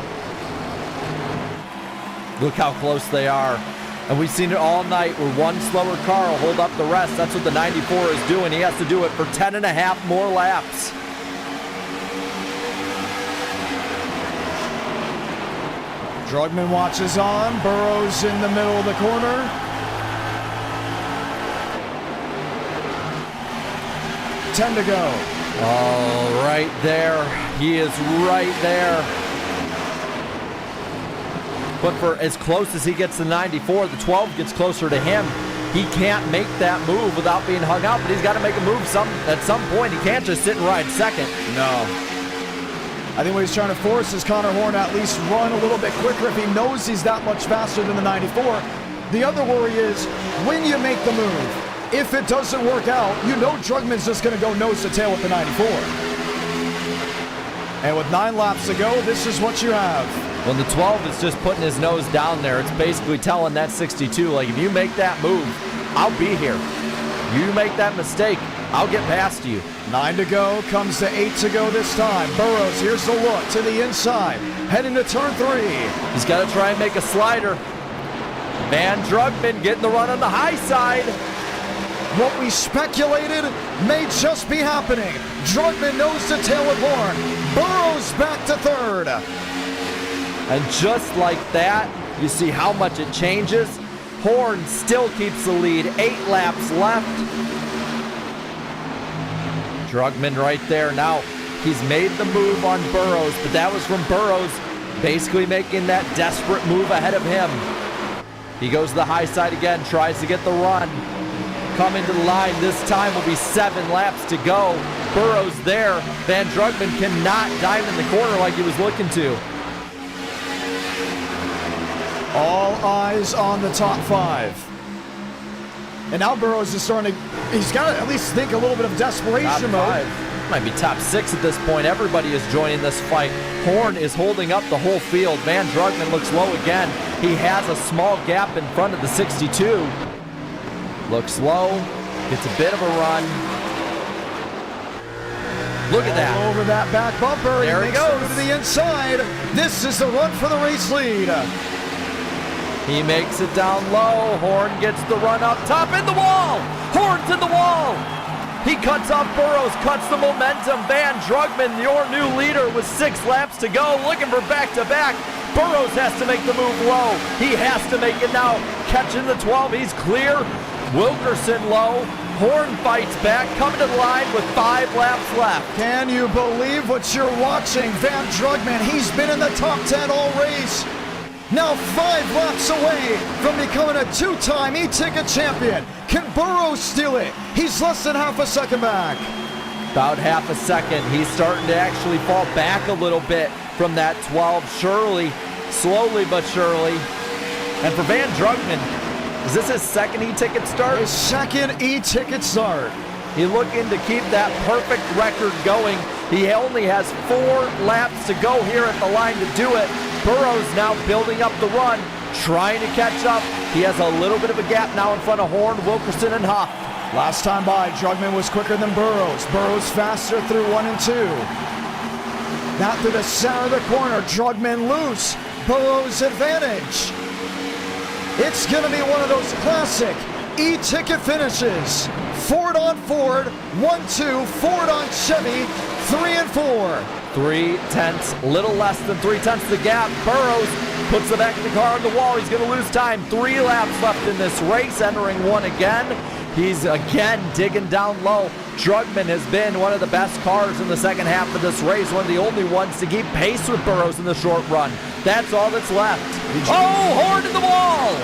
Look how close they are. And we've seen it all night where one slower car will hold up the rest. That's what the 94 is doing. He has to do it for 10 and a half more laps. Drugman watches on. Burrows in the middle of the corner. Ten to go. Oh, right there. He is right there. But for as close as he gets to 94, the 12 gets closer to him. He can't make that move without being hung out, but he's got to make a move at some point. He can't just sit and ride second. No. I think what he's trying to force is Connor Horn to at least run a little bit quicker if he knows he's that much faster than the 94. The other worry is when you make the move, if it doesn't work out, you know Drugman's just going to go nose to tail with the 94. And with 9 laps to go, this is what you have. When the 12 is just putting his nose down there, it's basically telling that 62, like, if you make that move, I'll be here. You make that mistake, I'll get past you. 9 to go, comes to 8 to go this time. Burrows, here's the look to the inside, heading to turn 3. He's got to try and make a slider. Van Drugman getting the run on the high side. What we speculated may just be happening. Drugman nose to tail with Horn. Burrows back to third. And just like that, you see how much it changes. Horn still keeps the lead. 8 laps left. Drugman right there. Now, he's made the move on Burrows, but that was from Burrows basically making that desperate move ahead of him. He goes to the high side again, tries to get the run. Coming to the line, this time will be 7 laps to go. Burrows there. Van Drugman cannot dive in the corner like he was looking to. All eyes on the top 5. And now Burrows is starting to, he's got to at least think a little bit of desperation mode. Might be top 6 at this point. Everybody is joining this fight. Horn is holding up the whole field. Van Drugman looks low again. He has a small gap in front of the 62. Looks low, gets a bit of a run. Look at that. All over that back bumper. There he goes. To the inside. This is the run for the race lead. He makes it down low. Horn gets the run up top in the wall. Horn's in the wall. He cuts off Burrows, cuts the momentum. Van Drugman, your new leader, with 6 laps to go, looking for back-to-back. Burrows has to make the move low. He has to make it now. Catching the 12, he's clear. Wilkerson low. Horn fights back, coming to the line with 5 laps left. Can you believe what you're watching? Van Drugman, he's been in the top 10 all race. Now 5 laps away from becoming a 2-time e-ticket champion. Can Burrows steal it? He's less than half a second back. About half a second. He's starting to actually fall back a little bit from that 12. Slowly but surely. And for Van Drugman, is this his second e-ticket start? His second e-ticket start. He's looking to keep that perfect record going. He only has 4 laps to go here at the line to do it. Burrows now building up the run, trying to catch up. He has a little bit of a gap now in front of Horn, Wilkerson, and Huff. Last time by, Drugman was quicker than Burrows. Burrows faster through 1 and 2. Now through the center of the corner, Drugman loose. Burrows advantage. It's going to be one of those classic e-ticket finishes. Ford on Ford, 1-2, Ford on Chevy, 3 and 4. 3 tenths, little less than 3 tenths the gap. Burrows puts the back of the car on the wall. He's going to lose time. 3 laps left in this race, entering 1 again. He's again digging down low. Drugman has been one of the best cars in the second half of this race, one of the only ones to keep pace with Burrows in the short run. That's all that's left. Oh, Horn in the wall!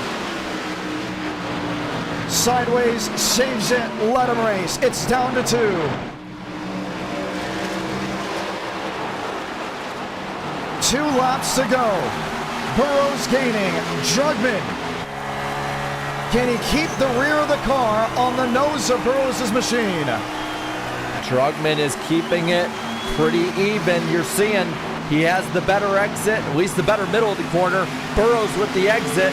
Sideways, saves it, let him race. It's down to 2. Two laps to go. Burrows gaining. Drugman. Can he keep the rear of the car on the nose of Burrows' machine? Drugman is keeping it pretty even. You're seeing he has the better exit, at least the better middle of the corner. Burrows with the exit,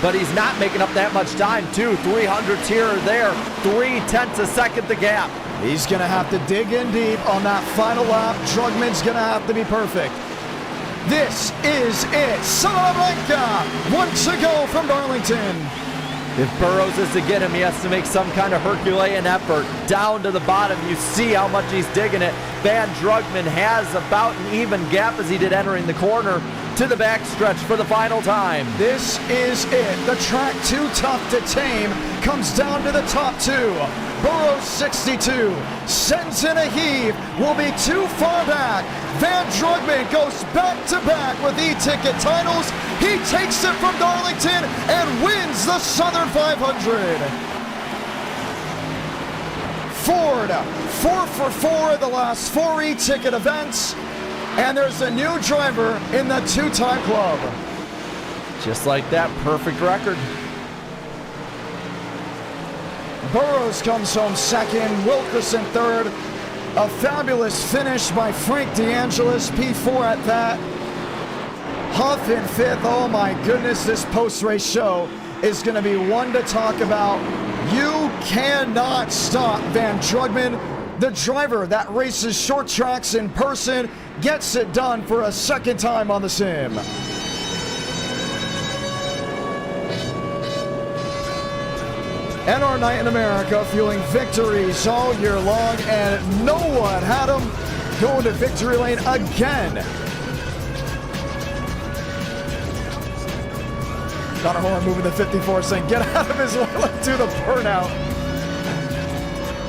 but he's not making up that much time, too. 300s here or there. 3 tenths a second the gap. He's going to have to dig in deep on that final lap. Drugman's going to have to be perfect. This is it. Santa Blanca. 1 to go from Darlington. If Burrows is to get him, he has to make some kind of Herculean effort. Down to the bottom, you see how much he's digging it. Van Drugman has about an even gap as he did entering the corner. to the backstretch for the final time. This is it. The track too tough to tame comes down to the top two. Burrows 62 sends in a heave, will be too far back. Van Drugman goes back to back with e-ticket titles. He takes it from Darlington and wins the Southern 500. Ford 4 for 4 of the last 4 e-ticket events. And there's a new driver in the two-time club. Just like that, perfect record. Burrows comes home second, Wilkerson third. A fabulous finish by Frank DeAngelis, P4 at that. Huff in fifth. Oh my goodness, this post-race show is going to be one to talk about. You cannot stop Van Drugman. The driver that races short tracks in person gets it done for a second time on the sim. And our night in America, fueling victories all year long, and no one had him going to victory lane again. Connor Horn moving the 54, saying, get out of his way, let's do the burnout.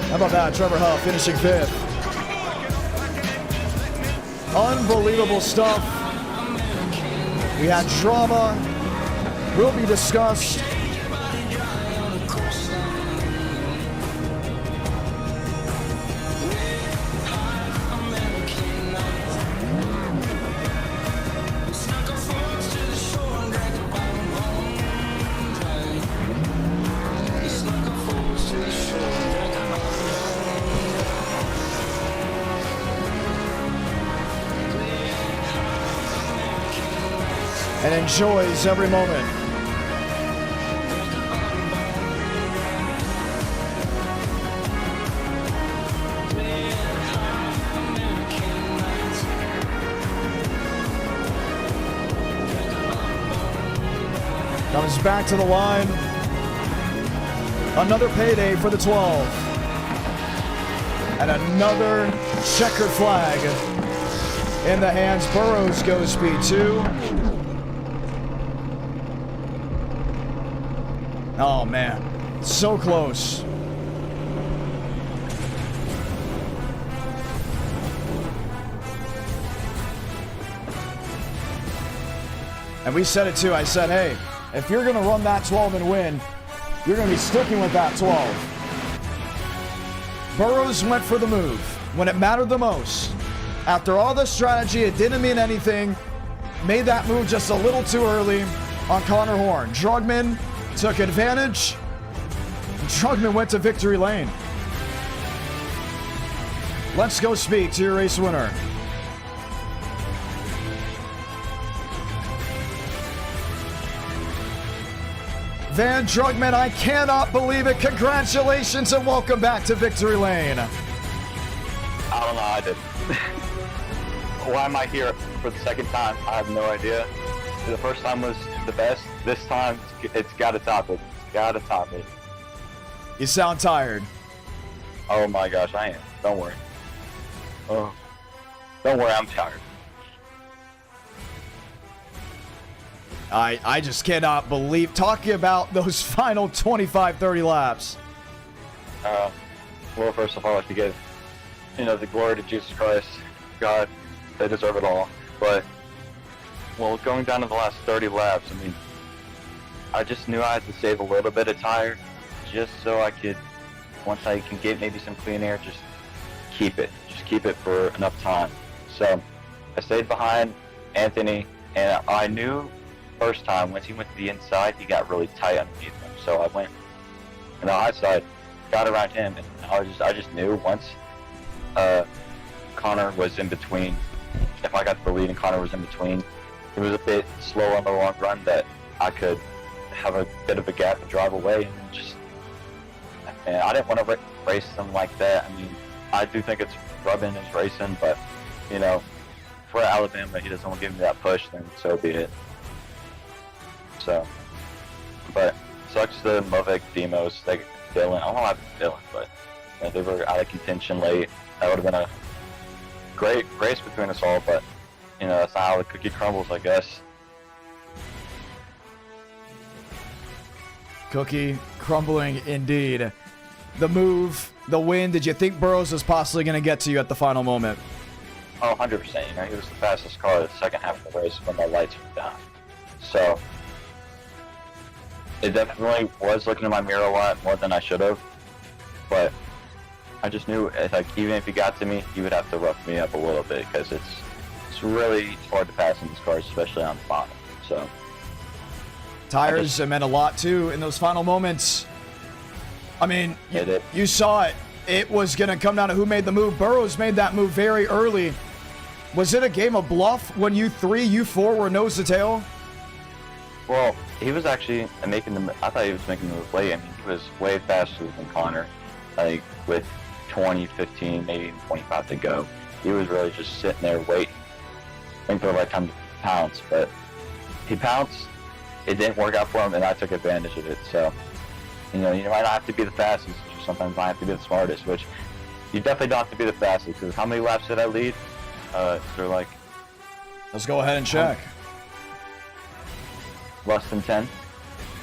How about that? Trevor Huff finishing fifth. Unbelievable stuff. We had drama. Will be discussed. And enjoys every moment. Comes back to the line. Another payday for the 12. And another checkered flag in the hands. Burrows goes P2. Oh man, so close. And we said it too. I said, hey, if you're going to run that 12 and win, you're going to be sticking with that 12. Burrows went for the move when it mattered the most. After all the strategy, it didn't mean anything. Made that move just a little too early on Connor Horn. Drugman took advantage. Drugman went to victory lane. Let's go speak to your race winner. Van Drugman, I cannot believe it. Congratulations and welcome back to victory lane. I don't know, I did. Why am I here for the second time? I have no idea. The first time was the best. This time, it's got to top it. It's got to top it. You sound tired. Oh my gosh, I am. Don't worry. Oh, don't worry, I'm tired. I just cannot believe, talking about those final 25, 30 laps. Well, first of all, I'd like to give, the glory to Jesus Christ. God, they deserve it all. But, well, going down to the last 30 laps, I mean, I just knew I had to save a little bit of tire just so I could, once I can get maybe some clean air, just keep it for enough time. So I stayed behind Anthony, and I knew first time once he went to the inside, he got really tight underneath him. So I went on the outside, got around him, and I just knew once Connor was in between, if I got the lead and Connor was in between, it was a bit slow on the long run that I could have a bit of a gap to drive away, and just, and I didn't want to race them like that. I mean, I do think it's rubbing his racing, but for Alabama, he doesn't want to give me that push, then so be it. So, but sucks to Movek, Demos, like Dylan. I don't know what happened to Dylan, but they were out of contention late. That would have been a great race between us all, but you know, that's not how the cookie crumbles, I guess. Cookie crumbling indeed. The move, the win, did you think Burrows was possibly going to get to you at the final moment? Oh, 100%. You know, he was the fastest car the second half of the race when the lights went down. So, it definitely was looking in my mirror a lot more than I should have. But I just knew, like, even if he got to me, he would have to rough me up a little bit because it's really hard to pass in these cars, especially on the bottom. So, tires meant a lot too in those final moments. I mean, you saw it. It was going to come down to who made the move. Burrows made that move very early. Was it a game of bluff when you 3, you 4 were nose to tail? Well, he was actually making the. I thought he was making the move late. I mean, he was way faster than Connor, like with 20, 15, maybe even 25 to go. He was really just sitting there waiting for the right time to pounce. But he pounced. It didn't work out for him, and I took advantage of it. So, you know, you might not have to be the fastest. You sometimes might have to be the smartest, which you definitely don't have to be the fastest. Because how many laps did I lead? They're like. Let's go ahead and check. Less than 10.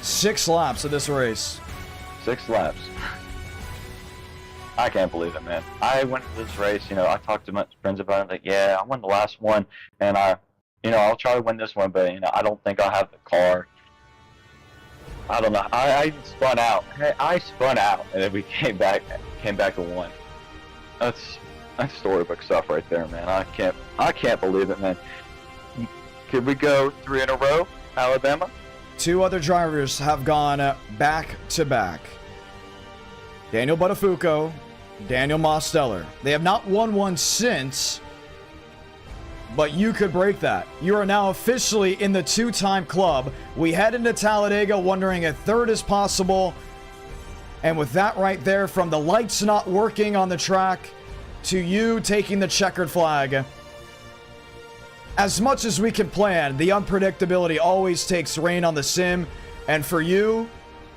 6 laps of this race. 6 laps. I can't believe it, man. I went to this race, you know, I talked to my friends about it, like, yeah, I won the last one, and I'll try to win this one, but, you know, I don't think I'll have the car. I don't know. I spun out. I spun out, and then we came back and won. That's storybook stuff right there, man. I can't believe it, man. Could we go 3 in a row? Alabama? 2 other drivers have gone back to back. Daniel Buttafuoco, Daniel Mosteller. They have not won one since, but you could break that. You are now officially in the 2-time club. We head into Talladega wondering if 3rd is possible. And with that right there, from the lights not working on the track to you taking the checkered flag, as much as we can plan, the unpredictability always takes reign on the sim. And for you,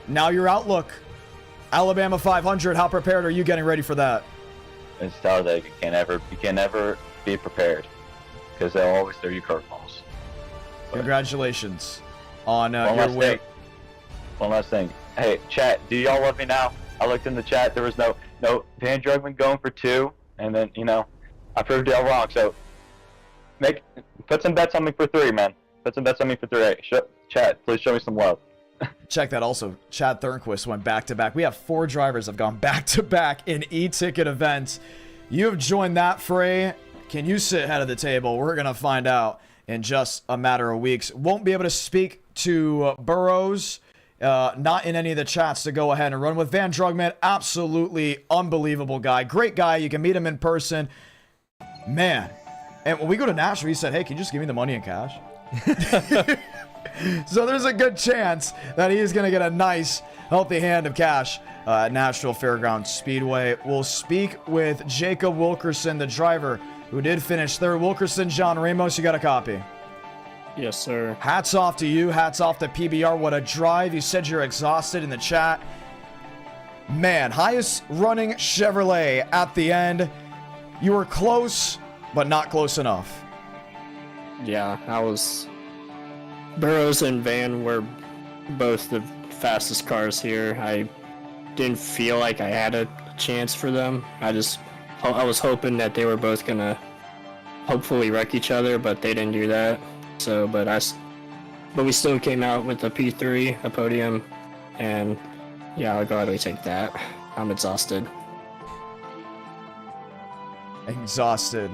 now your outlook. Alabama 500, how prepared are you getting ready for that? It's Talladega. You can never be prepared because they'll always throw you curveballs. Congratulations on your win. One last thing. Hey, chat, do y'all love me now? I looked in the chat. There was no Van Drugman going for 2, and then, you know, I proved y'all wrong. So, put some bets on me for 3, man. Put some bets on me for 3. Hey, chat, please show me some love. Check that also. Chad Thornquist went back-to-back. We have 4 drivers have gone back-to-back in e-ticket events. You have joined that fray. Can you sit head of the table? We're going to find out in just a matter of weeks. Won't be able to speak to Burrows, not in any of the chats to go ahead and run with. Van Drugman, absolutely unbelievable guy. Great guy. You can meet him in person. Man. And when we go to Nashville, he said, hey, can you just give me the money in cash? So there's a good chance that he's going to get a nice, healthy hand of cash at Nashville Fairgrounds Speedway. We'll speak with Jacob Wilkerson, the driver who did finish 3rd. Wilkerson, John Ramos, you got a copy? Yes, sir. Hats off to you. Hats off to PBR. What a drive. You said you're exhausted in the chat. Man, highest running Chevrolet at the end. You were close, but not close enough. Yeah, Burrows and Van were both the fastest cars here. I didn't feel like I had a chance for them. I was hoping that they were both gonna hopefully wreck each other, but they didn't do that. So, but we still came out with a P3, a podium, and yeah, I'll gladly take that. I'm exhausted. Exhausted,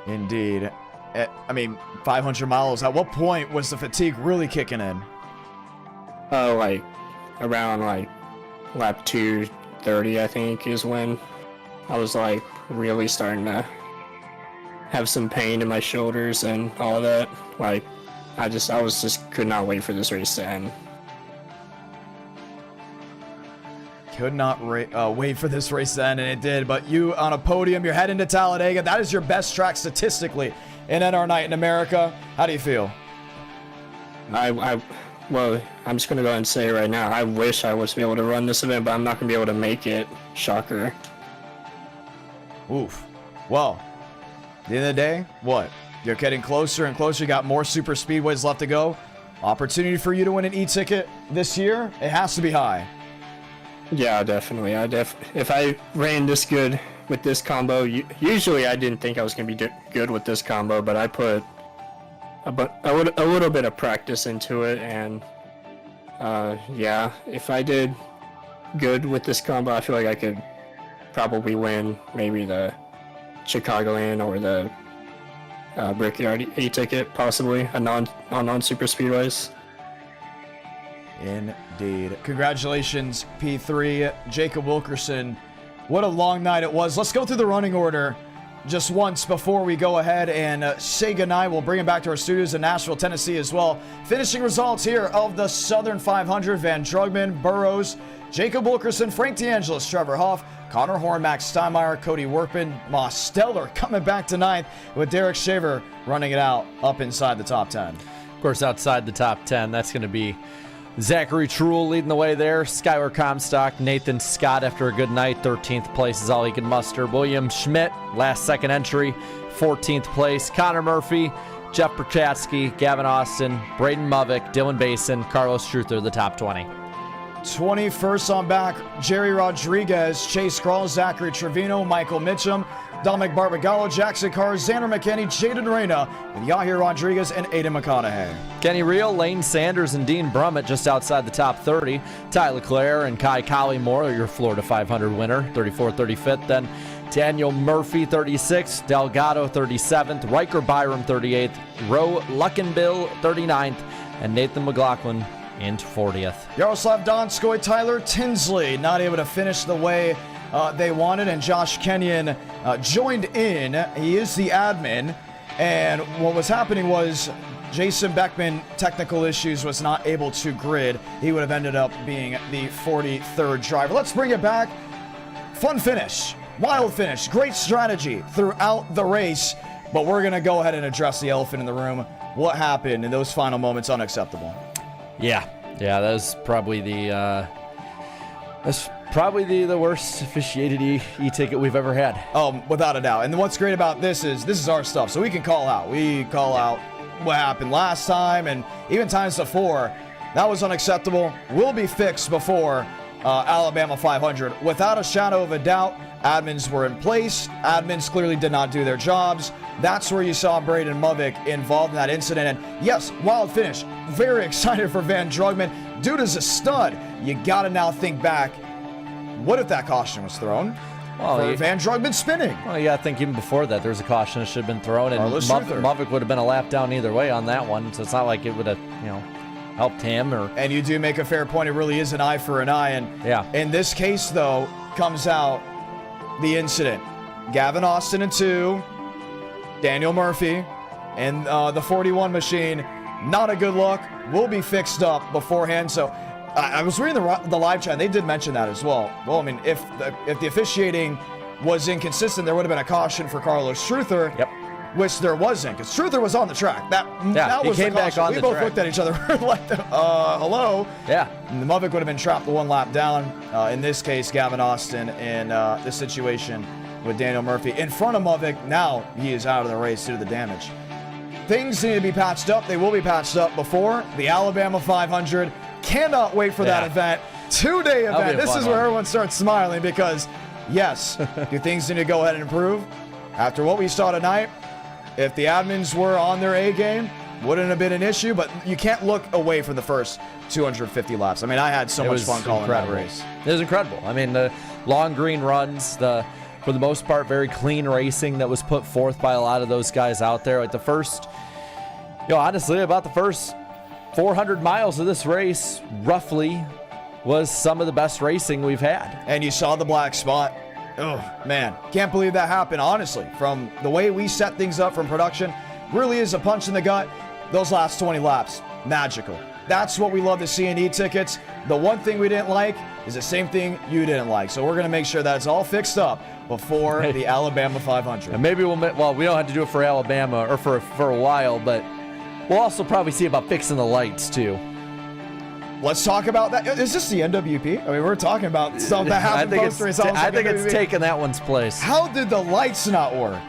indeed. I mean, 500 miles. At what point was the fatigue really kicking in? Oh, like around like lap 230, I think, is when I was like really starting to have some pain in my shoulders and all that. Like, I could not wait for this race to end. Could not wait for this race to end, and it did. But you on a podium, you're heading to Talladega. That is your best track statistically in NR Night in America. How do you feel? Well, I'm just going to go ahead and say right now, I wish I was able to run this event, but I'm not going to be able to make it. Shocker. Oof. Well, at the end of the day, what? You're getting closer and closer. You got more super speedways left to go. Opportunity for you to win an e-ticket this year, it has to be high. Yeah, definitely. If I ran this good with this combo, usually I didn't think I was going to be good with this combo, but I put a little bit of practice into it, and yeah, if I did good with this combo, I feel like I could probably win maybe the Chicagoland or the Brickyard e-ticket, possibly on non-super speedways. Indeed. Congratulations, P3. Jacob Wilkerson. What a long night it was. Let's go through the running order just once before we go ahead and say goodnight. We'll bring him back to our studios in Nashville, Tennessee as well. Finishing results here of the Southern 500. Van Drugman, Burrows, Jacob Wilkerson, Frank DeAngelis, Trevor Hoff, Connor Horn, Max Steinmeier, Cody Workman, Moss Stellar coming back to ninth with Derek Shaver running it out up inside the top 10. Of course, outside the top 10, that's going to be Zachary Truel leading the way there. Skylar Comstock, Nathan Scott after a good night. 13th place is all he can muster. William Schmidt, last second entry, 14th place. Connor Murphy, Jeff Prochatsky, Gavin Austin, Braden Movick, Dylan Basin, Carlos Truther, the top 20. 21st on back, Jerry Rodriguez, Chase Crawl, Zachary Trevino, Michael Mitchum, Dominic Barbagallo, Jackson Carr, Xander McKinney, Jaden Reyna, and Yahir Rodriguez and Aiden McConaughey. Kenny Reel, Lane Sanders, and Dean Brummett just outside the top 30. Ty Leclerc and Kai Collymore, your Florida 500 winner, 34th, 35th. Then Daniel Murphy, 36th. Delgado, 37th. Riker Byram, 38th. Roe Luckenbill, 39th. And Nathan McLaughlin into 40th. Yaroslav Donskoy, Tyler Tinsley, not able to finish the way they wanted, and Josh Kenyon joined in. He is the admin, and what was happening was Jason Beckman, technical issues, was not able to grid. He would have ended up being the 43rd driver. Let's bring it back. Fun finish, wild finish, great strategy throughout the race, but we're going to go ahead and address the elephant in the room. What happened in those final moments? Unacceptable. Yeah, that was probably the worst officiated e-ticket we've ever had. Without a doubt. And what's great about this is our stuff, so we can call out. We call out what happened last time and even times before. That was unacceptable. Will be fixed before Alabama 500. Without a shadow of a doubt, admins were in place. Admins clearly did not do their jobs. That's where you saw Braden Movick involved in that incident. And yes, wild finish. Very excited for Van Drugman. Dude is a stud. You got to now think back. What if that caution was thrown? For Van Drugman spinning. Well, yeah, I think even before that, there was a caution that should have been thrown, and Movick would have been a lap down either way on that one. So it's not like it would have, helped him. And you do make a fair point. It really is an eye for an eye. And yeah. In this case, though, comes out the incident. Gavin Austin in 2, Daniel Murphy, and the 41 machine. Not a good look. Will be fixed up beforehand. So I was reading the live chat. They did mention that as well. Well, I mean, if the officiating was inconsistent, there would have been a caution for Carlos Truther. Yep. Which there wasn't, because Truther was on the track. That was he came the back on we the both track. looked at each other like, hello. Yeah. And the Movick would have been trapped the one lap down. In this case, Gavin Austin in this situation with Daniel Murphy in front of Movick. Now he is out of the race due to the damage. Things need to be patched up. They will be patched up before the Alabama 500. Cannot wait for that event. 2-day event. This is where everyone starts smiling because, yes, do things need to go ahead and improve? After what we saw tonight, if the admins were on their A game, wouldn't have been an issue, but you can't look away from the first 250 laps. I mean, I had so much fun calling that race. It was incredible. I mean, the long green runs, for the most part, very clean racing that was put forth by a lot of those guys out there. Like the first, honestly, about the first 400 miles of this race, roughly, was some of the best racing we've had. And you saw the black spot. Oh, man. Can't believe that happened, honestly. From the way we set things up from production, really is a punch in the gut. Those last 20 laps, magical. That's what we love to see in e-tickets. The one thing we didn't like is the same thing you didn't like. So we're going to make sure that it's all fixed up before the Alabama 500. And maybe we don't have to do it for Alabama or for a while, but we'll also probably see about fixing the lights too. Let's talk about that. Is this the NWP? I mean, we're talking about stuff that happened post-race. I think it's taking that one's place. How did the lights not work?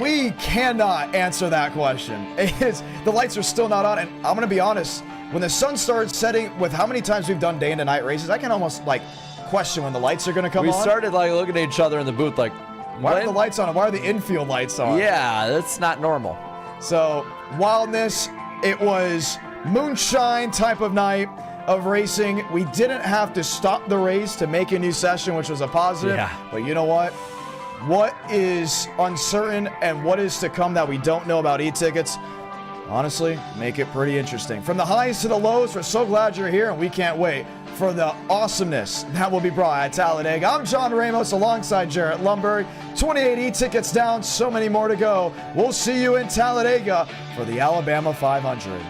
We cannot answer that question. The lights are still not on, and I'm going to be honest, when the sun starts setting, with how many times we've done day and night races, I can almost like question when the lights are going to come on. We started like looking at each other in the booth like, why are the lights on? Why are the infield lights on? Yeah, that's not normal. So, wildness, it was moonshine type of night of racing. We didn't have to stop the race to make a new session, which was a positive. Yeah. But you know what? What is uncertain and what is to come that we don't know about e-tickets, honestly, make it pretty interesting. From the highs to the lows, we're so glad you're here, and we can't wait for the awesomeness that will be brought at Talladega. I'm John Ramos alongside Jarrett Lumberg. 28 e-tickets down, so many more to go. We'll see you in Talladega for the Alabama 500.